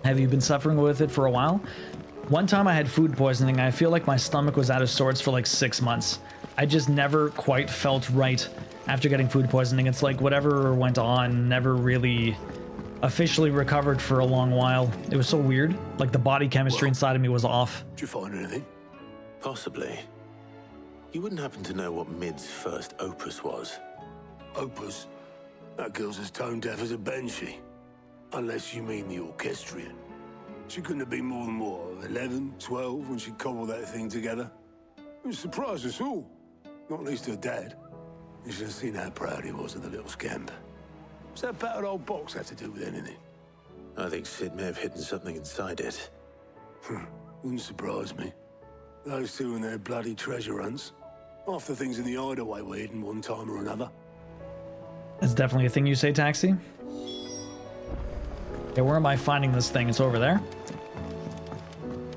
Have you been suffering with it for a while? One time I had food poisoning. I feel like my stomach was out of sorts for like 6 months. I just never quite felt right after getting food poisoning. It's like whatever went on never really officially recovered for a long while. It was so weird. Like the body chemistry inside of me was off. Did you find anything? Possibly. You wouldn't happen to know what Mid's first opus was? Opus? That girl's as tone deaf as a banshee. Unless you mean the orchestrion. She couldn't have been more than, what, 11, 12 when she cobbled that thing together? It surprised us all. Not least her dad. You should have seen how proud he was of the little scamp. What's that battered old box have to do with anything? I think Sid may have hidden something inside it. Wouldn't surprise me. Those two and their bloody treasure hunts. Half the things in the hideaway were hidden one time or another. That's definitely a thing you say, Taxi. Yeah, where am I finding this thing? It's over there.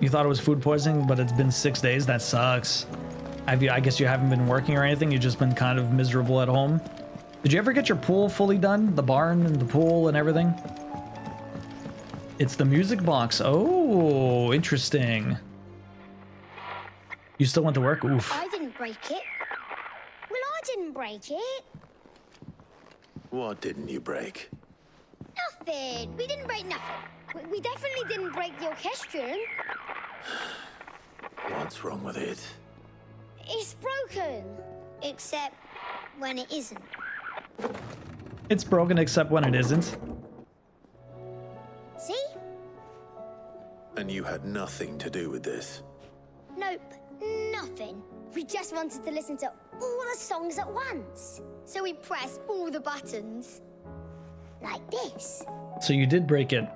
You thought it was food poisoning, but it's been 6 days. That sucks. I guess you haven't been working or anything. You've just been kind of miserable at home. Did you ever get your pool fully done? The barn and the pool and everything? It's the music box. Oh, interesting. You still went to work? Oof. I didn't break it. Well, I didn't break it. What didn't you break? Nothing. We didn't break nothing. We definitely didn't break the orchestrion. What's wrong with it? It's broken. Except when it isn't. It's broken except when it isn't. See? And you had nothing to do with this? Nope. Nothing. We just wanted to listen to all the songs at once. So we pressed all the buttons. Like this. So you did break it.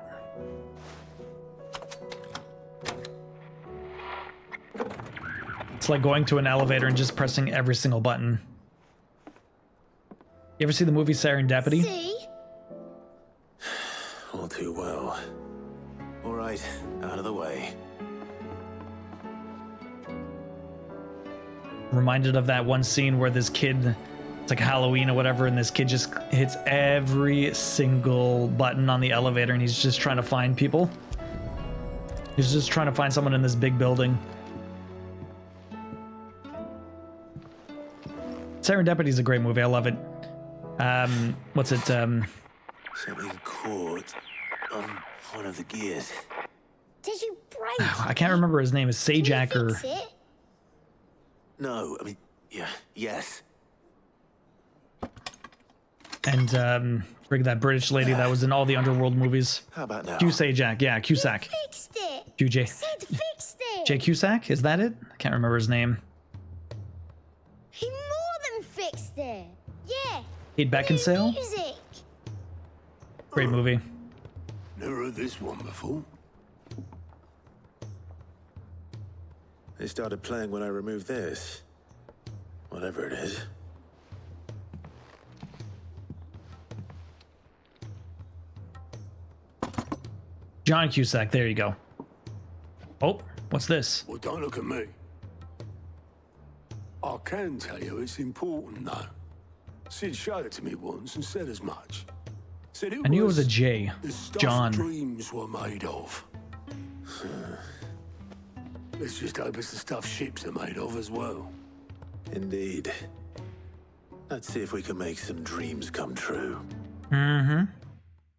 It's like going to an elevator and just pressing every single button. You ever see the movie Serendipity? See? All too well. All right, out of the way. Reminded of that one scene where this kid, it's like Halloween or whatever, and this kid just hits every single button on the elevator and he's just trying to find people. He's just trying to find someone in this big building. Serendipity is a great movie. I love it. What's it? Something caught on one of the gears. Did you break? I can't remember his name. Is Sajak or? Fix it? No, I mean, yeah, yes. And frig that British lady that was in all the Underworld movies. How about now? Q Sajak, yeah, Cusack. Fixed it. QJ. Sid fixed it. Jay Cusack, is that it? I can't remember his name. He more than fixed it. Yeah. Kate Beckinsale. Music. Great movie. Never heard this one before. They started playing when I removed this. Whatever it is. John Cusack, there you go. Oh, what's this? Well, don't look at me. I can tell you it's important, though. Sid showed it to me once and said as much. Said it I knew it was a J. the stuff John. dreams were made of. Let's just hope it's the stuff ships are made of as well. Indeed. Let's see if we can make some dreams come true. Mm-hmm.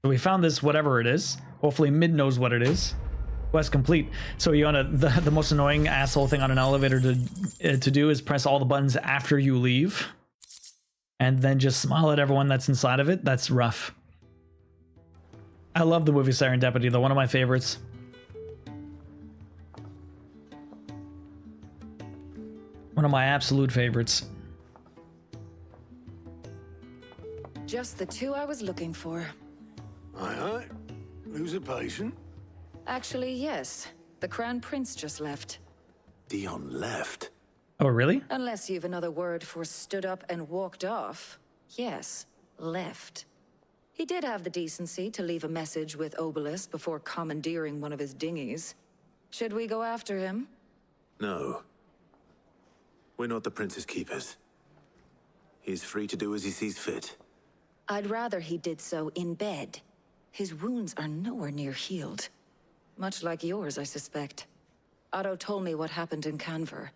So we found this, whatever it is. Hopefully Mid knows what it is. Quest complete. So you want the most annoying asshole thing on an elevator to do is press all the buttons after you leave. And then just smile at everyone that's inside of it. That's rough. I love the movie Serendipity, though. One of my favorites. One of my absolute favorites. Just the two I was looking for. Aye. Who's a patient? Actually, yes. The Crown Prince just left. Dion left? Oh, really? Unless you've another word for stood up and walked off. Yes, left. He did have the decency to leave a message with Obelisk before commandeering one of his dinghies. Should we go after him? No. We're not the Prince's keepers. He's free to do as he sees fit. I'd rather he did so in bed. His wounds are nowhere near healed. Much like yours, I suspect. Otto told me what happened in Canver.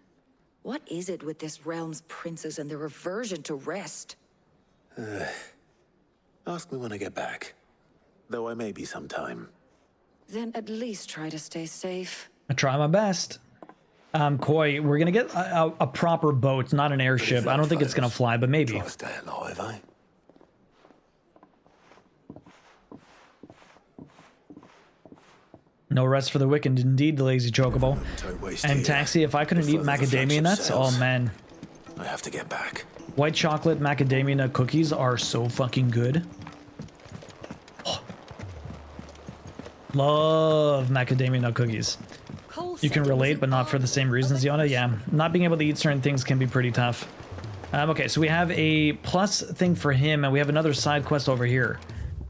What is it with this realm's princes and their aversion to rest? Ask me when I get back. though I may be sometime. Then at least try to stay safe. I try my best. Koi, we're gonna get a proper boat, not an airship. I don't think it's gonna fly, but maybe. Try to stay alive, eh? No rest for the wicked, indeed, the lazy chocobo. And Taxi, if I couldn't eat macadamia nuts, oh man. I have to get back. White chocolate macadamia nut cookies are so fucking good. Oh. Love macadamia nut cookies. You can relate, but not for the same reasons, Yona. Yeah, not being able to eat certain things can be pretty tough. Okay, so we have a plus thing for him, and we have another side quest over here.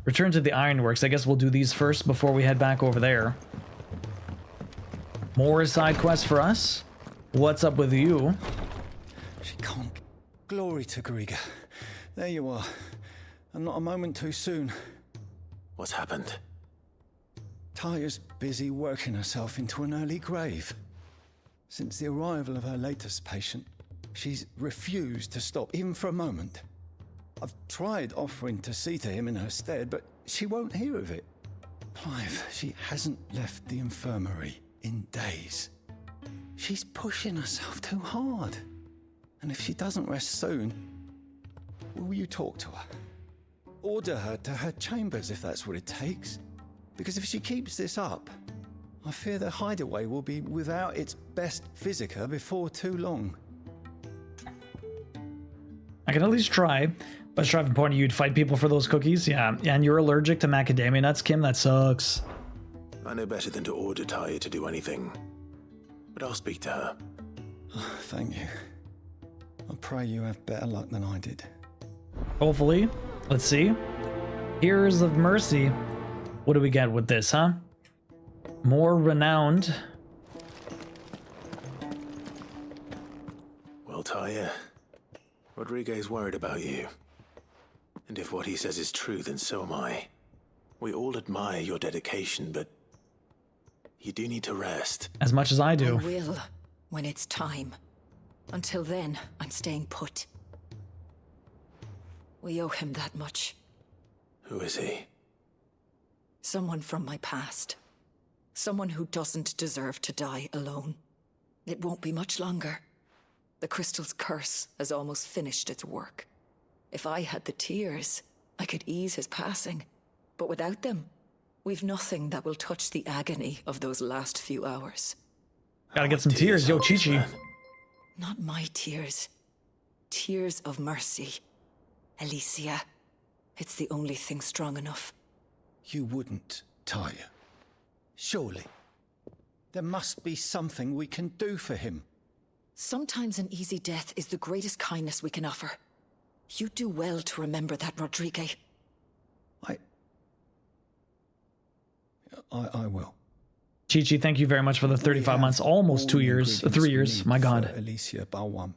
Return to the Ironworks. I guess we'll do these first before we head back over there. More side quests for us? What's up with you? She can't. Glory to Griga. There you are. And not a moment too soon. What's happened? Tyre's busy working herself into an early grave. Since the arrival of her latest patient, she's refused to stop, even for a moment. I've tried offering to see to him in her stead, but she won't hear of it. Clive, she hasn't left the infirmary in days. She's pushing herself too hard. And if she doesn't rest soon, will you talk to her? Order her to her chambers if that's what it takes. Because if she keeps this up, I fear the hideaway will be without its best physica before too long. I can at least try. But striving point, you'd fight people for those cookies? Yeah, and you're allergic to macadamia nuts, Kim? That sucks. I know better than to order Tyre to do anything. But I'll speak to her. Thank you. I pray you have better luck than I did. Hopefully. Let's see. Heroes of Mercy. What do we get with this, huh? More renowned. Well, Tyre, Rodriguez worried about you. And if what he says is true, then so am I. We all admire your dedication, but you do need to rest. As much as I do. I will, when it's time. Until then, I'm staying put. We owe him that much. Who is he? Someone from my past. Someone who doesn't deserve to die alone. It won't be much longer. The crystal's curse has almost finished its work. If I had the tears, I could ease his passing. But without them, we've nothing that will touch the agony of those last few hours. Gotta get some tears, yo, Chi-Chi. Not my tears. Tears of mercy. Alicia. It's the only thing strong enough. You wouldn't, Tyre. Surely. There must be something we can do for him. Sometimes an easy death is the greatest kindness we can offer. You do well to remember that, Rodriguez. I will. Chi-Chi, thank you very much for the 35 months, almost 2 years, 3 years, my god. Alicia Balwam.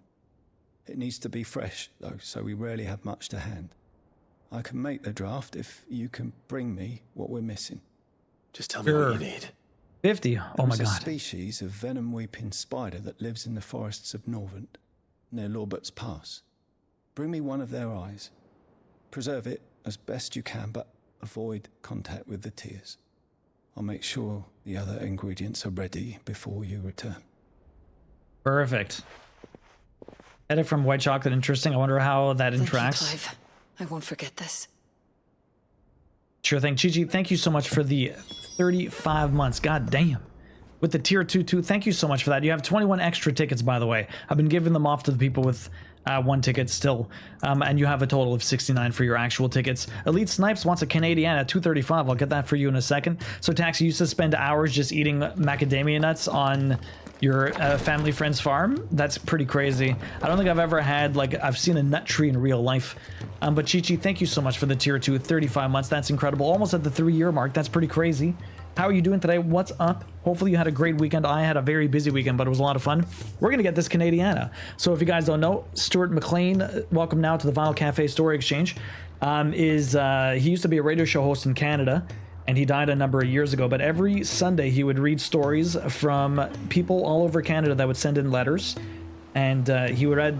It needs to be fresh, though, so we rarely have much to hand. I can make the draft if you can bring me what we're missing. Just tell me what you need. 50, oh my There's god. a species of venom-weeping spider that lives in the forests of Norvent, near Lorbert's Pass. Bring me one of their eyes. Preserve it as best you can, but avoid contact with the tears. I'll make sure the other ingredients are ready before you return. Perfect. Edit from white chocolate, interesting. I wonder how that interacts. Thank you, Clive. I won't forget this. Sure thing. Chi-Chi, thank you so much for the 35 months. God damn. With the tier 2, thank you so much for that. You have 21 extra tickets, by the way. I've been giving them off to the people with 1 ticket still. And you have a total of 69 for your actual tickets. Elite Snipes wants a Canadian at 235. I'll get that for you in a second. So Taxi used to spend hours just eating macadamia nuts on your family friend's farm. That's pretty crazy. I don't think I've ever had, like, I've seen a nut tree in real life. But Chi-Chi, thank you so much for the tier 2, 35 months. That's incredible. Almost at the 3-year mark. That's pretty crazy. How are you doing today? What's up? Hopefully you had a great weekend. I had a very busy weekend, but it was a lot of fun. We're going to get this Canadiana. So if you guys don't know, Stuart McLean, welcome now to the Vinyl Cafe Story Exchange, he used to be a radio show host in Canada, and he died a number of years ago. But every Sunday he would read stories from people all over Canada that would send in letters. And he would read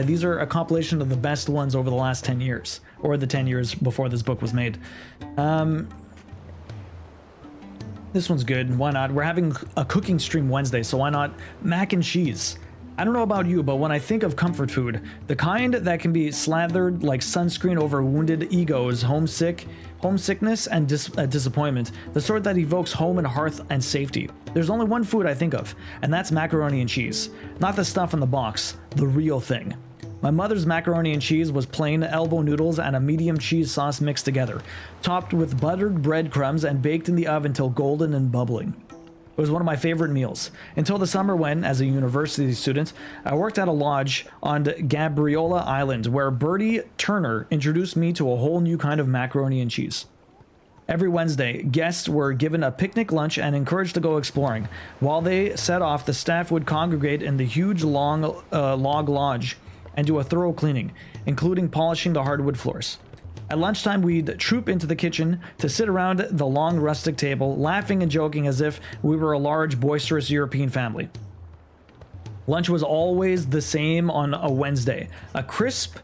these are a compilation of the best ones over the last 10 years, or the 10 years before this book was made. This one's good. Why not? We're having a cooking stream Wednesday, so why not mac and cheese? I don't know about you, but when I think of comfort food, the kind that can be slathered like sunscreen over wounded egos, homesickness, and disappointment, the sort that evokes home and hearth and safety, there's only one food I think of, and that's macaroni and cheese. Not the stuff in the box, the real thing. My mother's macaroni and cheese was plain elbow noodles and a medium cheese sauce mixed together, topped with buttered breadcrumbs and baked in the oven till golden and bubbling. It was one of my favorite meals, until the summer when, as a university student, I worked at a lodge on Gabriola Island, where Bertie Turner introduced me to a whole new kind of macaroni and cheese. Every Wednesday, guests were given a picnic lunch and encouraged to go exploring. While they set off, the staff would congregate in the huge log lodge and do a thorough cleaning, including polishing the hardwood floors. At lunchtime, we'd troop into the kitchen to sit around the long rustic table, laughing and joking as if we were a large, boisterous European family. Lunch was always the same on a Wednesday: a crisp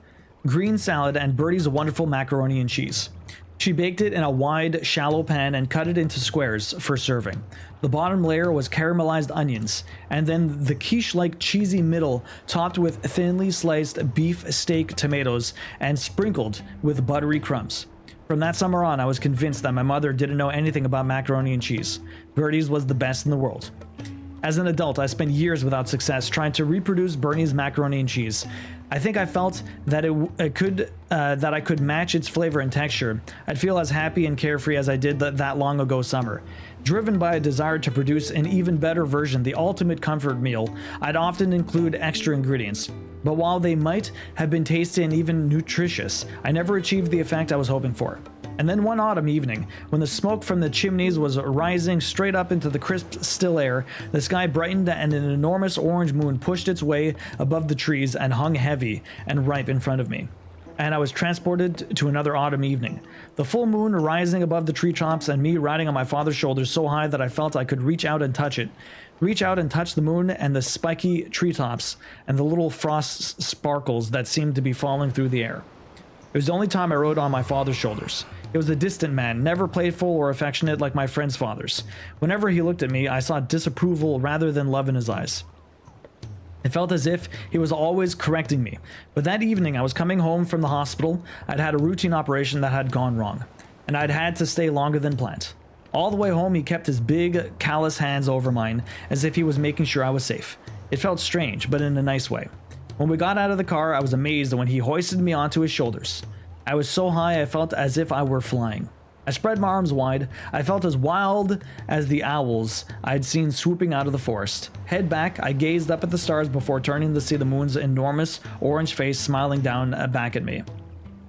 green salad and Bertie's wonderful macaroni and cheese. She baked it in a wide, shallow pan and cut it into squares for serving. The bottom layer was caramelized onions, and then the quiche-like cheesy middle topped with thinly sliced beef steak tomatoes and sprinkled with buttery crumbs. From that summer on, I was convinced that my mother didn't know anything about macaroni and cheese. Bertie's was the best in the world. As an adult, I spent years without success trying to reproduce Bertie's macaroni and cheese. I think I felt that I could match its flavor and texture. I'd feel as happy and carefree as I did that long ago summer. Driven by a desire to produce an even better version, the ultimate comfort meal, I'd often include extra ingredients. But while they might have been tasty and even nutritious, I never achieved the effect I was hoping for. And then one autumn evening, when the smoke from the chimneys was rising straight up into the crisp, still air, the sky brightened and an enormous orange moon pushed its way above the trees and hung heavy and ripe in front of me. And I was transported to another autumn evening. The full moon rising above the treetops and me riding on my father's shoulders so high that I felt I could reach out and touch it. Reach out and touch the moon and the spiky treetops and the little frost sparkles that seemed to be falling through the air. It was the only time I rode on my father's shoulders. He was a distant man, never playful or affectionate like my friends' fathers. Whenever he looked at me, I saw disapproval rather than love in his eyes. It felt as if he was always correcting me. But that evening, I was coming home from the hospital. I'd had a routine operation that had gone wrong, and I'd had to stay longer than planned. All the way home, he kept his big, callous hands over mine, as if he was making sure I was safe. It felt strange, but in a nice way. When we got out of the car, I was amazed when he hoisted me onto his shoulders. I was so high I felt as if I were flying. I spread my arms wide. I felt as wild as the owls I'd seen swooping out of the forest. Head back, I gazed up at the stars before turning to see the moon's enormous orange face smiling down back at me.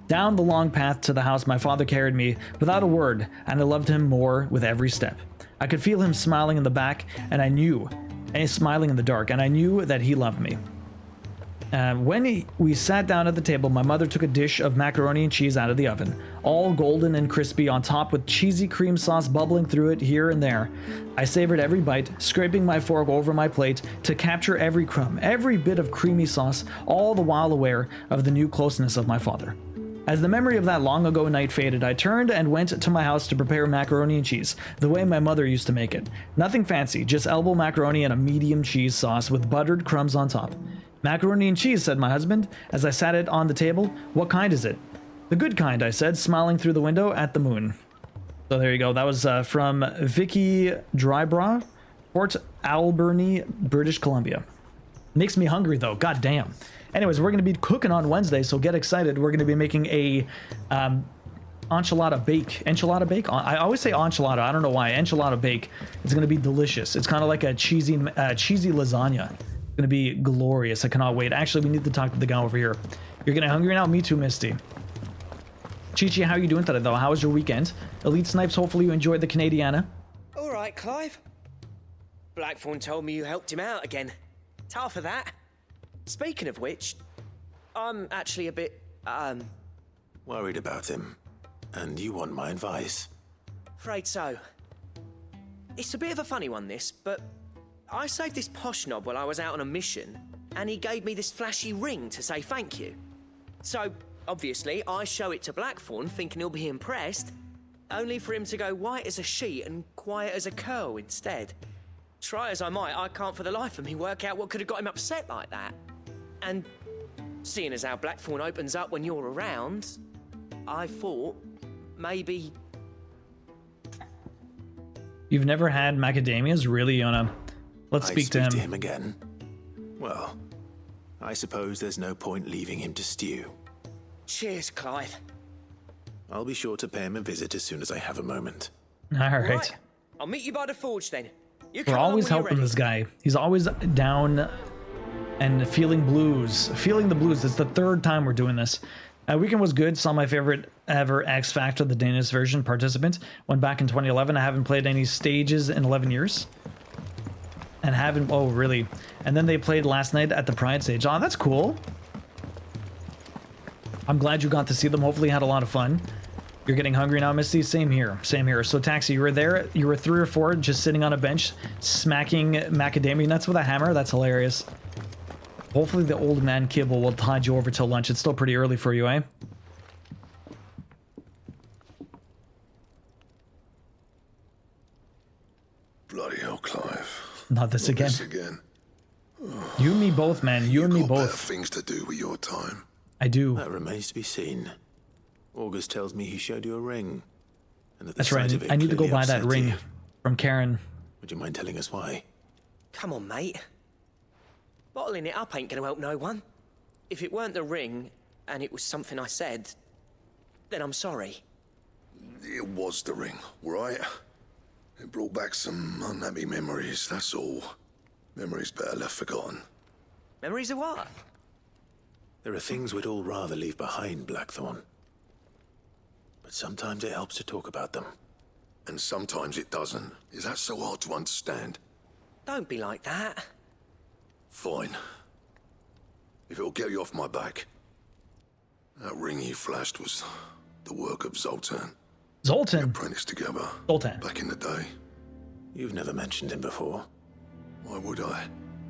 Down the long path to the house, my father carried me without a word, and I loved him more with every step. I could feel him smiling in the back, and smiling in the dark, and I knew that he loved me. When we sat down at the table, my mother took a dish of macaroni and cheese out of the oven, all golden and crispy on top with cheesy cream sauce bubbling through it here and there. I savored every bite, scraping my fork over my plate to capture every crumb, every bit of creamy sauce, all the while aware of the new closeness of my father. As the memory of that long ago night faded, I turned and went to my house to prepare macaroni and cheese, the way my mother used to make it. Nothing fancy, just elbow macaroni and a medium cheese sauce with buttered crumbs on top. "Macaroni and cheese," said my husband, as I sat it on the table. "What kind is it?" "The good kind," I said, smiling through the window at the moon. So there you go. That was from Vicky Drybra, Port Alberni, British Columbia. Makes me hungry, though. God damn. Anyways, we're going to be cooking on Wednesday, so get excited. We're going to be making a enchilada bake. Enchilada bake? I always say enchilada. I don't know why. Enchilada bake. It's going to be delicious. It's kind of like a cheesy lasagna. Gonna be glorious. I cannot wait. Actually, we need to talk to the guy over here. You're getting hungry now? Me too, Misty. Chichi, how are you doing today, though? How was your weekend? Elite Snipes, hopefully you enjoyed the Canadiana. All right, Clive. Blackthorn told me you helped him out again. Tough for that. Speaking of which, I'm actually a bit, Worried about him. And you want my advice? Afraid so. It's a bit of a funny one, this, but I saved this posh knob while I was out on a mission, and he gave me this flashy ring to say thank you. So, obviously, I show it to Blackthorn thinking he'll be impressed, only for him to go white as a sheet and quiet as a curl instead. Try as I might, I can't for the life of me work out what could have got him upset like that. And seeing as how Blackthorn opens up when you're around, I thought maybe... You've never had macadamias? Really, Yona? Let's speak to him again. Well, I suppose there's no point leaving him to stew. Cheers, Clive. I'll be sure to pay him a visit as soon as I have a moment. All right. I'll meet you by the forge then. You We're always helping this guy. He's always down and feeling blues. Feeling the blues. It's the third time we're doing this. Weekend was good. Saw my favorite ever X Factor, the Danish version participant. Went back in 2011. I haven't played any stages in 11 years. And haven't... Oh, really? And then they played last night at the Pride stage. Oh, that's cool. I'm glad you got to see them. Hopefully you had a lot of fun. You're getting hungry now, Misty? Same here. Same here. So, Taxi, you were there. You were 3 or 4 just sitting on a bench, smacking macadamia nuts with a hammer. That's hilarious. Hopefully the old man kibble will tide you over till lunch. It's still pretty early for you, eh? Bloody hell, Clive. Not this again. This again. You and me both, man. You and me both. Things to do with your time. I do. That remains to be seen. August tells me he showed you a ring. And that the That's right. sight of it I need to go clearly buy that upset ring you. from Karen. Would you mind telling us why? Come on, mate. Bottling it up ain't gonna help no one. If it weren't the ring, and it was something I said, then I'm sorry. It was the ring, right? It brought back some unhappy memories, that's all. Memories better left forgotten. Memories of what? There are things we'd all rather leave behind, Blackthorn. But sometimes it helps to talk about them. And sometimes it doesn't. Is that so hard to understand? Don't be like that. Fine. If it'll get you off my back. That ring you flashed was the work of Zoltan. Zoltan? We apprenticed together. Zoltan. Back in the day. You've never mentioned him before. Why would I?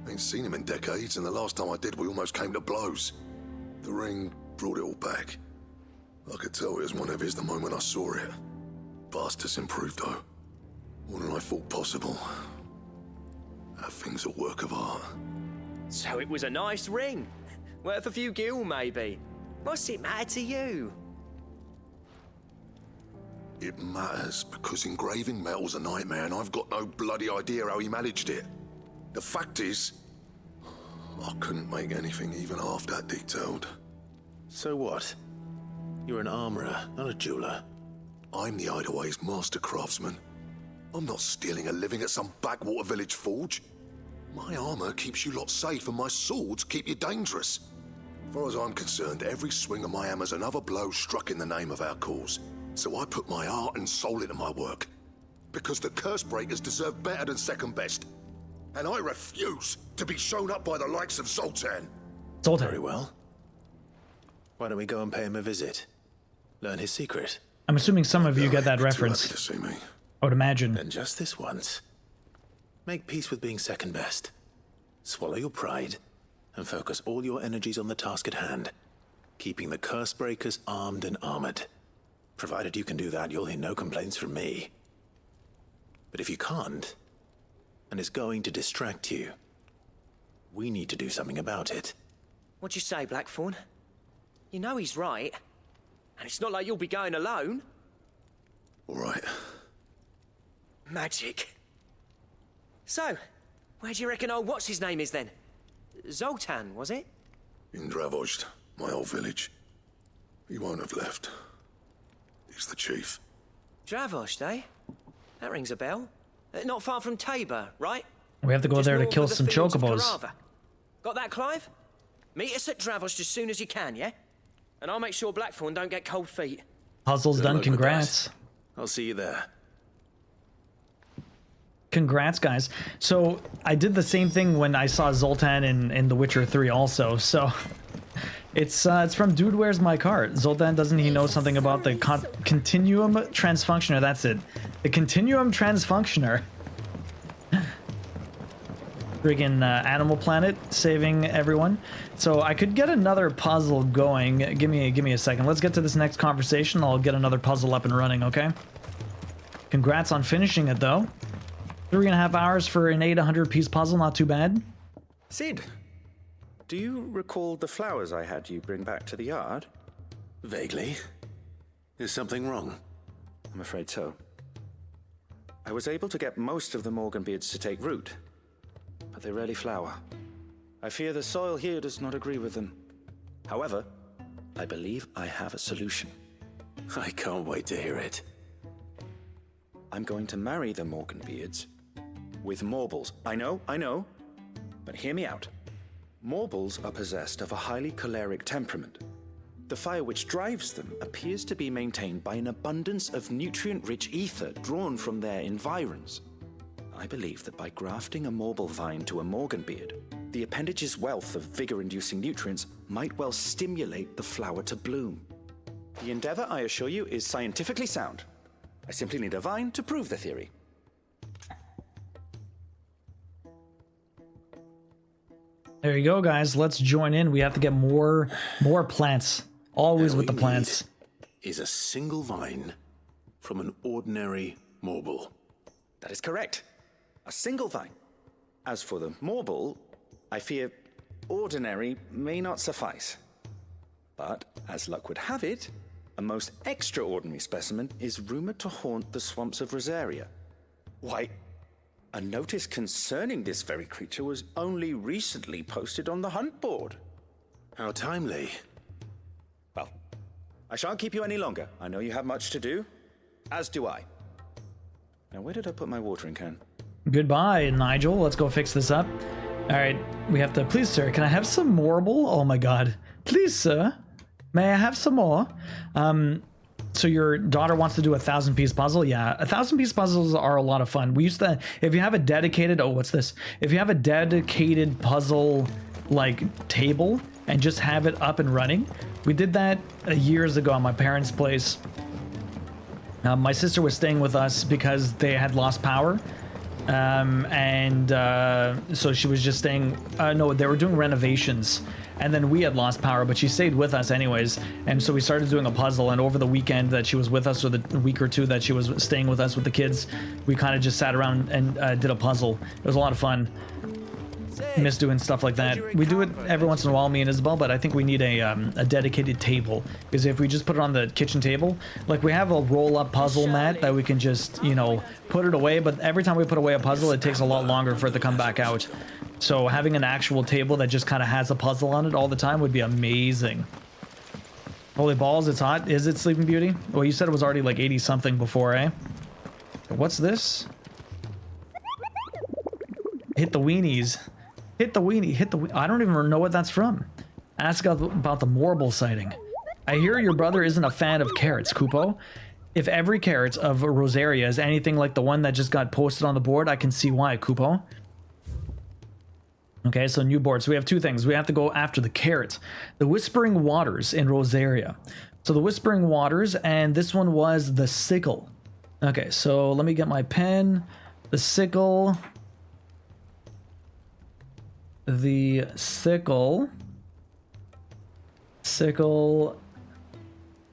Ain't seen him in decades, and the last time I did, we almost came to blows. The ring brought it all back. I could tell it was one of his the moment I saw it. Bastard's improved, though. More than I thought possible. That thing's a work of art. So it was a nice ring. Worth a few gil, maybe. What's it matter to you? It matters because engraving metal's a nightmare, and I've got no bloody idea how he managed it. The fact is, I couldn't make anything even half that detailed. So what? You're an armorer, not a jeweler. I'm the Hideaway's master craftsman. I'm not stealing a living at some backwater village forge. My armor keeps you lot safe, and my swords keep you dangerous. As far as I'm concerned, every swing of my hammer's another blow struck in the name of our cause. So I put my heart and soul into my work. Because the curse breakers deserve better than second best. And I refuse to be shown up by the likes of Zoltan. Zoltan. Very well. Why don't we go and pay him a visit? Learn his secret. I'm assuming some of you get that reference. To see me. I would imagine. Then just this once. Make peace with being second best. Swallow your pride and focus all your energies on the task at hand. Keeping the curse breakers armed and armored. Provided you can do that, you'll hear no complaints from me. But if you can't, and it's going to distract you, we need to do something about it. What'd you say, Blackthorn? You know he's right. And it's not like you'll be going alone. All right. Magic. So, where do you reckon old what's-his-name is then? Zoltan, was it? In DuoVODs, my old village. He won't have left. He's the chief. DuoVODs, eh? That rings a bell. Not far from Tabor, right? We have to go Just there to north kill of the some fields of chocobos. Carava. Got that, Clive? Meet us at DuoVODs as soon as you can, yeah? And I'll make sure Blackthorn don't get cold feet. Puzzle's done. Congrats. I'll see you there. Congrats, guys. So I did the same thing when I saw Zoltan in The Witcher 3 also. So it's from Dude, Where's My Car? Zoltan, doesn't he know something about the continuum transfunctioner? That's it. The continuum transfunctioner. Friggin' Animal Planet saving everyone. So I could get another puzzle going. Give me a second. Let's get to this next conversation. I'll get another puzzle up and running, okay? Congrats on finishing it, though. 3.5 hours for an 800-piece puzzle, not too bad. Sid, do you recall the flowers I had you bring back to the yard? Vaguely. Is something wrong? I'm afraid so. I was able to get most of the Morganbeards to take root, but they rarely flower. I fear the soil here does not agree with them. However, I believe I have a solution. I can't wait to hear it. I'm going to marry the Morganbeards with Morbles. I know, but hear me out. Morbles are possessed of a highly choleric temperament. The fire which drives them appears to be maintained by an abundance of nutrient-rich ether drawn from their environs. I believe that by grafting a Morble vine to a Morganbeard, the appendage's wealth of vigor-inducing nutrients might well stimulate the flower to bloom. The endeavor, I assure you, is scientifically sound. I simply need a vine to prove the theory. There you go, guys. Let's join in. We have to get more plants. Always with the plants. Is a single vine from an ordinary Morble. That is correct. A single vine. As for the Morble, I fear ordinary may not suffice. But, as luck would have it, a most extraordinary specimen is rumored to haunt the swamps of Rosaria. Why, a notice concerning this very creature was only recently posted on the hunt board. How timely. Well, I shan't keep you any longer. I know you have much to do, as do I. Now, where did I put my watering can? Goodbye, Nigel. Let's go fix this up. All right, we have to... Please, sir, can I have some Morble? Oh my god. Please, sir. May I have some more? So your daughter wants to do a 1,000-piece puzzle? Yeah, 1,000-piece puzzles are a lot of fun. We used to... If you have a dedicated... Oh, what's this? If you have a dedicated puzzle, like, table and just have it up and running, we did that years ago at my parents' place. My sister was staying with us because they had lost power. So she was just staying... no, they were doing renovations. And then we had lost power, but she stayed with us anyways. And so we started doing a puzzle, and over the weekend that she was with us, or the week or two that she was staying with us with the kids, we kind of just sat around and did a puzzle. It was a lot of fun. Miss doing stuff like that. We do it every once in a while, me and Isabel, but I think we need a dedicated table, because if we just put it on the kitchen table, like we have a roll-up puzzle mat that we can just, you know, put it away, but every time we put away a puzzle, it takes a lot longer for it to come back out. So having an actual table that just kind of has a puzzle on it all the time would be amazing. Holy balls, it's hot. Is it, Sleeping Beauty? Well, you said it was already like 80 something before, eh? What's this? Hit the weenies. Hit the weenie, hit the... I don't even know what that's from. Ask about the Morble sighting. I hear your brother isn't a fan of carrots, Kupo. If every carrot of Rosaria is anything like the one that just got posted on the board, I can see why, Kupo. Okay, so new board. So we have two things. We have to go after the carrot. The Whispering Waters in Rosaria. So the Whispering Waters, and this one was the sickle. Okay, so let me get my pen. The sickle... The sickle,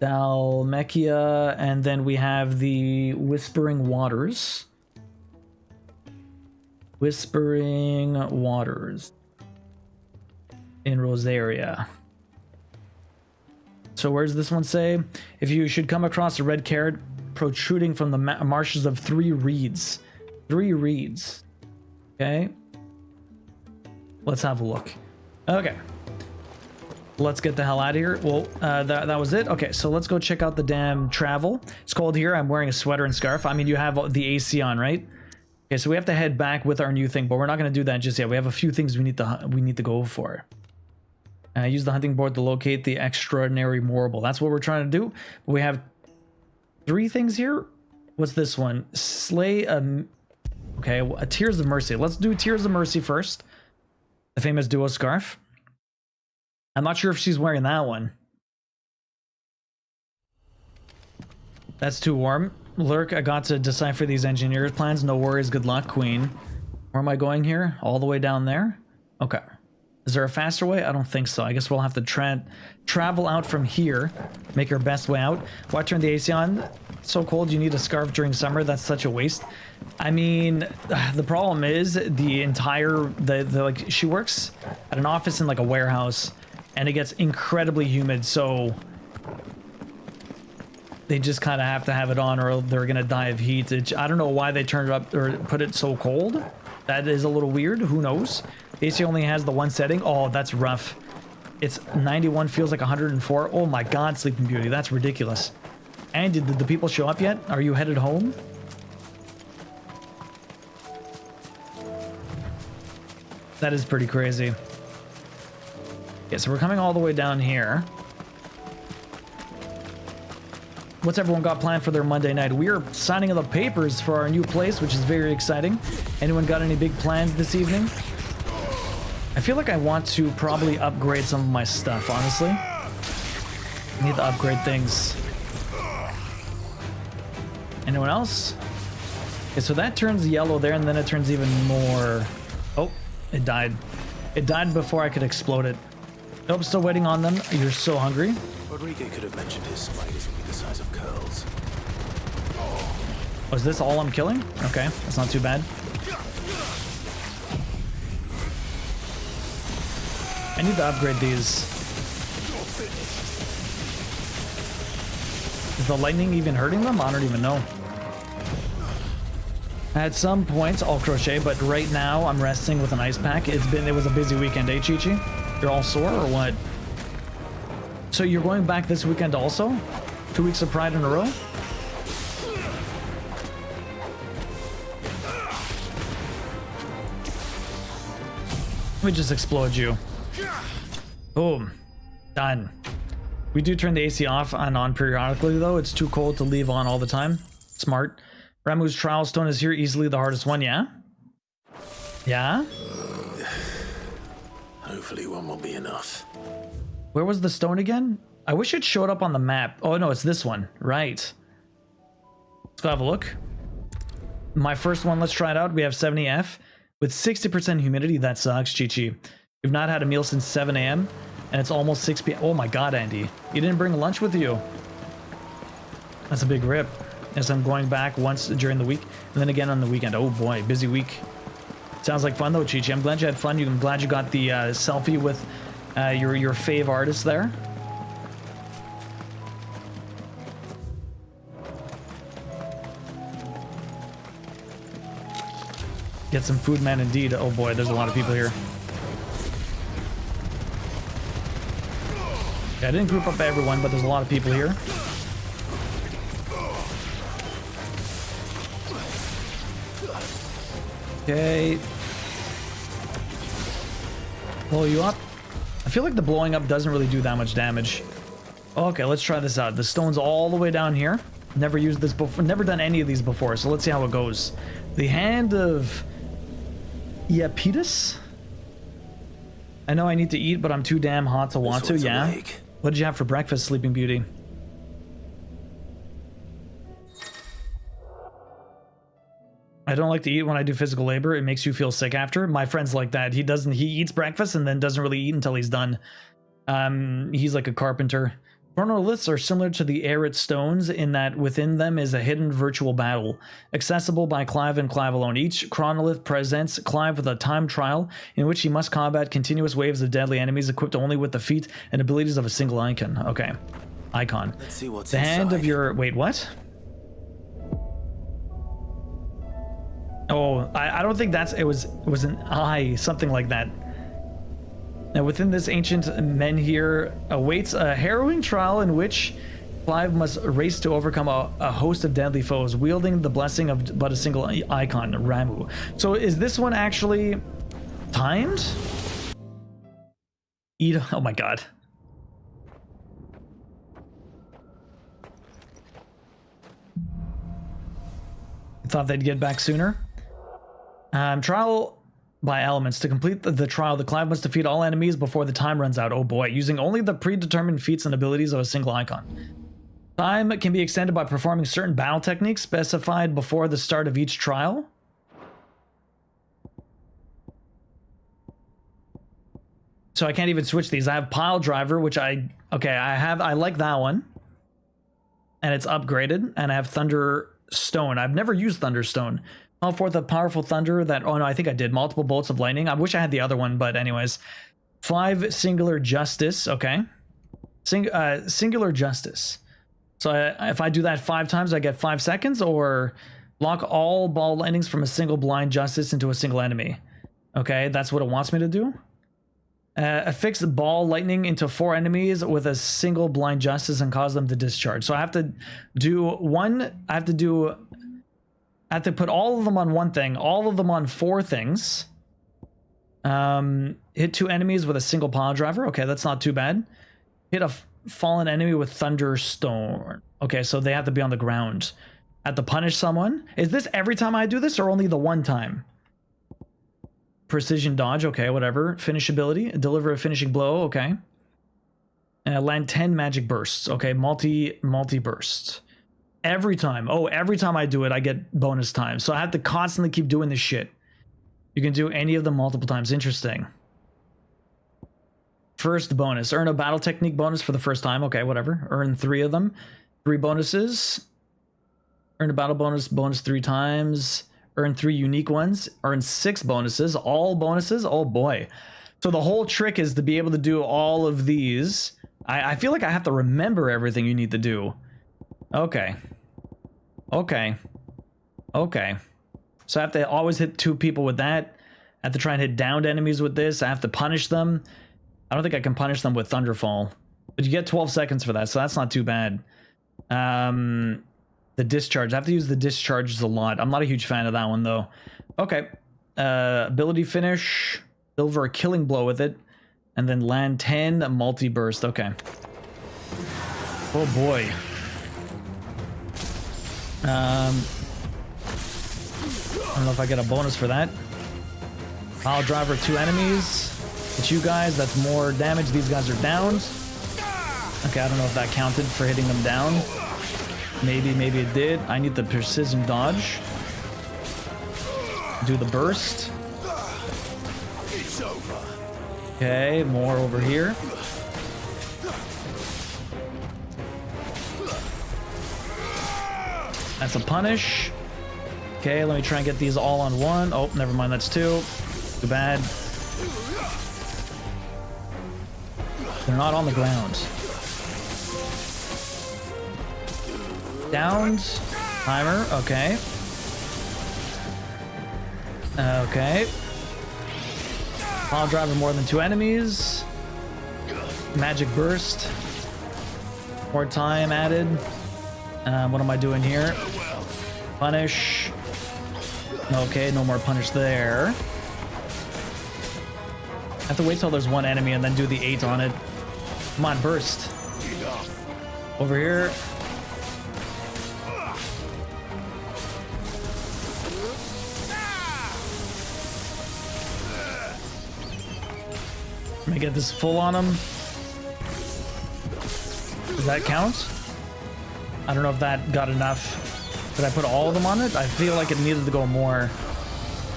Dalmechia, and then we have the Whispering Waters. Whispering Waters in Rosaria. So where does this one say? If you should come across a red carrot protruding from the marshes of 3 reeds. 3 reeds. Okay. Let's have a look. Okay. Let's get the hell out of here. Well, that was it. Okay, so let's go check out the damn travel. It's cold here. I'm wearing a sweater and scarf. I mean, you have the AC on, right? Okay, so we have to head back with our new thing, but we're not going to do that just yet. We have a few things we need to go for. Use the hunting board to locate the extraordinary Morble. That's what we're trying to do. We have 3 things here. What's this one? Slay a... Okay, Tears of Mercy. Let's do Tears of Mercy first. The famous duo scarf. I'm not sure if she's wearing that one. That's too warm. Lurk, I got to decipher these engineers' plans. No worries, good luck, Queen. Where am I going here? All the way down there? Okay. Is there a faster way? I don't think so. I guess we'll have to travel out from here, make our best way out. Why turn the AC on? It's so cold you need a scarf during summer. That's such a waste. I mean, the problem is the entire, like, she works at an office in like a warehouse and it gets incredibly humid. So they just kind of have to have it on or they're going to die of heat. I don't know why they turned it up or put it so cold. That is a little weird. Who knows? AC only has the one setting. Oh, that's rough. It's 91, feels like 104. Oh my god, Sleeping Beauty. That's ridiculous. And did the people show up yet? Are you headed home? That is pretty crazy. Okay, so we're coming all the way down here. What's everyone got planned for their Monday night? We are signing the papers for our new place, which is very exciting. Anyone got any big plans this evening? I feel like I want to probably upgrade some of my stuff, honestly. I need to upgrade things. Anyone else? Okay, so that turns yellow there, and then it turns even more... Oh, it died. It died before I could explode it. Nope, still waiting on them. You're so hungry. Rodrigo could have mentioned his spiders would be the size of curls. Oh, is this all I'm killing? Okay, that's not too bad. I need to upgrade these. Is the lightning even hurting them? I don't even know. At some points, I'll crochet, but right now I'm resting with an ice pack. It was a busy weekend, eh, Chi-Chi? You're all sore or what? So you're going back this weekend also? 2 weeks of Pride in a row? Let me just explode you. Boom. Done. We do turn the AC off and on periodically though. It's too cold to leave on all the time. Smart. Ramu's trial stone is here, easily the hardest one, yeah? Yeah? Hopefully one will be enough. Where was the stone again? I wish it showed up on the map. Oh no, it's this one. Right. Let's go have a look. My first one, let's try it out. We have 70F with 60% humidity. That sucks, Chi-Chi. We've not had a meal since 7 a.m. and it's almost 6 p.m. Oh my god, Andy. You didn't bring lunch with you. That's a big rip. As I'm going back once during the week and then again on the weekend. Oh boy, busy week. Sounds like fun though, Chi-Chi. I'm glad you had fun. I'm glad you got the selfie with your fave artist there. Get some food, man, indeed. Oh boy, there's a lot of people here. Yeah, I didn't group up everyone, but there's a lot of people here. Okay. Blow you up. I feel like the blowing up doesn't really do that much damage. Okay, let's try this out. The stone's all the way down here. Never used this before. Never done any of these before, so let's see how it goes. The hand of Iapetus? I know I need to eat, but I'm too damn hot to want to. Yeah. What did you have for breakfast, Sleeping Beauty? I don't like to eat when I do physical labor. It makes you feel sick after. My friend's like that. He eats breakfast and then doesn't really eat until he's done. He's like a carpenter. Chronoliths are similar to the Arid stones in that within them is a hidden virtual battle, accessible by Clive and Clive alone. Each chronolith presents Clive with a time trial in which he must combat continuous waves of deadly enemies equipped only with the feat and abilities of a single icon. Okay. Icon. Let's see what's the hand inside. of your... Wait, what? Oh, I don't think that's... It was an eye, something like that. Now, within this ancient menhir awaits a harrowing trial in which Clive must race to overcome a host of deadly foes, wielding the blessing of but a single icon, Ramu. So is this one actually timed? Eat... Oh my god. Thought they'd get back sooner? Trial by elements. To complete the trial, the Clive must defeat all enemies before the time runs out. Oh boy, using only the predetermined feats and abilities of a single icon. Time can be extended by performing certain battle techniques specified before the start of each trial. So I can't even switch these. I have Pile Driver, which I like that one. And it's upgraded. And I have Thunderstone. I've never used Thunderstone. Call forth a powerful thunder that, oh no, I think I did. Multiple bolts of lightning. I wish I had the other one, but anyways. 5 Singular Justice, okay. Singular Justice. So if I do that 5 times, I get 5 seconds, or lock all ball lightnings from a single blind justice into a single enemy. Okay, that's what it wants me to do. Affix ball lightning into 4 enemies with a single blind justice and cause them to discharge. So I have to do I have to put all of them on one thing, all of them on 4 things. Hit 2 enemies with a single pile driver. Okay, that's not too bad. Hit a fallen enemy with Thunderstorm. Okay, so they have to be on the ground. I have to punish someone. Is this every time I do this, or only the one time? Precision dodge, okay, whatever. Finish ability, deliver a finishing blow, okay. Land 10 magic bursts, okay, multi burst. Every time, every time I do it, I get bonus time. So I have to constantly keep doing this shit. You can do any of them multiple times, interesting. First bonus, earn a battle technique bonus for the first time, okay, whatever. Earn 3 of them, 3 bonuses. Earn a battle bonus 3 times. Earn 3 unique ones, earn 6 bonuses, all bonuses, oh boy. So the whole trick is to be able to do all of these. I feel like I have to remember everything you need to do. Okay. Okay. Okay. So I have to always hit 2 people with that. I have to try and hit downed enemies with this. I have to punish them. I don't think I can punish them with Thunderfall. But you get 12 seconds for that, so that's not too bad. The discharge. I have to use the discharges a lot. I'm not a huge fan of that one, though. Okay. Ability finish. Deliver a killing blow with it. And then land 10 multi-burst. Okay. Oh, boy. I don't know if I get a bonus for that. Pile driver 2 enemies. Hit you guys. That's more damage. These guys are downed. Okay, I don't know if that counted for hitting them down. Maybe it did. I need the precision dodge. Do the burst. Okay, more over here. That's a punish. Okay, let me try and get these all on one. Oh, never mind, that's 2. Too bad. They're not on the ground. Downed. Timer, okay. Okay. Pile driver more than 2 enemies. Magic burst. More time added. What am I doing here? Punish. Okay, no more punish there. I have to wait till there's 1 enemy and then do the 8 on it. Come on, burst. Over here. Let me get this full on him. Does that count? I don't know if that got enough. Did I put all of them on it? I feel like it needed to go more.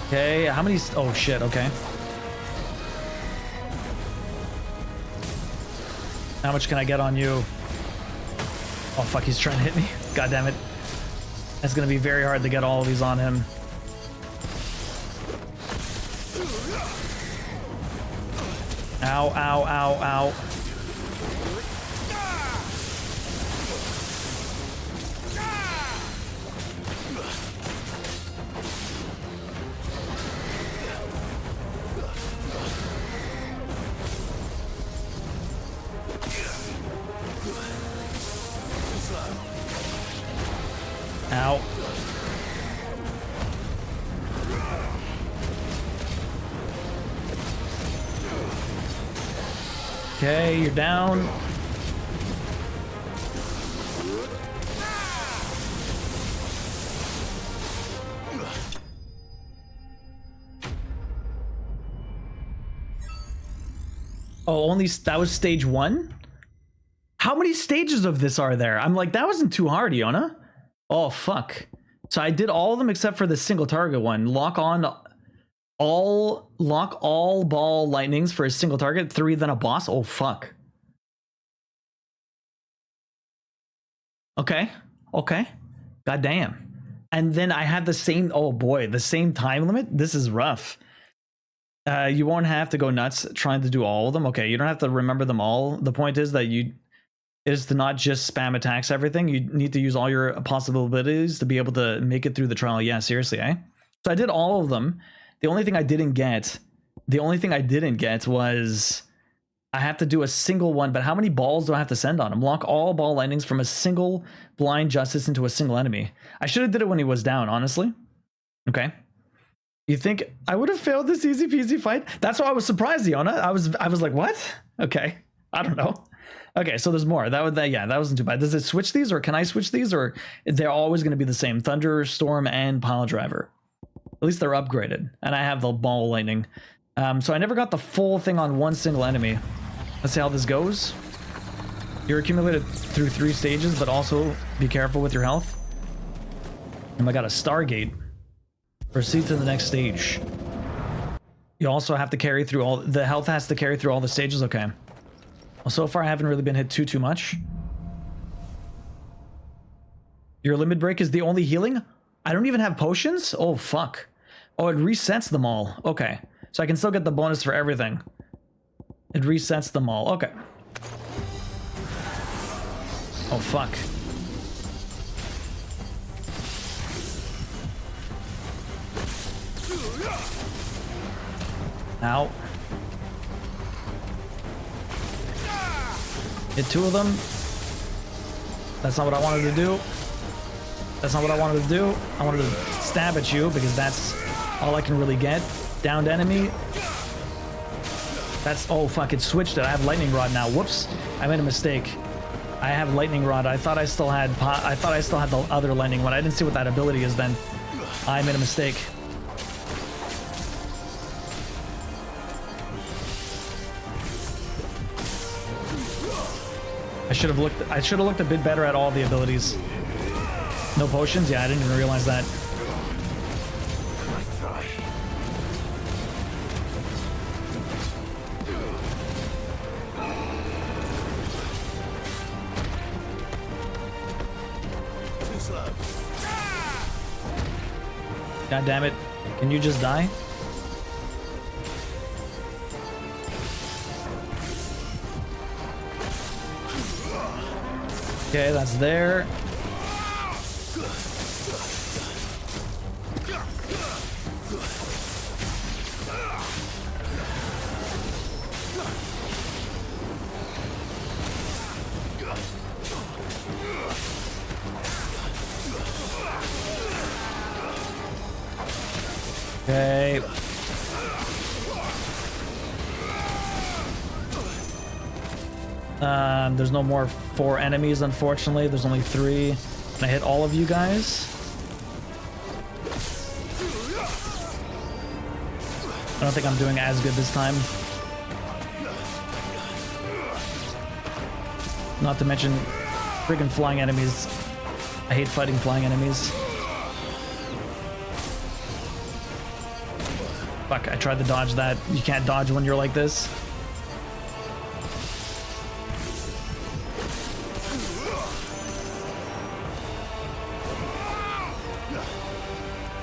Okay, how many? Oh shit, okay. How much can I get on you? Oh fuck, he's trying to hit me. God damn it. It's gonna be very hard to get all of these on him. Ow, ow, ow, ow. Ow. Okay, you're down. Oh, only that was stage 1? How many stages of this are there? I'm like, that wasn't too hard, Iona. Oh, fuck. So I did all of them except for the single target one. Lock on Lock all ball lightnings for a single target. 3 then a boss. Oh, fuck. Okay. Okay. God damn. And then I have the same, oh boy, the same time limit. This is rough. You won't have to go nuts trying to do all of them. Okay, you don't have to remember them all. The point is that is to not just spam attacks everything. You need to use all your possible abilities to be able to make it through the trial. Yeah, seriously, eh? So I did all of them. The only thing I didn't get was I have to do a single one, but how many balls do I have to send on him? Lock all ball lightnings from a single blind justice into a single enemy. I should have did it when he was down, honestly. Okay. You think I would have failed this easy peasy fight? That's why I was surprised, Iona. I was like, what? Okay. I don't know. Okay, so there's more. That wasn't too bad. Does it switch these, or can I switch these, or they're always going to be the same? Thunderstorm and Pile Driver. At least they're upgraded, and I have the ball lightning. So I never got the full thing on one single enemy. Let's see how this goes. You're accumulated through 3 stages, but also be careful with your health. And I got a Stargate. Proceed to the next stage. You also have to carry through all the health has to carry through all the stages. Okay. Well, so far I haven't really been hit too much. Your limit break is the only healing? I don't even have potions? Oh, fuck. Oh, it resets them all. Okay. So I can still get the bonus for everything. It resets them all. Okay. Oh, fuck. Ow. Hit 2 of them. That's not what I wanted to do. That's not what I wanted to do. I wanted to stab at you because that's all I can really get. Downed enemy. That's, oh fuck, it switched it. I have lightning rod now. Whoops. I made a mistake. I have lightning rod. I thought I still had the other lightning one. I didn't see what that ability is then. I made a mistake. I should have looked a bit better at all the abilities. No potions? Yeah, I didn't even realize that. God damn it. Can you just die? Okay, that's there. Okay. There's no more 4 enemies, unfortunately. There's only 3. Can I hit all of you guys? I don't think I'm doing as good this time. Not to mention friggin' flying enemies. I hate fighting flying enemies. Fuck, I tried to dodge that. You can't dodge when you're like this.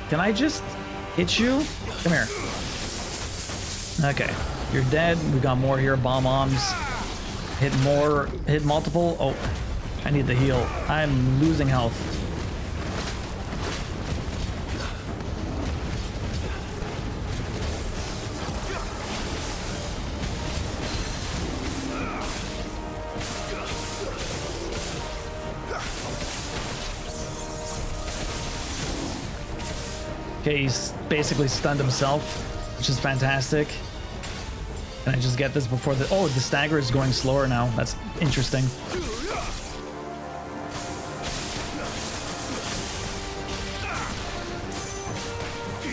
Can I just hit you? Come here. Okay, you're dead. We got more here. Bombs. Hit more. Hit multiple. Oh, I need the heal. I'm losing health. Okay, he's basically stunned himself, which is fantastic. Can I just get this before the... Oh, the stagger is going slower now. That's interesting.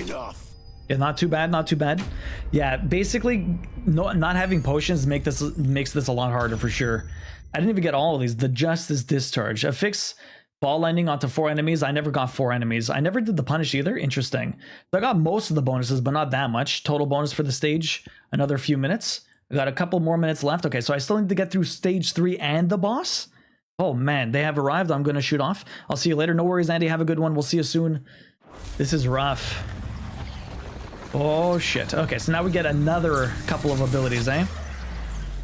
Enough. Yeah, not too bad, not too bad. Yeah, basically, not having potions makes this a lot harder for sure. I didn't even get all of these. The Justice Discharge. A fix Ball ending onto 4 enemies. I never got 4 enemies. I never did the punish either. Interesting. So I got most of the bonuses, but not that much. Total bonus for the stage, another few minutes. I got a couple more minutes left. Okay, so I still need to get through stage 3 and the boss. Oh man, they have arrived. I'm going to shoot off. I'll see you later. No worries, Andy. Have a good one. We'll see you soon. This is rough. Oh shit. Okay, so now we get another couple of abilities, eh?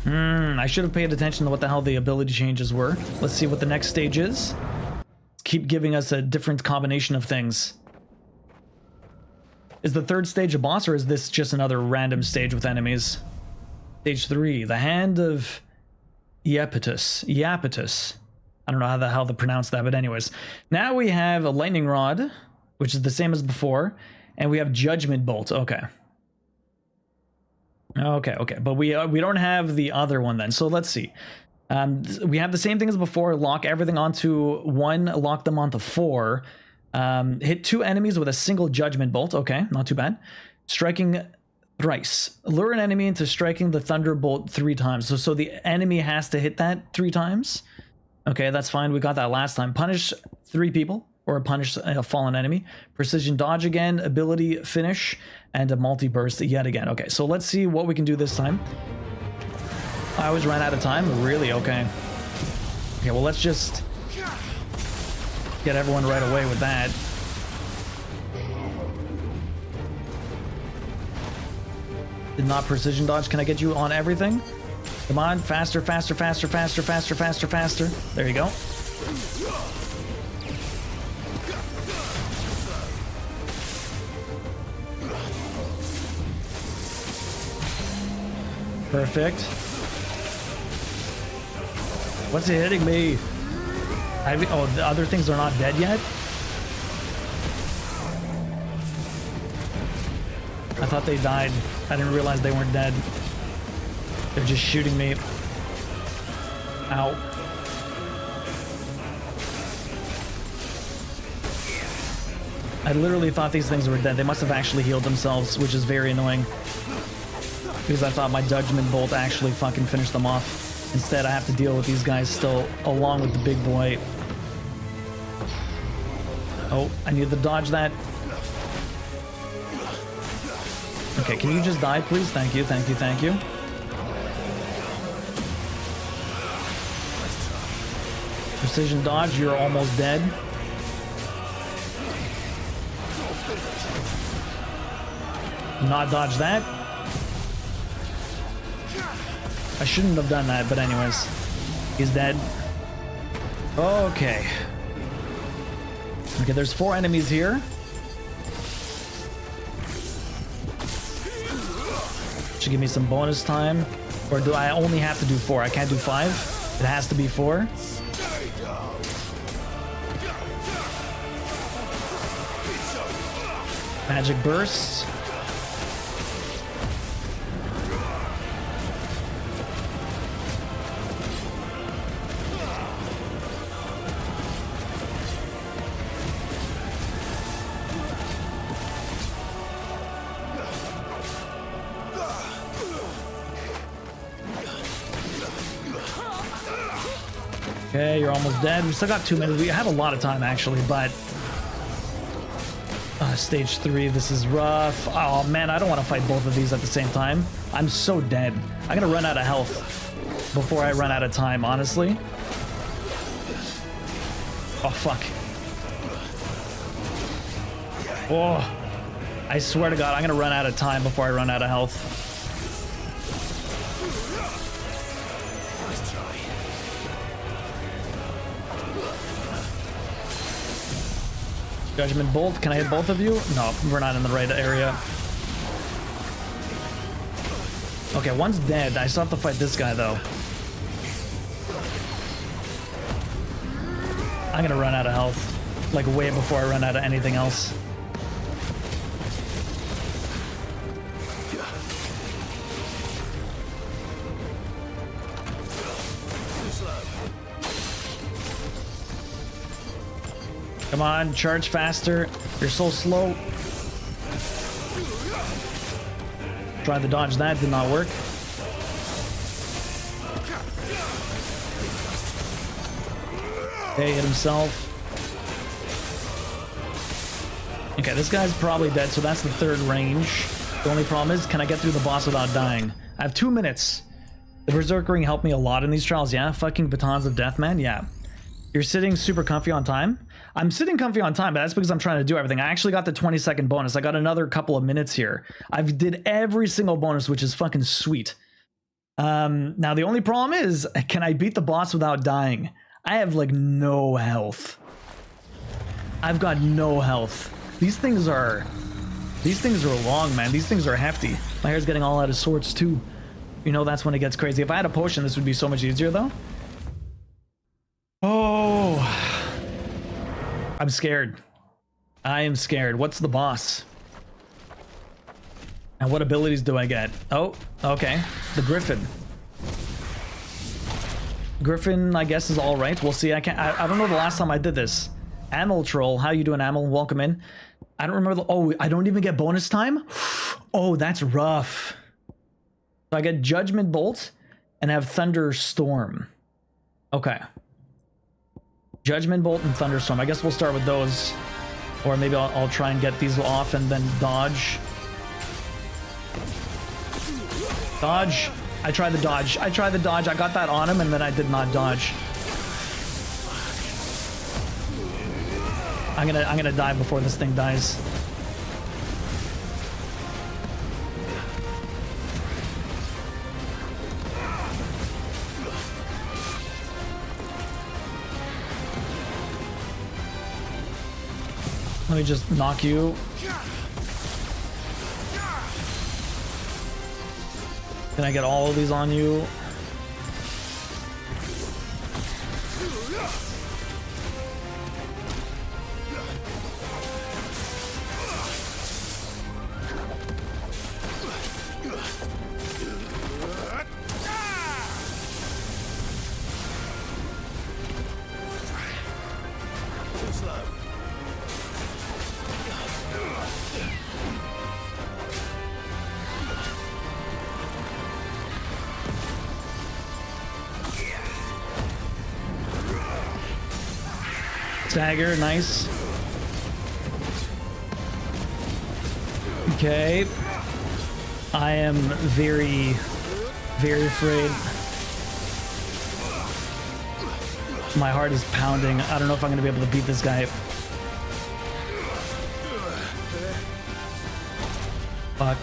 I should have paid attention to what the hell the ability changes were. Let's see what the next stage is. Keep giving us a different combination of things. Is the 3rd stage a boss, or is this just another random stage with enemies? Stage 3, the Hand of Iapetus. Iapetus. I don't know how the hell to pronounce that, but anyways. Now we have a Lightning Rod, which is the same as before, and we have Judgment Bolt. Okay. Okay, but we don't have the other one then, so let's see. We have the same thing as before. Lock everything onto 1, lock them onto 4. Hit 2 enemies with a single Judgment Bolt. Okay, not too bad. Striking thrice. Lure an enemy into striking the Thunderbolt 3 times. So the enemy has to hit that 3 times. Okay, that's fine. We got that last time. Punish 3 people, or punish a fallen enemy. Precision dodge again, ability finish, and a multi-burst yet again. Okay, so let's see what we can do this time. I always ran out of time? Really? Okay. Okay, well, let's just get everyone right away with that. Did not precision dodge. Can I get you on everything? Come on, faster, faster, faster, faster, faster, faster, faster. There you go. Perfect. What's he hitting me? Oh, the other things are not dead yet? I thought they died. I didn't realize they weren't dead. They're just shooting me. Ow. I literally thought these things were dead. They must have actually healed themselves, which is very annoying. Because I thought my Judgment Bolt actually fucking finished them off. Instead, I have to deal with these guys still, along with the big boy. Oh, I need to dodge that. Okay, can you just die, please? Thank you, thank you, thank you. Precision dodge, you're almost dead. Not dodge that. I shouldn't have done that, but anyways. He's dead. Okay. Okay, there's 4 enemies here. Should give me some bonus time. Or do I only have to do 4? I can't do 5? It has to be 4? Magic bursts. Okay, you're almost dead. We still got 2 minutes. We have a lot of time, actually, but... stage 3, this is rough. Oh, man, I don't want to fight both of these at the same time. I'm so dead. I'm gonna run out of health before I run out of time, honestly. Oh, fuck. Oh, I swear to God, I'm gonna run out of time before I run out of health. Judgment Bolt, can I hit both of you? No, we're not in the right area. Okay, one's dead. I still have to fight this guy, though. I'm gonna run out of health, like, way before I run out of anything else. Come on, charge faster. You're so slow. Tried to dodge that, did not work. Okay, hit himself. Okay, this guy's probably dead, so that's the third range. The only problem is, can I get through the boss without dying? I have 2 minutes. The Berserk Ring helped me a lot in these trials, yeah? Fucking Batons of Death, man, yeah. You're sitting super comfy on time? I'm sitting comfy on time, but that's because I'm trying to do everything. I actually got the 20-second bonus. I got another couple of minutes here. I've did every single bonus, which is fucking sweet. Now, the only problem is, can I beat the boss without dying? I have, like, no health. I've got no health. These things are long, man. These things are hefty. My hair's getting all out of sorts, too. You know, that's when it gets crazy. If I had a potion, this would be so much easier, though. Oh. I'm scared. I am scared. What's the boss? And what abilities do I get? Oh, okay. The Griffin. Griffin, I guess, is all right. We'll see. I don't know the last time I did this. Amel Troll. How you doing, Amel? Welcome in. I don't remember. Oh, I don't even get bonus time? Oh, that's rough. So I get Judgment Bolt and have Thunderstorm. Okay. Judgment Bolt and Thunderstorm. I guess we'll start with those. Or maybe I'll try and get these off and then dodge. Dodge. I tried the dodge. I got that on him and then I did not dodge. I'm gonna die before this thing dies. Let me just knock you. Can I get all of these on you? Stagger, nice. Okay. I am very, very afraid. My heart is pounding. I don't know if I'm going to be able to beat this guy. Fuck.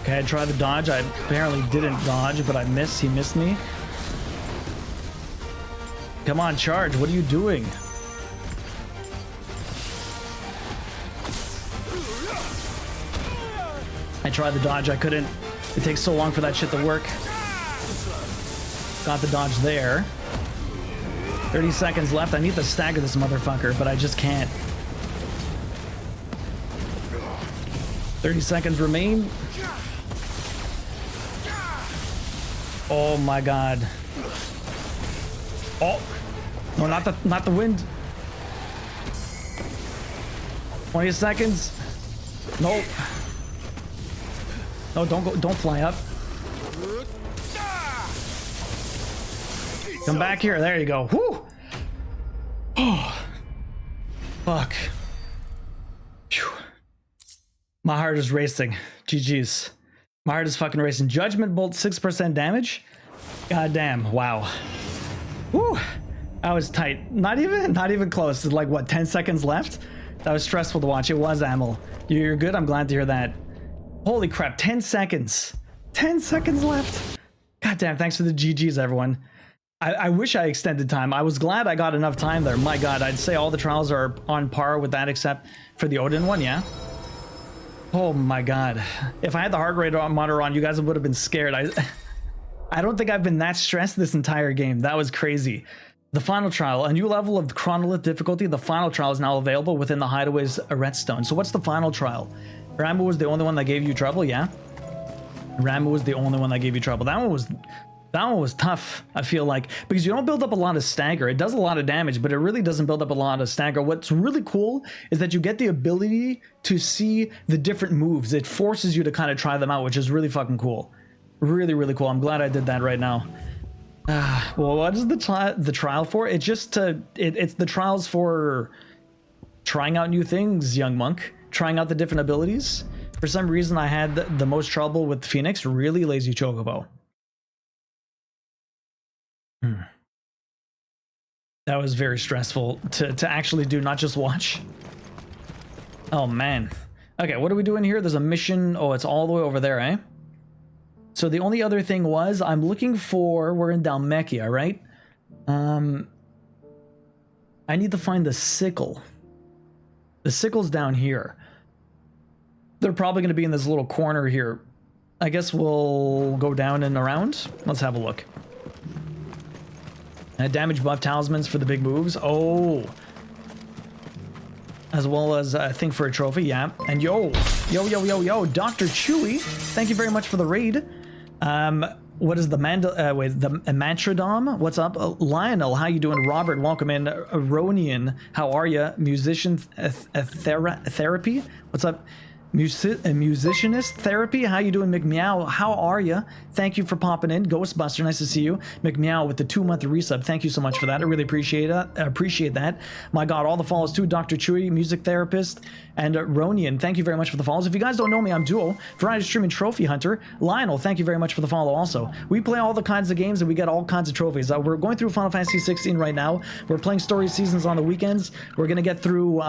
Okay, I tried the dodge. I apparently didn't dodge, but I missed. He missed me. Come on, charge. What are you doing? I tried the dodge. I couldn't. It takes so long for that shit to work. Got the dodge there. 30 seconds left. I need to stagger this motherfucker, but I just can't. 30 seconds remain. Oh my god. Oh no, not the wind. 20 seconds. Nope. No, don't fly up. Come back here. There you go. Whoo! Oh. Fuck. Phew. My heart is racing. GG's. My heart is fucking racing. Judgment Bolt, 6% damage. God damn. Wow. Woo. That was tight. Not even close. It's like, what, 10 seconds left? That was stressful to watch. It was, Amel. You're good? I'm glad to hear that. Holy crap. 10 seconds. 10 seconds left. God damn. Thanks for the GGs, everyone. I wish I extended time. I was glad I got enough time there. My god, I'd say all the trials are on par with that except for the Odin one, yeah? Oh my god. If I had the heart rate monitor on, you guys would have been scared. I don't think I've been that stressed this entire game. That was crazy. The final trial, a new level of chronolith difficulty. The final trial is now available within the Hideaway's Redstone. So what's the final trial? Rambo was the only one that gave you trouble, yeah? Rambo was the only one that gave you trouble. That one That one was tough, I feel like, because you don't build up a lot of stagger. It does a lot of damage, but it really doesn't build up a lot of stagger. What's really cool is that you get the ability to see the different moves. It forces you to kind of try them out, which is really fucking cool. Really, really cool. I'm glad I did that right now. Well, what is the trial for? It's just it's the trials for trying out new things, young monk. Trying out the different abilities. For some reason, I had the most trouble with Phoenix. Really lazy chocobo. That was very stressful to actually do, not just watch. Oh man. Okay, what are we doing here? There's a mission. Oh, it's all the way over there, eh? So the only other thing was, I'm looking for, we're in Dalmekia, right? I need to find the sickle. The sickle's down here. They're probably going to be in this little corner here. I guess we'll go down and around. Let's have a look. Damage buff talismans for the big moves. Oh. As well as a thing for a trophy, yeah. And yo, Dr. Chewy, thank you very much for the raid. What is the Mantradom? What's up? Lionel, how you doing? Robert, welcome in. Aronian, how are you? Musician therapy? What's up? Musicianist therapy, how you doing? McMeow, how are you? Thank you for popping in. Ghostbuster, nice to see you. McMeow with the 2-month resub, thank you so much for that. I really appreciate that. My god, all the follows too. Dr. Chewy, music therapist, and Ronian, thank you very much for the follows. If you guys don't know me, I'm Duo, variety streaming trophy hunter. Lionel, thank you very much for the follow also. We play all the kinds of games and we get all kinds of trophies. We're going through Final Fantasy XVI right now. We're playing story seasons on the weekends. We're gonna get through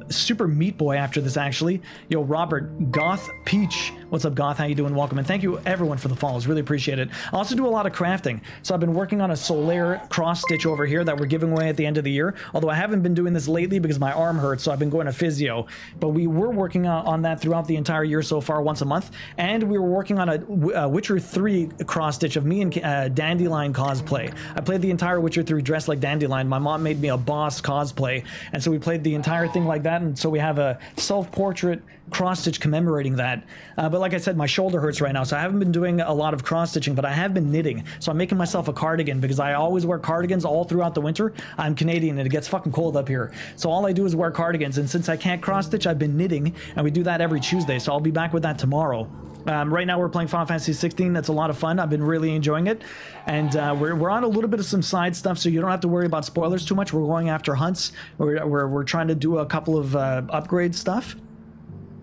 Super Meat Boy after this, actually. Yo, Robert, Goth Peach, what's up, Goth? How you doing? Welcome, and thank you everyone for the follows. Really appreciate it. I also do a lot of crafting, so I've been working on a Solaire cross stitch over here that we're giving away at the end of the year. Although I haven't been doing this lately because my arm hurts, so I've been going to physio. But we were working on that throughout the entire year so far, once a month, and we were working on a Witcher 3 cross stitch of me and Dandelion cosplay. I played the entire Witcher 3 dressed like Dandelion. My mom made me a boss cosplay, and so we played the entire thing like that. And so we have a self-portrait cross stitch commemorating that. But like I said, my shoulder hurts right now, so I haven't been doing a lot of cross stitching, but I have been knitting. So I'm making myself a cardigan because I always wear cardigans all throughout the winter. I'm Canadian and it gets fucking cold up here. So all I do is wear cardigans, and since I can't cross stitch, I've been knitting, and we do that every Tuesday. So I'll be back with that tomorrow. Right now we're playing Final Fantasy XVI. That's a lot of fun. I've been really enjoying it. And we're on a little bit of some side stuff, so you don't have to worry about spoilers too much. We're going after hunts. We're trying to do a couple of upgrade stuff.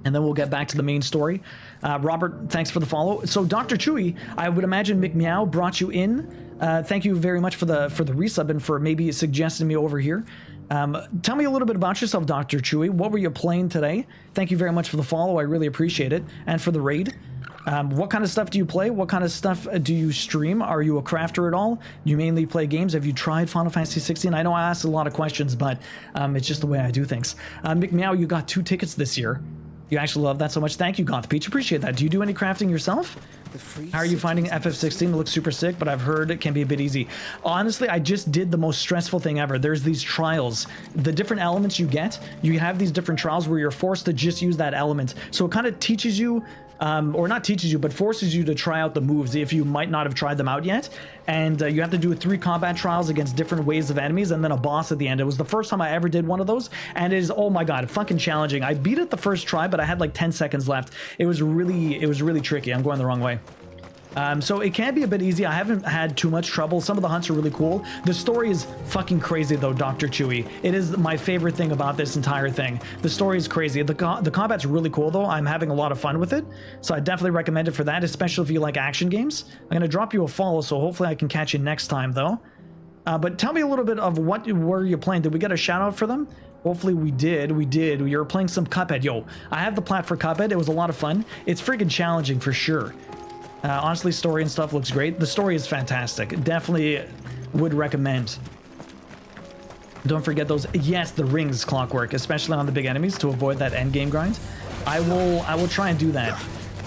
And then we'll get back to the main story. Robert, thanks for the follow. So Dr. Chewy, I would imagine McMeow brought you in. Thank you very much for the resub and for maybe suggesting me over here. Tell me a little bit about yourself, Dr. Chewy. What were you playing today? Thank you very much for the follow. I really appreciate it. And for the raid. What kind of stuff do you play? What kind of stuff do you stream? Are you a crafter at all? Do you mainly play games? Have you tried Final Fantasy 16? I know I asked a lot of questions, but it's just the way I do things. McMeow, you got 2 tickets this year. You actually love that so much. Thank you, Goth Peach. Appreciate that. Do you do any crafting yourself? How are you finding FF16? It looks super sick, but I've heard it can be a bit easy. Honestly, I just did the most stressful thing ever. There's these trials. The different elements you get, you have these different trials where you're forced to just use that element. So it kind of teaches you, or not teaches you, but forces you to try out the moves if you might not have tried them out yet. And you have to do 3 combat trials against different waves of enemies and then a boss at the end. It was the first time I ever did one of those, and it is, oh my god, fucking challenging. I beat it the first try, but I had like 10 seconds left. It was really tricky. I'm going the wrong way. So it can be a bit easy. I haven't had too much trouble. Some of the hunts are really cool. The story is fucking crazy though, Dr. Chewy. It is my favorite thing about this entire thing. The story is crazy. The combat's really cool though. I'm having a lot of fun with it. So I definitely recommend it for that, especially if you like action games. I'm going to drop you a follow, so hopefully I can catch you next time though. But tell me a little bit of what were you playing? Did we get a shout out for them? Hopefully we did. We were playing some Cuphead. Yo, I have the plat for Cuphead. It was a lot of fun. It's freaking challenging for sure. Honestly, story and stuff looks great. The story is fantastic. Definitely would recommend. Don't forget those, yes, the rings, Clockwork, especially on the big enemies to avoid that end game grind. I will try and do that.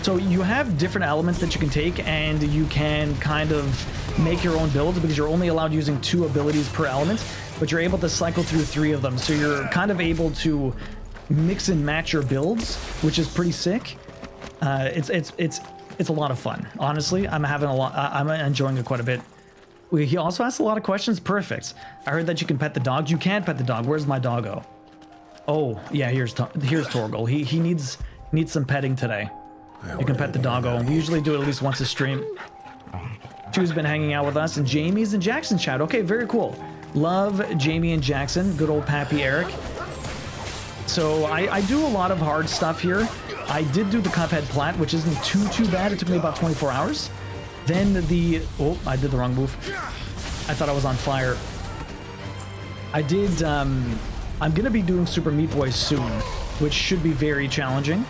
So you have different elements that you can take, and you can kind of make your own builds because you're only allowed using 2 abilities per element, but you're able to cycle through 3 of them. So you're kind of able to mix and match your builds, which is pretty sick. It's it's a lot of fun. Honestly, I'm having a lot. I'm enjoying it quite a bit. He also asked a lot of questions. Perfect. I heard that you can pet the dog. You can't pet the dog. Where's my doggo? Oh yeah, here's Torgal. He needs some petting today. You can pet the doggo. We usually do it at least once a stream. Chu's been hanging out with us, and Jamie's in Jackson's chat. Okay, very cool. Love Jamie and Jackson. Good old Pappy Eric. So I do a lot of hard stuff here. I did do the Cuphead plat, which isn't too bad. It took me about 24 hours. Then oh, I did the wrong move. I thought I was on fire. I did, I'm gonna be doing Super Meat Boy soon, which should be very challenging.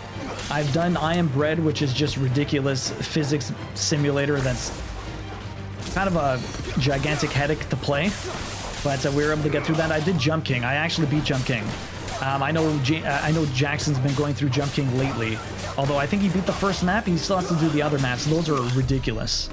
I've done I Am Bread, which is just ridiculous physics simulator that's kind of a gigantic headache to play, but we were able to get through that. I did Jump King. I actually beat Jump King. I know Jackson's been going through Jump King lately, although I think he beat the first map. He still has to do the other maps. Those are ridiculous.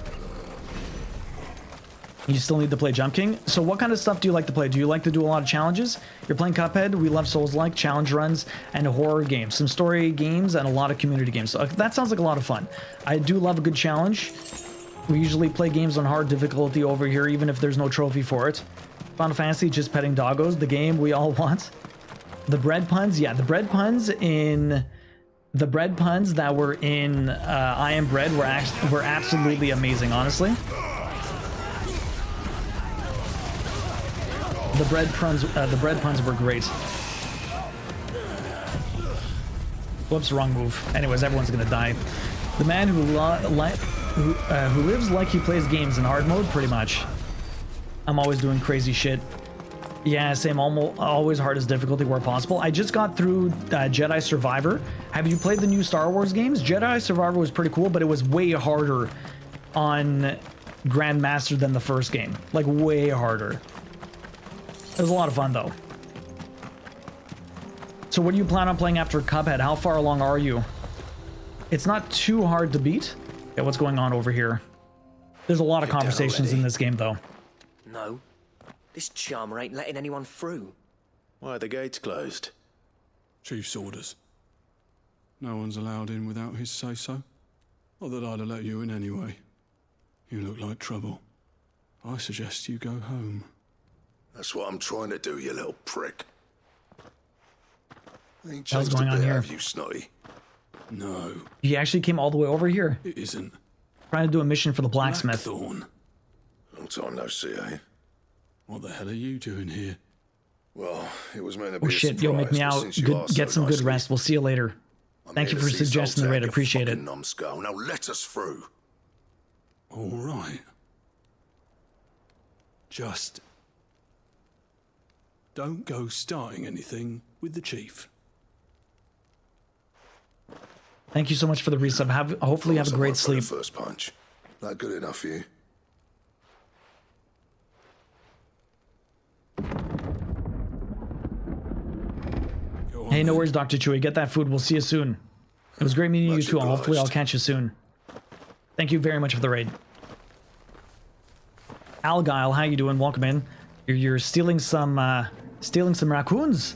You still need to play Jump King. So what kind of stuff do you like to play? Do you like to do a lot of challenges? You're playing Cuphead. We love Souls-like, challenge runs, and horror games. Some story games and a lot of community games. So that sounds like a lot of fun. I do love a good challenge. We usually play games on hard difficulty over here, even if there's no trophy for it. Final Fantasy, just petting doggos, the game we all want. The bread puns, yeah, the bread puns that were in I Am Bread were absolutely amazing, honestly. The bread puns were great. Whoops, wrong move. Anyways, everyone's gonna die. The man who lives like he plays games in hard mode, pretty much. I'm always doing crazy shit. Yeah, same, always hardest difficulty where possible. I just got through Jedi Survivor. Have you played the new Star Wars games? Jedi Survivor was pretty cool, but it was way harder on Grandmaster than the first game. Like, way harder. It was a lot of fun, though. So what do you plan on playing after Cuphead? How far along are you? It's not too hard to beat. Okay, what's going on over here? There's a lot of conversations in this game, though. No. This charmer ain't letting anyone through. Why are the gates closed? Chief's orders. No one's allowed in without his say-so. Not that I'd have let you in anyway. You look like trouble. I suggest you go home. That's what I'm trying to do, you little prick. Ain't What's changed going a on bit, here? have you, Snotty? No. He actually came all the way over here. It isn't. Trying to do a mission for the blacksmith. Blackthorn. Long time no see, eh? What the hell are you doing here? Well, it was meant to be Oh shit, you'll make me out. Get some good rest. We'll see you later. Thank you for suggesting the raid. I appreciate it. Numbskull. Now let us through. All right. Just don't go starting anything with the chief. Thank you so much for the resub. Hopefully you have a great sleep. First punch. That good enough for you? Hey, no worries, Dr. Chewy. Get that food. We'll see you soon. It was great meeting you too. Hopefully I'll catch you soon. Thank you very much for the raid. Algyle, how you doing? Welcome in. You're stealing some raccoons.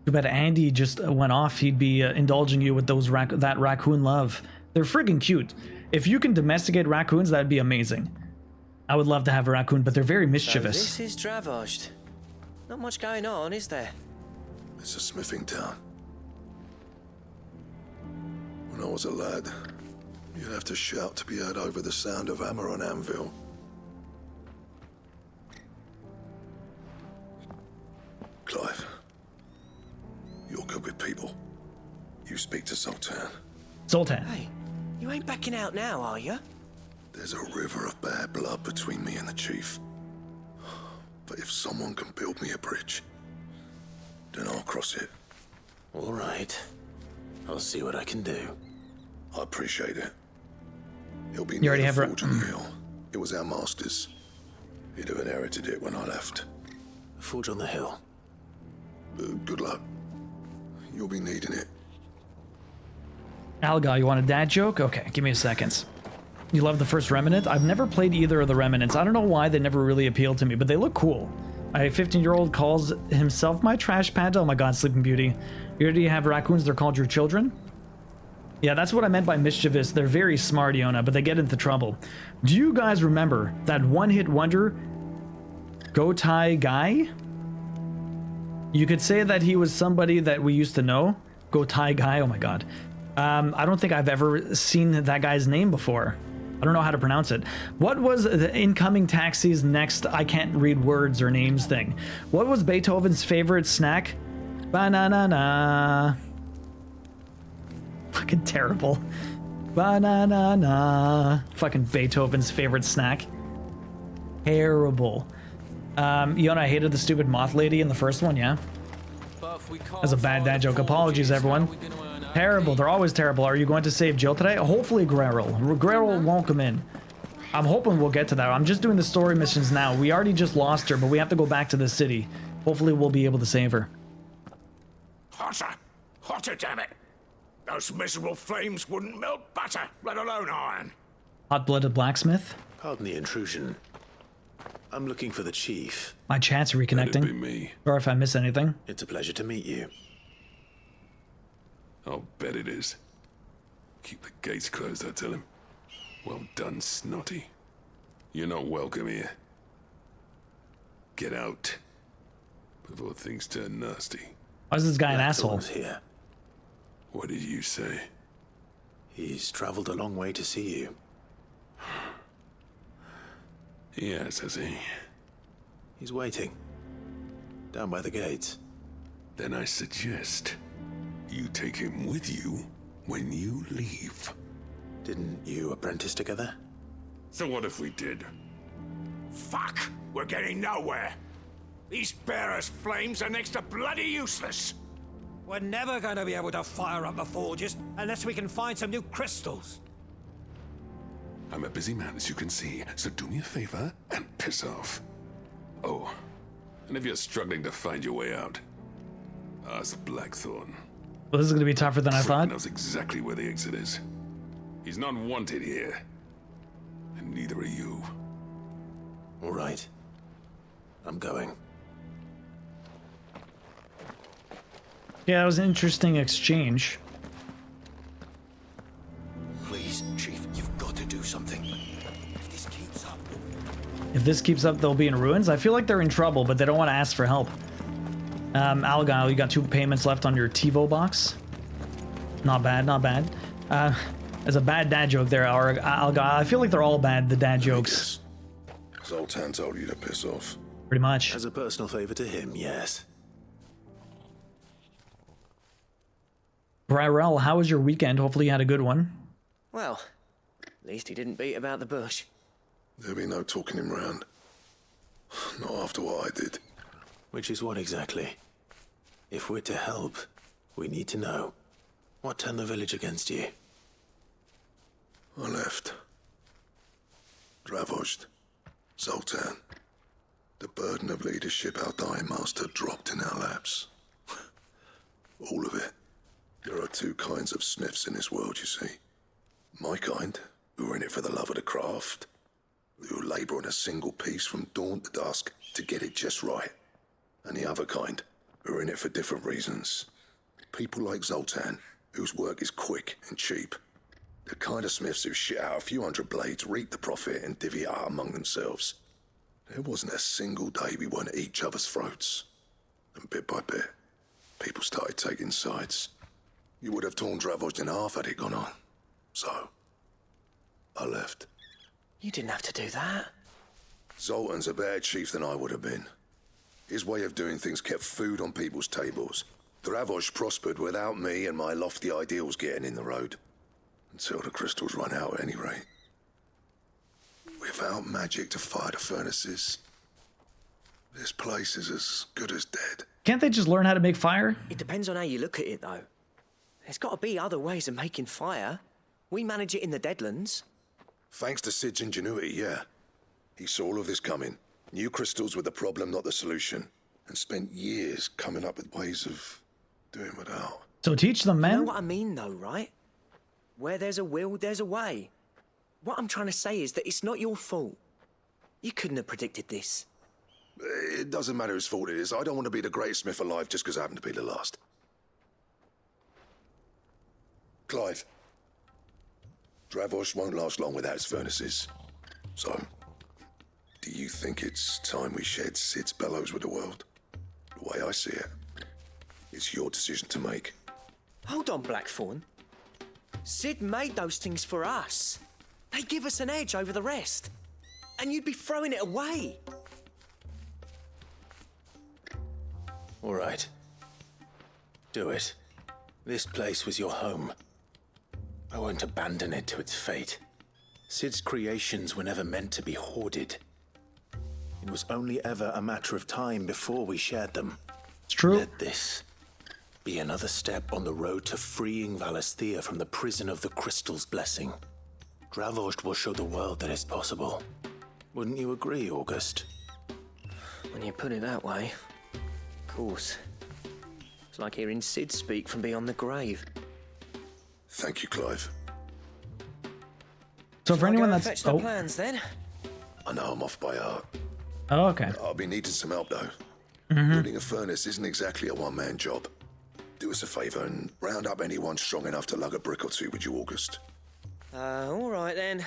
Too bad Andy just went off. He'd be indulging you with those that raccoon love. They're friggin' cute. If you can domesticate raccoons, that'd be amazing. I would love to have a raccoon, but they're very mischievous. So this is Dravosht. Not much going on, is there? It's a smithing town. When I was a lad, you'd have to shout to be heard over the sound of hammer on anvil. Clive, you're good with people. You speak to Sultan. Sultan. Hey, you ain't backing out now, are you? There's a river of bad blood between me and the chief. But if someone can build me a bridge, then I'll cross it. All right. I'll see what I can do. I appreciate it. It'll be You near already the have forge on the hill. It was our master's. He'd have inherited it when I left. The forge on the hill. Good luck. You'll be needing it. Algal, you want a dad joke? Okay, give me a second. You love the first Remnant? I've never played either of the Remnants. I don't know why they never really appealed to me, but they look cool. My 15-year-old calls himself my trash panda. Oh my god, Sleeping Beauty. You already have raccoons, they're called your children? Yeah, that's what I meant by mischievous. They're very smart, Iona, but they get into trouble. Do you guys remember that one-hit wonder, Gotai Guy? You could say that he was somebody that we used to know. Gotai Guy, oh my god. I don't think I've ever seen that guy's name before. I don't know how to pronounce it. What was the incoming taxi's next I can't read words or names thing? What was Beethoven's favorite snack? Banana. Fucking terrible. Banana. Fucking Beethoven's favorite snack. Terrible. Iona, I hated the stupid moth lady in the first one, yeah? That's a bad dad joke. Apologies, everyone. Terrible. They're always terrible. Are you going to save Jill today? Hopefully Greril. Greril won't come in. I'm hoping we'll get to that. I'm just doing the story missions now. We already just lost her, but we have to go back to the city. Hopefully we'll be able to save her. Hotter! Hotter, damn it! Those miserable flames wouldn't melt butter, let alone iron. Hot-blooded blacksmith? Pardon the intrusion. I'm looking for the chief. My chat's reconnecting. That'd be me. Or if I miss anything. It's a pleasure to meet you. I'll bet it is. Keep the gates closed, I tell him. Well done, Snotty. You're not welcome here. Get out. Before things turn nasty. Why is this guy an asshole? Here. What did you say? He's traveled a long way to see you. Yes, has he? He's waiting. Down by the gates. Then I suggest you take him with you when you leave. Didn't you apprentice together? So what if we did? Fuck! We're getting nowhere. These bearers' flames are next to bloody useless. We're never going to be able to fire up the forges unless we can find some new crystals. I'm a busy man, as you can see, so do me a favor and piss off. Oh, and if you're struggling to find your way out, ask Blackthorn. Well, this is going to be tougher than I thought. He knows exactly where the exit is. He's not wanted here, and neither are you. All right. I'm going. Yeah, that was an interesting exchange. Please, Chief, you've got to do something. If this keeps up... If this keeps up, they'll be in ruins. I feel like they're in trouble, but they don't want to ask for help. Algal, you got 2 payments left on your TiVo box. Not bad, not bad. There's a bad dad joke there, Algal. I feel like they're all bad, the dad jokes. Zoltan told you to piss off. Pretty much. As a personal favor to him, yes. Bryrell, how was your weekend? Hopefully you had a good one. Well, at least he didn't beat about the bush. There'll be no talking him round. Not after what I did. Which is what exactly? If we're to help, we need to know. What turned the village against you? I left. Dravozd. Zoltan. The burden of leadership our dying master dropped in our laps. All of it. There are 2 kinds of smiths in this world, you see. My kind, who are in it for the love of the craft, who labour on a single piece from dawn to dusk to get it just right. And the other kind, who are in it for different reasons. People like Zoltan, whose work is quick and cheap. The kind of smiths who shit out a few hundred blades, reap the profit, and divvy it out among themselves. There wasn't a single day we weren't at each other's throats. And bit by bit, people started taking sides. You would have torn Dravozd in half had it gone on. So, I left. You didn't have to do that. Zoltan's a better chief than I would have been. His way of doing things kept food on people's tables. Dravozd prospered without me and my lofty ideals getting in the road. Until the crystals run out at any rate. Without magic to fire the furnaces, this place is as good as dead. Can't they just learn how to make fire? It depends on how you look at it, though. There's got to be other ways of making fire. We manage it in the Deadlands. Thanks to Sid's ingenuity, yeah. He saw all of this coming. Knew crystals were the problem, not the solution. And spent years coming up with ways of doing without. So teach them, man. You know what I mean, though, right? Where there's a will, there's a way. What I'm trying to say is that it's not your fault. You couldn't have predicted this. It doesn't matter whose fault it is. I don't want to be the greatest smith alive just because I happen to be the last. Clive, Dravosh won't last long without its furnaces. So, do you think it's time we shared Sid's bellows with the world? The way I see it, it's your decision to make. Hold on, Blackthorn. Sid made those things for us. They give us an edge over the rest. And you'd be throwing it away. All right. Do it. This place was your home. I won't abandon it to its fate. Sid's creations were never meant to be hoarded. It was only ever a matter of time before we shared them. It's true. Let this be another step on the road to freeing Valisthea from the prison of the Crystal's blessing. Dravosh will show the world that it's possible. Wouldn't you agree, August? When you put it that way, of course. It's like hearing Sid speak from beyond the grave. Thank you, Clive. So for anyone that's fetch the plans then. I know I'm off by heart. Oh, okay. I'll be needing some help though. Mm-hmm. Building a furnace isn't exactly a one-man job. Do us a favor and round up anyone strong enough to lug a brick or two, would you, August? All right then.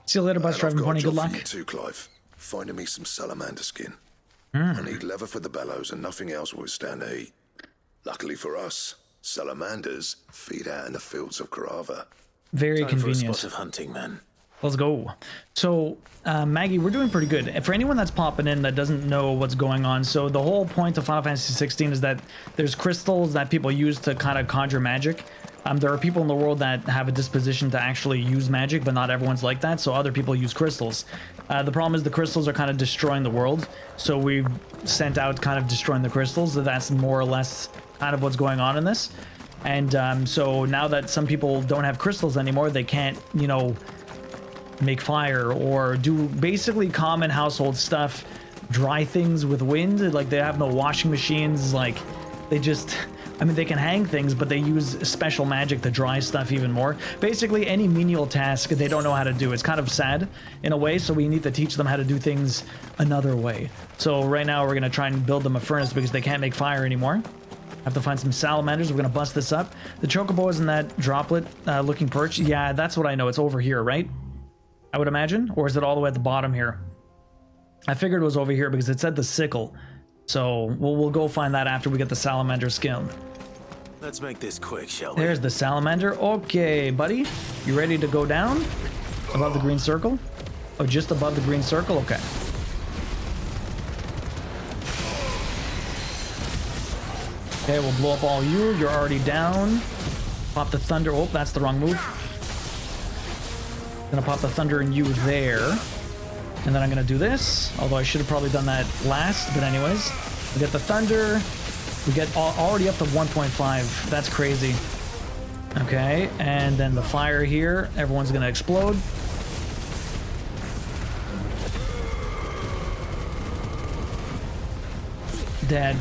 See you later, bus driving pony. Good luck. For you too, Clive. Finding me some salamander skin. Mm. I need leather for the bellows and nothing else will withstand the heat. Luckily for us, salamanders feed out in the fields of Carava. Very convenient. For a spot of hunting, then. Let's go. So, Maggie, we're doing pretty good. For anyone that's popping in that doesn't know what's going on, so the whole point of Final Fantasy XVI is that there's crystals that people use to kind of conjure magic. There are people in the world that have a disposition to actually use magic, but not everyone's like that, so other people use crystals. The problem is the crystals are kind of destroying the world, so we've sent out kind of destroying the crystals. So that's more or less kind of what's going on in this. And so now that some people don't have crystals anymore, they can't, you know, make fire or do basically common household stuff, dry things with wind. Like, they have no washing machines. Like, they just, I mean, they can hang things, but they use special magic to dry stuff even more. Basically, any menial task they don't know how to do. It's kind of sad in a way, so we need to teach them how to do things another way. So right now we're going to try and build them a furnace because they can't make fire anymore. Have to find some salamanders. We're going to bust this up. The chocobo is in that droplet looking perch. Yeah, that's what I know. It's over here, right? I would imagine. Or is it all the way at the bottom here? I figured it was over here because it said the sickle. So we'll go find that after we get the salamander skin. Let's make this quick, shall we? There's the salamander. Okay, buddy. You ready to go down? Above the green circle? Oh, just above the green circle? Okay. Okay, we'll blow up all you. You're already down. Pop the thunder. Oh, that's the wrong move. Gonna pop the thunder in you there. And then I'm gonna do this. Although I should have probably done that last. But anyways, we get the thunder. We get already up to 1.5. That's crazy. Okay, and then the fire here. Everyone's gonna explode. Dead.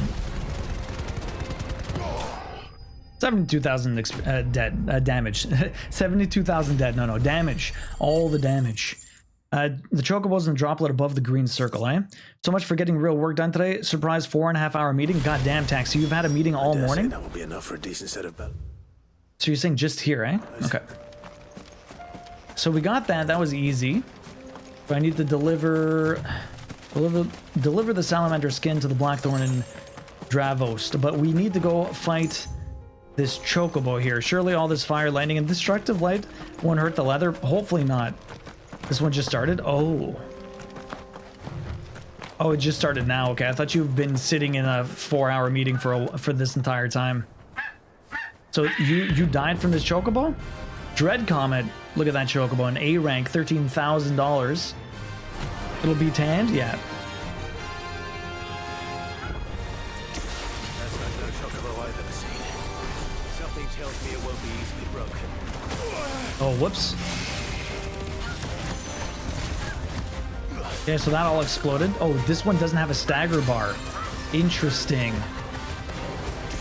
72,000 dead damage. 72,000 dead. No, damage. All the damage. The chocobos and droplet above the green circle, eh? So much for getting real work done today. Surprise 4.5 hour meeting. Goddamn, Taxi, you've had a meeting all morning? That will be enough for a decent set of bells. So you're saying just here, eh? Okay. So we got that. That was easy. But I need to deliver the salamander skin to the Blackthorn and Dravost. But we need to go fight this chocobo here. Surely all this fire, lightning, and destructive light won't hurt the leather. Hopefully not. This one just started. Oh, it just started now. Okay, I thought you've been sitting in a 4-hour meeting for this entire time. So you died from this chocobo? Dread Comet. Look at that chocobo. An A rank, $13,000. It'll be tanned. Yeah. Oh, whoops. Okay, so that all exploded. Oh, this one doesn't have a stagger bar. Interesting.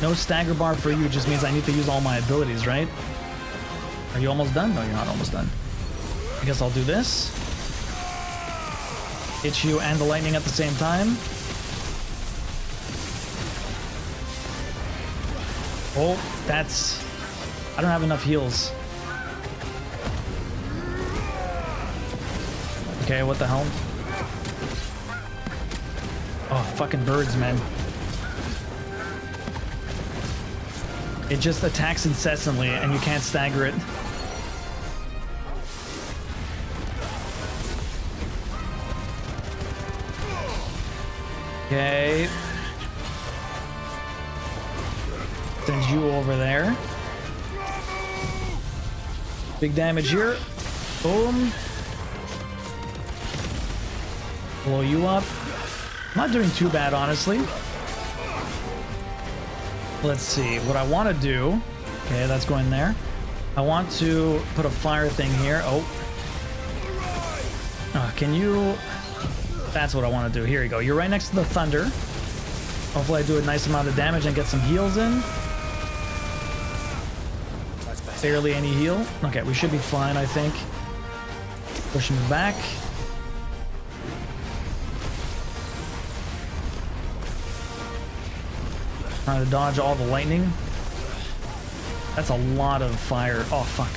No stagger bar for you just means I need to use all my abilities, right? Are you almost done? No, you're not almost done. I guess I'll do this. Hit you and the lightning at the same time. Oh, that's... I don't have enough heals. Okay, what the hell? Oh, fucking birds, man. It just attacks incessantly and you can't stagger it. Okay. Send you over there. Big damage here. Boom. Blow you up. Not doing too bad, honestly. Let's see. What I want to do... Okay, that's going there. I want to put a fire thing here. Oh. Can you... That's what I want to do. Here you go. You're right next to the thunder. Hopefully I do a nice amount of damage and get some heals in. Barely any heal. Okay, we should be fine, I think. Push him back. Trying to dodge all the lightning. That's a lot of fire. Oh, fuck.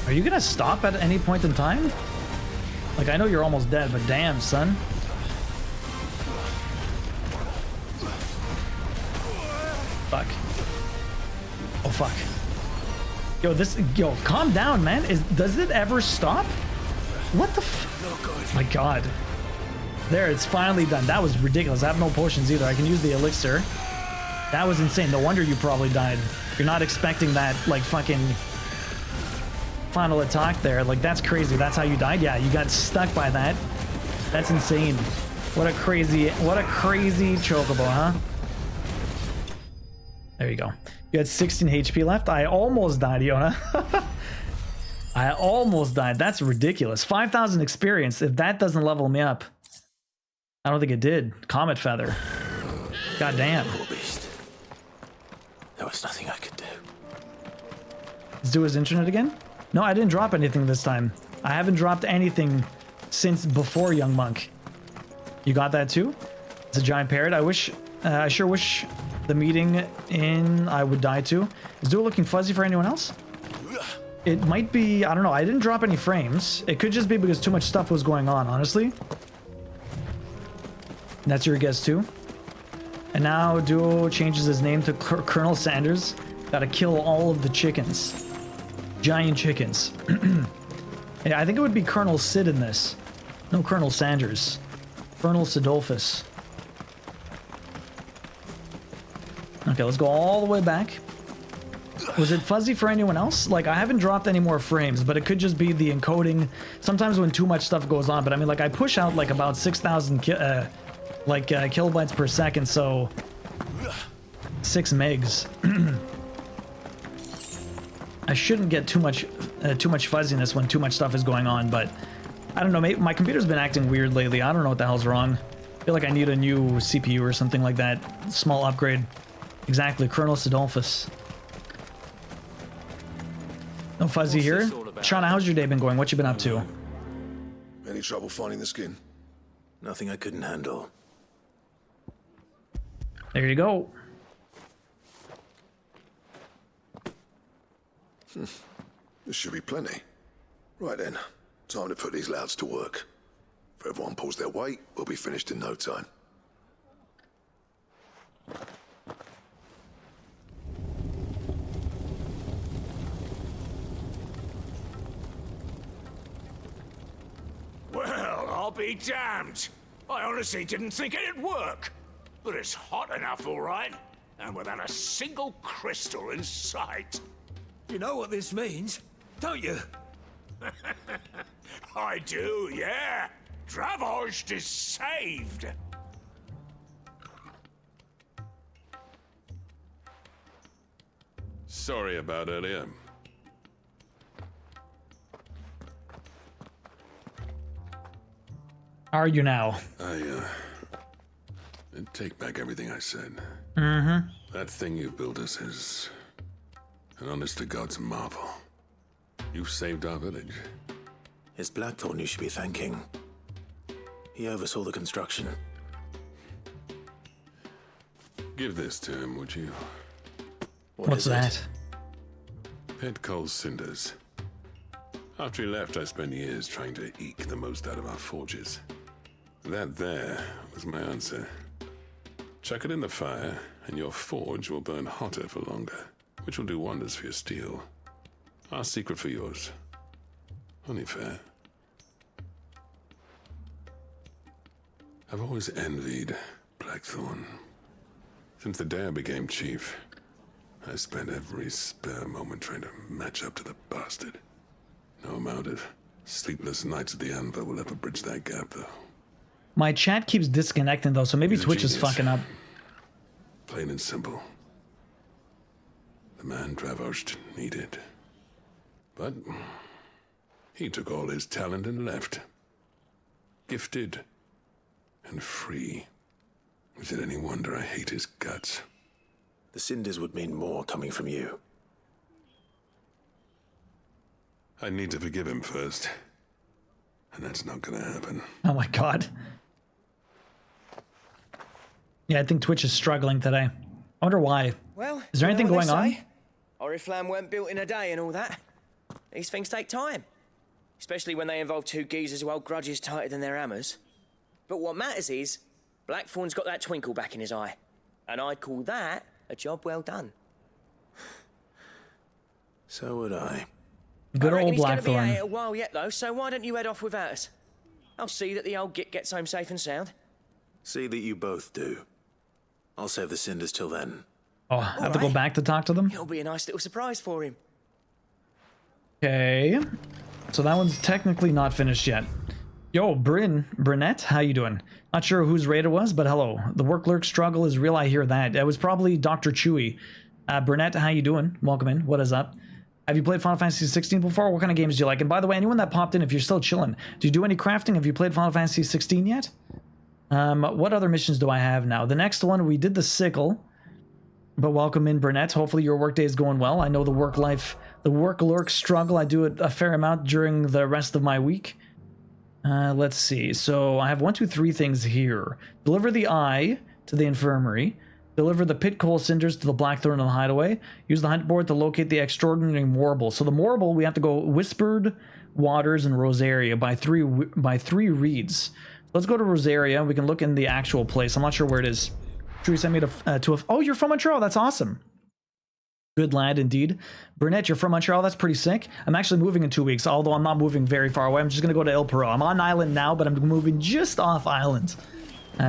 Are you gonna stop at any point in time? Like, I know you're almost dead, but damn, son. Fuck. Oh, fuck. Yo, calm down, man. Does it ever stop? What the f... My god. There, it's finally done. That was ridiculous. I have no potions either. I can use the elixir. That was insane. No wonder you probably died. You're not expecting that, like, fucking... final attack there. Like, that's crazy. That's how you died? Yeah, you got stuck by that. That's insane. What a crazy chocobo, huh? There you go. You had 16 HP left. I almost died, Iona. I almost died. That's ridiculous. 5,000 experience. If that doesn't level me up, I don't think it did. Comet feather. God damn. There was nothing I could do. Let's do his internet again. No, I didn't drop anything this time. I haven't dropped anything since before Young Monk. You got that too? It's a giant parrot. I sure wish the meeting in I would die too. Is Duo looking fuzzy for anyone else? It might be, I don't know. I didn't drop any frames. It could just be because too much stuff was going on, honestly. That's your guess too. And now Duo changes his name to Colonel Sanders. Gotta kill all of the chickens. Giant chickens. Yeah, I think it would be Colonel Sid in this. No, Colonel Sanders. Colonel Sidolphus. Okay, let's go all the way back. Was it fuzzy for anyone else? Like, I haven't dropped any more frames, but it could just be the encoding. Sometimes when too much stuff goes on, but I mean, like, I push out like about 6,000 kilobytes per second, so 6 megs. I shouldn't get too much fuzziness when too much stuff is going on, but I don't know. Maybe my computer's been acting weird lately. I don't know what the hell's wrong. I feel like I need a new CPU or something like that. Small upgrade. Exactly, Colonel Sidolphus. No fuzzy here. Shauna, how's your day been going? What you been up to? Any trouble finding the skin? Nothing I couldn't handle. There you go. This should be plenty. Right then, time to put these louds to work. If everyone pulls their weight, we'll be finished in no time. Well, I'll be damned. I honestly didn't think it'd work. But it's hot enough, all right. And without a single crystal in sight. You know what this means, don't you? I do, yeah. DuoVODs is saved. Sorry about earlier. How are you now? I take back everything I said. Mm-hmm. That thing you built us is an honest to God's marvel. You saved our village. It's Blackthorn you should be thanking. He oversaw the construction. Give this to him, would you? What's that? Pit coal cinders. After he left, I spent years trying to eke the most out of our forges. That there was my answer. Chuck it in the fire, and your forge will burn hotter for longer, which will do wonders for your steel. Our secret for yours. Only fair. I've always envied Blackthorn. Since the day I became chief, I spent every spare moment trying to match up to the bastard. No amount of sleepless nights at the Anvil will ever bridge that gap, though. My chat keeps disconnecting, though, so maybe He's a Twitch is genius. fucking up. Plain and simple. The man Dravosht needed. But he took all his talent and left. Gifted and free. Is it any wonder I hate his guts? The cinders would mean more coming from you. I need to forgive him first. And that's not gonna happen. Oh my god. Yeah, I think Twitch is struggling today. I wonder why. Well, is there you know anything what going they on? say? Oriflamme weren't built in a day and all that. These things take time. Especially when they involve two geezers who hold grudges tighter than their hammers. But what matters is, Blackthorn's got that twinkle back in his eye. And I'd call that a job well done. So would I. Good I reckon old he's gonna be Blackthorn. at it a while yet, though, so why don't you head off without us? I'll see that the old git gets home safe and sound. See that you both do. I'll save the cinders till then. Oh, I have to go back to talk to them? It'll be a nice little surprise for him. Okay. So that one's technically not finished yet. Yo, Brunette, how you doing? Not sure whose raid it was, but hello. The work lurk struggle is real, I hear that. It was probably Dr. Chewy. Brunette, how you doing? Welcome in. What is up? Have you played Final Fantasy XVI before? What kind of games do you like? And by the way, anyone that popped in, if you're still chilling, do you do any crafting? Have you played Final Fantasy XVI yet? What other missions do I have now? The next one, we did the sickle. But welcome in, Burnett. Hopefully your workday is going well. I know the work lurk struggle. I do it a fair amount during the rest of my week. Let's see. So I have 1, 2, 3 things here. Deliver the eye to the infirmary. Deliver the pit coal cinders to the Blackthorn in the hideaway. Use the hunt board to locate the extraordinary Morble. So the Morble, we have to go Whispered Waters and Rosaria by three reeds. Let's go to Rosaria. We can look in the actual place. I'm not sure where it is. Sure, you sent me to a... Oh, you're from Montreal. That's awesome. Good lad, indeed. Burnett, you're from Montreal. That's pretty sick. I'm actually moving in 2 weeks, although I'm not moving very far away. I'm just going to go to El Perot. I'm on island now, but I'm moving just off island.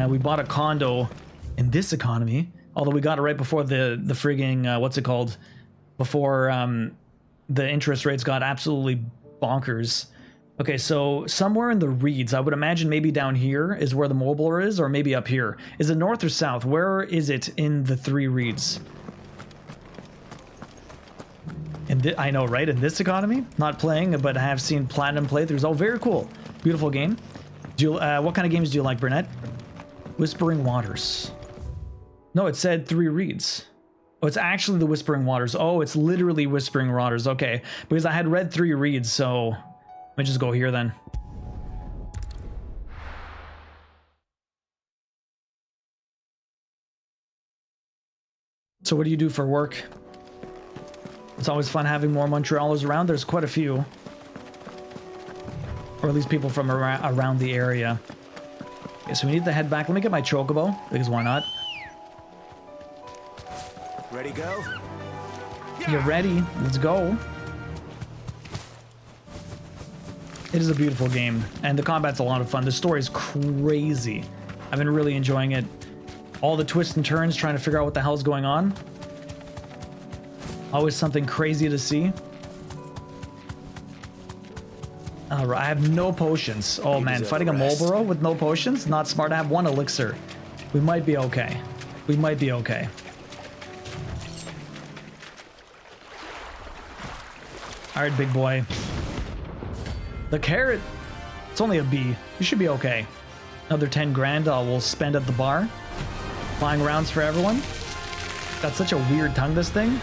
We bought a condo in this economy, although we got it right before the frigging... what's it called? Before the interest rates got absolutely bonkers. Okay, so somewhere in the reeds, I would imagine maybe down here is where the mobile is, or maybe up here. Is it north or south? Where is it in the 3 reeds? I know, right? In this economy? Not playing, but I have seen platinum playthroughs. Oh, very cool. Beautiful game. Do you, what kind of games do you like, Burnett? Whispering Waters. No, it said 3 reeds. Oh, it's actually the Whispering Waters. Oh, it's literally Whispering Waters. Okay, because I had read 3 reeds, so... Let me just go here then. So what do you do for work? It's always fun having more Montrealers around. There's quite a few. Or at least people from around the area. Okay, so we need to head back. Let me get my chocobo, because why not? Ready, go? You're ready. Let's go. It is a beautiful game, and the combat's a lot of fun. The story's crazy. I've been really enjoying it. All the twists and turns, trying to figure out what the hell's going on. Always something crazy to see. Alright, I have no potions. Oh man, fighting a Marlboro with no potions? Not smart. I have 1 elixir. We might be okay. We might be okay. Alright, big boy. The carrot, it's only a B. You should be okay. Another 10 grand we'll spend at the bar. Buying rounds for everyone. Got such a weird tongue, this thing.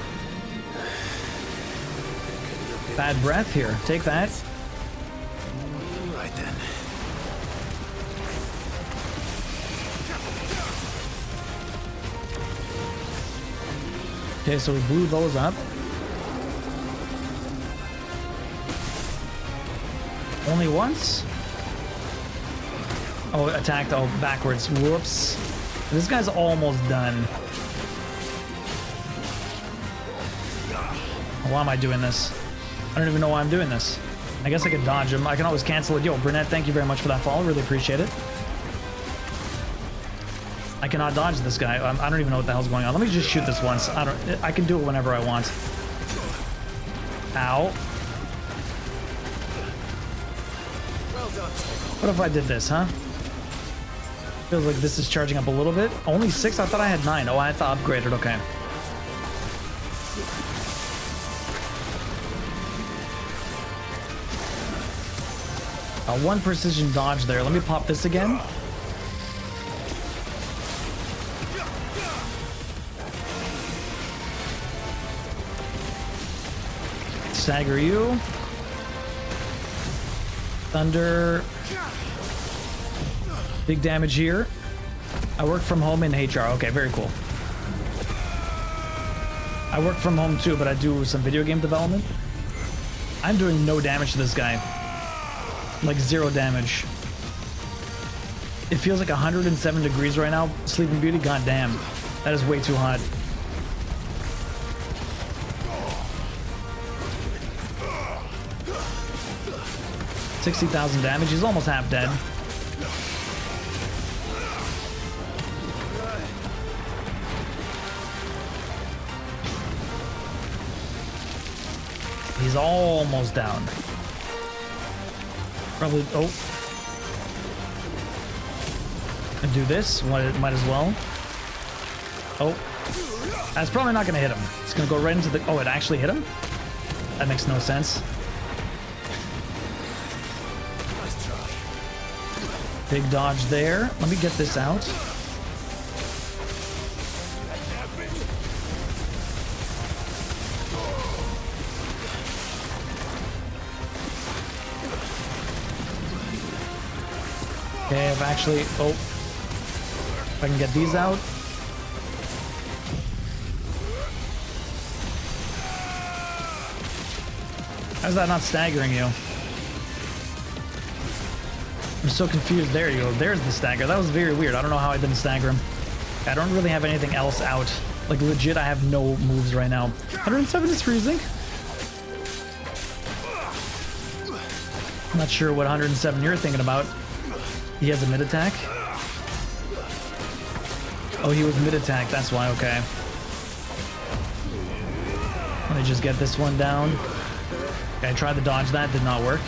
Bad breath here. Take that. Right then. Okay, so we blew those up. Only once? Oh, attacked. Oh, backwards. Whoops. This guy's almost done. Why am I doing this? I don't even know why I'm doing this. I guess I could dodge him. I can always cancel it. Yo, Burnett, thank you very much for that follow. Really appreciate it. I cannot dodge this guy. I don't even know what the hell's going on. Let me just shoot this once. I can do it whenever I want. Ow. What if I did this, huh? Feels like this is charging up a little bit. Only 6? I thought I had 9. Oh, I thought upgraded. Okay. One precision dodge there. Let me pop this again. Stagger you. Thunder. Big damage here. I work from home in HR. Okay, very cool. I work from home too, but I do some video game development. I'm doing no damage to this guy. Like 0 damage. It feels like 107 degrees right now. Sleeping Beauty, goddamn. That is way too hot. $60,000 damage. He's almost half dead. He's almost down. Probably, oh. And do this, might as well. Oh. That's probably not gonna hit him. It's gonna go right into the, oh, it actually hit him? That makes no sense. Big dodge there. Let me get this out. Okay, I've actually, oh, if I can get these out. How's that not staggering you? I'm so confused. There you go. There's the stagger. That was very weird. I don't know how I didn't stagger him. I don't really have anything else out. Like legit, I have no moves right now. 107 is freezing. I'm not sure what 107 you're thinking about. He has a mid attack. Oh, he was mid attack. That's why. Okay. Let me just get this one down. Okay, I tried to dodge that. Did not work.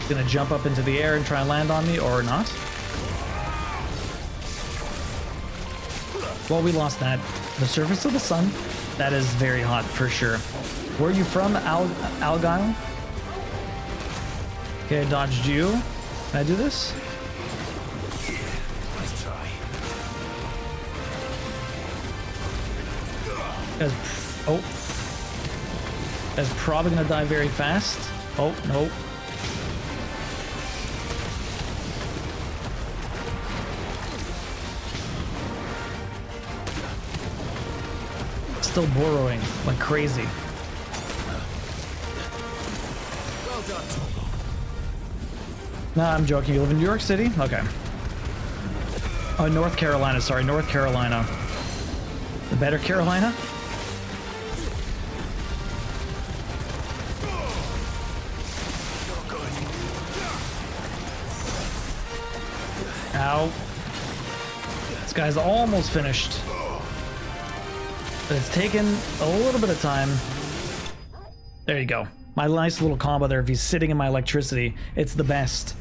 Gonna jump up into the air and try and land on me, or not. Well, we lost that. The surface of the sun. That is very hot for sure. Where are you from, Algyle? Okay, I dodged you. Can I do this? Oh. That's probably gonna die very fast. Oh, no. Still burrowing like crazy. Well done, Togo. Nah, I'm joking. You live in New York City? Okay. Oh, North Carolina. Sorry, North Carolina. The better Carolina? Ow. This guy's almost finished. But it's taken a little bit of time. There you go. My nice little combo there. If he's sitting in my electricity, it's the best.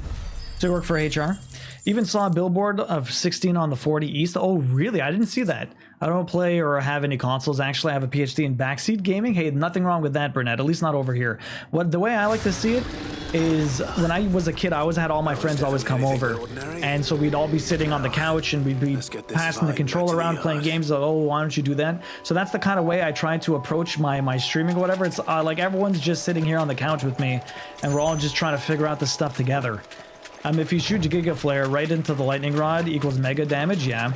To work for HR. Even saw a billboard of 16 on the 40 East. Oh, really? I didn't see that. I don't play or have any consoles. Actually, I have a PhD in backseat gaming. Hey, nothing wrong with that, Burnett. At least not over here. The way I like to see it is when I was a kid, I always had all my friends always come over. And so we'd all be sitting on the couch and we'd be passing the controller around playing games. Like, oh, why don't you do that? So that's the kind of way I try to approach my streaming or whatever. It's like everyone's just sitting here on the couch with me and we're all just trying to figure out this stuff together. If you shoot your Giga Flare right into the lightning rod equals mega damage, yeah.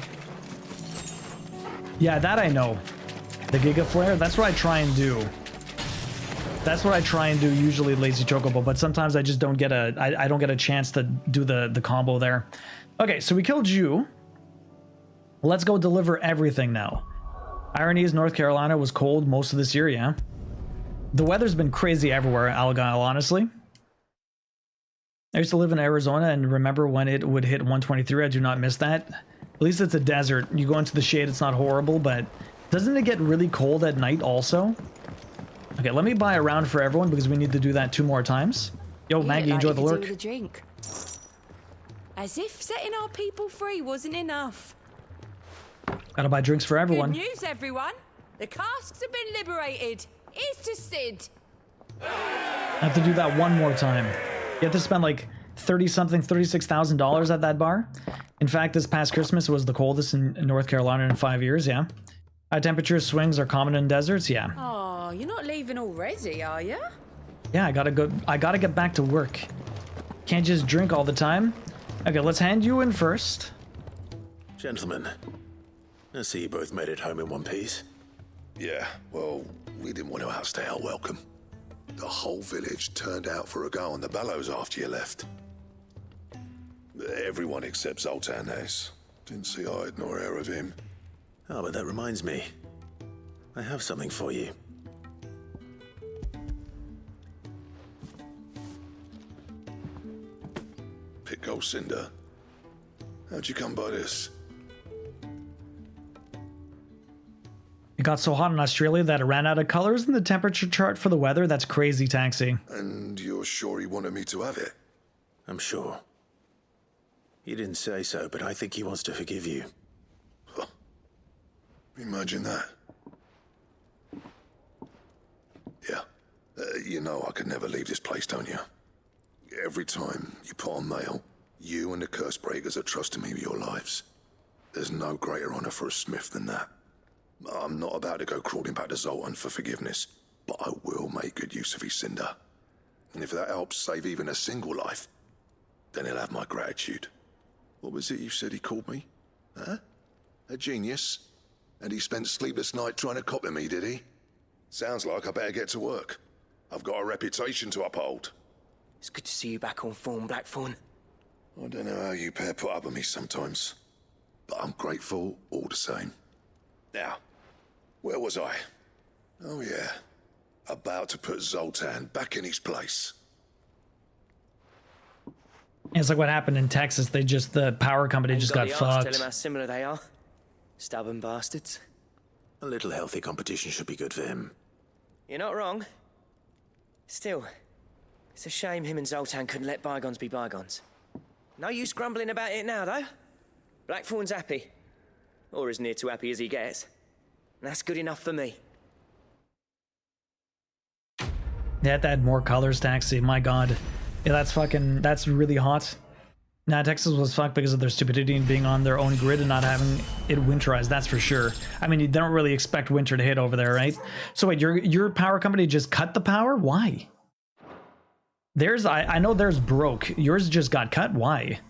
Yeah, that I know. The Giga Flare, that's what I try and do. That's what I try and do usually, Lazy Chocobo, but sometimes I just don't get I don't get a chance to do the combo there. Okay, so we killed you. Let's go deliver everything now. Irony is North Carolina was cold most of this year, yeah. The weather's been crazy everywhere, Algyle, honestly. I used to live in Arizona and remember when it would hit 123. I do not miss that. At least it's a desert. You go into the shade, it's not horrible, but doesn't it get really cold at night also? Okay, let me buy a round for everyone because we need to do that 2 more times. Yo, Maggie, enjoy the lurk. The drink. As if setting our people free wasn't enough. Gotta buy drinks for everyone. Good news, everyone. The casks have been liberated. Here's to Sid. I have to do that 1 more time. You have to spend like 30-something, $36,000 at that bar. In fact, this past Christmas was the coldest in North Carolina in 5 years, yeah. High temperature swings are common in deserts, yeah. Oh, you're not leaving already, are you? Yeah, I gotta get back to work. Can't just drink all the time. Okay, let's hand you in first. Gentlemen, I see you both made it home in one piece. Yeah, well, we didn't want to outstay our welcome. The whole village turned out for a go on the bellows after you left. Everyone except Zoltan has. Didn't see hide nor hair of him. Oh, but that reminds me. I have something for you. Pico Cinder. How'd you come by this? It got so hot in Australia that it ran out of colors in the temperature chart for the weather. That's crazy, Taxi. And you're sure he wanted me to have it? I'm sure. He didn't say so, but I think he wants to forgive you. Huh. Imagine that. Yeah. You know I could never leave this place, don't you? Every time you put on mail, you and the Cursebreakers are trusting me with your lives. There's no greater honor for a smith than that. I'm not about to go crawling back to Zoltan for forgiveness, but I will make good use of his cinder. And if that helps save even a single life, then he'll have my gratitude. What was it you said he called me? Huh? A genius? And he spent sleepless night trying to copy me, did he? Sounds like I better get to work. I've got a reputation to uphold. It's good to see you back on form, Blackthorn. I don't know how you pair put up with me sometimes, but I'm grateful all the same. Now, where was I? Oh yeah, about to put Zoltan back in his place. It's like what happened in Texas. The power company just got fucked. Tell him how similar they are. Stubborn bastards. A little healthy competition should be good for him. You're not wrong. Still, it's a shame him and Zoltan couldn't let bygones be bygones. No use grumbling about it now, though. Blackthorn's happy. Or as near to happy as he gets. And that's good enough for me. They had to add more colors, Taxi. My god. Yeah, that's really hot. Nah, Texas was fucked because of their stupidity and being on their own grid and not having it winterized, that's for sure. I mean, you don't really expect winter to hit over there, right? So wait, your power company just cut the power? Why? I know theirs broke. Yours just got cut? Why?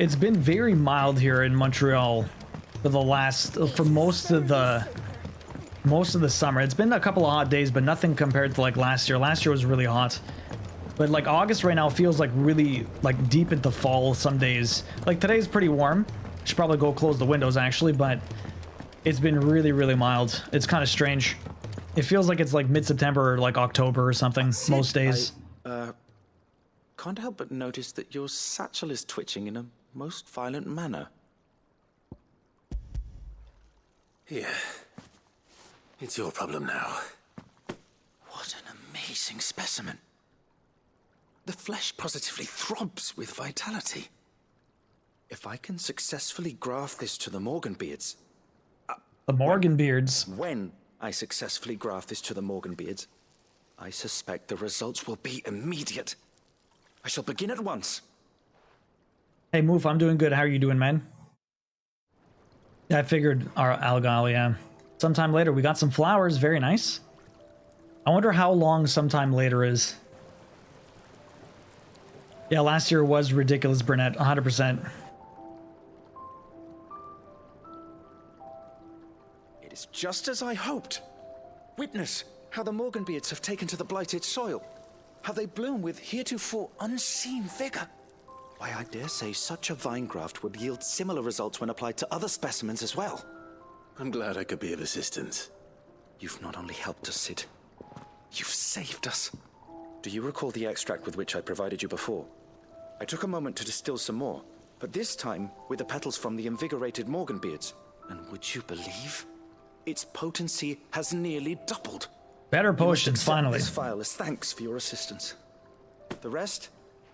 It's been very mild here in Montreal for most of the summer. It's been a couple of hot days, but nothing compared to like last year. Last year was really hot. But like August right now feels like really like deep into fall some days. Like today's pretty warm. Should probably go close the windows actually, but it's been really, really mild. It's kind of strange. It feels like it's like mid-September or like October or something most days. Can't help but notice that your satchel is twitching in a most violent manner. Here. It's your problem now. What an amazing specimen. The flesh positively throbs with vitality. If I can successfully graft this to the Morganbeards... The Morganbeards? When I successfully graft this to the Morganbeards, I suspect the results will be immediate. I shall begin at once. Hey, Moof, I'm doing good. How are you doing, man? Yeah, I figured our Algal, yeah. Sometime later, we got some flowers. Very nice. I wonder how long sometime later is. Yeah, last year was ridiculous, Burnett. 100%. It is just as I hoped. Witness how the Morganbeards have taken to the blighted soil. How they bloom with heretofore unseen vigor. Why, I dare say such a vine graft would yield similar results when applied to other specimens as well. I'm glad I could be of assistance. You've not only helped us, Sid. You've saved us. Do you recall the extract with which I provided you before? I took a moment to distill some more, but this time with the petals from the invigorated Morganbeards. And would you believe? Its potency has nearly doubled. Better potions, finally. This file as thanks for your assistance. The rest,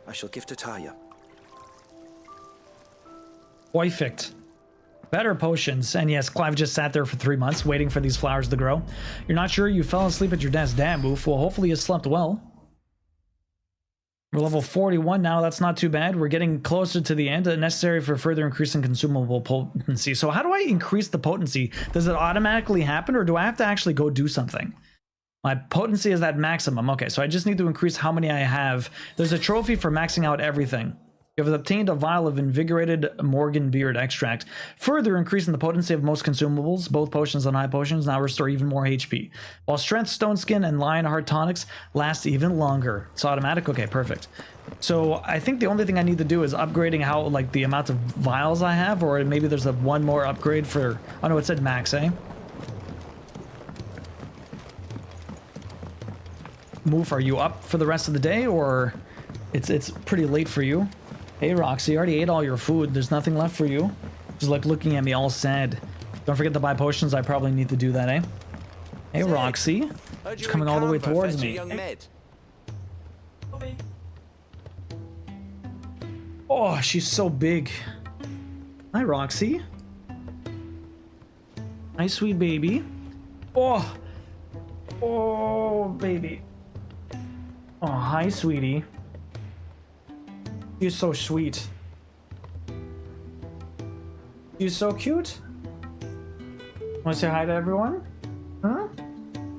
I shall give to Taya. Perfect. Better potions. And yes, Clive just sat there for 3 months waiting for these flowers to grow. You're not sure? You fell asleep at your desk. Damn, Oof. Well, hopefully you slept well. We're level 41 now. That's not too bad. We're getting closer to the end. Necessary for further increasing consumable potency. So how do I increase the potency? Does it automatically happen, or do I have to actually go do something? My potency is at maximum. Okay, so I just need to increase how many I have. There's a trophy for maxing out everything. You have obtained a vial of invigorated Morganbeard extract, further increasing the potency of most consumables. Both potions and high potions now restore even more HP, while strength, stone skin, and Lionheart tonics last even longer. It's automatic. Okay, perfect. So I think the only thing I need to do is upgrading how, like, the amount of vials I have, or maybe there's a one more upgrade for. Oh no, it said max, eh? Moof, are you up for the rest of the day, or it's pretty late for you? Hey Roxy, you already ate all your food. There's nothing left for you. Just like looking at me all sad. Don't forget to buy potions. I probably need to do that, eh? Hey Roxy. She's coming all the way towards me. Oh, she's so big. Hi Roxy. Hi sweet baby. Oh. Oh baby. Oh, hi sweetie. You're so sweet. You're so cute. Want to say hi to everyone? Huh?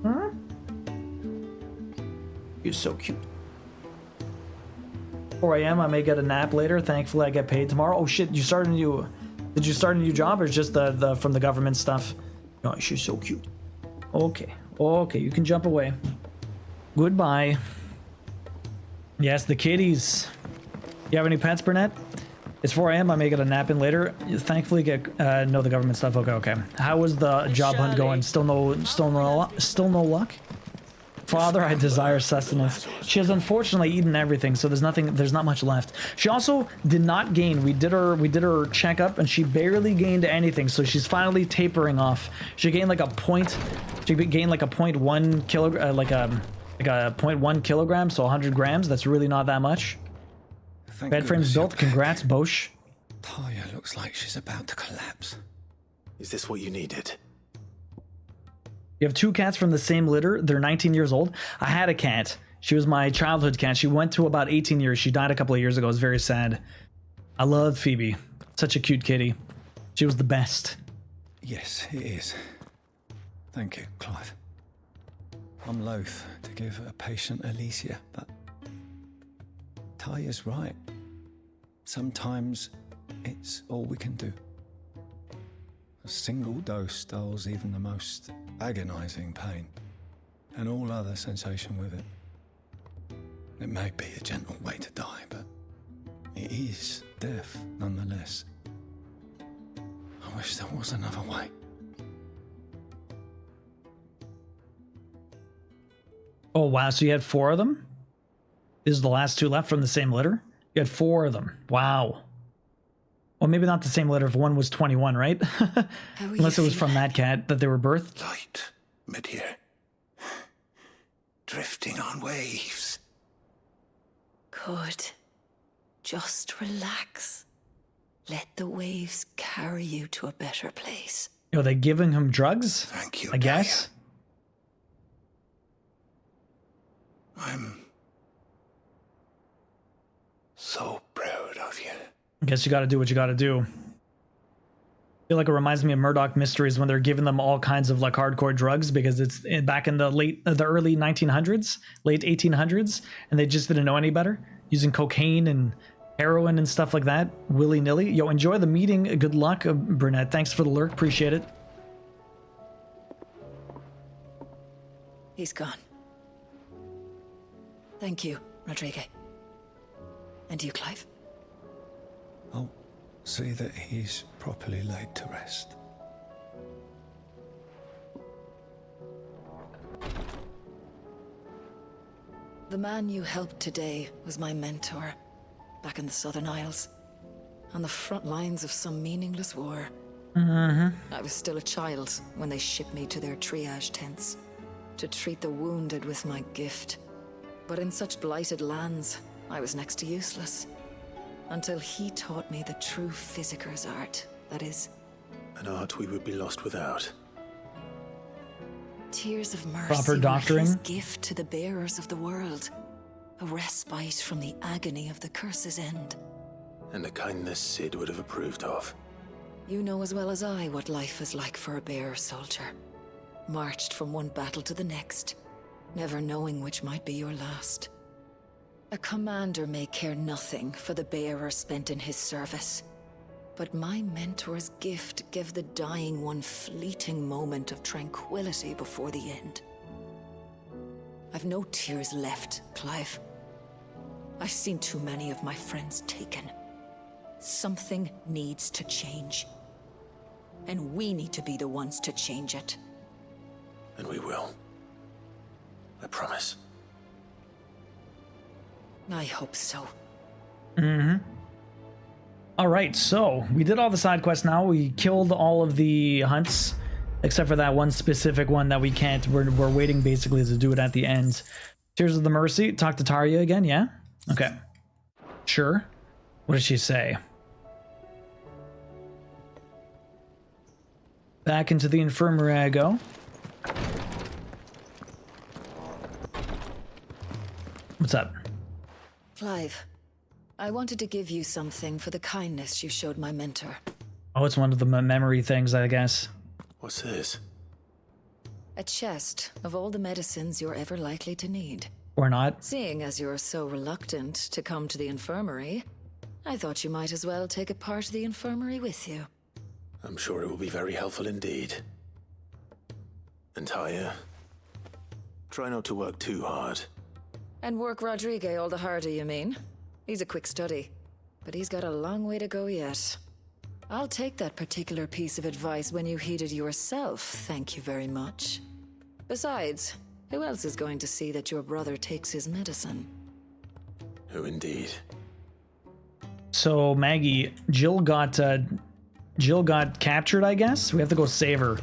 Huh? You're so cute. 4 a.m. I may get a nap later. Thankfully, I get paid tomorrow. Oh shit! You started a new. Did you start a new job, or just the from the government stuff? Oh, she's so cute. Okay. Okay, you can jump away. Goodbye. Yes, the kitties. You have any pets, Burnett? It's 4 a.m. I may get a nap in later. Thankfully, get no the government stuff. Okay, okay. How is the job hunt going? Still no luck. Father, I desire sustenance. She has unfortunately eaten everything, so there's not much left. She also did not gain. We did her checkup, and she barely gained anything. So she's finally tapering off. She gained like a point. She gained like a 0.1 kilogram, like a 0.1 kilogram, so 100 grams. That's really not that much. Bed frame's built. Congrats, Bosch. Taya looks like she's about to collapse. Is this what you needed? You have 2 cats from the same litter. They're 19 years old. I had a cat. She was my childhood cat. She went to about 18 years. She died a couple of years ago. It was very sad. I love Phoebe. Such a cute kitty. She was the best. Yes, it is. Thank you, Clive. I'm loath to give a patient Alicia, but Taya's right. Sometimes it's all we can do. A single dose dulls even the most agonizing pain, and all other sensation with it. It may be a gentle way to die, but it is death nonetheless. I wish there was another way. Oh wow, so you had 4 of them? This is the last 2 left from the same litter? You had 4 of them. Wow. Well, maybe not the same litter if one was 21, right? Unless it was from that cat that they were birthed. Light, mid-here. Drifting on waves. Good. Just relax. Let the waves carry you to a better place. Are they giving him drugs? Thank you, I guess. I'm so proud of you. I guess you gotta do what you gotta do. I feel like it reminds me of Murdoch Mysteries when they're giving them all kinds of like hardcore drugs because it's back in the early 1900s, late 1800s, and they just didn't know any better. using cocaine and heroin and stuff like that willy-nilly. Yo, enjoy the meeting. Good luck, Burnett. Thanks for the lurk. Appreciate it. He's gone. Thank you, Rodrigue. And you, Clive? I'll see that he's properly laid to rest. The man you helped today was my mentor, back in the Southern Isles, on the front lines of some meaningless war. I was still a child when they shipped me to their triage tents to treat the wounded with my gift. But in such blighted lands, I was next to useless. Until he taught me the true physicker's art, that is. An art we would be lost without. Tears of mercy Proper doctoring. were his gift to the bearers of the world. A respite from the agony of the curse's end. And a kindness Sid would have approved of. You know as well as I what life is like for a bearer soldier. Marched from one battle to the next, never knowing which might be your last. A commander may care nothing for the bearer spent in his service. But my mentor's gift gave the dying one fleeting moment of tranquility before the end. I've no tears left, Clive. I've seen too many of my friends taken. Something needs to change. And we need to be the ones to change it. And we will. I promise. I hope so. All right, so we did all the side quests now. We killed all of the hunts, except for that one specific one that we can't. We're waiting basically to do it at the end. Tears of the Mercy. Talk to Tarja again, yeah? Okay. Sure. What did she say? Back into the infirmary I go. What's up? Clive, I wanted to give you something for the kindness you showed my mentor. Oh, it's one of the memory things, I guess. What's this? A chest of all the medicines you're ever likely to need. Or not. Seeing as you're so reluctant to come to the infirmary, I thought you might as well take a part of the infirmary with you. I'm sure it will be very helpful indeed. And Tarja, try not to work too hard. And work Rodrigue all the harder, you mean? He's a quick study, but he's got a long way to go yet. I'll take that particular piece of advice when you heed it yourself, thank you very much. Besides, who else is going to see that your brother takes his medicine? Who indeed? So Maggie, Jill got captured, I guess. We have to go save her.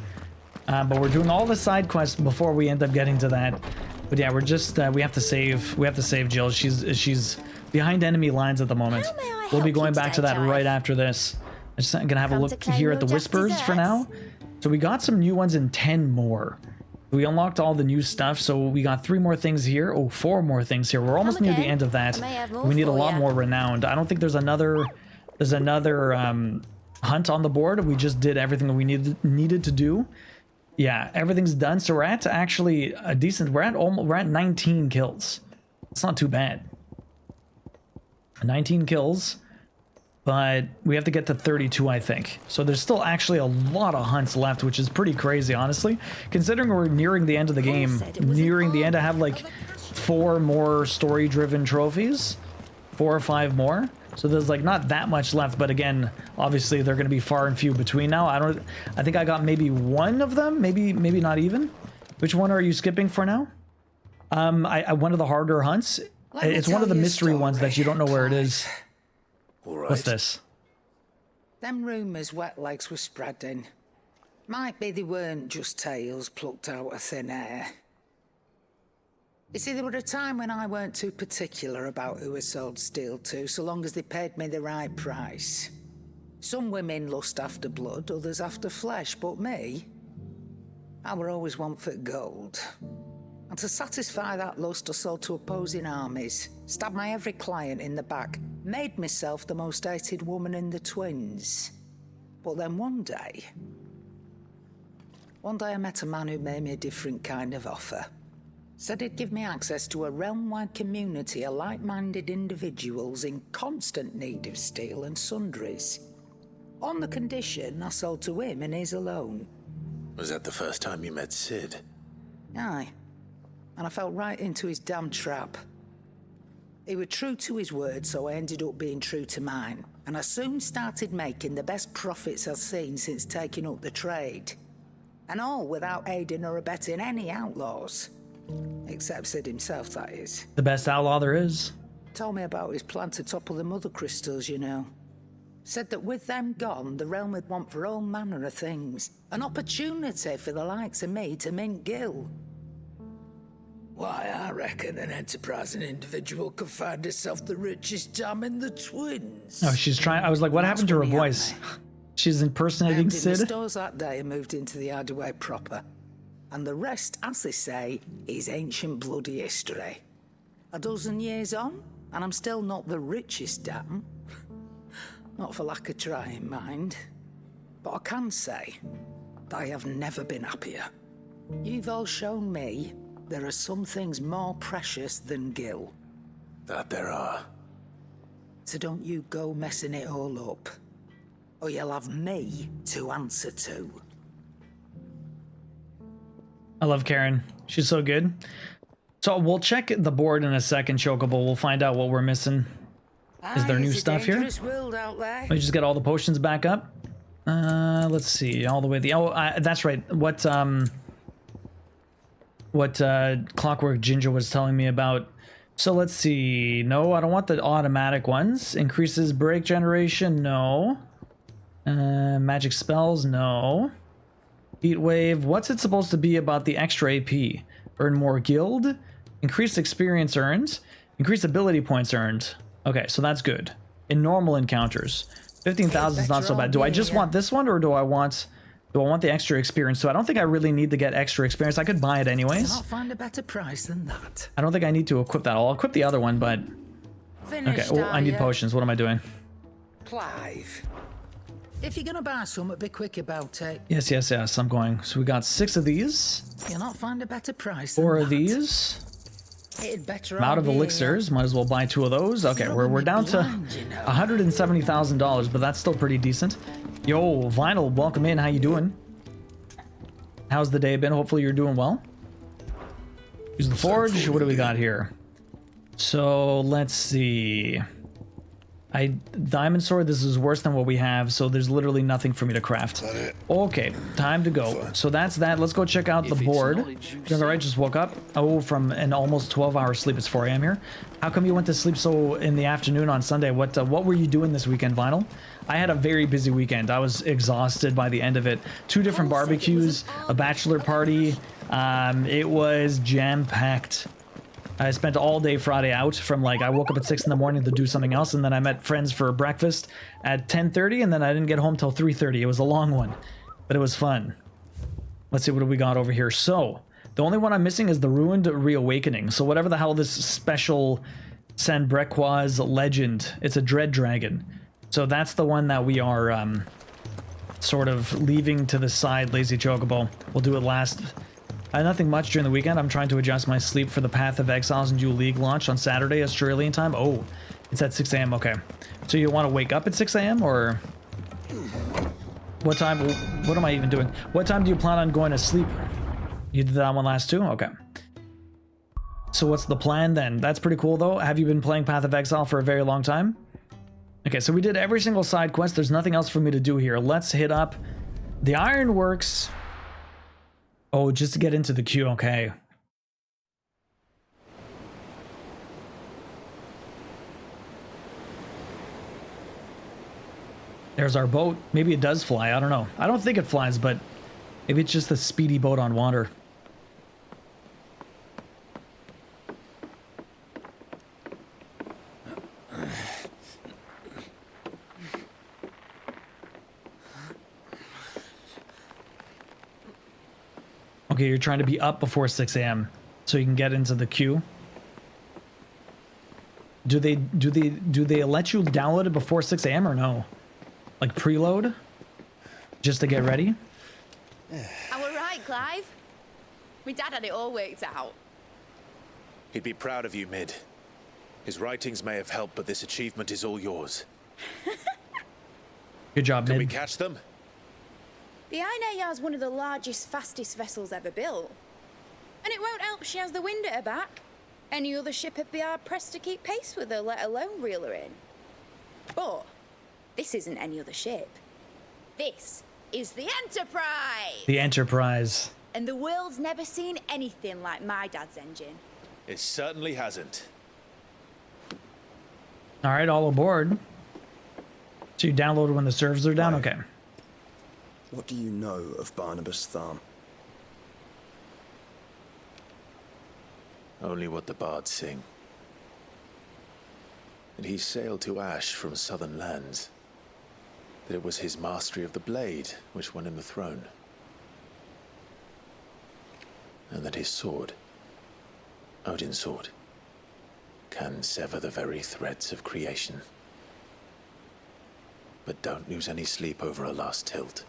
But we're doing all the side quests before we end up getting to that. But yeah, we're just we have to save Jill. She's behind enemy lines at the moment. We'll be going back to that right after this. I'm just gonna have a look here at the Whispers for now. So we got some new ones and 10 more. We unlocked all the new stuff, so we got 3 more things here. Oh, 4 more things here. We're almost near the end of that. We need a lot more renowned. I don't think there's another hunt on the board. We just did everything that we needed to do. Yeah, everything's done. So we're at actually a decent. We're at 19 kills. It's not too bad. 19 kills, but we have to get to 32, I think. So there's still actually a lot of hunts left, which is pretty crazy, honestly. Considering we're nearing the end of the game, nearing the end, I have like 4 more story-driven trophies, 4 or 5 more. So there's like not that much left, but again, obviously they're going to be far and few between now. I think I got maybe 1 of them, maybe not even. Which one are you skipping for now? One of the harder hunts. It's one of the mystery ones that you don't know where it is. All right. What's this? Them rumours wet legs were spreading. Might be they weren't just tales plucked out of thin air. You see, there were a time when I weren't too particular about who I sold steel to, so long as they paid me the right price. Some women lust after blood, others after flesh, but me, I were always one for gold. And to satisfy that lust, I sold to opposing armies, stabbed my every client in the back, made myself the most hated woman in the twins. But then one day I met a man who made me a different kind of offer. Said it'd give me access to a realm-wide community of like-minded individuals in constant need of steel and sundries. On the condition I sold to him and his alone. Was that the first time you met Sid? Aye. And I fell right into his damn trap. He was true to his word, so I ended up being true to mine. And I soon started making the best profits I've seen since taking up the trade. And all without aiding or abetting any outlaws. Except Sid himself, that is. The best outlaw there is. Told me about his plan to topple the mother crystals, you know. Said that with them gone, the realm would want for all manner of things. An opportunity for the likes of me to mint gil. Why, I reckon an enterprising individual could find herself the richest dam in the twins. Oh, she's trying. I was like, what happened to her voice? She's impersonating Sid. Sid. The stores that day and moved into the Hideaway proper. And the rest, as they say, is ancient bloody history. A dozen years on, and I'm still not the richest dam. Not for lack of trying, mind. But I can say that I have never been happier. You've all shown me there are some things more precious than gil. That there are. So don't you go messing it all up, or you'll have me to answer to. I love Karen. She's so good. So we'll check the board in a second, Chocobo. We'll find out what we're missing. Is there new stuff here? Let me just get all the potions back up. Let's see. All the way that's right. What Clockwork Ginger was telling me about. So let's see. No, I don't want the automatic ones. Increases break generation. No. Magic spells. No. Heat wave. What's it supposed to be about the extra AP? Earn more guild. Increased experience earned. Increased ability points earned. Okay, so that's good. In normal encounters. 15,000 is not so bad. Do I just want this one, or do I want the extra experience? So I don't think I really need to get extra experience. I could buy it anyways. Cannot find a better price than that. I don't think I need to equip that. I'll equip the other one, but... Okay, oh, I need potions. What am I doing? Clive. If you're gonna buy some, be quick about it. Yes, yes, yes, I'm going. So we got 6 of these. You'll not find a better price 4 than of that. these. I'm out of elixirs. Might as well buy 2 of those. Okay, we're down to $170,000, but that's still pretty decent. Yo, Vinyl, welcome in. How you doing? How's the day been? Hopefully you're doing well. Use the forge. What do we got here? So let's see. Diamond sword. This is worse than what we have, so there's literally nothing for me to craft. Okay, time to go. So that's that. Let's go check out the board. All right, just woke up. Oh, from an almost 12-hour sleep. It's 4 a.m. here. How come you went to sleep so in the afternoon on Sunday? What were you doing this weekend, Vinyl? I had a very busy weekend. I was exhausted by the end of it. 2 different barbecues, a bachelor party. It was jam-packed. I spent all day Friday out from I woke up at 6 in the morning to do something else, and then I met friends for breakfast at 10:30, and then I didn't get home till 3:30. It was a long one, but it was fun. Let's see, what do we got over here? So, the only one I'm missing is the Ruined Reawakening. So whatever the hell this special San Brequois legend, it's a dread dragon. So that's the one that we are sort of leaving to the side, Lazy Chocobo. We'll do it last. Nothing much during the weekend. I'm trying to adjust my sleep for the Path of Exiles and Dual League launch on Saturday, Australian time. Oh, it's at 6 a.m. Okay. So you want to wake up at 6 a.m. or what time? What am I even doing? What time do you plan on going to sleep? You did that one last too? Okay. So what's the plan then? That's pretty cool though. Have you been playing Path of Exile for a very long time? Okay, so we did every single side quest. There's nothing else for me to do here. Let's hit up the Ironworks. Oh, just to get into the queue, okay. There's our boat. Maybe it does fly, I don't know. I don't think it flies, but maybe it's just a speedy boat on water. Okay, you're trying to be up before 6 a.m. so you can get into the queue. Do they let you download it before 6 a.m. or no? Like preload? Just to get ready? Are we right, Clive? My dad had it all worked out. He'd be proud of you, Mid. His writings may have helped, but this achievement is all yours. Good job, Can Mid. we catch them? The Ainayar's one of the largest, fastest vessels ever built. And it won't help she has the wind at her back. Any other ship would be hard-pressed to keep pace with her, let alone reel her in. But this isn't any other ship. This is the Enterprise! The Enterprise. And the world's never seen anything like my dad's engine. It certainly hasn't. All right, all aboard. So you downloaded when the servers are down? Okay. What do you know of Barnabas Tharm? Only what the bards sing. That he sailed to Ash from southern lands. That it was his mastery of the blade which won him the throne. And that his sword, Odin's sword, can sever the very threads of creation. But don't lose any sleep over a last tilt.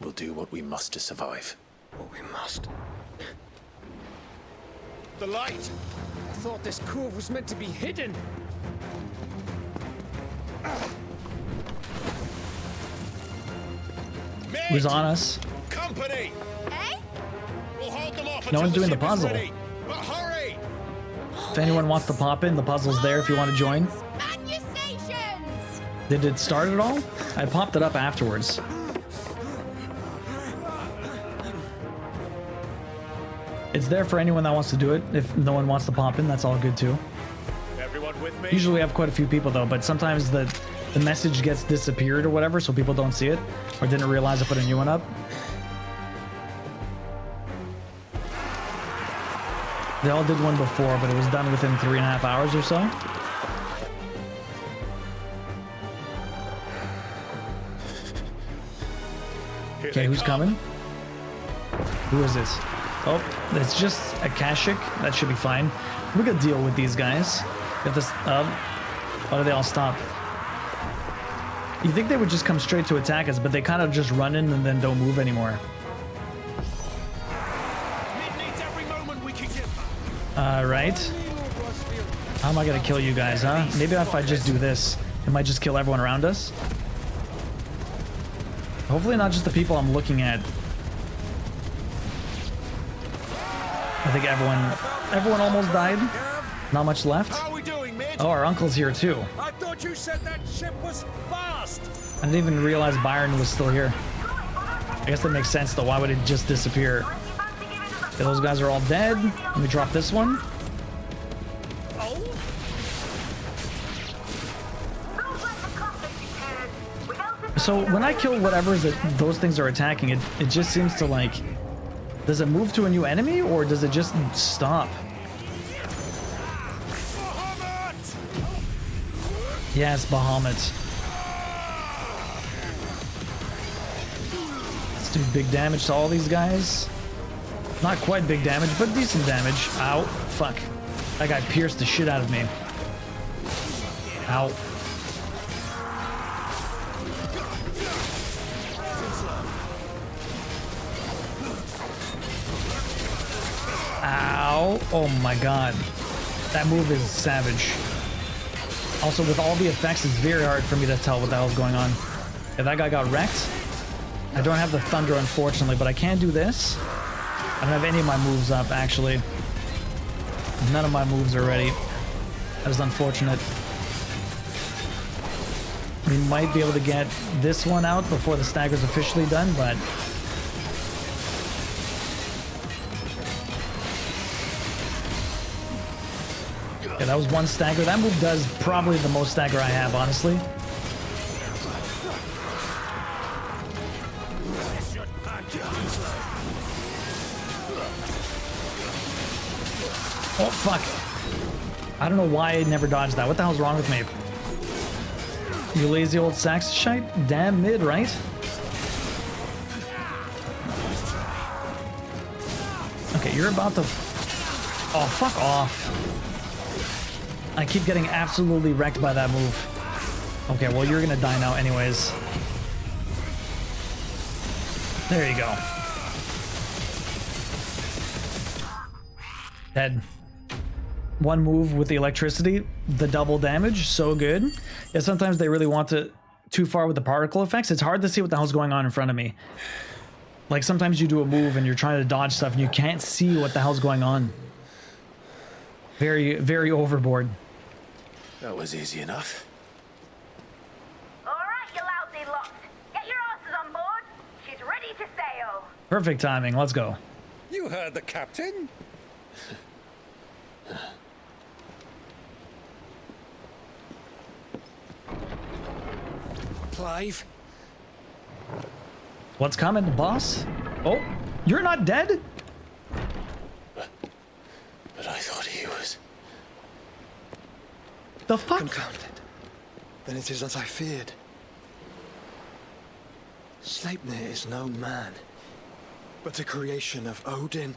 We'll do what we must to survive. What we must. The light! I thought this cove was meant to be hidden. Who's on us? Company! Hey? We'll hold them off No until one's doing the ship is puzzle. ready. But hurry! If anyone wants to pop in, the puzzle's there if you want to join. Man your stations! Did it start at all? I popped it up afterwards. It's there for anyone that wants to do it. If no one wants to pop in, that's all good too. Everyone with me? Usually we have quite a few people though, but sometimes the message gets disappeared or whatever, so people don't see it or didn't realize I put a new one up. They all did one before, but it was done within 3.5 hours or so. Okay, who's coming? Who is this? Oh, it's just a Kashik. That should be fine. We could deal with these guys. If this, why do they all stop? You think they would just come straight to attack us, but they kind of just run in and then don't move anymore. Right. How am I gonna kill you guys, huh? Maybe if I just do this, it might just kill everyone around us. Hopefully not just the people I'm looking at. I think everyone almost died. Not much left. Oh, our uncle's here too. I thought you said that ship was fast. I didn't even realize Byron was still here. I guess that makes sense though. Why would it just disappear? Okay, those guys are all dead. Let me drop this one. So when I kill whatever those things are attacking, it just seems to like... Does it move to a new enemy or does it just stop? Yes, Bahamut. Let's do big damage to all these guys. Not quite big damage, but decent damage. Ow. Fuck. That guy pierced the shit out of me. Ow. Ow. Oh my god. That move is savage. Also, with all the effects, it's very hard for me to tell what the hell's going on. If that guy got wrecked, I don't have the thunder, unfortunately, but I can do this. I don't have any of my moves up, actually. None of my moves are ready. That is unfortunate. We might be able to get this one out before the stagger's officially done, but... Yeah, that was one stagger. That move does probably the most stagger I have, honestly. Oh, fuck. I don't know why I never dodged that. What the hell's wrong with me? You lazy old sax shite? Damn mid, right? Okay, you're about to... Oh, fuck off. I keep getting absolutely wrecked by that move. Okay, well, you're gonna die now anyways. There you go. Dead. one move with the electricity, the double damage, so good. Yeah, sometimes they really want to too far with the particle effects. It's hard to see what the hell's going on in front of me. Like sometimes you do a move and you're trying to dodge stuff and you can't see what the hell's going on. Very, very overboard. That was easy enough. Alright, you lousy lot. Get your asses on board. She's ready to sail. Perfect timing. Let's go. You heard the captain. Clive? What's coming, boss? Oh, you're not dead? But I thought he was... The fuck? Confounded. Then it is as I feared. Sleipnir is no man, but a creation of Odin.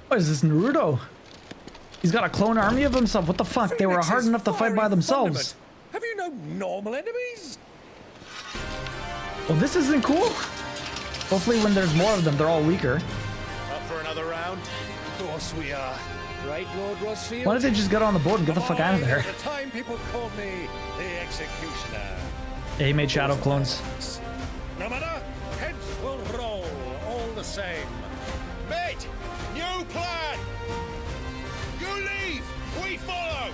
What is this, Naruto? He's got a clone army of himself. What the fuck? They were hard enough to fight by themselves. Have you no normal enemies? Well, this isn't cool. Hopefully when there's more of them, they're all weaker. Up for another round? Of course we are. Right, Lord Rosfield? Why don't they just get on the boat and get the fuck out of there? At the time people called me the Executioner. Yeah, he made shadow clones. No matter, heads will roll all the same. Mate, new plan! You leave, we follow!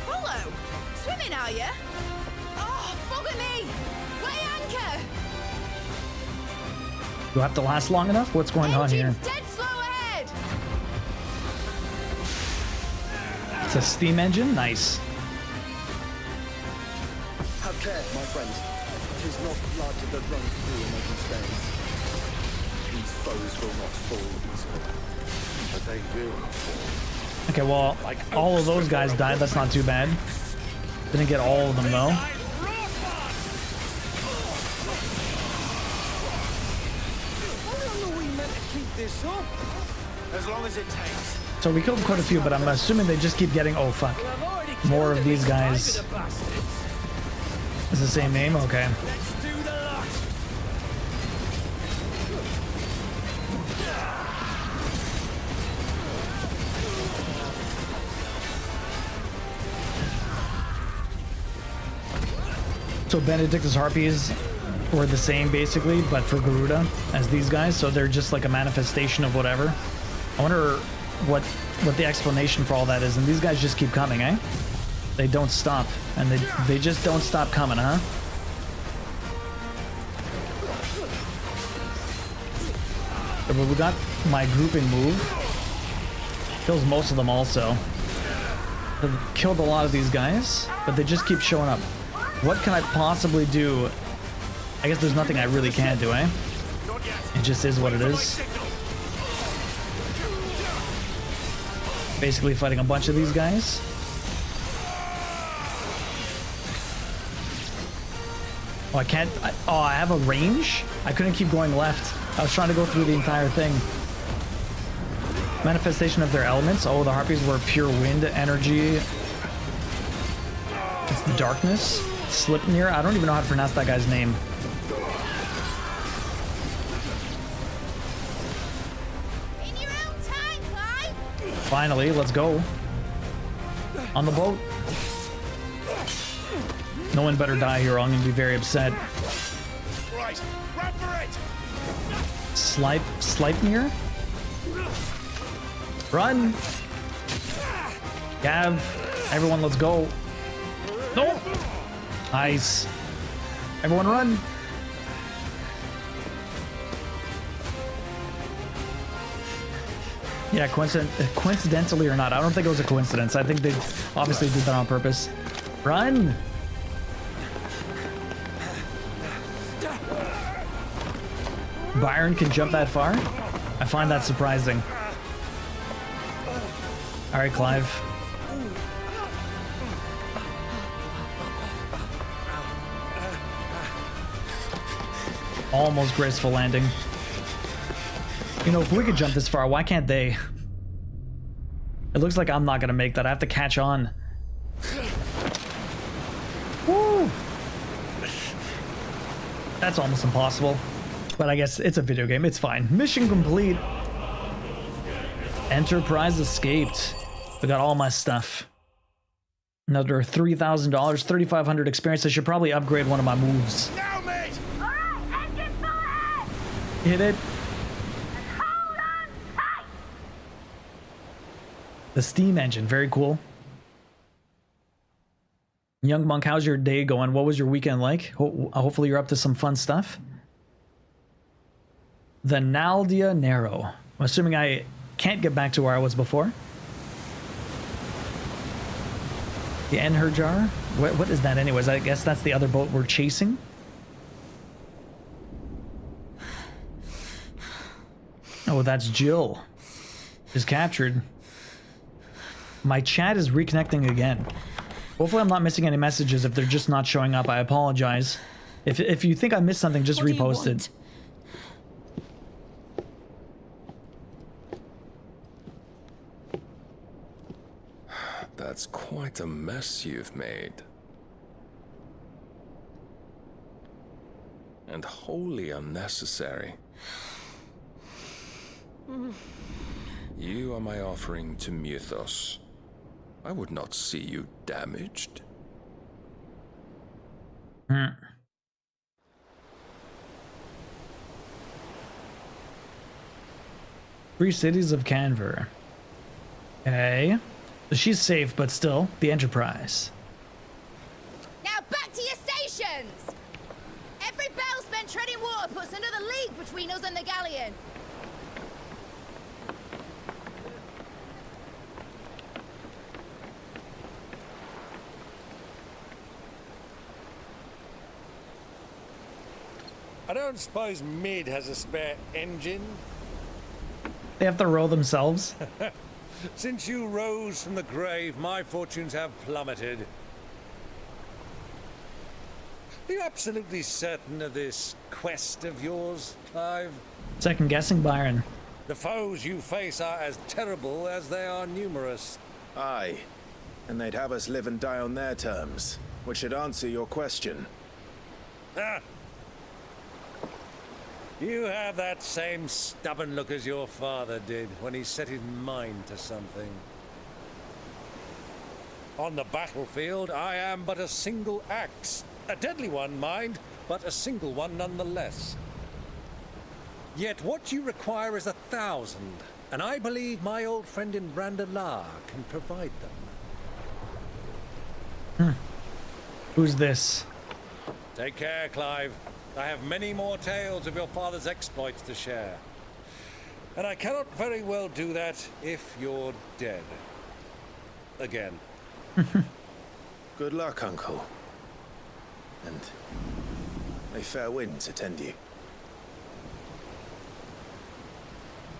Follow? Swimming, are you? Oh, bugger me! Weigh anchor! Do I have to last long enough? What's going on here? Dead slow ahead! It's a steam engine? Nice. Have care, my friend. It is not blood that runs through a making stains. These foes will not fall easily, but they will fall. Okay, well, all of those guys died. That's not too bad. Didn't get all of them, though. How long are we meant to keep this up? As long as it takes. So we killed quite a few, but I'm assuming they just keep getting... Oh, fuck. More of these guys. It's the same name? Okay. Let's do the lot. So Benedictus Harpies were the same, basically, but for Garuda as these guys. So they're just like a manifestation of whatever. I wonder what the explanation for all that is. And these guys just keep coming, eh? They don't stop. And they just don't stop coming, huh? But we got my grouping move. Kills most of them also. I've killed a lot of these guys, but they just keep showing up. What can I possibly do? I guess there's nothing I really can do, eh? It just is what it is. Basically fighting a bunch of these guys. Oh, I can't... I have a range? I couldn't keep going left. I was trying to go through the entire thing. Manifestation of their elements. Oh, the Harpies were pure wind energy. It's the darkness. Sleipnir. I don't even know how to pronounce that guy's name. In your own time, Clive! Finally, let's go. On the boat. No one better die here, or I'm gonna be very upset. Right, run for it! Sleipnir? Run! Gav, everyone, let's go. No! Nice. Everyone run! Yeah, coincidentally or not, I don't think it was a coincidence. I think they obviously did that on purpose. Run! Byron can jump that far? I find that surprising. Alright, Clive. Almost graceful landing. You know, if we could jump this far, why can't they? It looks like I'm not gonna make that. I have to catch on. Woo! That's almost impossible. But I guess it's a video game. It's fine. Mission complete. Enterprise escaped. We got all my stuff. Another $3,000, 3,500 experience. I should probably upgrade one of my moves. Now, mate! Alright, engine full ahead! Hit it. Hold on tight! The steam engine. Very cool. Young Monk, how's your day going? What was your weekend like? Hopefully you're up to some fun stuff. The Naldia Narrow. I'm assuming I can't get back to where I was before. The Enherjar? What is that anyways? I guess that's the other boat we're chasing. Oh, that's Jill. Is captured. My chat is reconnecting again. Hopefully I'm not missing any messages. If they're just not showing up, I apologize. If you think I missed something, just repost it. That's quite a mess you've made. And wholly unnecessary. You are my offering to Mythos. I would not see you damaged. Three cities of Canver. Okay. She's safe, but still, the Enterprise. Now back to your stations! Every bell spent treading water puts another league between us and the galleon. I don't suppose Mid has a spare engine? They have to row themselves. Since you rose from the grave, my fortunes have plummeted. Are you absolutely certain of this quest of yours, Clive? Second guessing, Byron. The foes you face are as terrible as they are numerous. Aye, and they'd have us live and die on their terms, which should answer your question. Ah! You have that same stubborn look as your father did when he set his mind to something. On the battlefield, I am but a single axe. A deadly one, mind, but a single one nonetheless. Yet what you require is 1,000, and I believe my old friend in Brandalar can provide them. Who's this? Take care, Clive. I have many more tales of your father's exploits to share. And I cannot very well do that if you're dead. Again. Good luck, Uncle. And may fair winds attend you.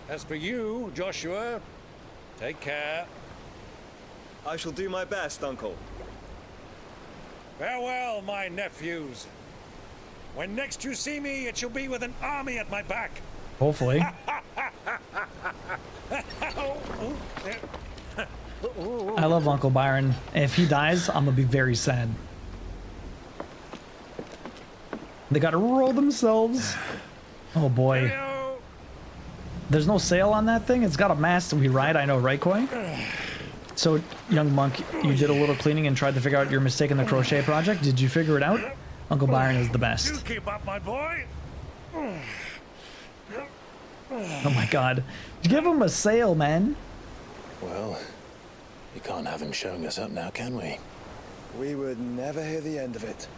As for you, Joshua, take care. I shall do my best, Uncle. Farewell, my nephews. When next you see me, it shall be with an army at my back. Hopefully. I love Uncle Byron. If he dies, I'm gonna be very sad. They gotta roll themselves. Oh boy. There's no sail on that thing. It's got a mast and we ride. I know, right, Koi? So, young monk, you did a little cleaning and tried to figure out your mistake in the crochet project. Did you figure it out? Uncle Byron is the best. You keep up, my boy. Oh my god. Give him a sail, man. Well, you can't have him showing us up now, can we? We would never hear the end of it.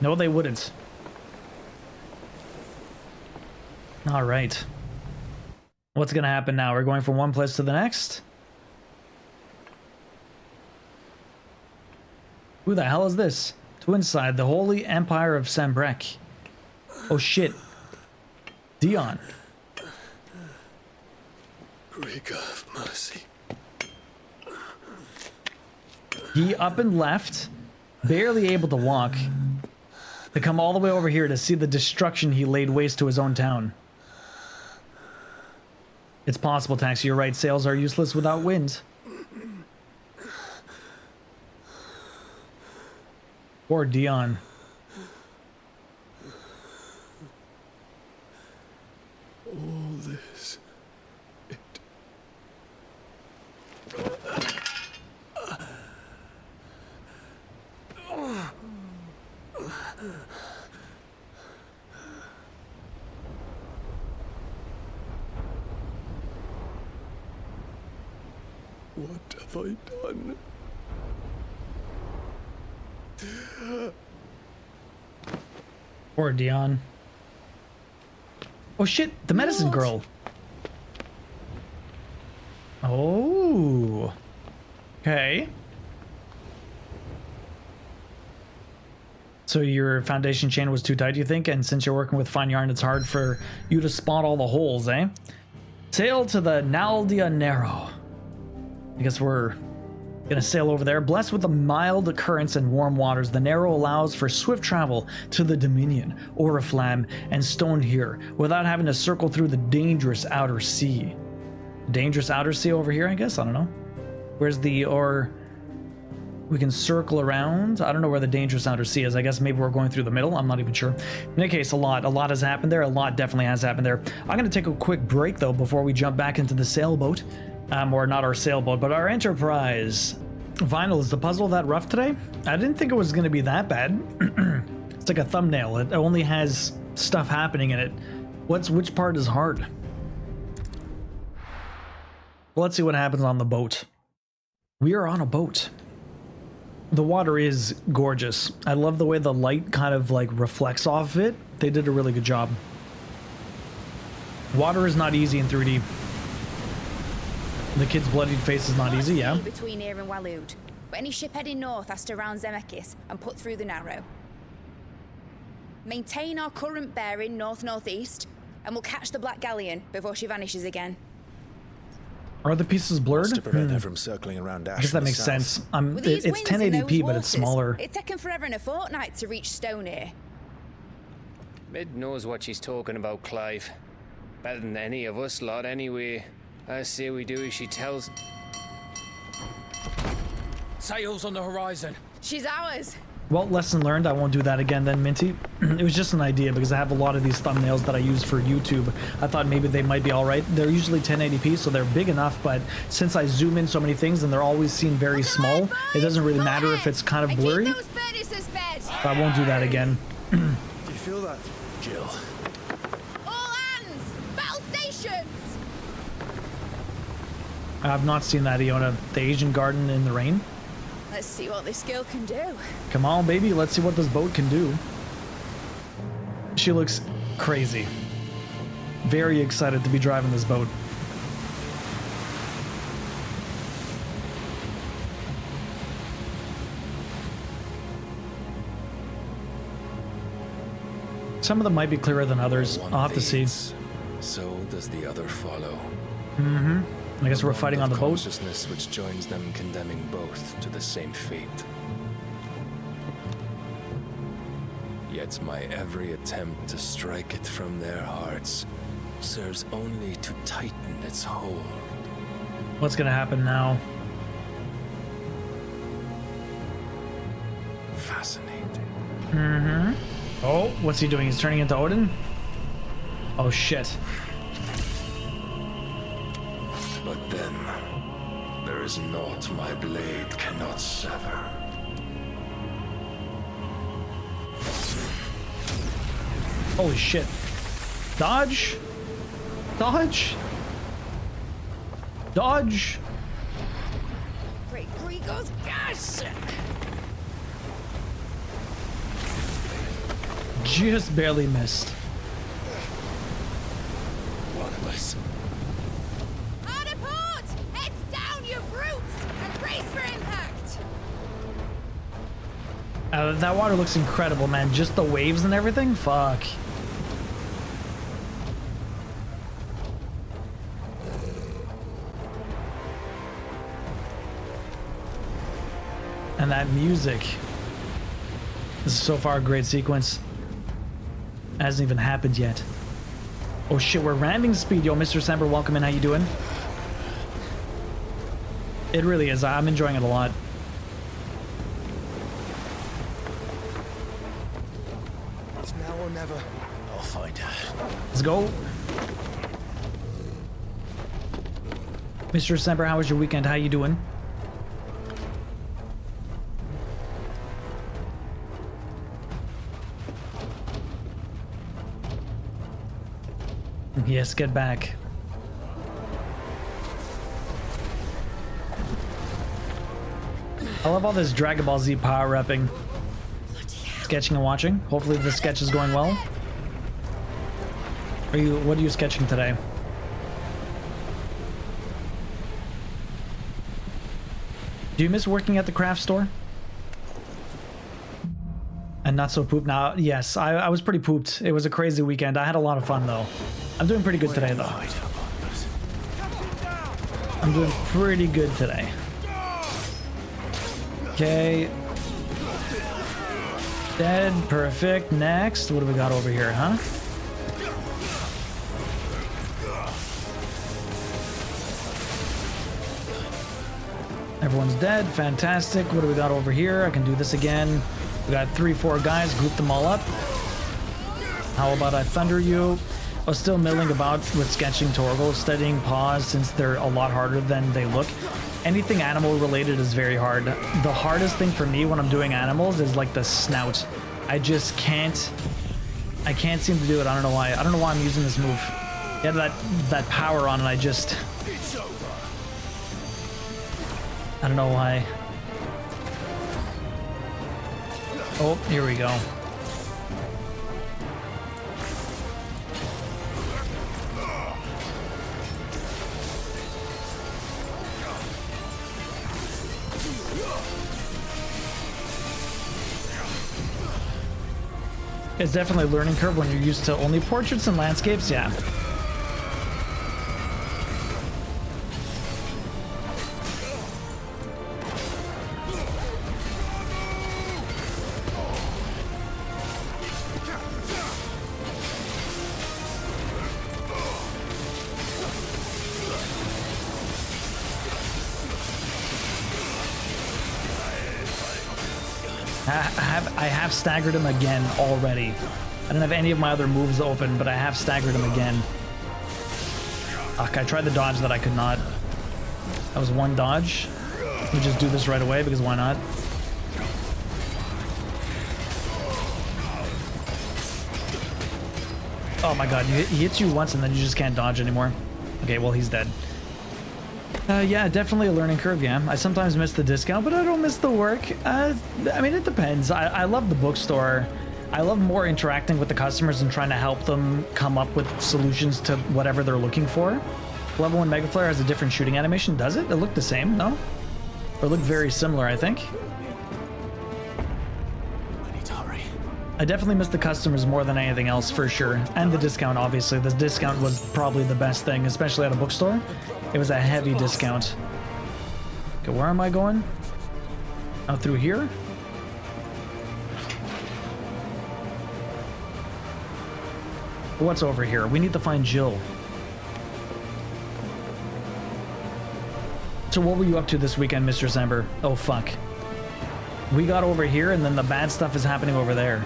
No, they wouldn't. All right. What's gonna happen now? We're going from one place to the next? Who the hell is this? To inside the Holy Empire of Sambrek. Oh shit. Dion. Grieger of mercy. He up and left, barely able to walk, to come all the way over here to see the destruction he laid waste to his own town. It's possible, Taxi, you're right. Sails are useless without wind. Poor Dion. have I done? Poor Dion. Oh shit, the medicine girl. Oh. Okay. So your foundation chain was too tight, you think? And since you're working with fine yarn, it's hard for you to spot all the holes, eh? Sail to the Naldia Narrow. I guess we're gonna sail over there. Blessed with the mild currents and warm waters, the Narrow allows for swift travel to the Dominion, Oriflamme, and Stonehere without having to circle through the dangerous outer sea. Dangerous outer sea over here, I guess? I don't know. Where's the, or we can circle around. I don't know where the dangerous outer sea is. I guess maybe we're going through the middle. I'm not even sure. In any case, a lot has happened there. A lot definitely has happened there. I'm going to take a quick break though before we jump back into the sailboat. Or not our sailboat, but our Enterprise. Vinyl, is the puzzle that rough today? I didn't think it was going to be that bad. It's like a thumbnail. It only has stuff happening in it. Which part is hard? Well, let's see what happens on the boat. We are on a boat. The water is gorgeous. I love the way the light kind of like reflects off of it. They did a really good job. Water is not easy in 3D. The kid's bloodied face is not easy, yeah. Between here and Waloed, but any ship heading north has to round Zemeckis and put through the Narrow. Maintain our current bearing north-northeast, and we'll catch the Black Galleon before she vanishes again. Are the pieces blurred? To prevent her from circling around Ash. I guess that makes sense. It's 1080p, but it's smaller. It's taken forever and a fortnight to reach Stonehere. Mid knows what she's talking about, Clive. Better than any of us lot, anyway. I say we do as she tells. Sails on the horizon. She's ours. Well, lesson learned. I won't do that again then, Minty. It was just an idea because I have a lot of these thumbnails that I use for YouTube. I thought maybe they might be all right. They're usually 1080p, so they're big enough, but since I zoom in so many things and they're always seen very small, it doesn't really matter if it's kind of blurry. I won't do that again. Do you feel that, Jill? All hands! Battle stations! I've not seen that, Iona. The Asian garden in the rain. Let's see what this girl can do. Come on, baby. Let's see what this boat can do. She looks crazy. Very excited to be driving this boat. Some of them might be clearer than others. I'll have to see. So does the other follow. Mm-hmm. I guess we're fighting on the boat. Consciousness which joins them, condemning both to the same fate. Yet my every attempt to strike it from their hearts serves only to tighten its hold. What's gonna happen now? Fascinating. Mm-hmm. Oh, what's he doing? He's turning into Odin? Oh shit. But then, there is naught my blade cannot sever. Holy shit. Dodge? Dodge? Dodge? Great Grigos, gosh! Just barely missed. Barnabus? That water looks incredible, man. Just the waves and everything? Fuck. And that music. This is so far a great sequence. Hasn't even happened yet. Oh shit, we're ramming speed. Yo, Mr. Semper, welcome in. How you doing? It really is. I'm enjoying it a lot. It's now or never. I'll find her. Let's go. Mr. Semper, how was your weekend? How you doing? Yes, get back. I love all this Dragon Ball Z power repping. Sketching and watching. Hopefully the sketch is going well. What are you sketching today? Do you miss working at the craft store? And not so pooped now. Yes, I was pretty pooped. It was a crazy weekend. I had a lot of fun though. I'm doing pretty good today though. I'm doing pretty good today. Okay. Dead. Perfect. Next. What do we got over here, huh? Everyone's dead. Fantastic. What do we got over here? I can do this again. We got 3-4 guys. Group them all up. How about I thunder you? I was still milling about with sketching Torgal, studying paws since they're a lot harder than they look. Anything animal related is very hard. The hardest thing for me when I'm doing animals is like the snout. I just can't. I can't seem to do it. I don't know why. I don't know why I'm using this move. Get that power on, and I don't know why. Oh, here we go. It's definitely a learning curve when you're used to only portraits and landscapes, yeah. I have staggered him again already. I don't have any of my other moves open, but I have staggered him again. Fuck, I tried the dodge that I could not. That was one dodge. Let me just do this right away, because why not? Oh my god, he hits you once and then you just can't dodge anymore. Okay, well, he's dead. Yeah, definitely a learning curve, yeah. I sometimes miss the discount, but I don't miss the work. I mean, it depends. I love the bookstore. I love more interacting with the customers and trying to help them come up with solutions to whatever they're looking for. Level 1 Mega Flare has a different shooting animation, does it? It looked the same, no? Or it looked very similar, I think. I need to hurry. I definitely miss the customers more than anything else, for sure. And the discount, obviously. The discount was probably the best thing, especially at a bookstore. It was a heavy discount. Okay, where am I going? Out through here? What's over here? We need to find Jill. So what were you up to this weekend, Mr. Zember? Oh, fuck. We got over here, and then the bad stuff is happening over there.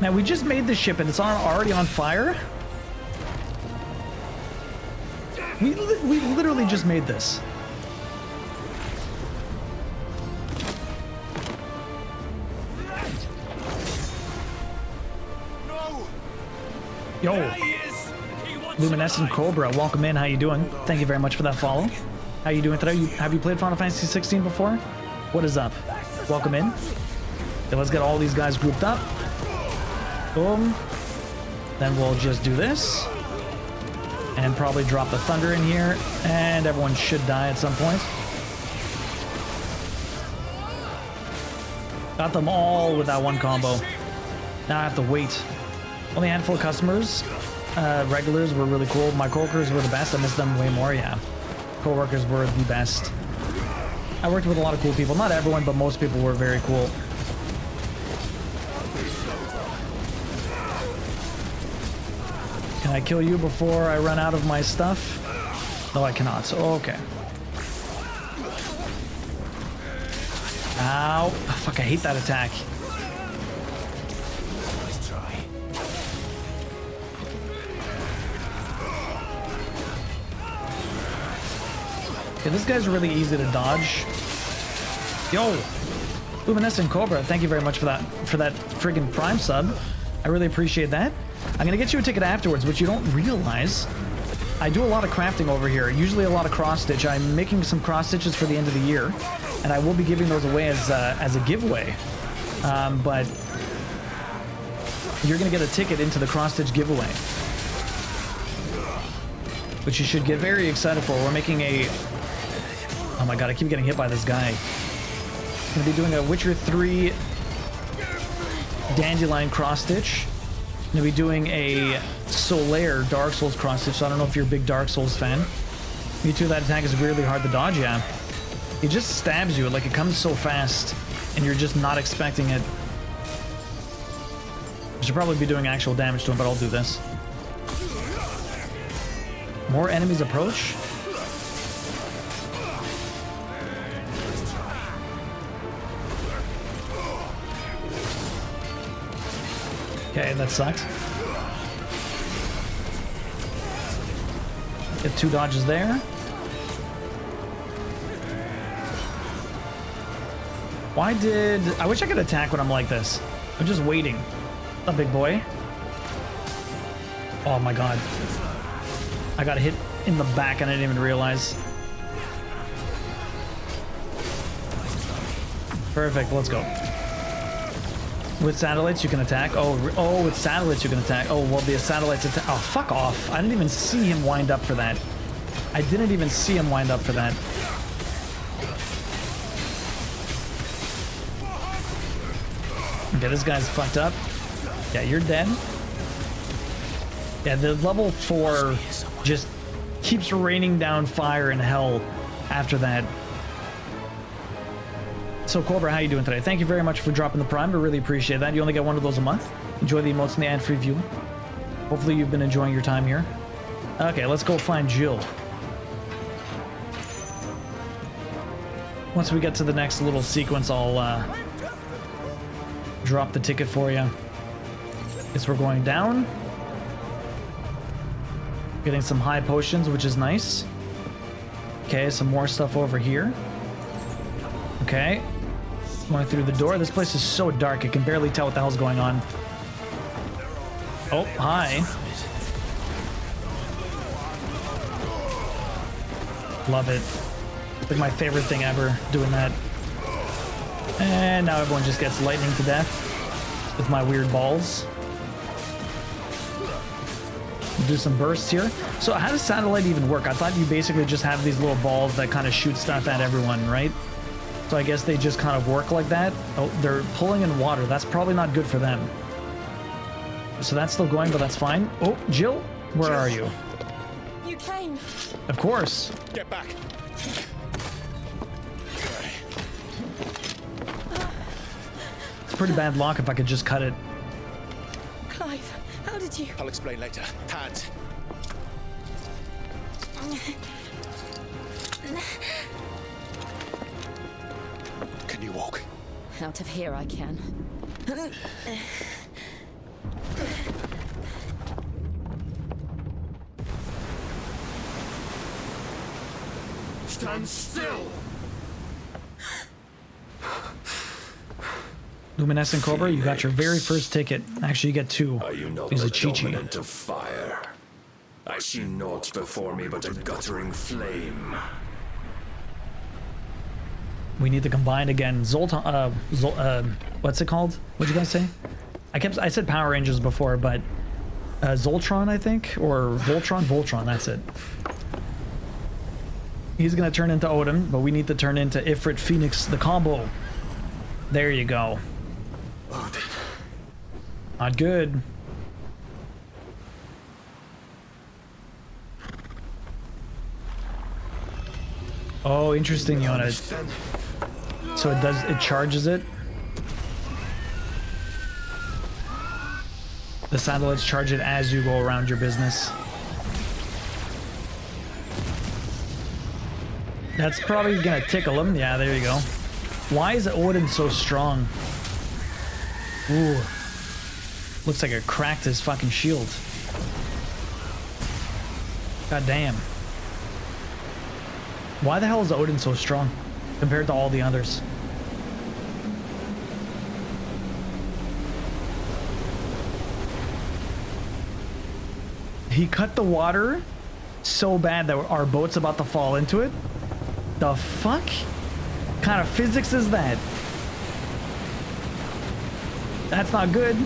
Now, we just made the ship, and it's already on fire? We literally just made this. Yo, Luminescent Cobra, welcome in. How you doing? Thank you very much for that follow. How you doing today? Have you played Final Fantasy XVI before? What is up? Welcome in. Okay, let's get all these guys grouped up. Boom. Then we'll just do this. And probably drop the thunder in here. And everyone should die at some point. Got them all with that one combo. Now I have to wait. Only a handful of customers. Regulars were really cool. My coworkers were the best. I missed them way more, yeah. Coworkers were the best. I worked with a lot of cool people. Not everyone, but most people were very cool. Can I kill you before I run out of my stuff? No, I cannot. Okay. Ow. Oh, fuck, I hate that attack. Okay, this guy's really easy to dodge. Yo! Luminescent Cobra, thank you very much for that friggin' Prime sub. I really appreciate that. I'm gonna get you a ticket afterwards, which you don't realize I do a lot of crafting over here, usually a lot of cross-stitch. I'm making some cross-stitches for the end of the year, and I will be giving those away as a giveaway. But you're going to get a ticket into the cross-stitch giveaway, which you should get very excited for. We're making a... Oh my god, I keep getting hit by this guy. I'm going to be doing a Witcher 3 Dandelion cross-stitch. I'm going to be doing a Solaire Dark Souls cross-stitch, so I don't know if you're a big Dark Souls fan. Me too, that attack is weirdly hard to dodge, yeah. It just stabs you, like it comes so fast, and you're just not expecting it. I should probably be doing actual damage to him, but I'll do this. More enemies approach? Okay, that sucks. Get 2 dodges there. Why did... I wish I could attack when I'm like this. I'm just waiting. What's up, big boy? Oh my god. I got hit in the back and I didn't even realize. Perfect, let's go. With satellites you can attack. Oh, with satellites you can attack. Oh, well, the satellites attack. Oh, fuck off. I didn't even see him wind up for that. I didn't even see him wind up for that. Okay, this guy's fucked up. Yeah, you're dead. Yeah, the level 4 just keeps raining down fire and hell after that. So, Cobra, how you doing today? Thank you very much for dropping the Prime. I really appreciate that. You only get 1 of those a month. Enjoy the emotes and the ad-free view. Hopefully you've been enjoying your time here. Okay, let's go find Jill. Once we get to the next little sequence, I'll drop the ticket for you. Guess we're going down. Getting some high potions, which is nice. Okay, some more stuff over here. Okay. Going through the door. This place is so dark, I can barely tell what the hell's going on. Oh, hi. Love it. Like my favorite thing ever, doing that. And now everyone just gets lightning to death with my weird balls. Do some bursts here. So how does satellite even work? I thought you basically just have these little balls that kind of shoot stuff at everyone, right? So I guess they just kind of work like that. Oh, they're pulling in water. That's probably not good for them. So that's still going, but that's fine. Oh, Jill, where are you? You came. Of course. Get back. It's pretty bad luck if I could just cut it. Clive, how did you... I'll explain later. Hands. Can you walk? Out of here I can. Stand still! Luminescent Cobra, you got your very first ticket. Actually, you get 2. Are you not He's a the Chi-Chi. dominant of fire? I see naught before me but a guttering flame. We need to combine again. Zoltan, what's it called? What'd you guys say? I said Power Rangers before, but Zoltron, I think, or Voltron. Voltron, that's it. He's gonna turn into Odin, but we need to turn into Ifrit Phoenix, the combo. There you go. Odin. Not good. Oh, interesting, Yona. So it charges it. The satellites charge it as you go around your business. That's probably gonna tickle him. Yeah, there you go. Why is Odin so strong? Ooh. Looks like it cracked his fucking shield. God damn. Why the hell is Odin so strong compared to all the others? He cut the water so bad that our boat's about to fall into it. The fuck? Kind of physics is that? That's not good.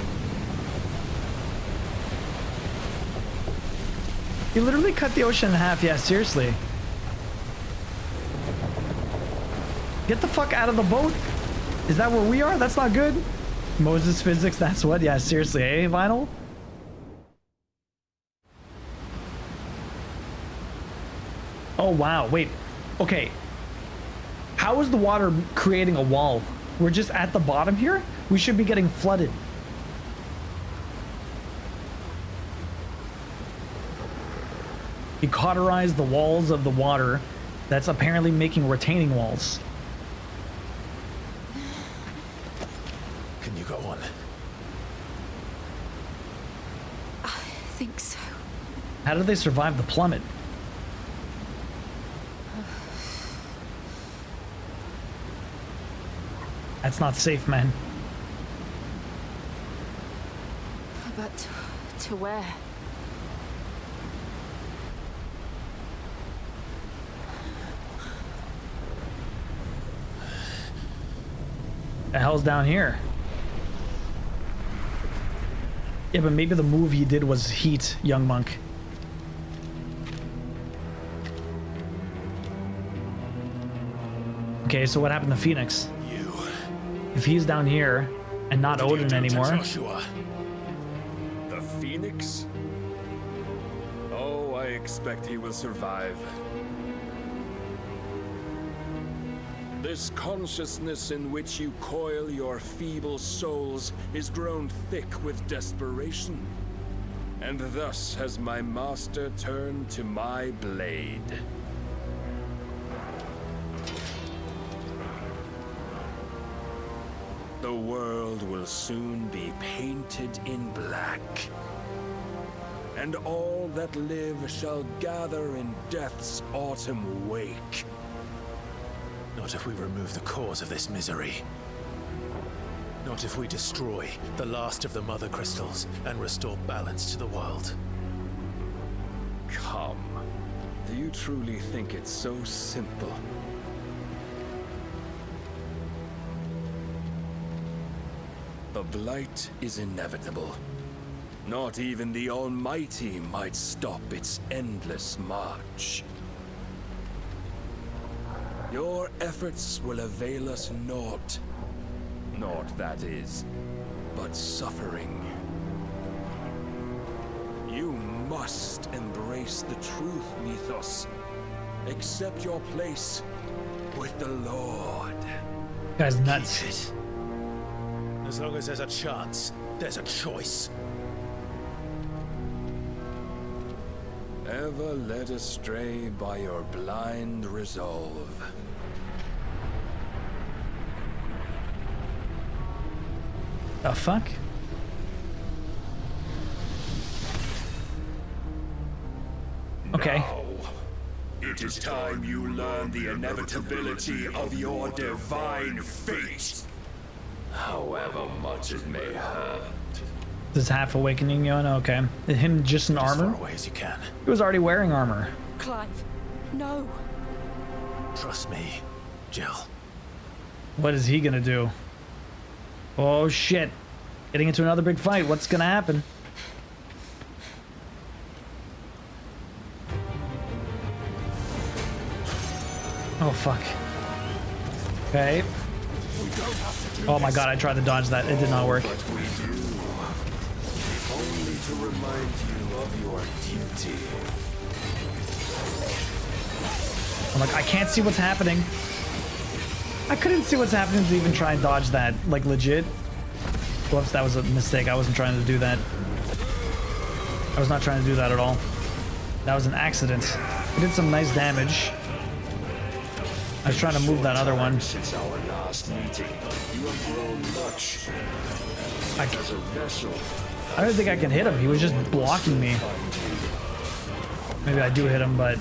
You literally cut the ocean in half. Yeah, seriously. Get the fuck out of the boat. Is that where we are? That's not good. Moses physics, that's what? Yeah, seriously, eh, Vinyl? Oh, wow. Wait. Okay. How is the water creating a wall? We're just at the bottom here? We should be getting flooded. He cauterized the walls of the water that's apparently making retaining walls. Can you go on? I think so. How did they survive the plummet? That's not safe, man. But to where? The hell's down here? Yeah, but maybe the move he did was heat, young monk. Okay, so what happened to Phoenix? If he's down here and not Odin anymore. Joshua? The Phoenix? Oh, I expect he will survive. This consciousness in which you coil your feeble souls is grown thick with desperation. And thus has my master turned to my blade. The world will soon be painted in black. And all that live shall gather in death's autumn wake. Not if we remove the cause of this misery. Not if we destroy the last of the mother crystals and restore balance to the world. Come. Do you truly think it's so simple? The blight is inevitable. Not even the Almighty might stop its endless march. Your efforts will avail us naught. Naught, that is, but suffering. You must embrace the truth, Mythos. Accept your place with the Lord. Guy's nuts. As long as there's a chance, there's a choice. Ever led astray by your blind resolve. The fuck? Okay. Now, it is time you learn the inevitability of your divine fate. However much it may hurt. This half awakening, you know? Okay. Him just in armor? As far away as you can. He was already wearing armor. Clive, no. Trust me, Jill. What is he gonna do? Oh shit. Getting into another big fight. What's gonna happen? Oh fuck. Okay. Oh my god, I tried to dodge that. It did not work. Only to remind you of your duty. I'm like, I can't see what's happening. I couldn't see what's happening to even try and dodge that. Like, legit. Whoops, that was a mistake. I wasn't trying to do that. I was not trying to do that at all. That was an accident. It did some nice damage. I was trying to move that other one. Since our last meeting, you have grown much. As a vessel. I don't think I can hit him. He was just blocking me. Maybe I do hit him, but...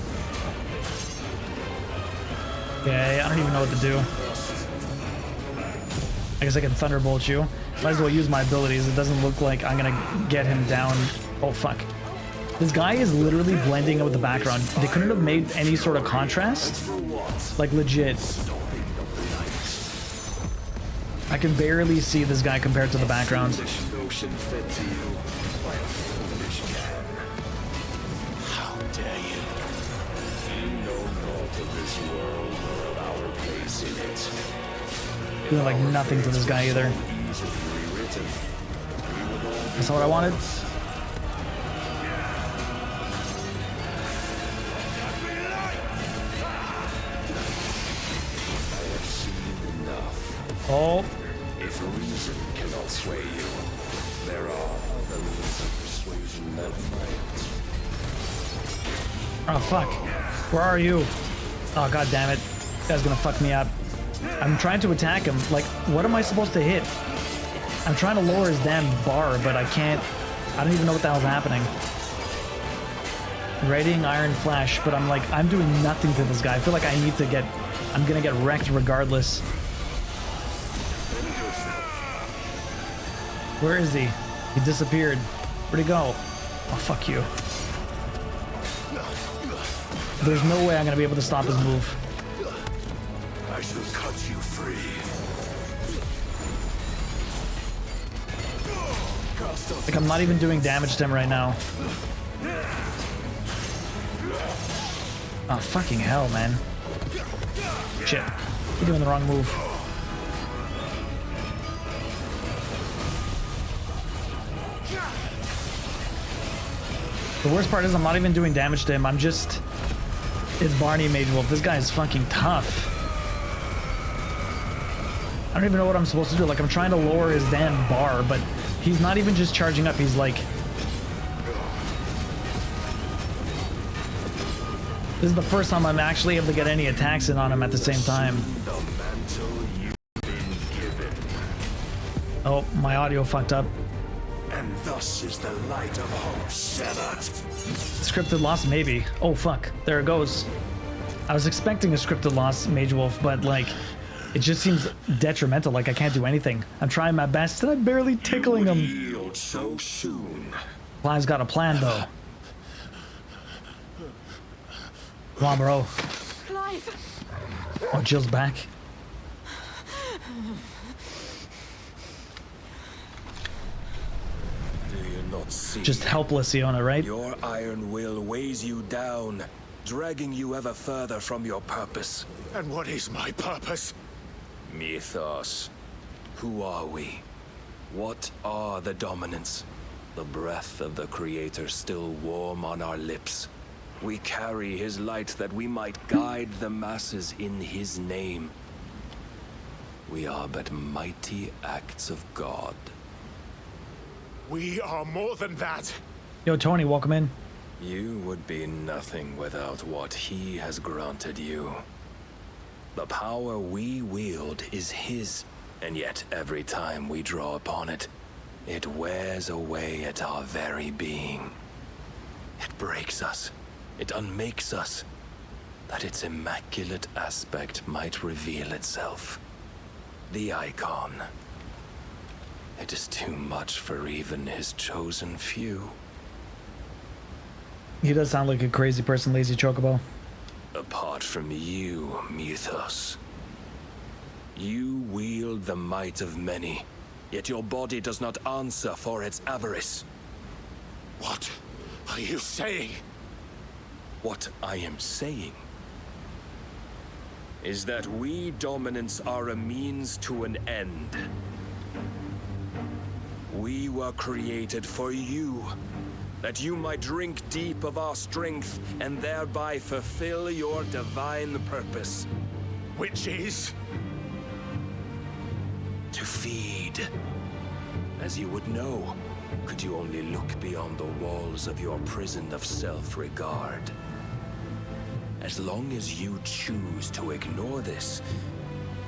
Okay, I don't even know what to do. I guess I can Thunderbolt you. Might as well use my abilities. It doesn't look like I'm gonna get him down. Oh, fuck. This guy is literally blending in with the background. They couldn't have made any sort of contrast. Like, legit. I can barely see this guy compared to the background. How dare you? You know naught of this world or of our place in it. Doing like nothing to this guy either. That's not what I wanted. Oh. If reason cannot sway you, there are other means of persuasion that might. Oh fuck. Where are you? Oh god damn it. This guy's gonna fuck me up. I'm trying to attack him. Like, what am I supposed to hit? I'm trying to lower his damn bar, but I can't. I don't even know what the hell's happening. Radiating Iron Flash, but I'm like, I'm doing nothing to this guy. I feel like I need to get. I'm gonna get wrecked regardless. Where is he? He disappeared. Where'd he go? Oh, fuck you. There's no way I'm gonna be able to stop his move. I shall cut you free. Like, I'm not even doing damage to him right now. Oh, fucking hell, man. Shit. You're doing the wrong move. The worst part is I'm not even doing damage to him. I'm just... It's Barney Mage Wolf. This guy is fucking tough. I don't even know what I'm supposed to do. Like, I'm trying to lower his damn bar, but he's not even just charging up. He's like... This is the first time I'm actually able to get any attacks in on him at the same time. Oh, my audio fucked up. And thus is the light of hope severed. Scripted loss, maybe. Oh, fuck. There it goes. I was expecting a scripted loss, Mage Wolf, but, like, it just seems detrimental. Like, I can't do anything. I'm trying my best, and I'm barely tickling him. Yield so soon. Clive's got a plan, though. Come on, bro. Clive. Oh, Jill's back. Not see. Just helpless, Iona, right? Your iron will weighs you down, dragging you ever further from your purpose. And what is my purpose? Mythos. Who are we? What are the dominants? The breath of the Creator still warm on our lips. We carry his light that we might guide the masses in his name. We are but mighty acts of God. We are more than that. Yo, Tony, welcome in. You would be nothing without what he has granted you. The power we wield is his, and yet every time we draw upon it, it wears away at our very being. It breaks us. It unmakes us, that its immaculate aspect might reveal itself. The icon. It is too much for even his chosen few. He does sound like a crazy person, Lazy Chocobo. Apart from you, Mythos. You wield the might of many, yet your body does not answer for its avarice. What are you saying? What I am saying is that we dominants are a means to an end. We were created for you, that you might drink deep of our strength and thereby fulfill your divine purpose. Which is? To feed. As you would know, could you only look beyond the walls of your prison of self-regard. As long as you choose to ignore this,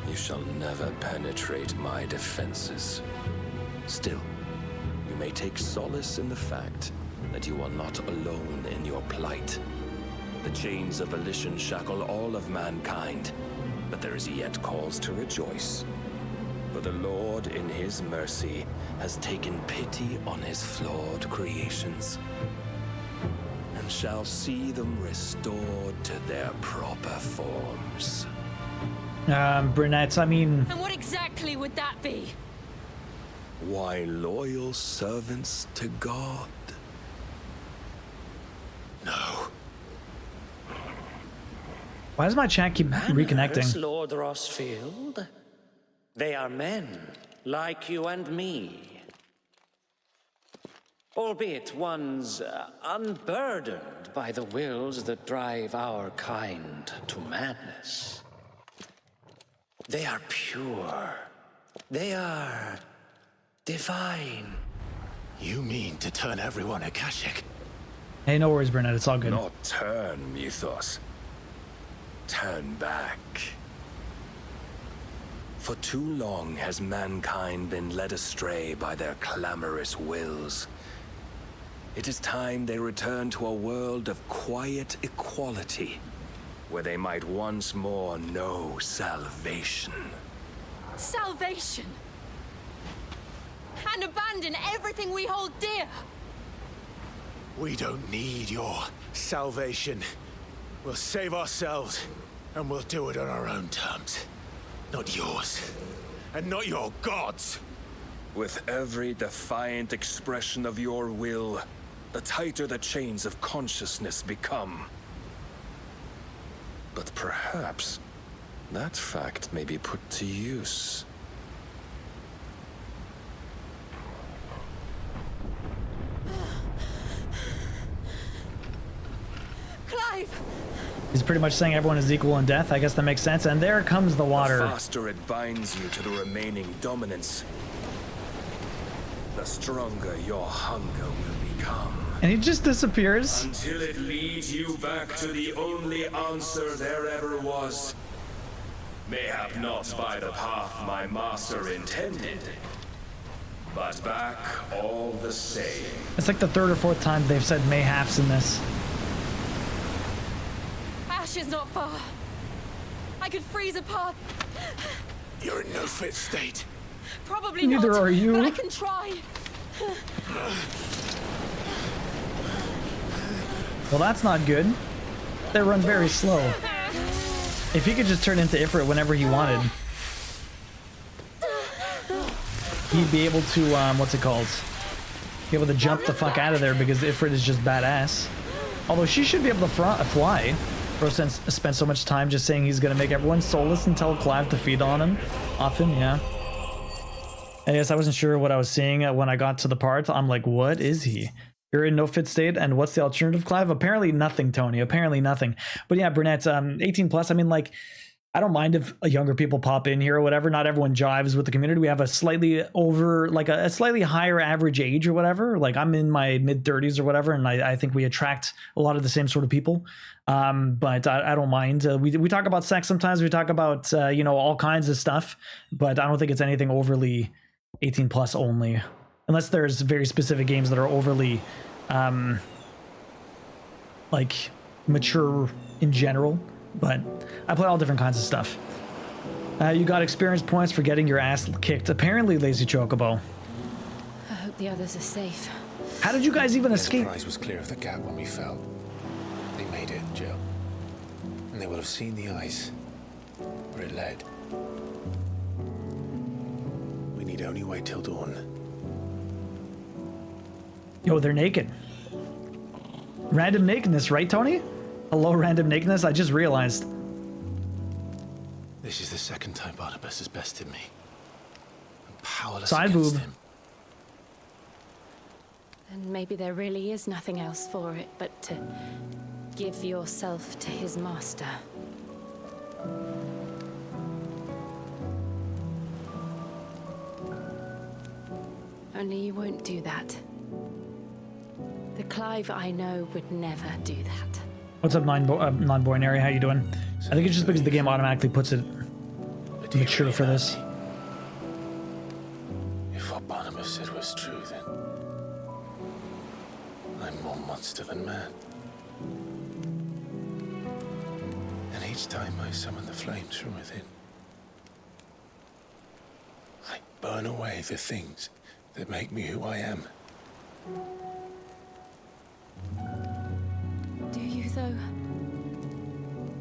you shall never penetrate my defenses. Still, you may take solace in the fact that you are not alone in your plight. The chains of volition shackle all of mankind, but there is yet cause to rejoice. For the Lord, in his mercy, has taken pity on his flawed creations. and shall see them restored to their proper forms. Brunettes, I mean... And what exactly would that be? Why, loyal servants to God. No. Why does my chat keep reconnecting? Lord Rosfield. They are men, like you and me. Albeit ones unburdened by the wills that drive our kind to madness. They are pure. They are divine. You mean to turn everyone Akashic? Hey, no worries, Burnett. It's all good. Not turn, Mythos. Turn back. For too long has mankind been led astray by their clamorous wills. It is time they return to a world of quiet equality, where they might once more know salvation. Salvation? And abandon everything we hold dear? We don't need your salvation. We'll save ourselves, and we'll do it on our own terms. Not yours, and not your gods. With every defiant expression of your will, the tighter the chains of consciousness become. But perhaps that fact may be put to use. Clive! He's pretty much saying everyone is equal in death. I guess that makes sense. And there comes the water. The faster it binds you to the remaining dominance, the stronger your hunger will become. And he just disappears. Until it leads you back to the only answer there ever was. Mayhap not by the path my master intended, but back all the same. It's like the third or fourth time they've said mayhaps in this. Ash is not far. I could freeze a path. You're in no fit state. Probably Neither not. are you. But I can try. Well, that's not good. They run very slow. If he could just turn into Ifrit whenever he wanted, he'd be able to, what's it called? Be able to jump the fuck out of there because Ifrit is just badass. Although she should be able to fly. Bro spent so much time just saying he's gonna make everyone soulless and tell Clive to feed on him. Often, yeah. I guess I wasn't sure what I was seeing when I got to the part. I'm like, what is he? You're in no fit state, and what's the alternative, Clive? Apparently nothing, Tony. Apparently nothing. But yeah, Burnett, 18 plus. I mean, like, I don't mind if younger people pop in here or whatever. Not everyone jives with the community. We have a slightly over, like a slightly higher average age or whatever. Like, I'm in my mid 30s or whatever, and I think we attract a lot of the same sort of people. But I don't mind. We talk about sex sometimes. We talk about, you know, all kinds of stuff. But I don't think it's anything overly 18 plus only. Unless there's very specific games that are overly, like, mature in general. But I play all different kinds of stuff. You got experience points for getting your ass kicked. Apparently, Lazy Chocobo. I hope the others are safe. How did you guys even escape? The Enterprise was clear of the gap when we fell. They made it, Jill. And they will have seen the ice where it led. We need only wait till dawn. Yo, they're naked. Random nakedness, right, Tony? Hello, random nakedness. I just realized. This is the second time Barnabus has bested me. I'm powerless Side against boob. him. And maybe there really is nothing else for it but to give yourself to his master. Only you won't do that. The Clive I know would never do that. What's up, non-binary? How you doing? I think it's just because the game automatically puts it mature for this. If what Barnabas said was true, then I'm more monster than man. And each time I summon the flames from within, I burn away the things that make me who I am. though?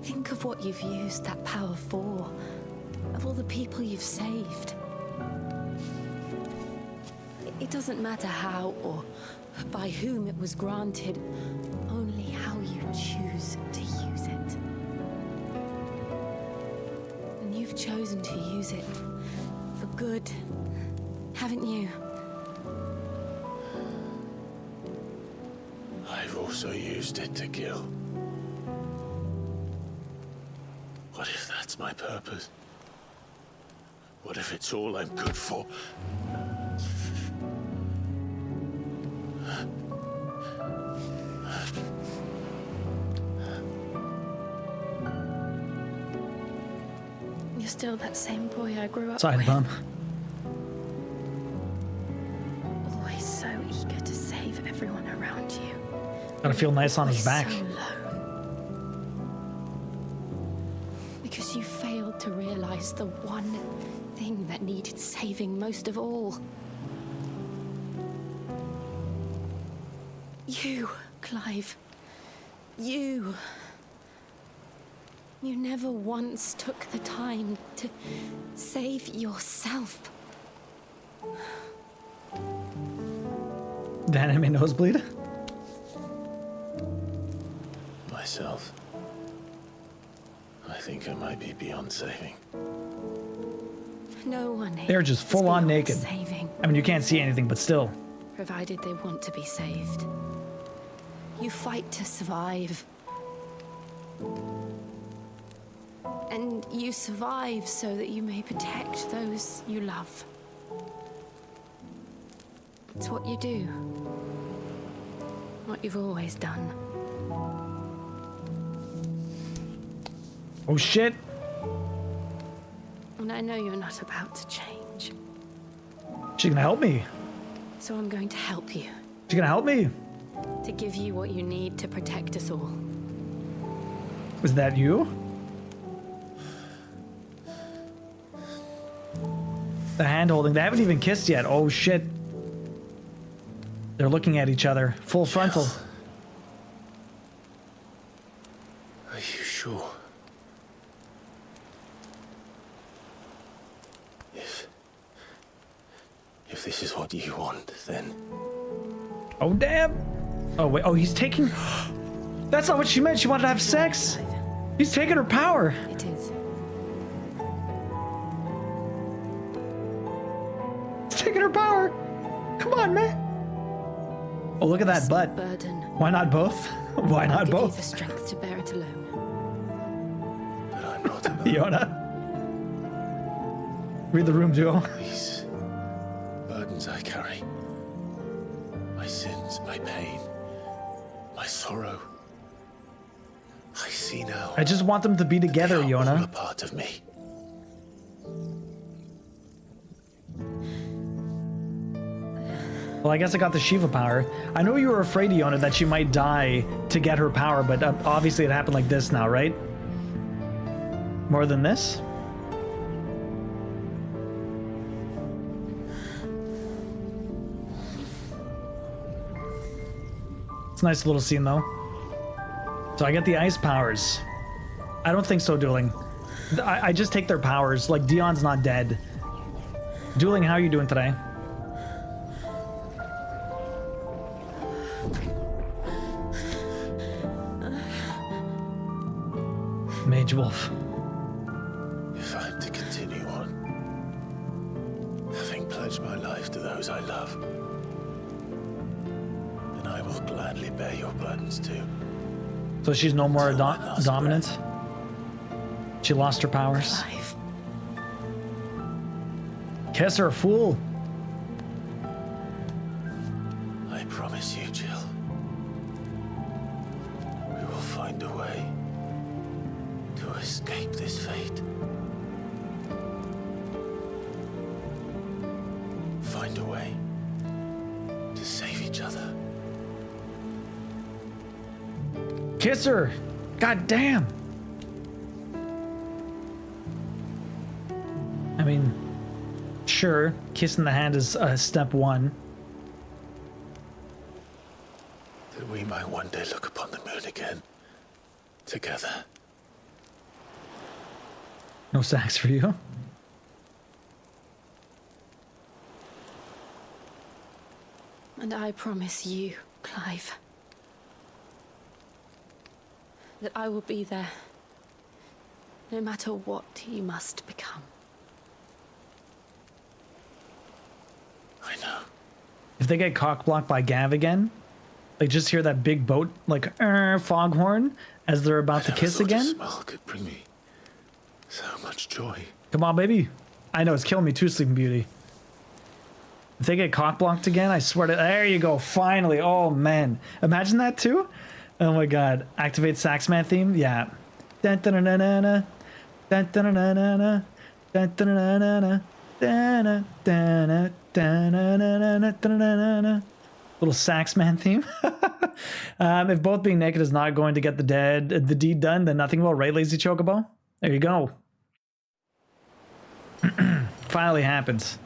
Think of what you've used that power for, of all the people you've saved. It doesn't matter how or by whom it was granted, only how you choose to use it. And you've chosen to use it for good, haven't you? I've also used it to kill. What if that's my purpose? What if it's all I'm good for? You're still that same boy I grew up Sorry, with. Mom. Always so eager to save everyone around you. Gotta feel nice on his back. So low. Because you failed to realize the one thing that needed saving most of all. You, Clive. You. You never once took the time to save yourself. The anime nosebleed? Myself. I think I might be beyond saving. No one They're just full on naked. saving. I mean, you can't see anything, but still. Provided they want to be saved. You fight to survive. And you survive so that you may protect those you love. It's what you do. What you've always done. Oh shit. And I know you're not about to change. She's gonna help me. So I'm going to help you. She's gonna help me. To give you what you need to protect us all. Was that you? The hand holding. They haven't even kissed yet. Oh shit. They're looking at each other. Full frontal. Are you sure? If this is what you want, then... Oh damn. Oh wait. Oh, he's taking... That's not what she meant. She wanted to have sex. He's taking her power. It is. He's taking her power. Come on, man. Oh, look at that butt. Burden. Why not both? Why not Give you both? the strength to bear it alone. But I'm not alone. Iona. Read the room, Duo. These burdens I carry. My sins, my pain, my sorrow. I see now. I just want them to be together, they are all Iona. a part of me. Well, I guess I got the Shiva power. I know you were afraid, Iona, that she might die to get her power, but obviously it happened like this now, right? More than this? It's a nice little scene, though. So I get the ice powers. I don't think so, Dueling. I just take their powers. Like, Dion's not dead. Dueling, how are you doing today? Mage Wolf. If I'm to continue on, having pledged my life to those I love, then I will gladly bear your burdens too. So she's no more dominant? She lost her powers? Clive. Kiss her, fool! I promise you, Jill. We will find a way to escape this fate. Find a way to save each other. Kiss her! God damn! I mean, sure, kissing the hand is step one. That we might one day look upon the moon again together. No sax for you. And I promise you, Clive, that I will be there, no matter what you must become. I know. If they get cock-blocked by Gav again, like just hear that big boat, like, foghorn, as they're about to kiss again. The smell could bring me so much joy. Come on, baby. I know, it's killing me too, Sleeping Beauty. If they get cock-blocked again, I swear to... There you go, finally. Oh, man. Imagine that, too? Oh, my God. Activate Saxman theme? Yeah. Dun-dun-dun-dun-dun. Dun-dun-dun-dun-dun. Dun-dun-dun-dun-dun. Dun-dun-dun-dun-dun. Little Saxman theme. If both being naked is not going to get the deed done, then nothing will, right, Lazy Chocobo? There you go. Finally happens.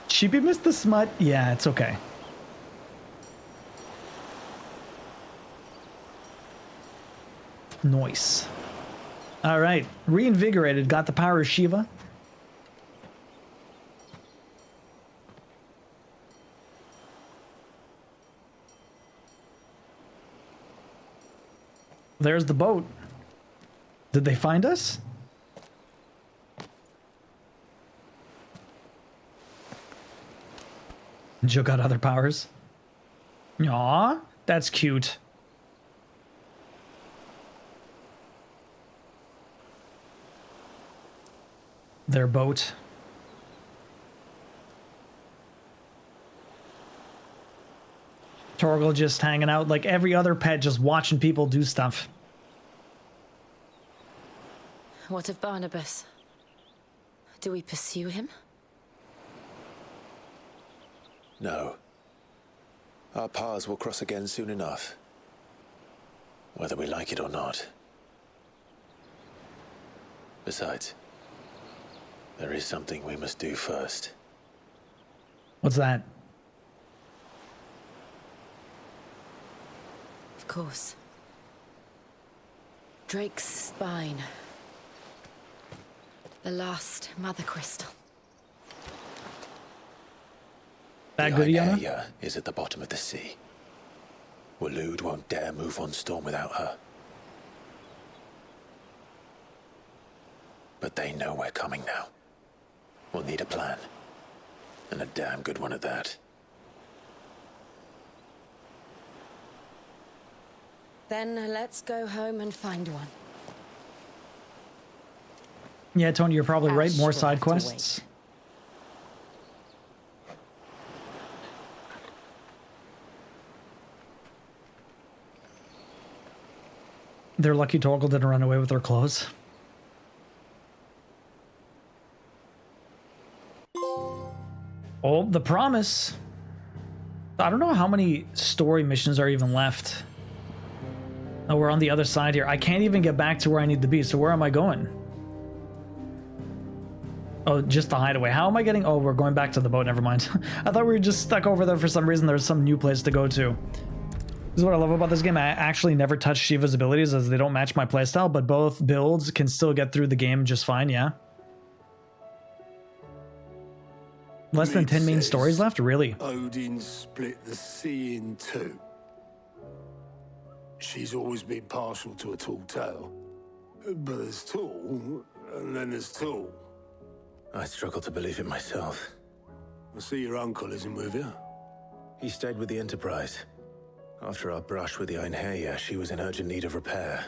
Sheepy missed the smut? Yeah, it's okay. Nice. All right, reinvigorated, got the power of Shiva. There's the boat. Did they find us? Joe got other powers. Aw, that's cute. Their boat. Torgal just hanging out like every other pet, just watching people do stuff. What of Barnabas? Do we pursue him? No. Our paths will cross again soon enough. Whether we like it or not. Besides, there is something we must do first. What's that? Of course. Drake's spine. The last mother crystal. That good, Yana? Area is at the bottom of the sea. Waloed won't dare move on Storm without her. But they know we're coming now. We'll need a plan. And a damn good one at that. Then let's go home and find one. Yeah, Tony, you're probably right. More will side have to quests. They're lucky Torgal didn't run away with their clothes. Oh, the promise. I don't know how many story missions are even left. Oh, we're on the other side here. I can't even get back to where I need to be, so where am I going? Oh, just the hideaway. How am I getting... Oh, we're going back to the boat. Never mind. I thought we were just stuck over there for some reason. There's some new place to go to. This is what I love about this game. I actually never touch Shiva's abilities as they don't match my playstyle, but both builds can still get through the game just fine, yeah? Less than 10 main stories left? Really? Odin split the sea in two. She's always been partial to a tall tale. But there's tall, and then there's tall. I struggle to believe it myself. I see your uncle isn't with you. He stayed with the Enterprise. After our brush with the Einherja, she was in urgent need of repair.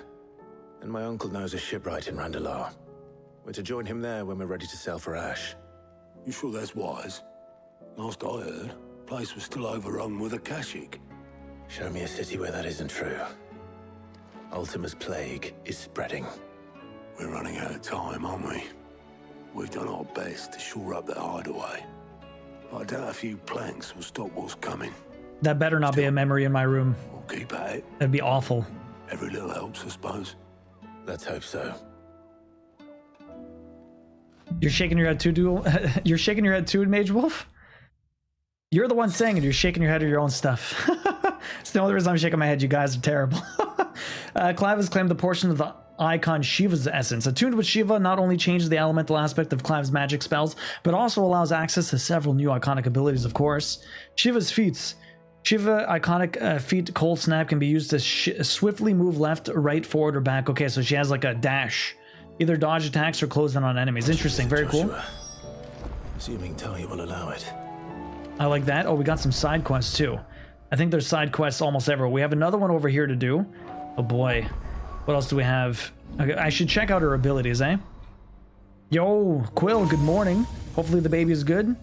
And my uncle knows a shipwright in Randalar. We're to join him there when we're ready to sail for Ash. You sure that's wise? Last I heard, the place was still overrun with Akashic. Show me a city where that isn't true. Ultima's plague is spreading. We're running out of time, aren't we? We've done our best to shore up that hideaway. But I doubt a few planks will stop what's coming. That better not be a memory in my room. We'll keep at it. That'd be awful. Every little helps, I suppose. Let's hope so. You're shaking your head too, Duel? You're shaking your head too, Mage Wolf? You're the one saying it. You're shaking your head at your own stuff. It's the only reason I'm shaking my head. You guys are terrible. Clive has claimed the portion of the icon Shiva's essence. Attuned with Shiva not only changes the elemental aspect of Clive's magic spells, but also allows access to several new iconic abilities, of course. Shiva's feats. Shiva iconic feat Cold Snap can be used to swiftly move left, right, forward, or back. Okay, so she has like a dash. Either dodge attacks or close in on enemies. Interesting, very cool. Assuming Talia will allow it. I like that. Oh, we got some side quests too. I think there's side quests almost everywhere. We have another one over here to do. Oh boy. What else do we have? Okay, I should check out her abilities, eh? Yo, Quill, good morning. Hopefully the baby is good.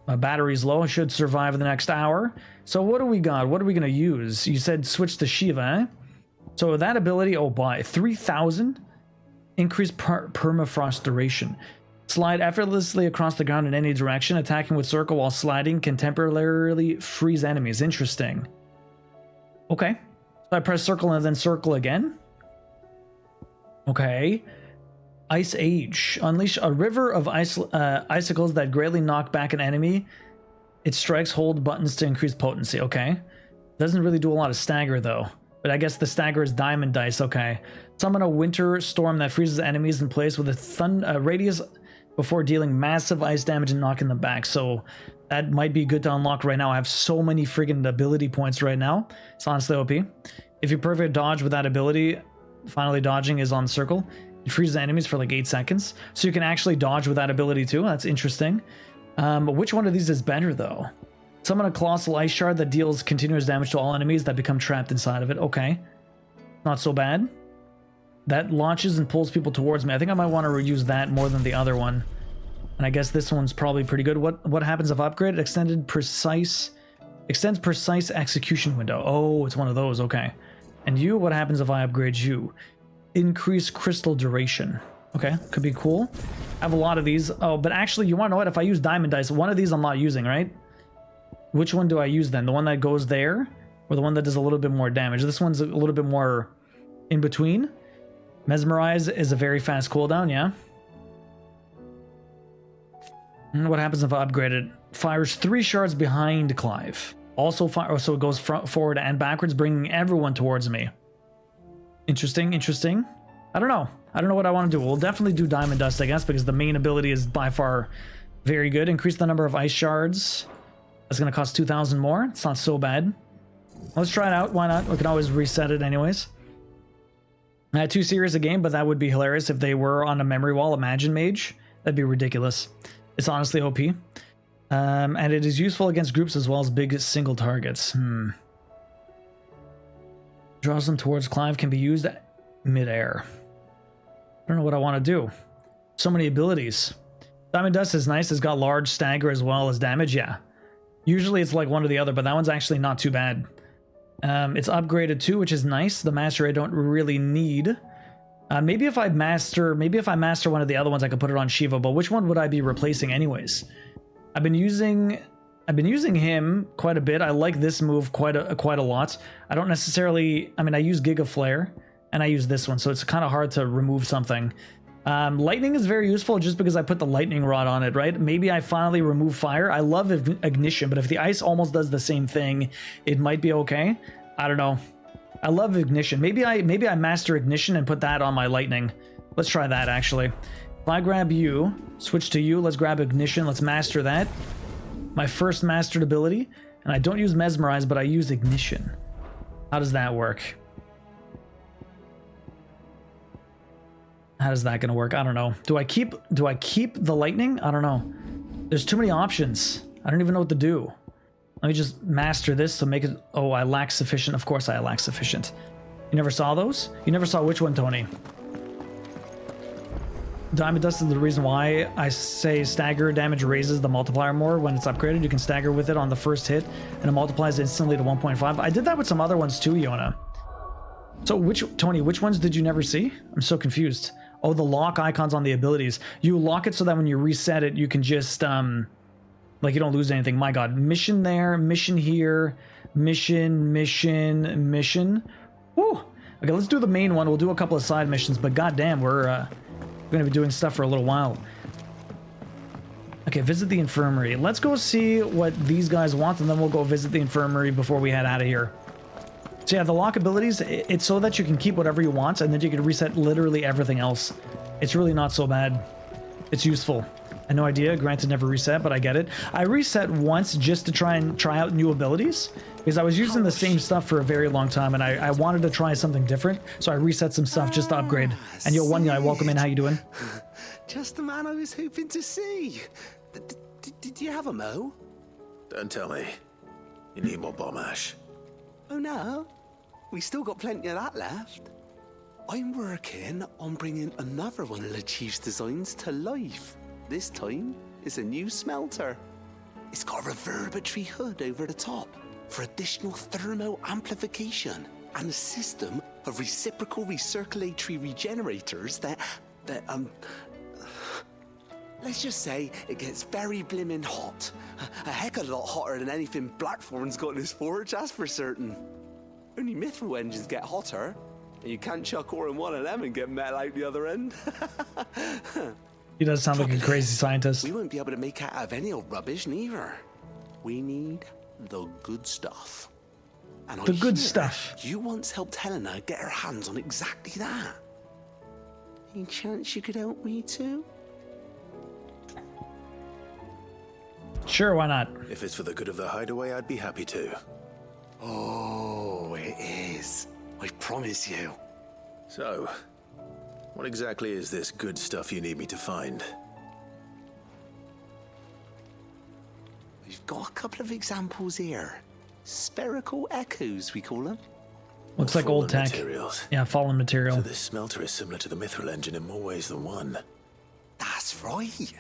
My battery's low. I should survive the next hour. So what do we got? What are we going to use? You said switch to Shiva, eh? So that ability, oh boy, 3,000. Increased permafrost duration. Slide effortlessly across the ground in any direction. Attacking with circle while sliding can temporarily freeze enemies. Interesting. Okay. So I press circle and then circle again. Okay. Ice Age. Unleash a river of icicles that greatly knock back an enemy. It strikes hold buttons to increase potency. Okay. Doesn't really do a lot of stagger though. But I guess the stagger is diamond dice. Okay. Summon a winter storm that freezes enemies in place with a radius before dealing massive ice damage and knocking them back. So that might be good to unlock right now. I have so many friggin' ability points right now. It's honestly OP. If you perfect dodge with that ability, finally dodging is on circle. It freezes enemies for like 8 seconds. So you can actually dodge with that ability too. That's interesting. Which one of these is better though? Summon a colossal ice shard that deals continuous damage to all enemies that become trapped inside of it. Okay. Not so bad. That launches and pulls people towards me. I think I might want to reuse that more than the other one. And I guess this one's probably pretty good. What happens if upgraded? Extends precise execution window. Oh, it's one of those. Okay. And you, what happens if I upgrade you? Increase crystal duration. Okay, could be cool. I have a lot of these. Oh, but actually, you want to know what? If I use diamond dice, one of these I'm not using, right? Which one do I use then? The one that goes there? Or the one that does a little bit more damage? This one's a little bit more in between. Mesmerize is a very fast cooldown, yeah. And what happens if I upgrade it? Fires 3 shards behind Clive. Also fire, so it goes forward and backwards, bringing everyone towards me. Interesting, interesting. I don't know. I don't know what I want to do. We'll definitely do Diamond Dust, I guess, because the main ability is by far very good. Increase the number of ice shards. That's going to cost 2,000 more. It's not so bad. Let's try it out. Why not? We can always reset it anyways. Too serious a game, but that would be hilarious if they were on a memory wall. Imagine Mage. That'd be ridiculous. It's honestly OP. And it is useful against groups as well as big single targets. Draws them towards Clive, can be used mid-air. I don't know what I want to do. So many abilities. Diamond Dust is nice. It's got large stagger as well as damage. Yeah. Usually it's like one or the other, but that one's actually not too bad. It's upgraded too, which is nice. The master I don't really need. Maybe if I master one of the other ones, I could put it on Shiva. But which one would I be replacing anyways? I've been using him quite a bit. I like this move quite a lot. I don't necessarily. I mean, I use Giga Flare and I use this one, so it's kind of hard to remove something. Lightning is very useful just because I put the lightning rod on it, right? Maybe I finally remove fire. I love ignition, but if the ice almost does the same thing, it might be okay. I don't know. I love ignition. Maybe I master ignition and put that on my lightning. Let's try that actually. If I grab you, switch to you, let's grab ignition. Let's master that. My first mastered ability, and I don't use mesmerize, but I use ignition. How does that work? How is that going to work? I don't know. Do I keep the lightning? I don't know. There's too many options. I don't even know what to do. Let me just master this to make it. Oh, I lack sufficient. Of course I lack sufficient. You never saw those? You never saw which one, Tony? Diamond Dust is the reason why I say stagger damage raises the multiplier more when it's upgraded. You can stagger with it on the first hit and it multiplies instantly to 1.5. I did that with some other ones too, Yona. So Tony, which ones did you never see? I'm so confused. Oh, the lock icons on the abilities. You lock it so that when you reset it, you can just, like you don't lose anything. My God, mission there, mission here, mission. Woo. Okay, let's do the main one. We'll do a couple of side missions, but goddamn, we're going to be doing stuff for a little while. Okay, visit the infirmary. Let's go see what these guys want, and then we'll go visit the infirmary before we head out of here. So yeah, the lock abilities, it's so that you can keep whatever you want, and then you can reset literally everything else. It's really not so bad. It's useful. I had no idea. Granted, never reset, but I get it. I reset once just to try out new abilities, because I was using the same stuff for a very long time, and I wanted to try something different, so I reset some stuff just to upgrade. And yo, one guy, welcome in. How you doing? Just the man I was hoping to see. Did you have a mo? Don't tell me. You need more bomb ash. Oh no, we still got plenty of that left. I'm working on bringing another one of the Chief's designs to life. This time, it's a new smelter. It's got a reverberatory hood over the top for additional thermo amplification and a system of reciprocal recirculatory regenerators that let's just say it gets very blimmin' hot. A heck of a lot hotter than anything Blackthorn's got in his forge, that's for certain. Only mithril engines get hotter, and you can't chuck ore in one of them and get metal out the other end. He does sound like a crazy scientist. We won't be able to make out of any old rubbish, neither. We need the good stuff. And the good stuff. You once helped Helena get her hands on exactly that. Any chance you could help me too? Sure, why not? If it's for the good of the hideaway, I'd be happy to. Oh, it is. I promise you. So, what exactly is this good stuff you need me to find? We've got a couple of examples here. Spherical echoes, we call them. Looks like old tech. Materials. Yeah, fallen material. So this smelter is similar to the mithril engine in more ways than one. That's right.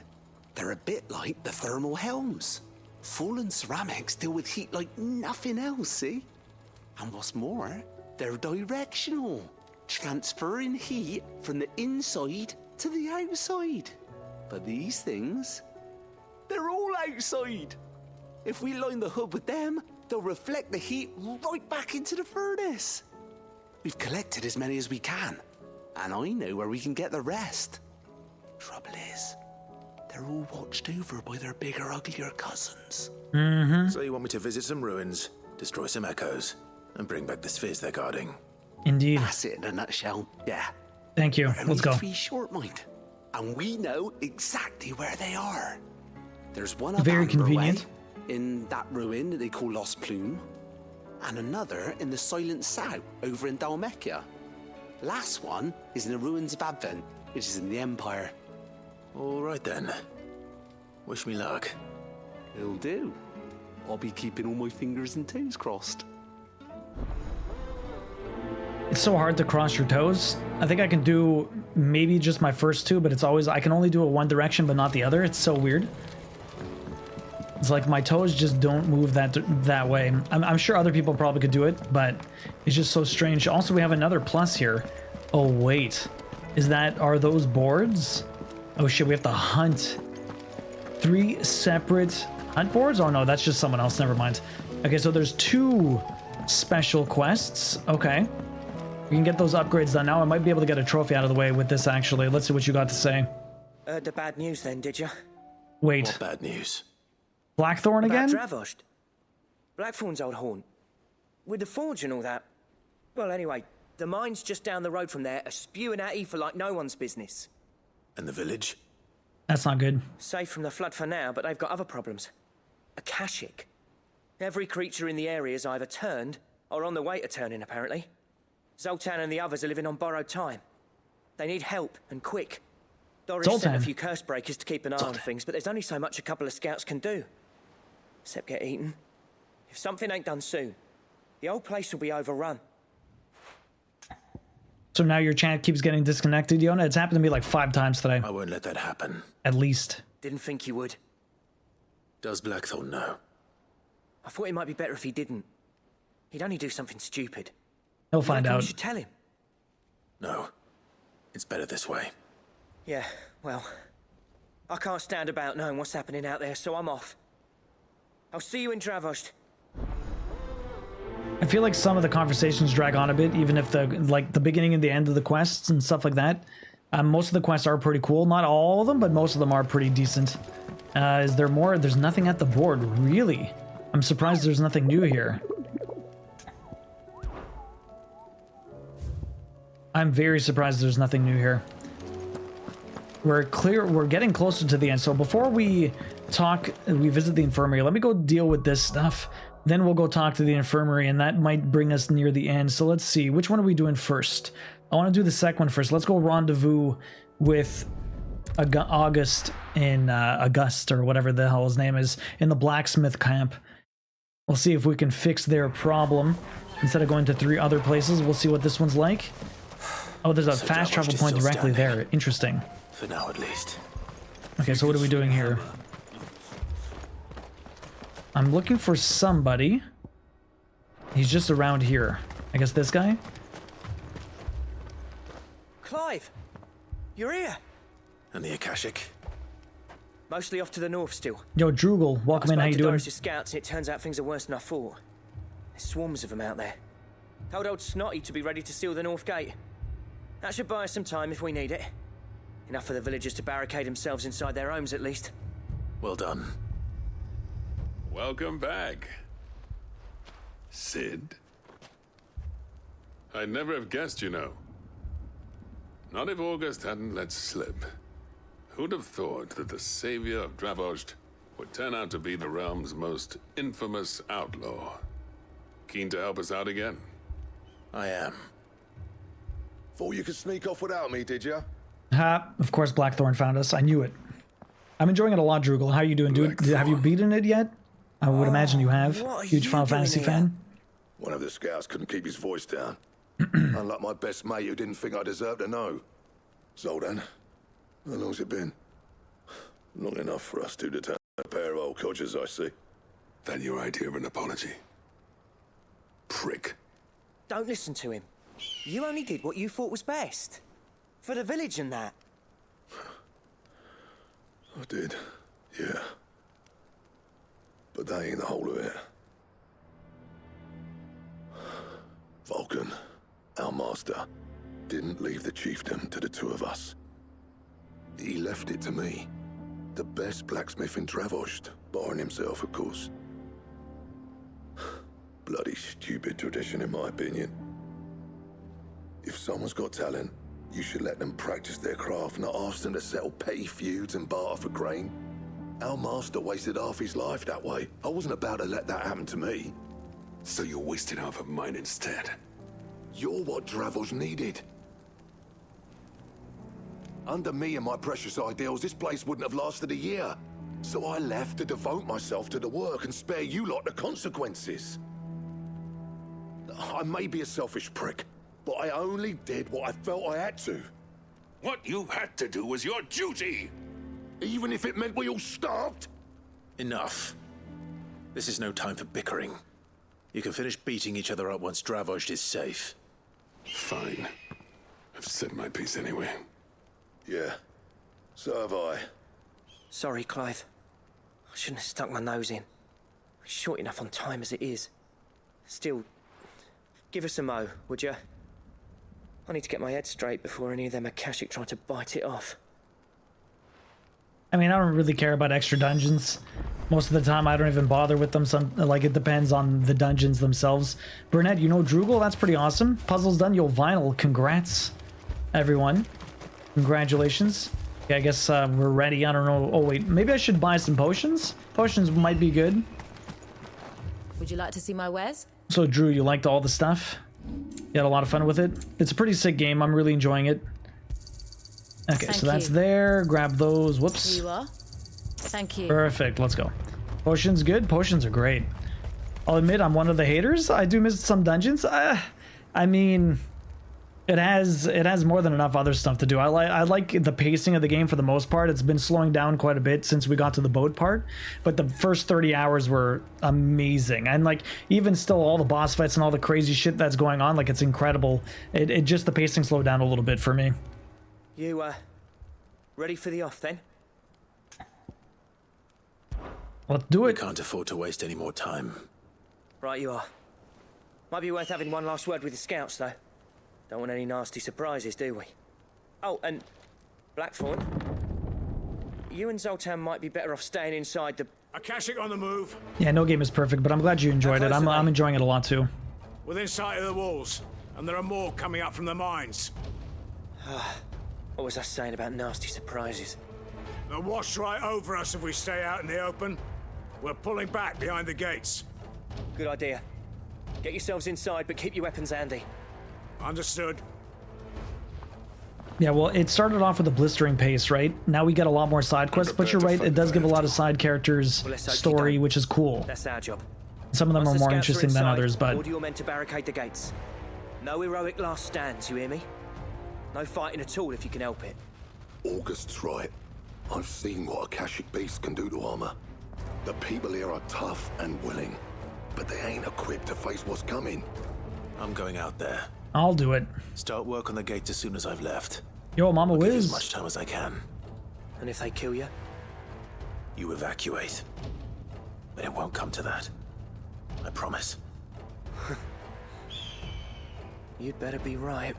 They're a bit like the thermal helms. Fallen ceramics deal with heat like nothing else, see? And what's more, they're directional, transferring heat from the inside to the outside. But these things, they're all outside. If we line the hood with them, they'll reflect the heat right back into the furnace. We've collected as many as we can, and I know where we can get the rest. Trouble is, they're all watched over by their bigger, uglier cousins. So you want me to visit some ruins, destroy some echoes, and bring back the spheres they're guarding? Indeed. That's it in a nutshell, yeah. Thank you. Let's go. 3 short, mind. And we know exactly where they are. There's one up Very convenient. in that ruin that they call Lost Plume, and another in the Silent South over in Dalmekia. Last one is in the ruins of Advent, which is in the Empire. All right then. Wish me luck. It'll do. I'll be keeping all my fingers and toes crossed. It's so hard to cross your toes. I think I can do maybe just my first two, but it's always, I can only do it one direction but not the other. It's so weird. It's like my toes just don't move that way. I'm sure other people probably could do it, but it's just so strange. Also, we have another plus here. Oh wait, are those boards? Oh shit, we have to hunt 3 separate hunt boards? Oh no, that's just someone else, never mind. Okay, so there's 2 special quests. Okay, we can get those upgrades done now. I might be able to get a trophy out of the way with this actually. Let's see what you got to say. The bad news then, did you? Wait. What bad news? Blackthorn again? Dravost. Blackthorn's old haunt. With the forge and all that. Well, anyway, the mines just down the road from there are spewing out ether like no one's business. And the village? That's not good. Safe from the flood for now, but they've got other problems. Akashic. Every creature in the area is either turned or on the way to turning, apparently. Zoltan and the others are living on borrowed time. They need help, and quick. Doris sent a few curse breakers to keep an eye on things, but there's only so much a couple of scouts can do. Except get eaten. If something ain't done soon, the old place will be overrun. So now your chat keeps getting disconnected, Yona? It's happened to me like 5 times today. I won't let that happen. At least. Didn't think you would. Does Blackthorn know? I thought it might be better if he didn't. He'd only do something stupid. He'll find out. We should tell him. No. It's better this way. Yeah, well, I can't stand about knowing what's happening out there, so I'm off. I'll see you in Dravost. I feel like some of the conversations drag on a bit, even if the beginning and the end of the quests and stuff like that. Most of the quests are pretty cool. Not all of them, but most of them are pretty decent. Is there more? There's nothing at the board, really. I'm surprised there's nothing new here. I'm very surprised there's nothing new here. We're getting closer to the end. So before we visit the infirmary, let me go deal with this stuff. Then we'll go talk to the infirmary, and that might bring us near the end. So let's see, which one are we doing first? I want to do the second one first. Let's go rendezvous with August in August, or whatever the hell his name is, in the blacksmith camp. We'll see if we can fix their problem. Instead of going to 3 other places, we'll see what this one's like. Oh, there's a fast travel point directly there. Interesting. For now, at least. Okay, so what are we doing here? I'm looking for somebody. He's just around here. I guess this guy? Clive! You're here! And the Akashic? Mostly off to the north still. Yo, Droogle, welcome in. How you doing? Doris' scouts, and it turns out things are worse than I thought. There's swarms of them out there. Told old Snotty to be ready to seal the north gate. That should buy us some time if we need it. Enough for the villagers to barricade themselves inside their homes, at least. Well done. Welcome back, Sid. I'd never have guessed, you know. Not if August hadn't let slip. Who'd have thought that the savior of DuoVODs would turn out to be the realm's most infamous outlaw? Keen to help us out again? I am. Thought you could sneak off without me, did you? Ha, of course Blackthorn found us. I knew it. I'm enjoying it a lot, Droogle. How are you doing? Have you beaten it yet? I would imagine you have. Huge Final Fantasy fan. One of the scouts couldn't keep his voice down. Unlike my best mate who didn't think I deserved to know. Zoldan, how long's it been? Long enough for us two to turn a pair of old codgers, I see. That your idea of an apology? Prick. Don't listen to him. You only did what you thought was best. For the village and that. I did, yeah. But that ain't the whole of it. Vulcan, our master, didn't leave the chiefdom to the two of us. He left it to me. The best blacksmith in DuoVODs, barring himself, of course. Bloody stupid tradition, in my opinion. If someone's got talent, you should let them practice their craft, not ask them to settle petty feuds and barter for grain. Our master wasted half his life that way. I wasn't about to let that happen to me. So you wasted half of mine instead. You're what DuoVODs needed. Under me and my precious ideals, this place wouldn't have lasted a year. So I left to devote myself to the work and spare you lot the consequences. I may be a selfish prick, but I only did what I felt I had to. What you had to do was your duty! Even if it meant we all starved? Enough. This is no time for bickering. You can finish beating each other up once DuoVODs is safe. Fine. I've said my piece anyway. Yeah. So have I. Sorry, Clive. I shouldn't have stuck my nose in. It's short enough on time as it is. Still, give us a mo, would you? I need to get my head straight before any of them Akashic try to bite it off. I mean, I don't really care about extra dungeons. Most of the time, I don't even bother with them. Like, it depends on the dungeons themselves. Burnett, you know Droogle? That's pretty awesome. Puzzle's done. Yo, Vinyl, congrats, everyone. Congratulations. Okay, I guess we're ready. I don't know. Oh, wait. Maybe I should buy some potions? Potions might be good. Would you like to see my wares? So, Drew, you liked all the stuff? You had a lot of fun with it? It's a pretty sick game. I'm really enjoying it. Okay, so that's there. Grab those. Whoops. Here you are. Thank you. Perfect. Let's go. Potions good. Potions are great. I'll admit I'm one of the haters. I do miss some dungeons. I mean, it has more than enough other stuff to do. I like the pacing of the game for the most part. It's been slowing down quite a bit since we got to the boat part, but the first 30 hours were amazing. And like even still, all the boss fights and all the crazy shit that's going on, like it's incredible. It just the pacing slowed down a little bit for me. You ready for the off then? Let's do it. We can't afford to waste any more time. Right you are. Might be worth having one last word with the scouts, though. Don't want any nasty surprises, do we? Oh, and Blackthorn, you and Zoltan might be better off staying inside the... Akashic on the move. Yeah, no game is perfect, but I'm glad you enjoyed it. I'm enjoying it a lot too. Within sight of the walls. And there are more coming up from the mines. What was I saying about nasty surprises? They'll wash right over us if we stay out in the open. We're pulling back behind the gates. Good idea. Get yourselves inside, but keep your weapons handy. Understood. Yeah, well, it started off with a blistering pace, right? Now we get a lot more side quests, but you're right, it does give a lot of side characters story, which is cool. That's our job. Some of them are more interesting than others, but... Order your men to barricade the gates. No heroic last stands, you hear me? No fighting at all if you can help it. August's right. I've seen what a Akashic beast can do to armor. The people here are tough and willing, but they ain't equipped to face what's coming. I'm going out there. I'll do it. Start work on the gate as soon as I've left. Yo, Mama I'll give Wiz. as much time as I can. And if they kill you? You evacuate. But it won't come to that. I promise. You'd better be right.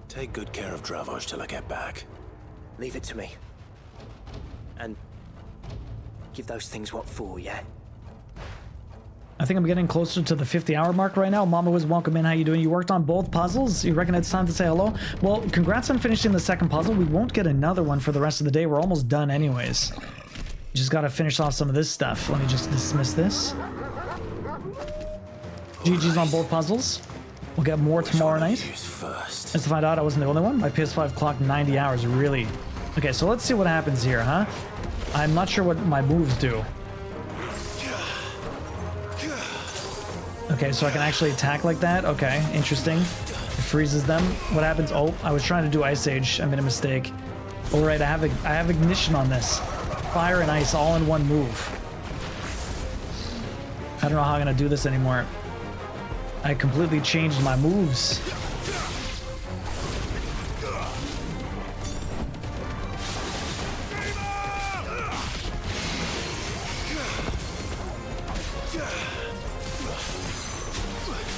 Take good care of DuoVODs till I get back. Leave it to me. And give those things what for, yeah? I think I'm getting closer to the 50-hour mark right now. Mama Wiz, welcome in. How you doing? You worked on both puzzles? You reckon it's time to say hello? Well, congrats on finishing the second puzzle. We won't get another one for the rest of the day. We're almost done anyways. Just gotta finish off some of this stuff. Let me just dismiss this. GG's on both puzzles. We'll get more tomorrow night. As to find out, I wasn't the only one. My PS5 clocked 90 hours, really. Okay, so let's see what happens here, huh? I'm not sure what my moves do. Okay, so I can actually attack like that? Okay, interesting. It freezes them. What happens? Oh, I was trying to do Ice Age. I made a mistake. All right, I have ignition on this. Fire and ice all in one move. I don't know how I'm gonna do this anymore. I completely changed my moves.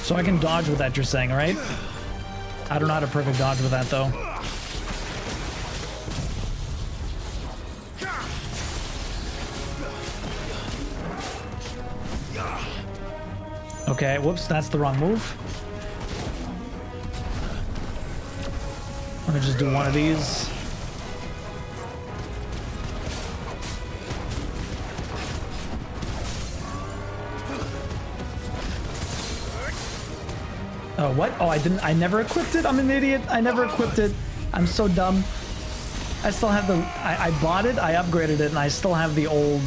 So I can dodge with that, you're saying, right? I don't know how to perfect dodge with that, though. Okay, whoops, that's the wrong move. Let me just do one of these. Oh, what? Oh, I never equipped it? I'm an idiot. I never equipped it. I'm so dumb. I still have the, I bought it, I upgraded it, and I still have the old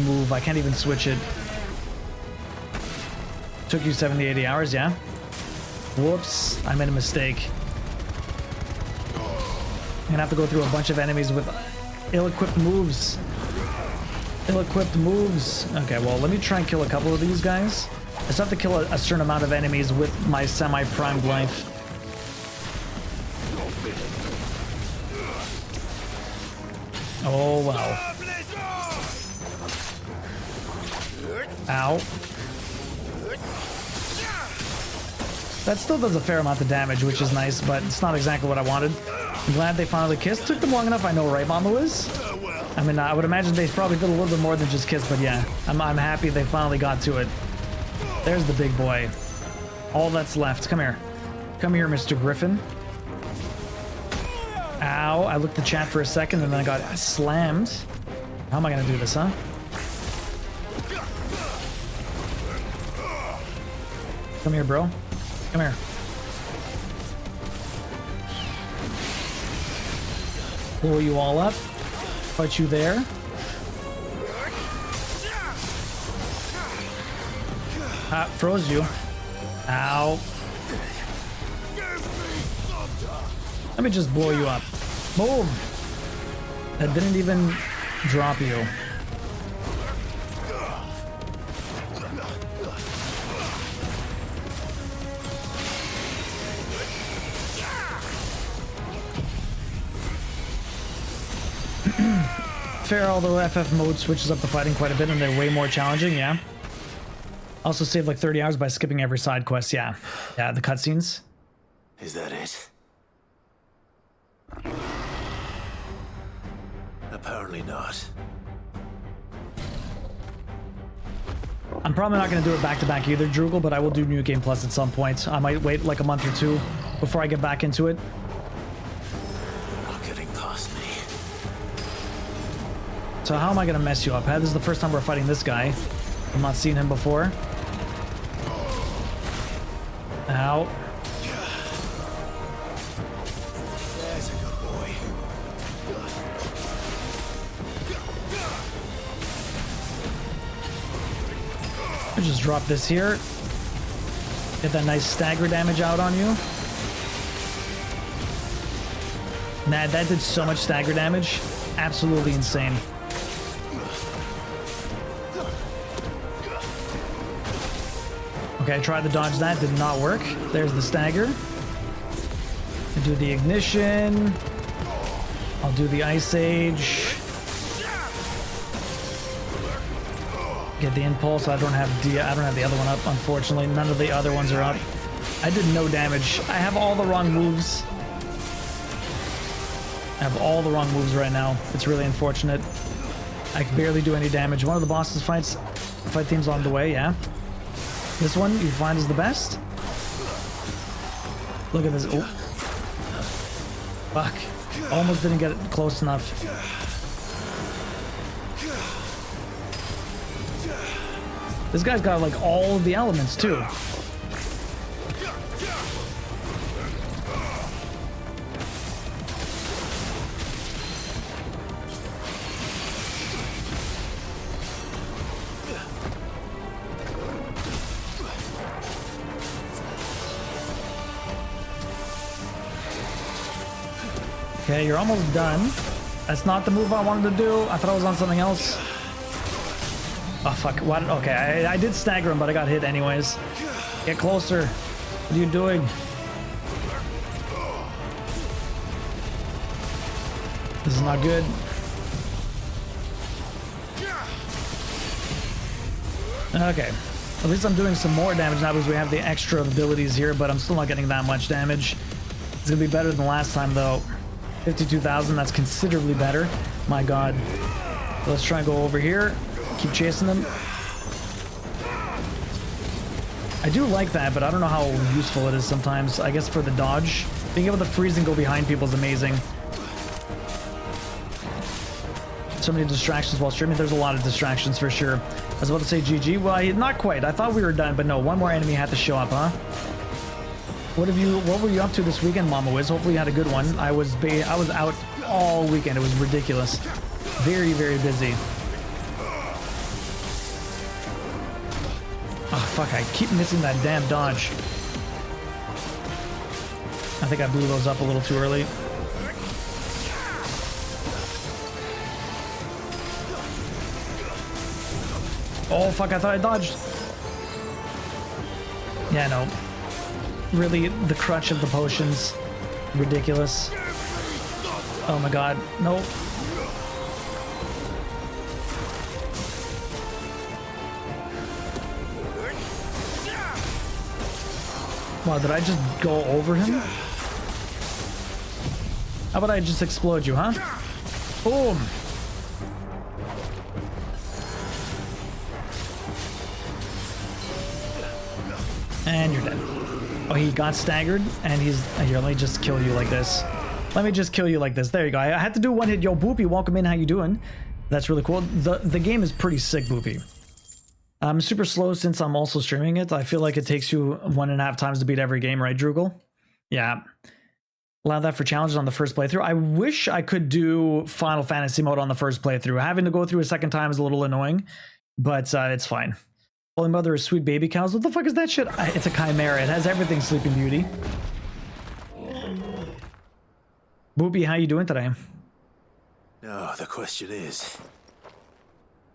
move. I can't even switch it. Took you 70, 80 hours, yeah? Whoops, I made a mistake. I'm gonna have to go through a bunch of enemies with ill-equipped moves. Ill-equipped moves. Okay, well, let me try and kill a couple of these guys. I still have to kill a certain amount of enemies with my semi-primed life. Oh, wow. Ow. That still does a fair amount of damage, which is nice, but it's not exactly what I wanted. I'm glad they finally kissed. Took them long enough, I know, right, Mama Liz? I mean, I would imagine they probably did a little bit more than just kiss, but yeah, I'm happy they finally got to it. There's the big boy. All that's left. Come here. Come here, Mr. Griffin. Ow. I looked at the chat for a second and then I got slammed. How am I going to do this, huh? Come here, bro. Come here. Pull you all up. Put you there. Froze you. Ow. Let me just blow you up. Boom. That didn't even drop you. Fair, although FF mode switches up the fighting quite a bit and they're way more challenging, yeah. Also saved like 30 hours by skipping every side quest, yeah. Yeah, the cutscenes. Is that it? Apparently not. I'm probably not going to do it back to back either, Droogle, but I will do New Game Plus at some point. I might wait like a month or two before I get back into it. Not getting past me. So how am I going to mess you up? This is the first time we're fighting this guy. I've not seen him before. Ow. There's a good boy. I'll just drop this here. Get that nice stagger damage out on you. Nah, that did so much stagger damage. Absolutely insane. Okay, I tried to dodge that, did not work. There's the stagger. I do the ignition. I'll do the ice age. Get the impulse. I don't have the other one up, unfortunately. None of the other ones are up. I did no damage. I have all the wrong moves. I have all the wrong moves right now. It's really unfortunate. I can barely do any damage. One of the bosses fight themes along the way, yeah. This one you find is the best. Look at this. Oh. Fuck. Almost didn't get it close enough. This guy's got like all of the elements too. Okay, you're almost done. That's not the move I wanted to do. I thought I was on something else. Oh, fuck. What? Okay, I did stagger him, but I got hit anyways. Get closer. What are you doing? This is not good. Okay. At least I'm doing some more damage now because we have the extra abilities here, but I'm still not getting that much damage. It's gonna be better than last time, though. 52,000, that's considerably better. My god. Let's try and go over here. Keep chasing them. I do like that, but I don't know how useful it is sometimes. I guess for the dodge. Being able to freeze and go behind people is amazing. So many distractions while streaming. There's a lot of distractions for sure. I was about to say GG. Well, not quite. I thought we were done, but no. One more enemy had to show up, huh? What were you up to this weekend, Mama Wiz? Hopefully you had a good one. I was out all weekend. It was ridiculous. Very, very busy. Oh, fuck. I keep missing that damn dodge. I think I blew those up a little too early. Oh, fuck. I thought I dodged. Yeah, no. Really, the crutch of the potions. Ridiculous. Oh my god. Nope. Wow, did I just go over him? How about I just explode you, huh? Boom! And you're dead. Oh, he got staggered, and he's... Here, let me just kill you like this. Let me just kill you like this. There you go. I had to do one hit. Yo, Boopy, welcome in. How you doing? That's really cool. The game is pretty sick, Boopy. I'm super slow since I'm also streaming it. I feel like it takes you 1.5 times to beat every game, right, Droogle? Yeah. Allow that for challenges on the first playthrough. I wish I could do Final Fantasy mode on the first playthrough. Having to go through a second time is a little annoying, but it's fine. Holy Mother is sweet baby cows. What the fuck is that shit? It's a chimera. It has everything, Sleeping Beauty. Boopy, how you doing today? No, the question is,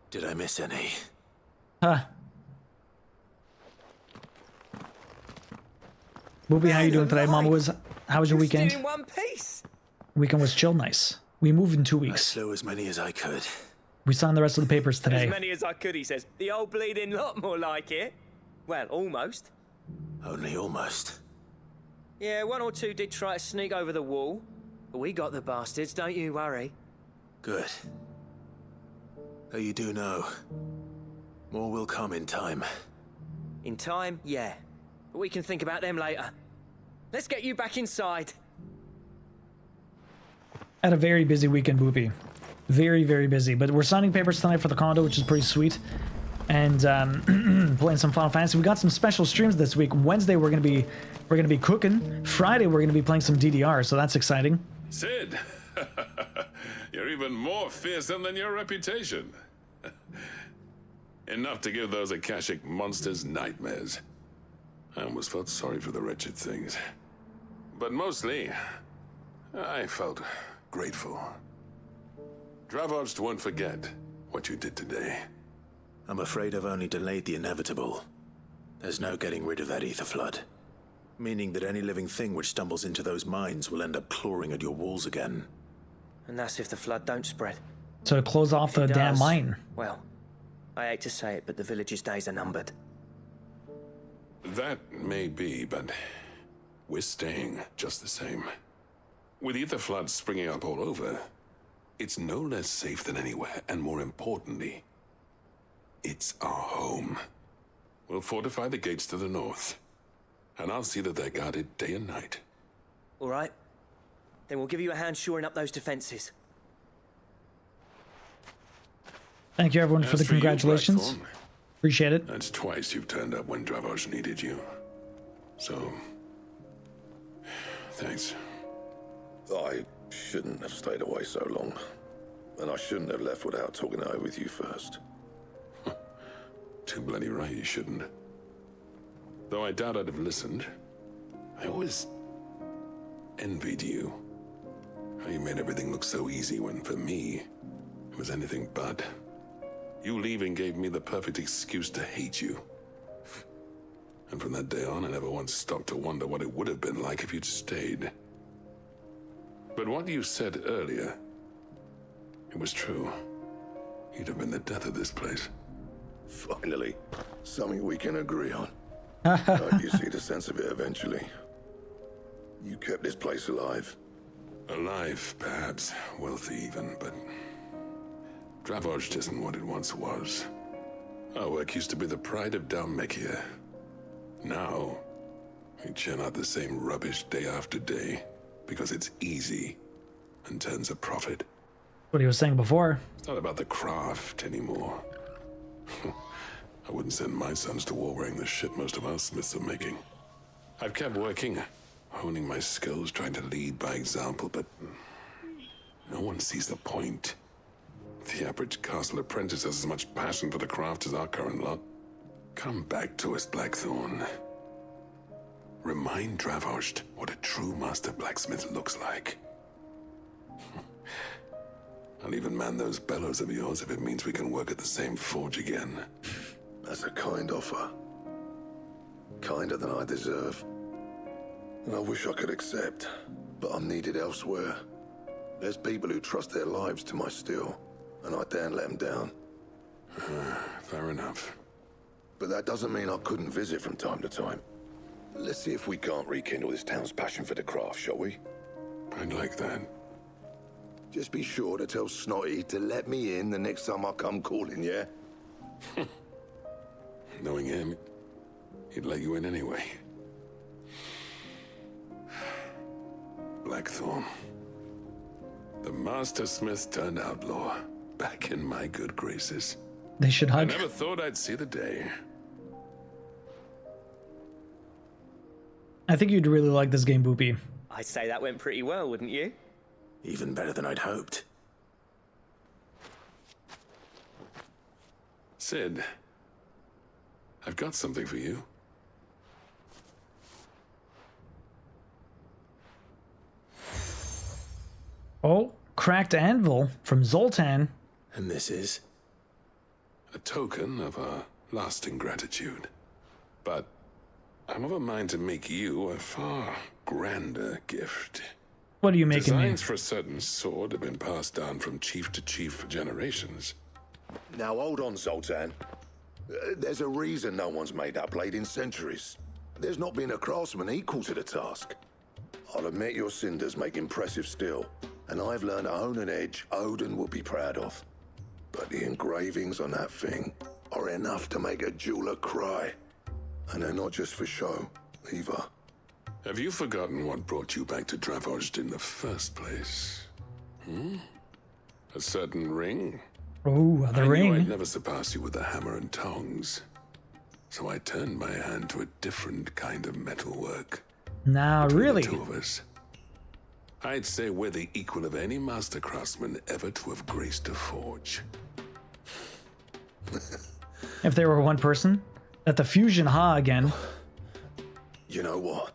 did I miss any? Huh. Boopy, how you doing today? Mama was... How was your weekend? In one piece. Weekend was chill nice. We move in 2 weeks. I slew as many as I could. We signed the rest of the papers today. As many as I could, he says. The old bleeding lot, more like it. Well, almost. Only almost. Yeah, 1 or 2 did try to sneak over the wall. But we got the bastards, don't you worry. Good. Though you do know, More will come in time. In time, yeah. But we can think about them later. Let's get you back inside. Had a very busy weekend, Boopy. Very, very busy. But we're signing papers tonight for the condo, which is pretty sweet. And playing some Final Fantasy. We got some special streams this week. Wednesday we're gonna be cooking. Friday we're gonna be playing some DDR, so that's exciting. Sid, you're even more fearsome than your reputation. Enough to give those Akashic monsters nightmares. I almost felt sorry for the wretched things. But mostly, I felt grateful. DuoVODs won't forget what you did today. I'm afraid I've only delayed the inevitable. There's no getting rid of that ether flood. Meaning that any living thing which stumbles into those mines will end up clawing at your walls again. And that's if the flood don't spread. So to close off the damn mine. Well, I hate to say it, but the village's days are numbered. That may be, but we're staying just the same. With ether floods springing up all over, it's no less safe than anywhere, and more importantly, it's our home. We'll fortify the gates to the north, and I'll see that they're guarded day and night. All right. Then we'll give you a hand shoring up those defenses. Thank you, everyone, for the congratulations. Appreciate it. That's twice you've turned up when DuoVODs needed you. So, thanks. I shouldn't have stayed away so long. And I shouldn't have left without talking it over with you first. Too bloody right you shouldn't. Though I doubt I'd have listened. I always envied you. How you made everything look so easy when, for me, it was anything but. You leaving gave me the perfect excuse to hate you. And from that day on, I never once stopped to wonder what it would have been like if you'd stayed. But what you said earlier, it was true. You'd have been the death of this place. Finally, something we can agree on. You see the sense of it eventually. You kept this place alive. Alive, perhaps. Wealthy even, but DuoVODs isn't what it once was. Our work used to be the pride of Dalmekia. Now, we churn out the same rubbish day after day because it's easy and turns a profit. What he was saying before. It's not about the craft anymore. I wouldn't send my sons to war wearing the shit most of our smiths are making. I've kept working, honing my skills, trying to lead by example, but no one sees the point. The average castle apprentice has as much passion for the craft as our current lot. Come back to us, Blackthorn. Remind DuoVODs what a true master blacksmith looks like. I'll even man those bellows of yours if it means we can work at the same forge again. That's a kind offer. Kinder than I deserve. And I wish I could accept, but I'm needed elsewhere. There's people who trust their lives to my steel, and I daren't let them down. Fair enough. But that doesn't mean I couldn't visit from time to time. Let's see if we can't rekindle this town's passion for the craft, shall we? I'd like that. Just be sure to tell Snotty to let me in the next time I come calling, yeah? Knowing him, he'd let you in anyway. Blackthorn. The Master Smith turned outlaw, back in my good graces. They should hug. I never thought I'd see the day. I think you'd really like this game, Boopy. I'd say that went pretty well, wouldn't you? Even better than I'd hoped. Sid, I've got something for you. Oh, cracked anvil from Zoltan. And this is? A token of our lasting gratitude. But I'm of a mind to make you a far grander gift. What are you making me? Designs for a certain sword have been passed down from chief to chief for generations. Now hold on, Zoltan. There's a reason no one's made that blade in centuries. There's not been a craftsman equal to the task. I'll admit your cinders make impressive steel, and I've learned to hone an edge Odin will be proud of. But the engravings on that thing, are enough to make a jeweler cry. And they're not just for show, either. Have you forgotten what brought you back to DuoVODs in the first place? Hmm? A certain ring? Oh, the I knew ring. I'd never surpass you with the hammer and tongs. So I turned my hand to a different kind of metalwork. Nah, Between really? The two of us, I'd say we're the equal of any master craftsman ever to have graced a forge. If they were one person. At the fusion, ha, again. You know what?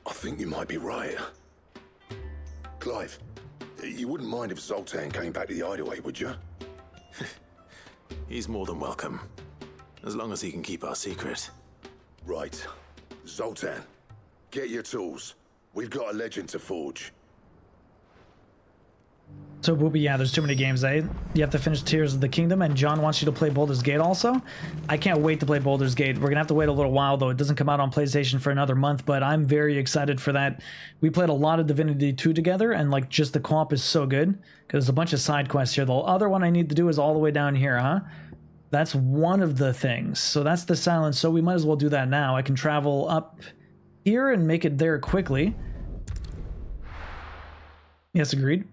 I think you might be right. Clive, you wouldn't mind if Zoltan came back to the hideaway, would you? He's more than welcome. As long as he can keep our secret. Right. Zoltan, get your tools. We've got a legend to forge. So, Boopy, yeah, there's too many games, eh? You have to finish Tears of the Kingdom, and John wants you to play Baldur's Gate also. I can't wait to play Baldur's Gate. We're gonna have to wait a little while, though. It doesn't come out on PlayStation for another month, but I'm very excited for that. We played a lot of Divinity 2 together, and, like, just the co-op is so good, because there's a bunch of side quests here. The other one I need to do is all the way down here, huh? That's one of the things. So that's the silence, so we might as well do that now. I can travel up here and make it there quickly. Yes, agreed.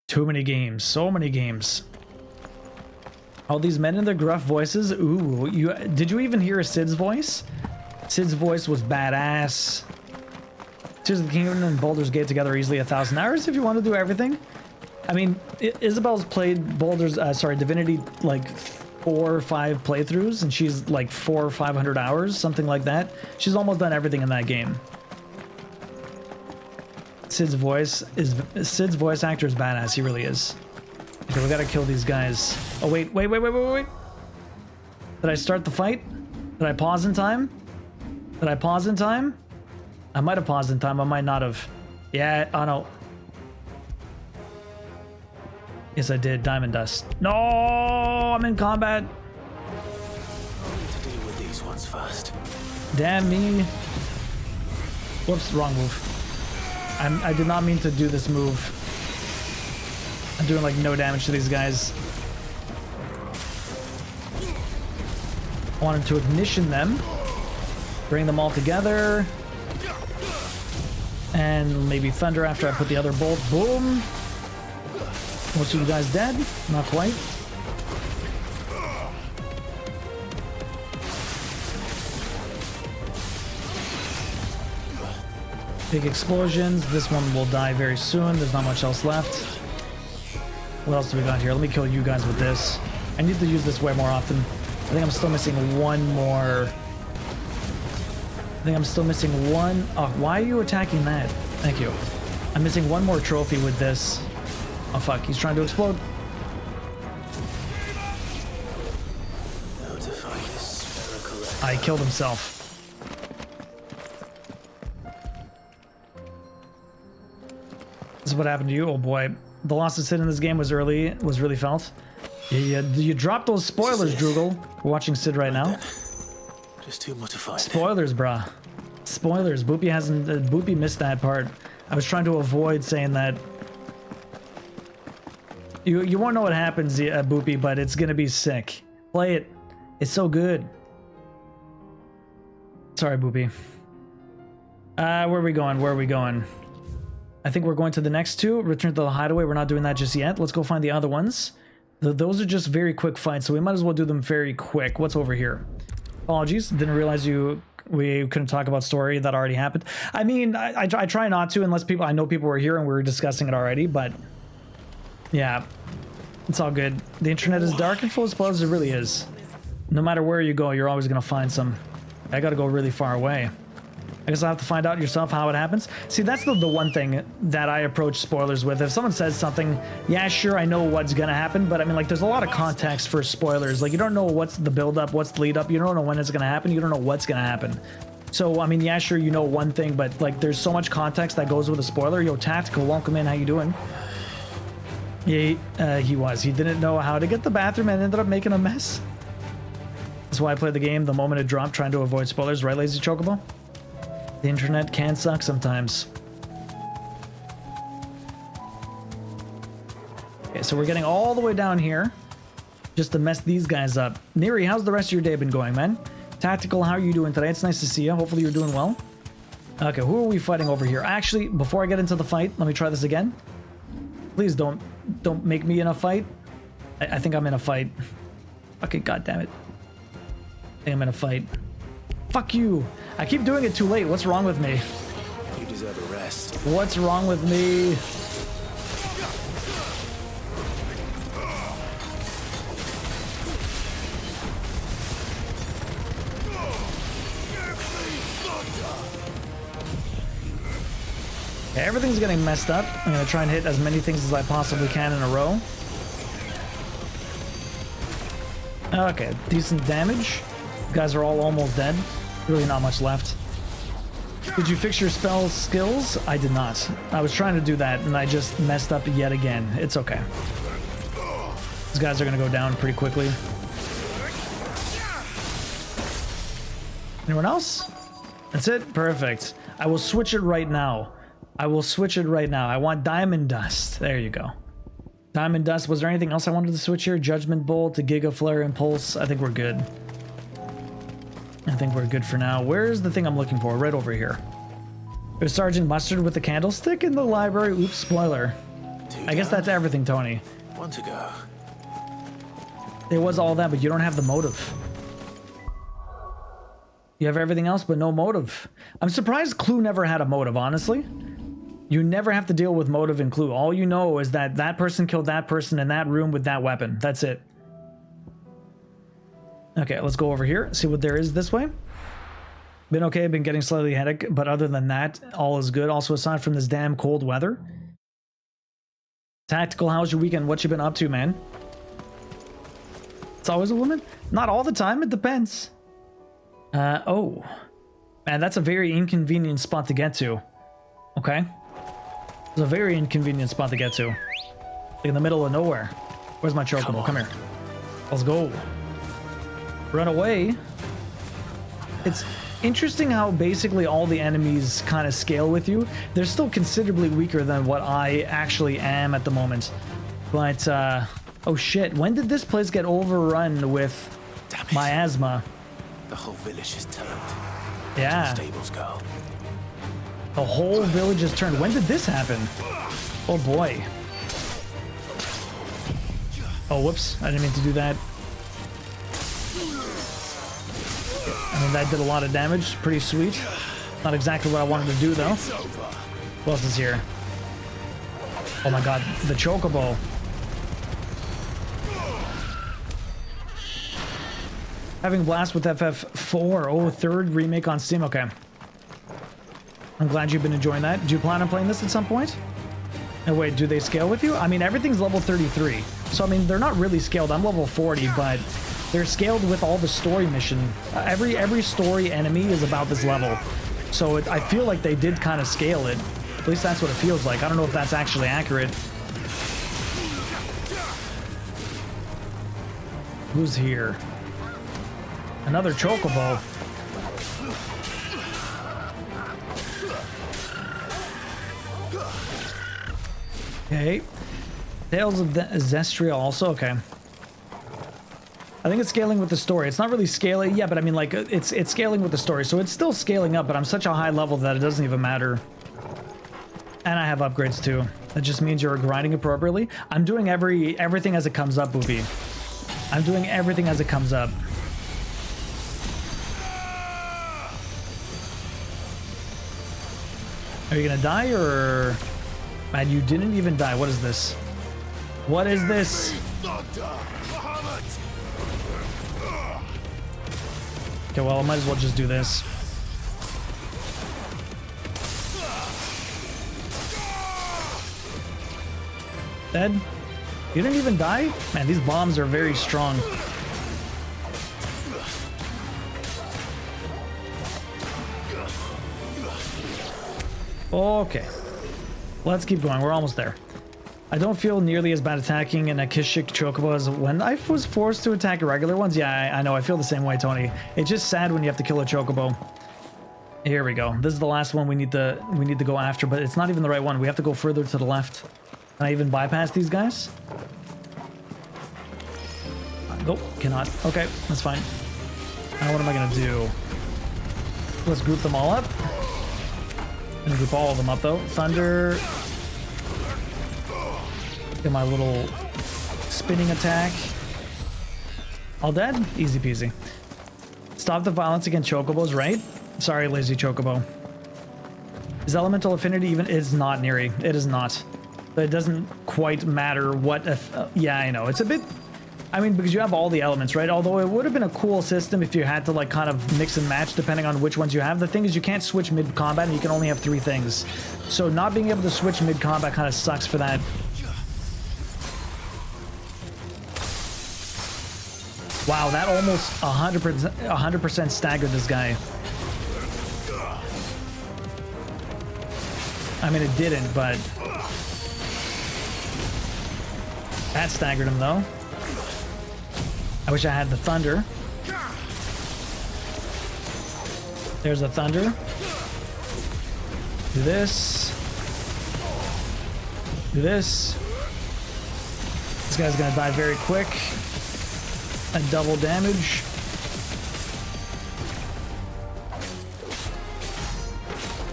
Too many games, so many games. All these men in their gruff voices. Ooh, did you even hear Sid's voice? Sid's voice was badass. Tears of the Kingdom and Baldur's Gate together easily 1,000 hours if you want to do everything. I mean, Isabel's played Divinity like 4 or 5 playthroughs, and she's like 400 or 500 hours, something like that. She's almost done everything in that game. Sid's voice actor is badass. He really is. Okay, we gotta kill these guys. Oh wait. Did I start the fight? Did I pause in time? Did I pause in time? I might have paused in time. I might not have. Yeah. Oh no. Yes, I did. Diamond dust. No, I'm in combat. I'll need to deal with these ones first. Damn me. Whoops, wrong move. I did not mean to do this move. I'm doing like no damage to these guys. I wanted to ignition them. Bring them all together. And maybe thunder after I put the other bolt. Boom. Most of you guys dead? Not quite. Big explosions. This one will die very soon. There's not much else left. What else do we got here? Let me kill you guys with this. I need to use this way more often. I think I'm still missing one more. Oh, why are you attacking that? Thank you. I'm missing one more trophy with this. Oh fuck, he's trying to explode. I killed himself. This is what happened to you, oh boy. The loss of Sid in this game was really felt. You dropped those spoilers, Droogle. We're watching Sid right now. Just too much to find. Spoilers, brah. Spoilers. Boopy missed that part. I was trying to avoid saying that. You won't know what happens, Boopy, but it's gonna be sick. Play it. It's so good. Sorry, Boopy. Where are we going? I think we're going to the next two. Return to the hideaway. We're not doing that just yet. Let's go find the other ones. Those are just very quick fights, so we might as well do them very quick. What's over here? Apologies. Didn't realize we couldn't talk about story that already happened. I mean, I try not to unless I know people were here and we were discussing it already, but yeah, it's all good. The internet is dark and full of spoilers. It really is. No matter where you go, you're always going to find some. I got to go really far away. I guess I'll have to find out yourself how it happens. See, that's the one thing that I approach spoilers with. If someone says something, yeah, sure, I know what's gonna happen, but I mean, like, there's a lot of context for spoilers. Like, you don't know what's the build-up, what's the lead-up, you don't know when it's gonna happen, you don't know what's gonna happen. So, I mean, yeah, sure, you know one thing, but, like, there's so much context that goes with a spoiler. Yo, Tactical, welcome in, how you doing? Yeah, he didn't know how to get the bathroom and ended up making a mess. That's why I played the game the moment it dropped, trying to avoid spoilers, right, Lazy Chocobo? The internet can suck sometimes. Okay, so we're getting all the way down here. just to mess these guys up. Neri, how's the rest of your day been going, man? Tactical, how are you doing today? It's nice to see you. Hopefully you're doing well. Okay, who are we fighting over here? Actually, before I get into the fight, let me try this again. Please don't make me in a fight. I think I'm in a fight. Okay, goddammit. I think I'm in a fight. Fuck you. I keep doing it too late. What's wrong with me? You deserve a rest. What's wrong with me? Everything's getting messed up. I'm gonna try and hit as many things as I possibly can in a row. Okay, decent damage. You guys are all almost dead. Really not much left. Did you fix your spell skills? I did not. I was trying to do that and I just messed up yet again. It's okay. These guys are gonna go down pretty quickly. Anyone else? That's it? Perfect. I will switch it right now. I will switch it right now. I want Diamond Dust. There you go. Diamond Dust. Was there anything else I wanted to switch here? Judgment Bolt to Giga Flare Impulse. I think we're good. I think we're good for now. Where's the thing I'm looking for? Right over here. There's Sergeant Mustard with the candlestick in the library. Oops, spoiler. I guess that's everything, Tony. One to go. It was all that, but you don't have the motive. You have everything else, but no motive. I'm surprised Clue never had a motive, honestly. You never have to deal with motive in Clue. All you know is that that person killed that person in that room with that weapon. That's it. Okay, let's go over here. See what there is this way. Been okay, been getting slightly headache, but other than that, all is good. Also, aside from this damn cold weather. Tactical, how's your weekend? What you been up to, man? It's always a woman? Not all the time, it depends. Oh. Man, that's a very inconvenient spot to get to. Okay. It's a very inconvenient spot to get to. Like in the middle of nowhere. Where's my chocobo? Come here. Let's go. Run away. It's interesting how basically all the enemies kind of scale with you. They're still considerably weaker than what I actually am at the moment. But, oh shit. When did this place get overrun with miasma? The whole village is turned. Yeah. The stables go. The whole village is turned. When did this happen? Oh boy. Oh, whoops. I didn't mean to do that. I mean, that did a lot of damage. Pretty sweet. Not exactly what I wanted to do, though. Who else is here? Oh my god, the chocobo. Having blast with FF4. Oh, third remake on Steam. Okay. I'm glad you've been enjoying that. Do you plan on playing this at some point? And wait, do they scale with you? I mean, everything's level 33. So, I mean, they're not really scaled. I'm level 40, but they're scaled with all the story mission. Every story enemy is about this level. So I feel like they did kind of scale it. At least that's what it feels like. I don't know if that's actually accurate. Who's here? Another chocobo. Okay. Tales of Zestria also, okay. I think it's scaling with the story. It's not really scaling, yeah, but I mean, like, it's scaling with the story, so it's still scaling up, but I'm such a high level that it doesn't even matter. And I have upgrades too. That just means you're grinding appropriately. I'm doing everything as it comes up, Boopy. I'm doing everything as it comes up. Are you gonna die, or... Man, you didn't even die. What is this? What is this? Okay, well, I might as well just do this. Dead? You didn't even die? Man, these bombs are very strong. Okay. Let's keep going. We're almost there. I don't feel nearly as bad attacking an Akashic Chocobo as when I was forced to attack regular ones. Yeah, I know. I feel the same way, Tony. It's just sad when you have to kill a Chocobo. Here we go. This is the last one we need to go after, but it's not even the right one. We have to go further to the left. Can I even bypass these guys? Nope, cannot. Okay, that's fine. Now what am I gonna do? Let's group them all up. I'm gonna group all of them up though. Thunder. Get my little spinning attack. All dead? Easy peasy. Stop the violence against chocobos, right? Sorry, lazy chocobo. Is elemental affinity even? It is not, Neri. It is not. It doesn't quite matter what if... yeah, I know. It's a bit... I mean, because you have all the elements, right? Although it would have been a cool system if you had to, like, kind of mix and match depending on which ones you have. The thing is, you can't switch mid-combat and you can only have 3 things. So not being able to switch mid-combat kind of sucks for that. Wow, that almost 100% staggered this guy. I mean, it didn't, but... that staggered him, though. I wish I had the thunder. There's the thunder. Do this. Do this. This guy's gonna die very quick. And double damage.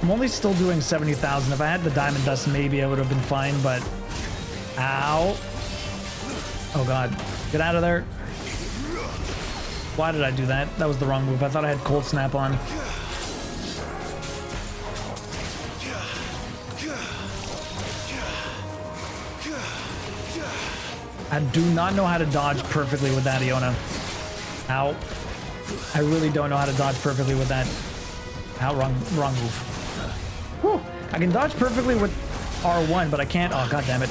I'm only still doing 70,000. If I had the diamond dust, maybe I would have been fine, but... ow. Oh god. Get out of there. Why did I do that? That was the wrong move. I thought I had cold snap on. I do not know how to dodge perfectly with that, Iona. Ow. I really don't know how to dodge perfectly with that. Ow, wrong move. Whew. I can dodge perfectly with R1, but I can't. Oh, god damn it.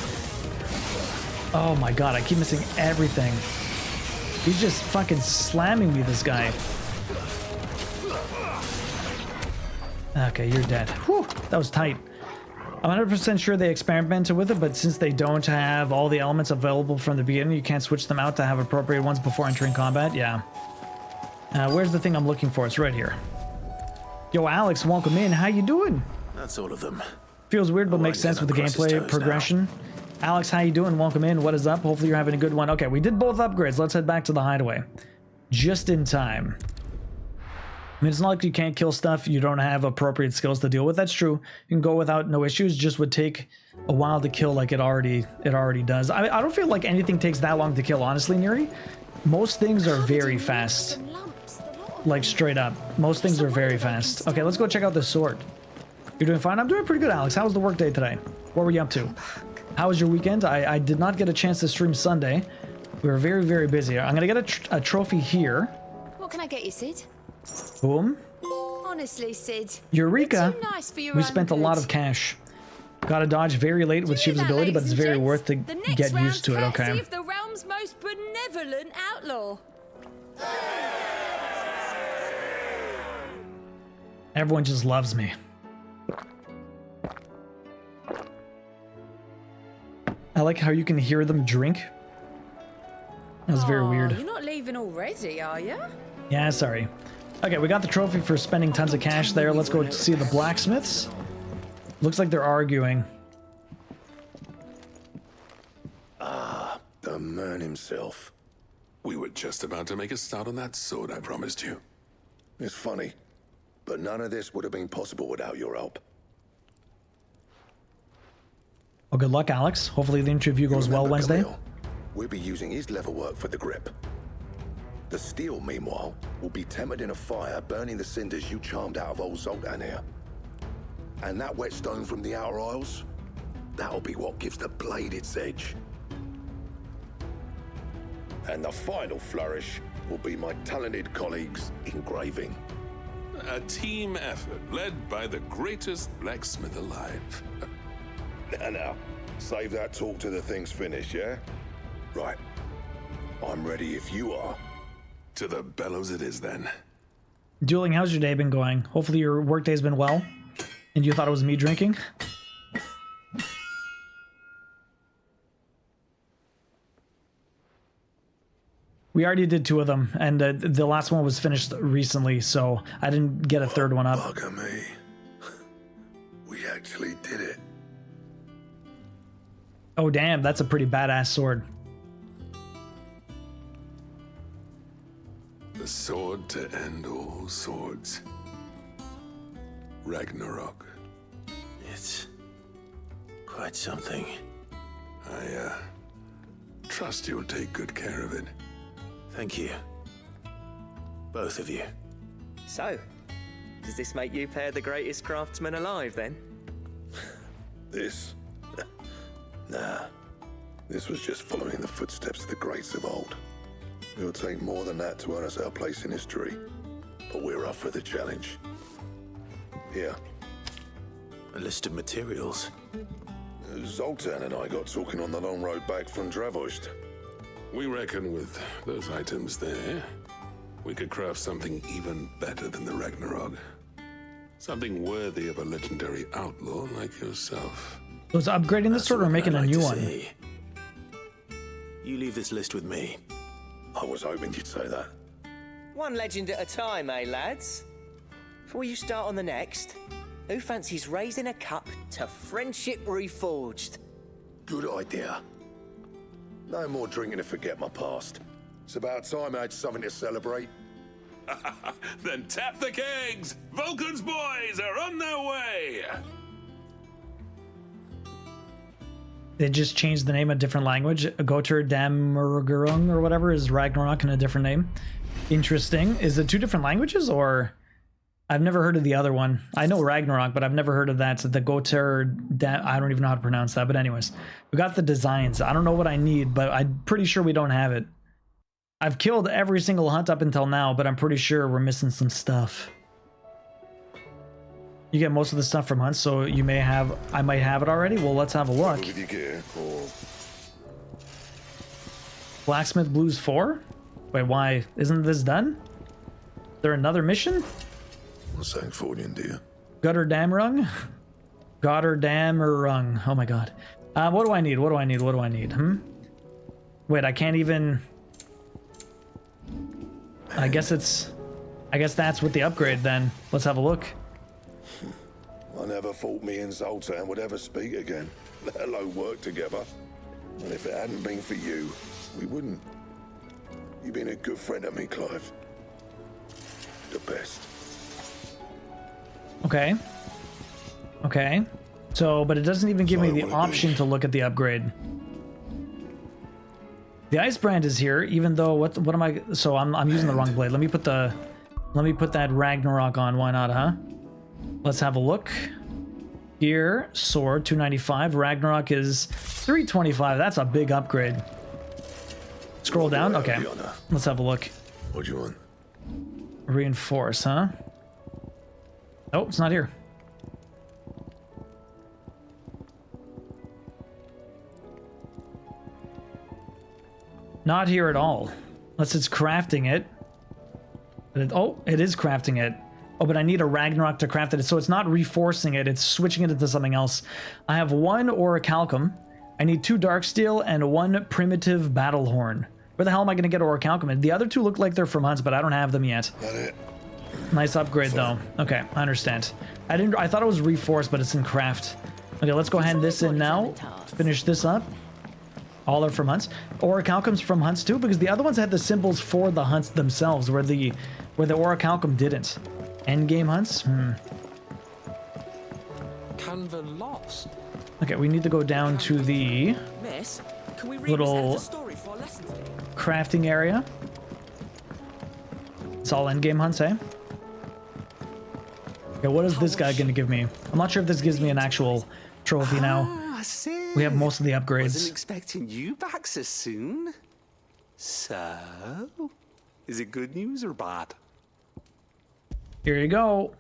Oh my god, I keep missing everything. He's just fucking slamming me, this guy. Okay, you're dead. Whew, that was tight. I'm 100% sure they experimented with it, but since they don't have all the elements available from the beginning, you can't switch them out to have appropriate ones before entering combat. Yeah. Where's the thing I'm looking for? It's right here. Yo, Alex, welcome in. How you doing? That's all of them. Feels weird, but makes sense with the gameplay progression. Alex, how you doing? Welcome in. What is up? Hopefully you're having a good one. Okay, we did both upgrades. Let's head back to the hideaway. Just in time. I mean, it's not like you can't kill stuff you don't have appropriate skills to deal with. That's true. You can go without no issues. Just would take a while to kill like it already does. I don't feel like anything takes that long to kill, honestly, Neri. Most things are very fast. Like, straight up. Most things are very fast. Okay, let's go check out this sword. You're doing fine? I'm doing pretty good, Alex. How was the workday today? What were you up to? How was your weekend? I did not get a chance to stream Sunday. We were very, very busy. I'm going to get a trophy here. What can I get you, Sid? Boom. Honestly, Sid. Eureka. Too nice for your We own spent a good. lot of cash. Got to dodge very late with Shiva's ability, but it's very worth to get used to it. Okay. See if the realm's most benevolent outlaw. Everyone just loves me. I like how you can hear them drink. That was very weird. You're not leaving already, are you? Yeah, sorry. Okay, we got the trophy for spending tons of cash there. Let's go see the blacksmiths. Looks like they're arguing. Ah, the man himself. We were just about to make a start on that sword I promised you. It's funny, but none of this would have been possible without your help. Well, good luck, Alex. Hopefully the interview goes well Wednesday. We'll be using his leather work for the grip. The steel, meanwhile, will be tempered in a fire, burning the cinders you charmed out of old Zoltan here. And that whetstone from the Outer Isles, that'll be what gives the blade its edge. And the final flourish will be my talented colleagues' engraving. A team effort led by the greatest blacksmith alive. Now, save that talk till the thing's finished, yeah? Right. I'm ready if you are. To the bellows it is, then. Dueling, how's your day been going? Hopefully your workday's been well. And you thought it was me drinking? We already did 2 of them, and the last one was finished recently, so I didn't get a third one up. Bugger me. We actually did it. Oh damn, that's a pretty badass sword. sword to end all swords. Ragnarok. It's quite something. I trust you'll take good care of it. Thank you. Both of you. So, does this make you pair the greatest craftsman alive, then? This? Nah. This was just following the footsteps of the greats of old. It'll take more than that to earn us our place in history. But we're up for the challenge. Here. A list of materials. Zoltan and I got talking on the long road back from DuoVODs. We reckon with those items there, we could craft something even better than the Ragnarok. Something worthy of a legendary outlaw like yourself. Was upgrading this sword or making a new one? You leave this list with me. I was hoping you'd say that. One legend at a time, eh, lads? Before you start on the next, who fancies raising a cup to friendship reforged? Good idea. No more drinking to forget my past. It's about time I had something to celebrate. Then tap the kegs! Vulcan's boys are on their way! They just changed the name a different language. Goter Damurgurung or whatever is Ragnarok in a different name. Interesting. Is it two different languages or? I've never heard of the other one. I know Ragnarok, but I've never heard of that. So the Goter, I don't even know how to pronounce that. But anyways, we got the designs. I don't know what I need, but I'm pretty sure we don't have it. I've killed every single hunt up until now, but I'm pretty sure we're missing some stuff. You get most of the stuff from hunts, so you may have, I might have it already. Well, let's have a look. With your gear, or... Blacksmith Blues 4? Wait, why? Isn't this done? Is there another mission? What's that for you, dear? Gotterdamrung? Gotterdamrung. Oh my god. What do I need? What do I need? What do I need? Wait, I can't even... I guess that's with the upgrade then. Let's have a look. I never thought me and Zoltan would ever speak again, let alone work together. And if it hadn't been for you, we wouldn't. You've been a good friend to me, Clive. The best. Okay. Okay. So, but it doesn't even give me the option to look at the upgrade. The ice brand is here, even though what am I? So I'm using the wrong blade. Let me put that Ragnarok on. Why not, huh? Let's have a look. Gear, sword, 295. Ragnarok is 325. That's a big upgrade. Scroll down. Okay. Let's have a look. What do you want? Reinforce, huh? Nope, it's not here. Not here at all. Unless it's crafting it. Oh, it is crafting it. Oh, but I need a Ragnarok to craft it. So it's not reforcing it, it's switching it into something else. I have one Orichalcum. I need 2 Darksteel and 1 Primitive Battlehorn. Where the hell am I going to get Orichalcum? The other 2 look like they're from hunts, but I don't have them yet. Got it. Nice upgrade though. Okay, I understand. I thought it was reforced, but it's in craft. Okay, let's go hand this in now. Finish this up. All are from hunts. Orichalcum's from hunts too, because the other ones had the symbols for the hunts themselves, where the Orichalcum didn't. Endgame hunts? Canva lost. Okay, we need to go down to the Miss, can we read little Miss story for a lesson today? crafting area. It's all endgame hunts, eh? Okay, what is this guy gonna give me? I'm not sure if this gives me an actual trophy now. I see. We have most of the upgrades. Wasn't expecting you back so soon. So, is it good news or bad? Here you go.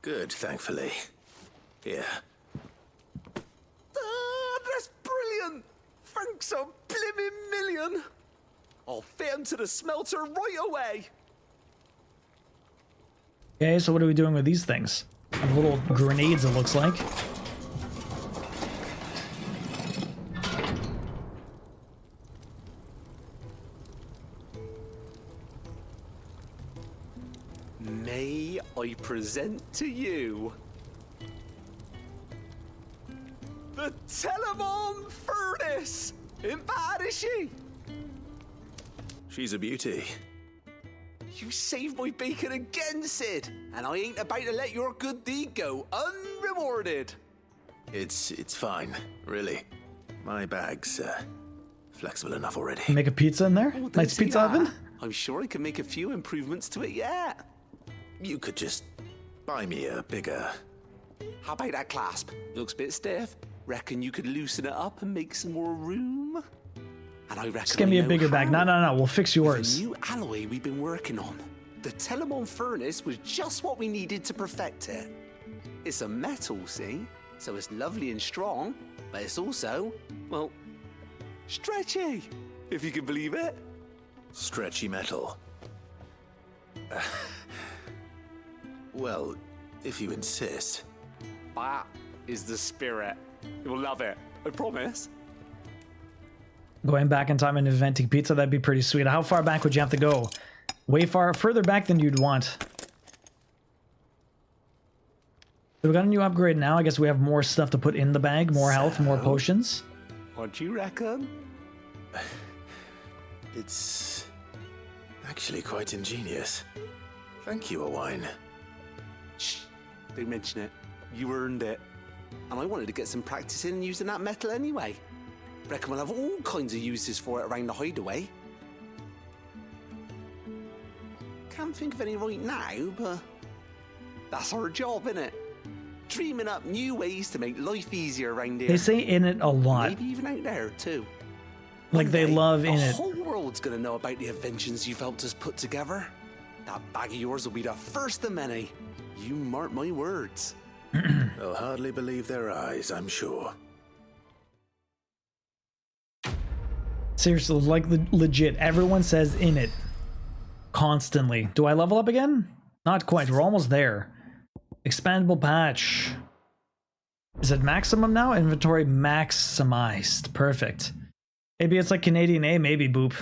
Good, thankfully. Here. That's brilliant! Thanks a blimmin' million! I'll fit him to the smelter right away! Okay, so what are we doing with these things? Little grenades, it looks like. May I present to you the Telemon Furnace! Ain't bad, is she? She's a beauty. You saved my bacon again, Sid. And I ain't about to let your good deed go unrewarded. It's fine, really. My bag's flexible enough already. Make a pizza in there? Oh, don't Nice say pizza that. oven? I'm sure I can make a few improvements to it yet. You could just buy me a bigger... How about that clasp? Looks a bit stiff. Reckon you could loosen it up and make some more room? And I reckon Just give me a bigger bag. No, no, no. We'll fix yours. The new alloy we've been working on. The Telemon furnace was just what we needed to perfect it. It's a metal, see? So it's lovely and strong, but it's also, well, stretchy, if you can believe it. Stretchy metal. Well, if you insist. That is the spirit. You'll love it, I promise. Going back in time and inventing pizza, that'd be pretty sweet. How far back would you have to go? Way further back than you'd want. So we got a new upgrade now. I guess we have more stuff to put in the bag. More health, more potions. What do you reckon? It's actually quite ingenious. Thank you, Owain. Shh, don't mention it. You earned it. And I wanted to get some practice in using that metal anyway. Reckon we'll have all kinds of uses for it around the hideaway. Can't think of any right now, but that's our job, innit? Dreaming up new ways to make life easier around here. They say in it a lot. Maybe even out there too. Like they love in the it. The whole world's gonna know about the inventions you've helped us put together. That bag of yours will be the first of many. You mark my words. They'll hardly believe their eyes, I'm sure. Seriously, like legit, everyone says in it. Constantly. Do I level up again? Not quite, we're almost there. Expandable patch. Is it maximum now? Inventory maximized. Perfect. Maybe it's like Canadian A, maybe boop.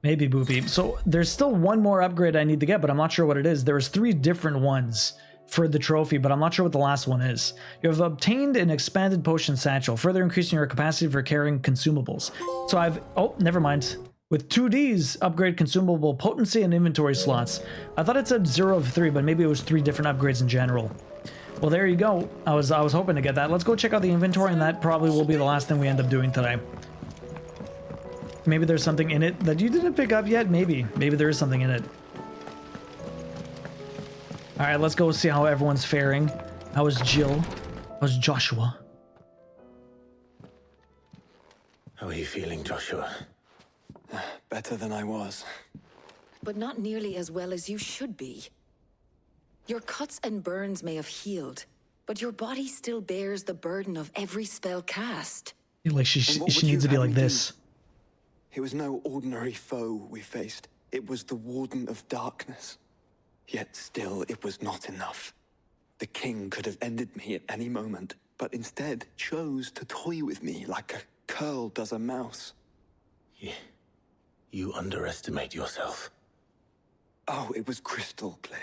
Maybe boopy. So there's still one more upgrade I need to get, but I'm not sure what it is. There's 3 different ones for the trophy, but I'm not sure what the last one is. You have obtained an expanded potion satchel, further increasing your capacity for carrying consumables. So I've, oh, never mind. With 2Ds, upgrade consumable potency and inventory slots. I thought it said 0 of 3, but maybe it was 3 different upgrades in general. Well, there you go. I was hoping to get that. Let's go check out the inventory, and that probably will be the last thing we end up doing today. Maybe there's something in it that you didn't pick up yet. Maybe there is something in it. All right, let's go see how everyone's faring. How is Jill? How's Joshua? How are you feeling, Joshua? Better than I was. But not nearly as well as you should be. Your cuts and burns may have healed, but your body still bears the burden of every spell cast. Like she needs to be like this. It was no ordinary foe we faced. It was the Warden of Darkness. Yet still, it was not enough. The king could have ended me at any moment, but instead chose to toy with me like a curl does a mouse. You underestimate yourself. Oh, it was crystal clear.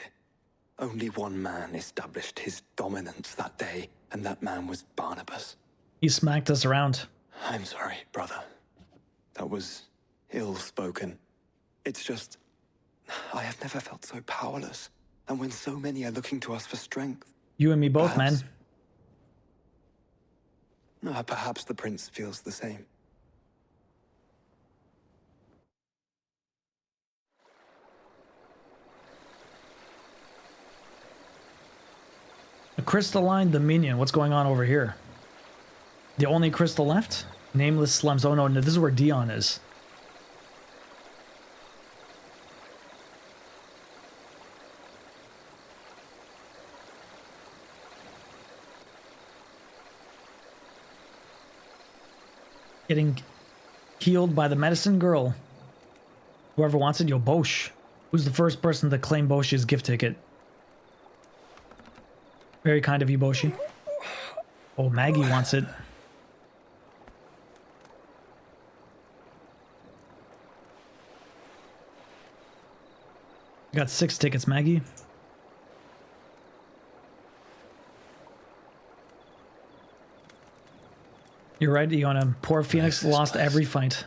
Only one man established his dominance that day, and that man was Barnabus. He smacked us around. I'm sorry, brother. That was ill-spoken. It's just, I have never felt so powerless. And when so many are looking to us for strength. You and me both, man. Perhaps the prince feels the same. A crystalline dominion. What's going on over here? The only crystal left? Nameless slums. Oh no, this is where Dion is. Getting healed by the medicine girl. Whoever wants it, yo, Bosch. Who's the first person to claim Bosch's gift ticket? Very kind of you, Boshi. Oh, Maggie wants it. Got 6 tickets, Maggie. You're right, Iona. Poor Phoenix lost every fight.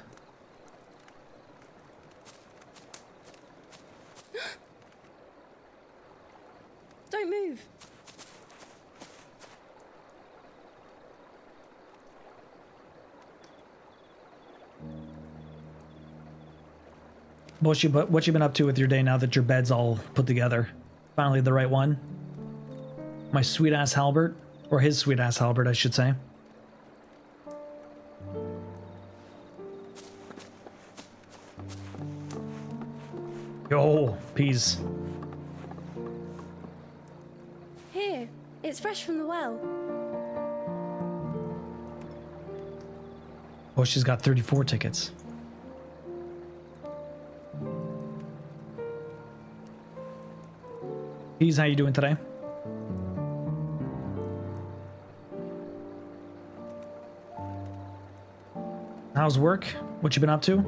What you been up to with your day now that your bed's all put together? Finally the right one? My sweet ass Halbert, or his sweet ass Halbert, I should say. Yo, peas. Here, it's fresh from the well. Oh, she's got 34 tickets. Peas, how you doing today? How's work? What you been up to?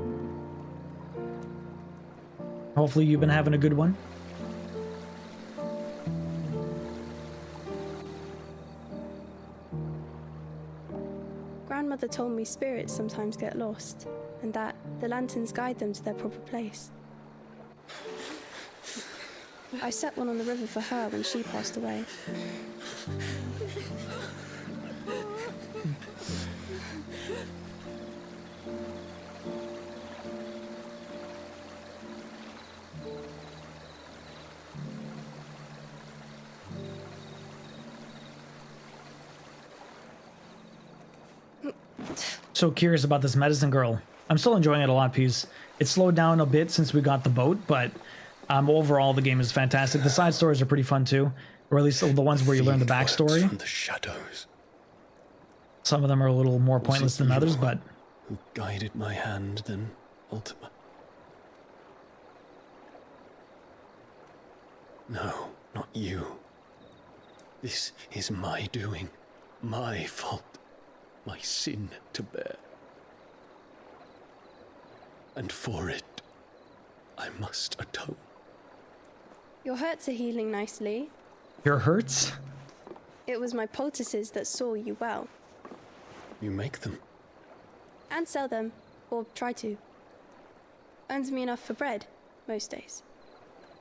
Hopefully you've been having a good one. Grandmother told me spirits sometimes get lost, and that the lanterns guide them to their proper place. I set one on the river for her when she passed away. So curious about this medicine girl. I'm still enjoying it a lot, Peas. It's slowed down a bit since we got the boat, but overall the game is fantastic. The side stories are pretty fun too, or at least the ones where you learn the backstory. From the shadows. Some of them are a little more pointless than others, but who guided my hand then Ultima? No, not you. This is my doing, my fault. My sin to bear. And for it, I must atone. Your hurts are healing nicely. Your hurts? It was my poultices that saw you well. You make them? And sell them, or try to. Earns me enough for bread, most days.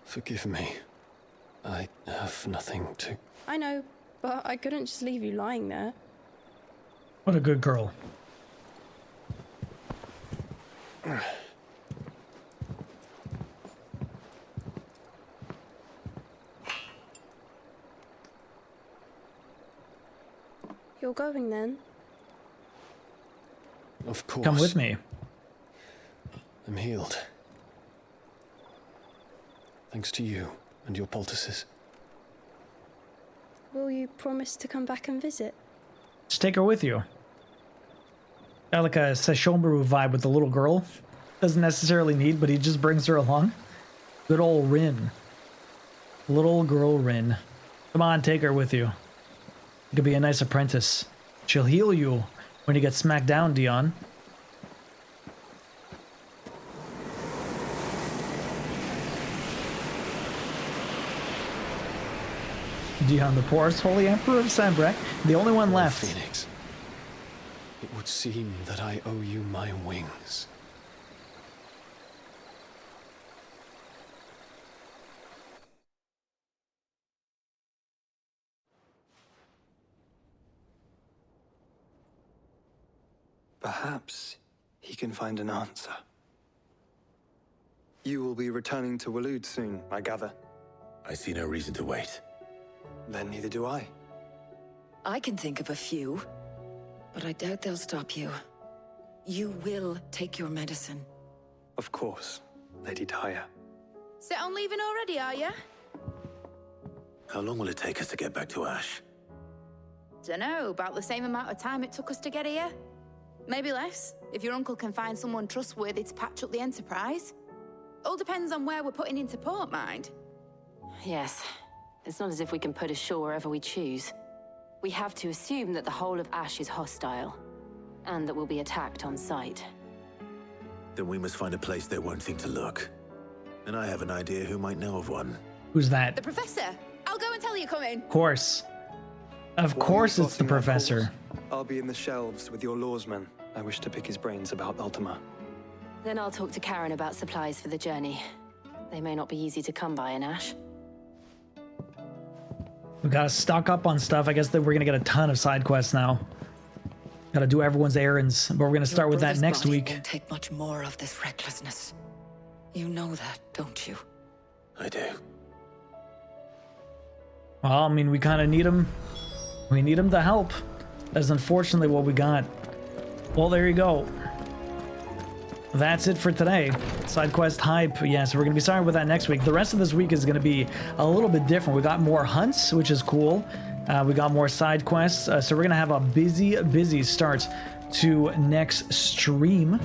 Forgive me. I have nothing to... I know, but I couldn't just leave you lying there. What a good girl. You're going then? Of course. Come with me. I'm healed. Thanks to you and your poultices. Will you promise to come back and visit? Just take her with you. Got like a Sesshomaru vibe with the little girl. Doesn't necessarily need, but he just brings her along. Good old Rin. Little girl Rin. Come on, take her with you. You could be a nice apprentice. She'll heal you when you get smacked down, Dion. Dion, the poorest holy emperor of Sanbreque, the only one left. Phoenix. It would seem that I owe you my wings. Perhaps he can find an answer. You will be returning to Waloed soon, I gather. I see no reason to wait. Then neither do I. I can think of a few, but I doubt they'll stop you. You will take your medicine. Of course, Lady Daya. Set on leaving already, are ya? How long will it take us to get back to Ash? Dunno, about the same amount of time it took us to get here. Maybe less, if your uncle can find someone trustworthy to patch up the Enterprise. All depends on where we're putting into port, mind. Yes. It's not as if we can put ashore wherever we choose. We have to assume that the whole of Ash is hostile, and that we'll be attacked on sight. Then we must find a place they won't think to look. And I have an idea who might know of one. Who's that? The Professor! I'll go and tell you coming! Of course. Of course it's the Professor. I'll be in the shelves with your lawsman. I wish to pick his brains about Ultima. Then I'll talk to Karen about supplies for the journey. They may not be easy to come by in Ash. We gotta stock up on stuff. I guess that we're gonna get a ton of side quests now. Gotta do everyone's errands, but we're gonna start with that next week. Won't take much more of this recklessness. You know that, don't you? I do. Well, I mean, we kind of need him. We need him to help. That's unfortunately what we got. Well, there you go. That's it for today. Side quest hype. Yeah, so we're going to be starting with that next week. The rest of this week is going to be a little bit different. We got more hunts, which is cool. We got more side quests. So we're going to have a busy start to next stream.